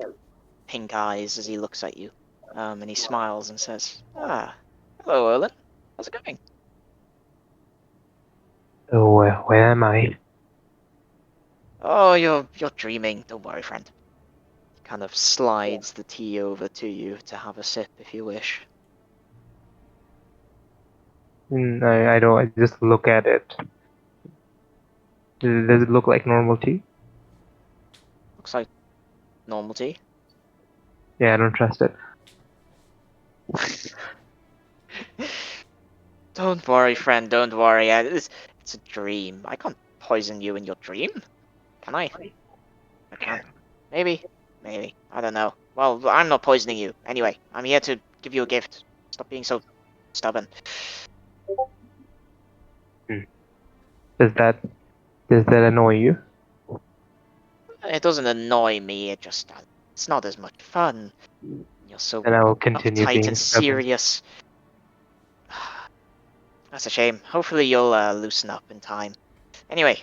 pink eyes as he looks at you, and he smiles and says, hello, Erlen. How's it going? Oh, where am I? Oh, you're dreaming. Don't worry, friend. He kind of slides the tea over to you to have a sip if you wish. I don't. I just look at it. Does it look like normal tea? Looks like normal tea. Yeah, I don't trust it. Don't worry, friend. Don't worry. It's a dream. I can't poison you in your dream, can I? I can. Maybe. Maybe. I don't know. Well, I'm not poisoning you. Anyway, I'm here to give you a gift. Stop being so stubborn. Does that annoy you? It doesn't annoy me. It's not as much fun. You're so Then I will continue uptight being and stubborn. serious. That's a shame. Hopefully you'll loosen up in time. Anyway,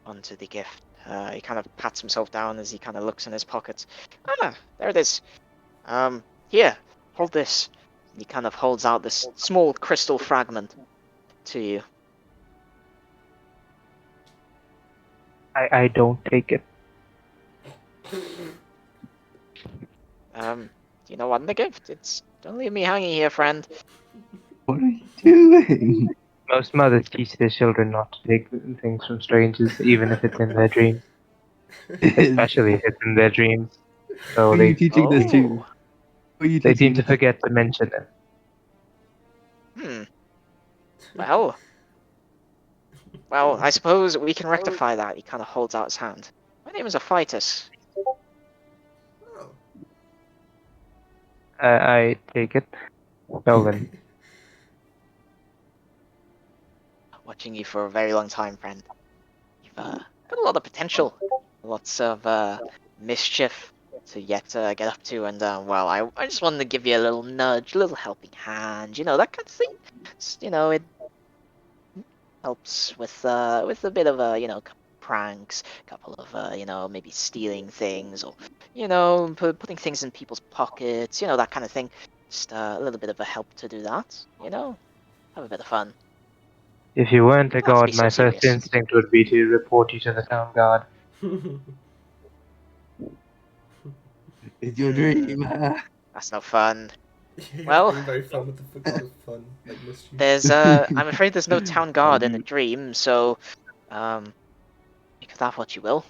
onto the gift. He kind of pats himself down as he kind of looks in his pockets. Ah, there it is. Here, hold this. He kind of holds out this small crystal fragment to you. I don't take it. Do you know what the gift? Don't leave me hanging here, friend. What are you doing? Most mothers teach their children not to take things from strangers, even if it's in their dreams. Especially if it's in their dreams. So Who are you teaching this to? Oh, Who are you they seem teaching to this? forget to mention it. Well, I suppose we can rectify that. He kind of holds out his hand. My name is Aphytus. Oh. I take it. Nolan. Watching you for a very long time, friend. You've got a lot of potential, lots of mischief to get up to, and I just wanted to give you a little nudge, a little helping hand, that kind of thing. It helps with a bit of couple pranks, a couple of maybe stealing things, or putting things in people's pockets, that kind of thing. Just a little bit of a help to do that, have a bit of fun. If you weren't a Not to be god, so my first serious. instinct would be to report you to the town guard. It's your dream. That's no fun. You're Well, being very fun with the god of fun, like mischief. I'm afraid there's no town guard in a dream, so make of that what you will.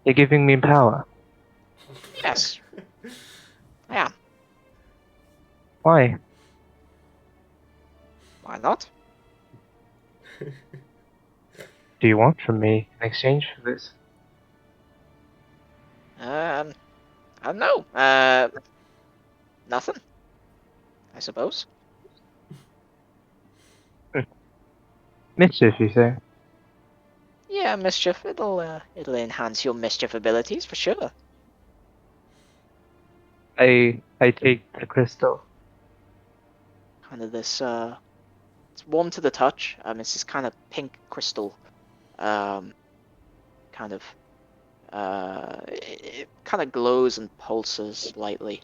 You're giving me power. Yes, I am. Why? Why not? Do you want from me in exchange for this? I don't know. Nothing, I suppose. Mischief, you say? Yeah, mischief. It'll enhance your mischief abilities for sure. I take the crystal. Kind of this. It's warm to the touch. It's this kind of pink crystal. Kind of. It kind of glows and pulses slightly.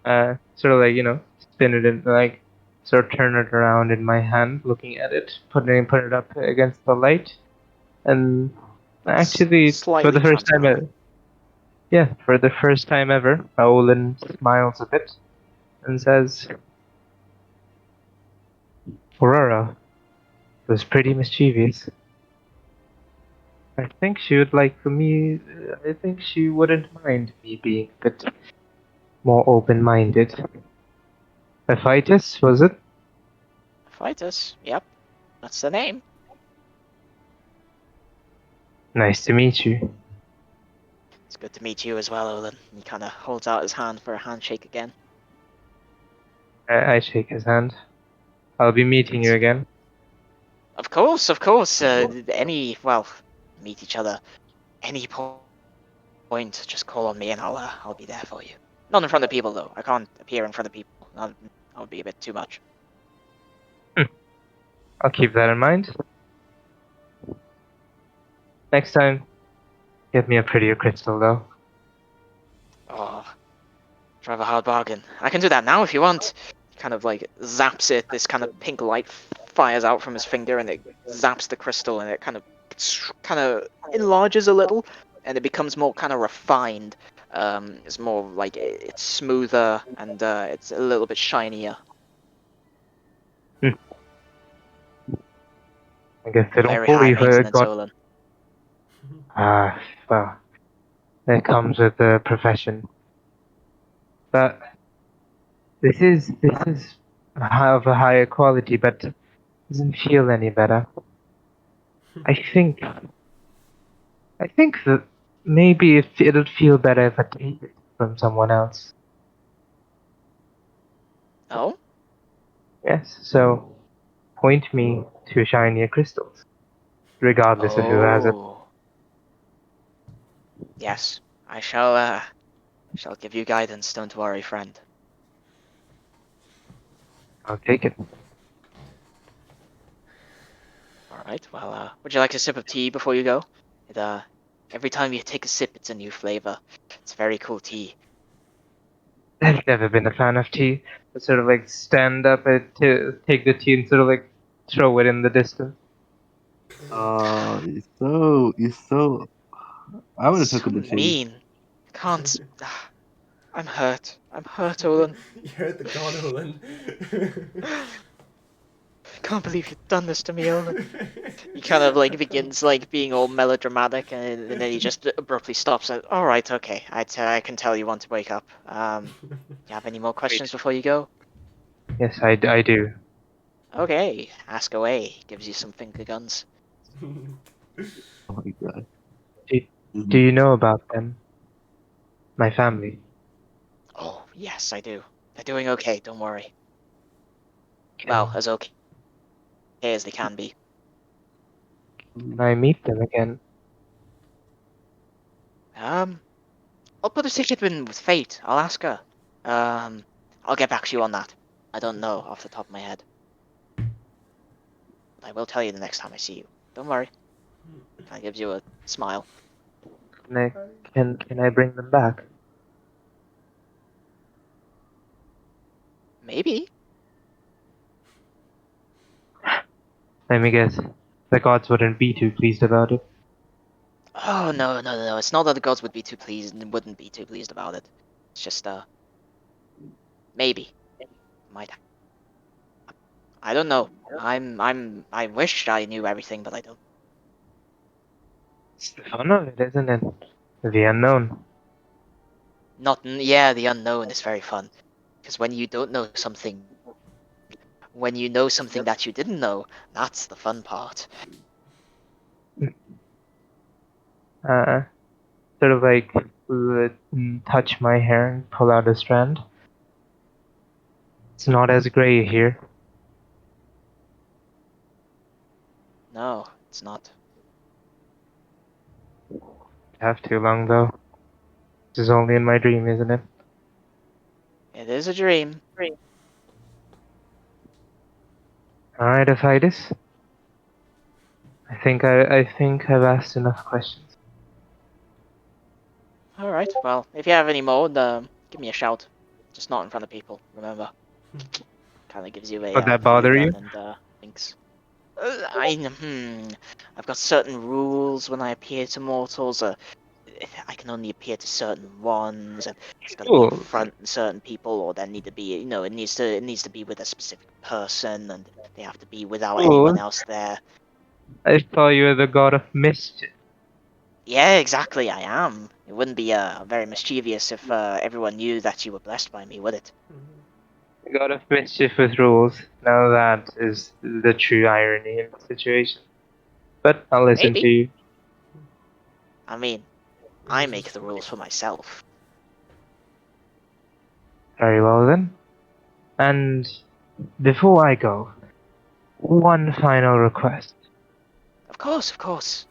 Sort of like, spin it in, like, sort of turn it around in my hand, looking at it, put it up against the light, and It's actually, for slightly the first time, transparent. for the first time ever, Olin smiles a bit and says, Aurora was pretty mischievous. I think she would like for me, I think she wouldn't mind me being a bit more open-minded. Aphytus, was it? Fighters. Yep, that's the name. Nice to meet you. It's good to meet you as well, Olin. He kind of holds out his hand for a handshake again. I shake his hand. I'll be meeting you again. Of course, of course. Meet each other. Any point, just call on me and I'll be there for you. Not in front of people though. I can't appear in front of people. That would be a bit too much. I'll keep that in mind. Next time, get me a prettier crystal though. Oh, drive a hard bargain. I can do that now if you want. He kind of like zaps it. This kind of pink light fires out from his finger and it zaps the crystal and it kind of enlarges a little and it becomes more kind of refined. It's more like it's smoother and it's a little bit shinier. I guess they don't Very call high you for a maintenance, god. Olin. Well, it comes with the profession. But this is of a higher quality, but doesn't feel any better. I think that maybe it'll feel better if I take it from someone else. Oh? Yes, so point me to shinier crystals, regardless of who has it. Oh. Yes, I shall give you guidance, don't worry, friend. I'll take it. Alright, well, would you like a sip of tea before you go? It, every time you take a sip, it's a new flavor. It's very cool tea. I've never been a fan of tea. I sort of like stand up and take the tea and sort of like throw it in the distance. Oh, you're so. I would have So taken the tea. mean. Can't. I'm hurt. I'm hurt, Olin. You're the god, Olin. Can't believe you've done this to me, Olin. He kind of like begins like being all melodramatic, and then he just abruptly stops. And, all right, okay, I can tell you want to wake up. You have any more questions before you go? Yes, I do. Okay, ask away. Gives you some finger guns. Oh my god. Do you know about them? My family. Oh yes, I do. They're doing okay. Don't worry. Well, Can, as okay as they can be. can I meet them again? Um, I'll put a ticket in with Fate. I'll ask her. Um, I'll get back to you on that. I don't know off the top of my head. But I will tell you the next time I see you. Don't worry. Kind of gives you a smile. Can I can I bring them back? Maybe. Let me guess. The gods wouldn't be too pleased about it. Oh no. It's not that the gods would be too pleased and wouldn't be too pleased about it. It's just maybe. Might. I don't know. I wish I knew everything, but I don't. It's the fun of it, isn't it? The unknown. Not. Yeah, the unknown is very fun. Because when you don't know something, when you know something that you didn't know, that's the fun part. Uh, Sort of like touch my hair and pull out a strand. It's not as gray here. No, it's not. Have too long though. This is only in my dream, isn't it? It is a dream. Alright, Aphides. I think I've asked enough questions. All right. Well, if you have any more, give me a shout. Just not in front of people. Remember. Kind of gives you a Would that finger bother you? gun and thinks. I've got certain rules when I appear to mortals. I can only appear to certain ones, and it's got to be in Cool. front of certain people, or there need to be, it needs to be with a specific person, and they have to be without anyone Cool. else there. I thought you were the god of mischief. Yeah, exactly. I am. It wouldn't be very mischievous if everyone knew that you were blessed by me, would it? The god of mischief with rules. Now that is the true irony in the situation. But I'll listen to Maybe. you. I mean, I make the rules for myself. Very well then. And before I go, one final request. Of course, of course.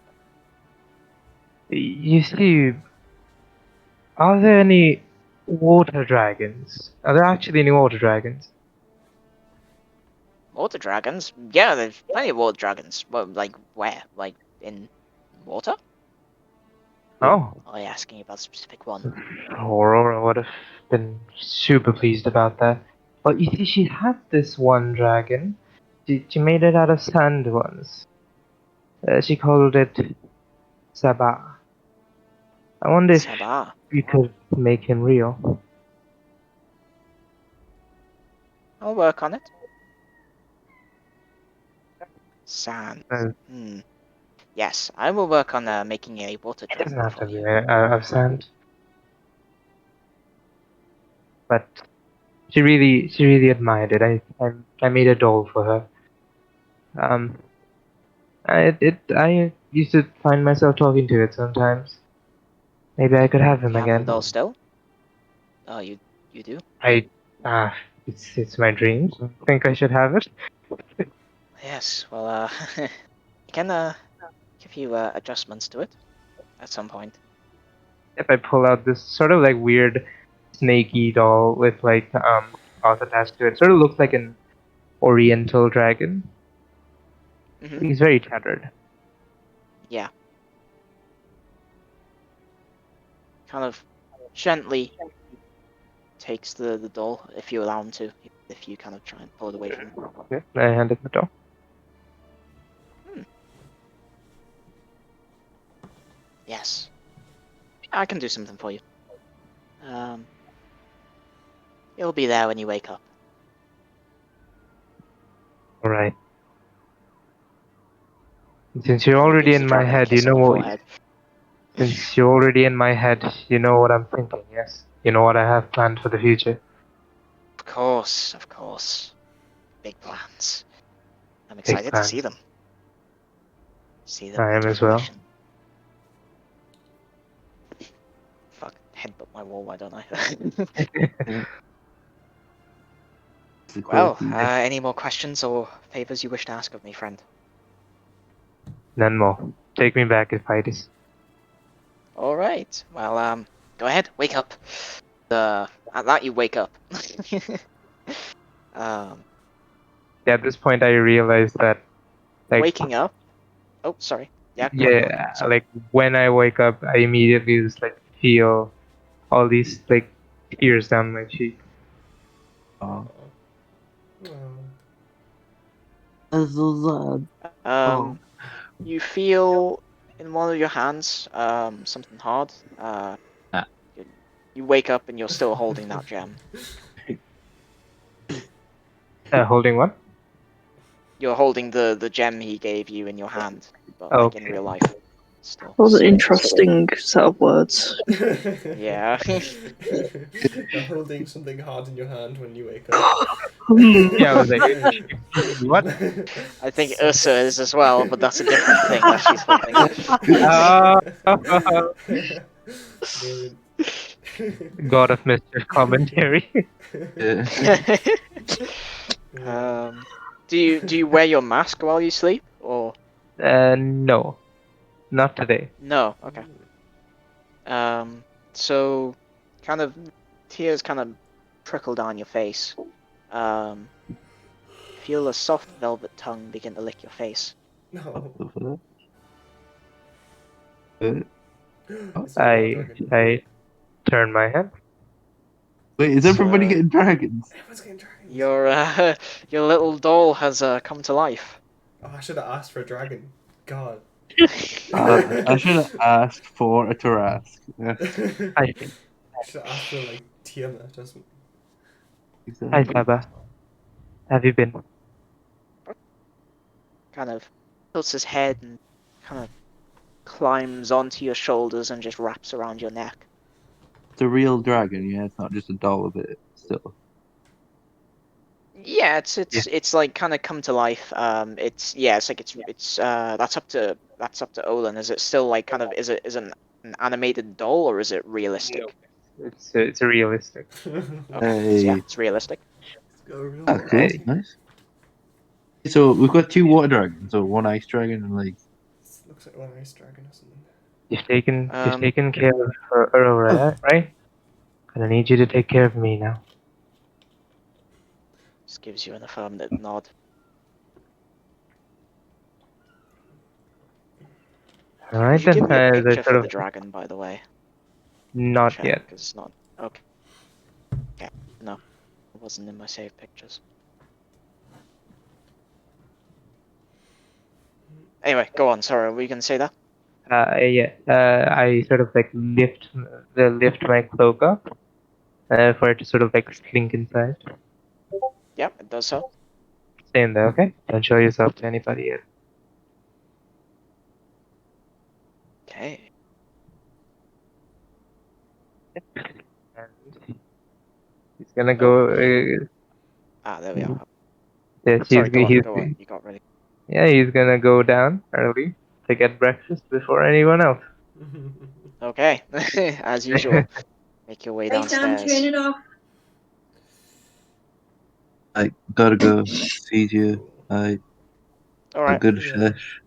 You see, are there any water dragons? Are there actually any water dragons? Water dragons? Yeah, there's plenty of water dragons. Well, like where? Like in water? Oh, Or are you asking about a specific one? Aurora would have been super pleased about that. But you see, she had this one dragon. She made it out of sand once. She called it Sabah. I wonder if Sabah. you could make him real. I'll work on it. Sand. Uh, Hmm. Yes, I will work on making a water It doesn't dragon have to for be you. of sand. But she really admired it. I made a doll for her. I used to find myself talking to it sometimes. Maybe I could have him You have the again. doll still? Oh, you do? I ah, it's my dream. I think I should have it. Yes. Well, I can give you adjustments to it at some point. If I pull out this sort of like weird snaky doll with like claws attached to it, sort of looks like an oriental dragon. Mm-hmm. He's very tattered. Yeah. Kind of gently takes the doll if you allow him to. If you kind of try and pull it away from him. Okay, I handed the doll. Yes. I can do something for you. It'll be there when you wake up. All right. Since you're Kind of already gives in the my dragon a head, you kiss on know the what? forehead. Since you're already in my head, you know what I'm thinking. Yes, you know what I have planned for the future. Of course. Big plans. I'm Big excited to see plans. them. See them I come am to as well. fruition. Fuck, headbutt my wall, why don't I? Well, any more questions or favors you wish to ask of me, friend? None more. Take me back if I dis. All right. Well, go ahead. Wake up. At that you wake up. um, At this point, I realized that, like, waking up. Oh, sorry. Yeah, go on. yeah, Sorry. like when I wake up, I immediately just like feel all these like tears down my cheek. Oh, Oh. that's so sad. Oh. You feel in one of your hands something hard. Ah. You wake up and you're still holding that gem. Holding what? You're holding the gem he gave you in your hand, but like in Okay. real life, still. That was an interesting set of words. Yeah. You're holding something hard in your hand when you wake up. Yeah, I was like, what? I think Ursa is as well, but that's a different thing that she's holding. Brilliant. God of mischief commentary. Yeah. Do you wear your mask while you sleep, or No, not today. no? Okay. So kind of tears kind of trickle down your face. Feel a soft velvet tongue begin to lick your face. No. Wait, Is it a dragon? I turn my head. is everybody getting dragons? Everyone's getting dragons. Your little doll has come to life. Oh, I should have asked for a dragon. God. I should have asked for a Tarask. Yeah, Hi, should have asked for like Tiamat or something. hi, exactly. Baba. Have you been? Kind of tilts his head and kind of climbs onto your shoulders and just wraps around your neck. It's a real dragon, yeah. It's not just a doll of it. Still, Yeah, Yeah. it's like kind of come to life. It's like it's that's up to Olin. Is it still like kind of is an animated doll or is it realistic? It's realistic. Okay, so yeah, it's realistic. Go real ah, cool, Hey. nice. So we've got two water dragons, so one ice dragon and like. Looks like one ice dragon or something. You've taken care of Aurora, right? And I need you to take care of me now. Just gives you an affirmative nod. All right Could you give then. me a They picture sort for of the dragon, by the way? not Check, yet. because it's not okay. Okay, no, it wasn't in my saved pictures. Anyway, go on. Sorry, were you gonna say that? Yeah. I sort of like lift my cloak up for it to sort of like slink inside. Yep, it does so. Stay in there, okay? Don't show yourself to anybody yet. Okay. And he's gonna go. There we are. Yes, Sorry, go on. he's Go on. You got ready. yeah, he's gonna go down early to get breakfast before anyone else. Okay, as usual. Make your way Right, Sam, downstairs. turn it off. I gotta go. See you. I All right. good See ya. sesh.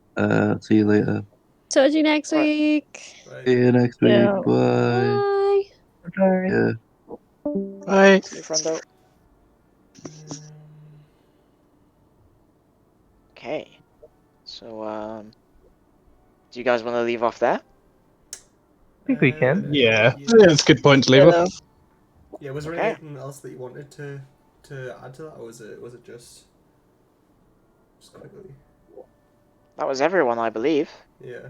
See you later. Talk to you next Right. week. Right. See you next week. Yeah. Bye. Bye. Bye. Yeah. Bye. See you, friendo. Okay. So, do you guys want to leave off there? I think we can. Yeah, Yeah. it's a good point to leave off. Yeah, was there Okay. anything else that you wanted to add to that, or was it just quickly? That was everyone, I believe. Yeah.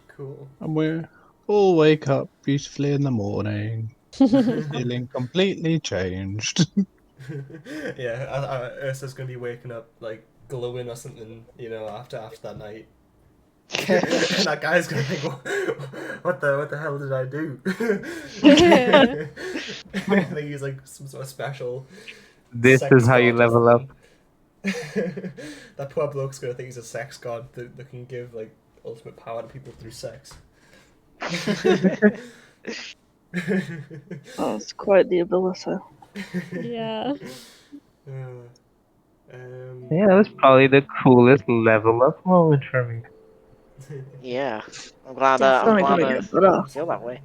Cool. And we all wake up beautifully in the morning, feeling completely changed. Yeah, Ursa's gonna be waking up like glowing or something, after that night. And that guy's gonna think, what the hell did I do? I think he's like some sort of special. This sex is how you god or level up. something. That poor bloke's gonna think he's a sex god that can give like ultimate power to people through sex. That's quite the ability. Yeah. Yeah, that was probably the coolest level up moment for me. Yeah. I'm glad. It's I'm only glad gonna I get better. feel that way.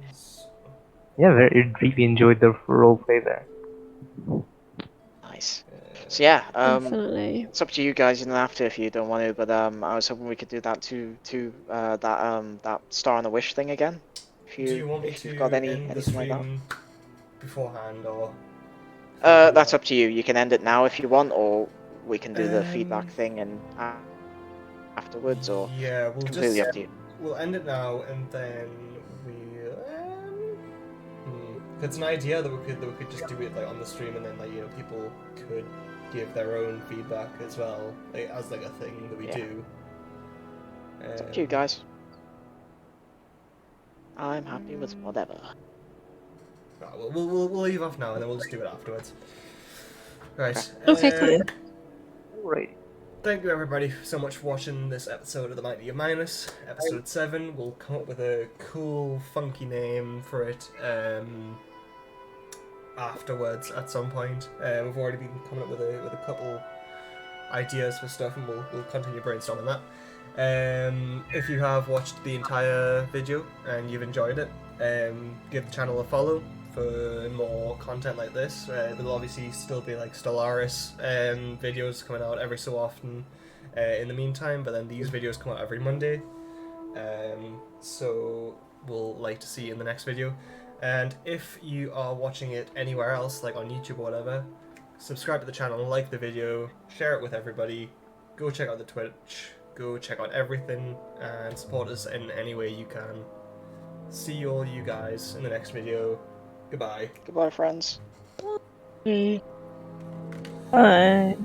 Yeah, really enjoyed the roleplay there. Nice. So yeah. Definitely. It's up to you guys. You don't have to if you don't want to. But I was hoping we could do that that star on the wish thing again. Do you want me If you've to got end the anything like that. stream beforehand or? That's up to you. You can end it now if you want, or we can do the feedback Um, thing and afterwards, or Yeah, we'll completely just up to you. we'll end it now, and then if it's an idea that we could just do it like on the stream, and then people could give their own feedback as well, like, as like a thing that we Yeah. do. It's up to you guys. I'm happy with whatever. Right, we'll leave off now, and then we'll just do it afterwards. Right. Okay. Right. Thank you everybody so much for watching this episode of The Mighty of Minus, episode 7. We'll come up with a cool, funky name for it afterwards at some point. We've already been coming up with a couple ideas for stuff, and we'll continue brainstorming that. If you have watched the entire video and you've enjoyed it, give the channel a follow for more content like this. There'll obviously still be like Stellaris videos coming out every so often in the meantime, but then these videos come out every Monday. So we'll like to see you in the next video. And if you are watching it anywhere else, like on YouTube or whatever, subscribe to the channel, like the video, share it with everybody, go check out the Twitch, go check out everything, and support us in any way you can. See all you guys in the next video. Goodbye. Goodbye, friends. Bye.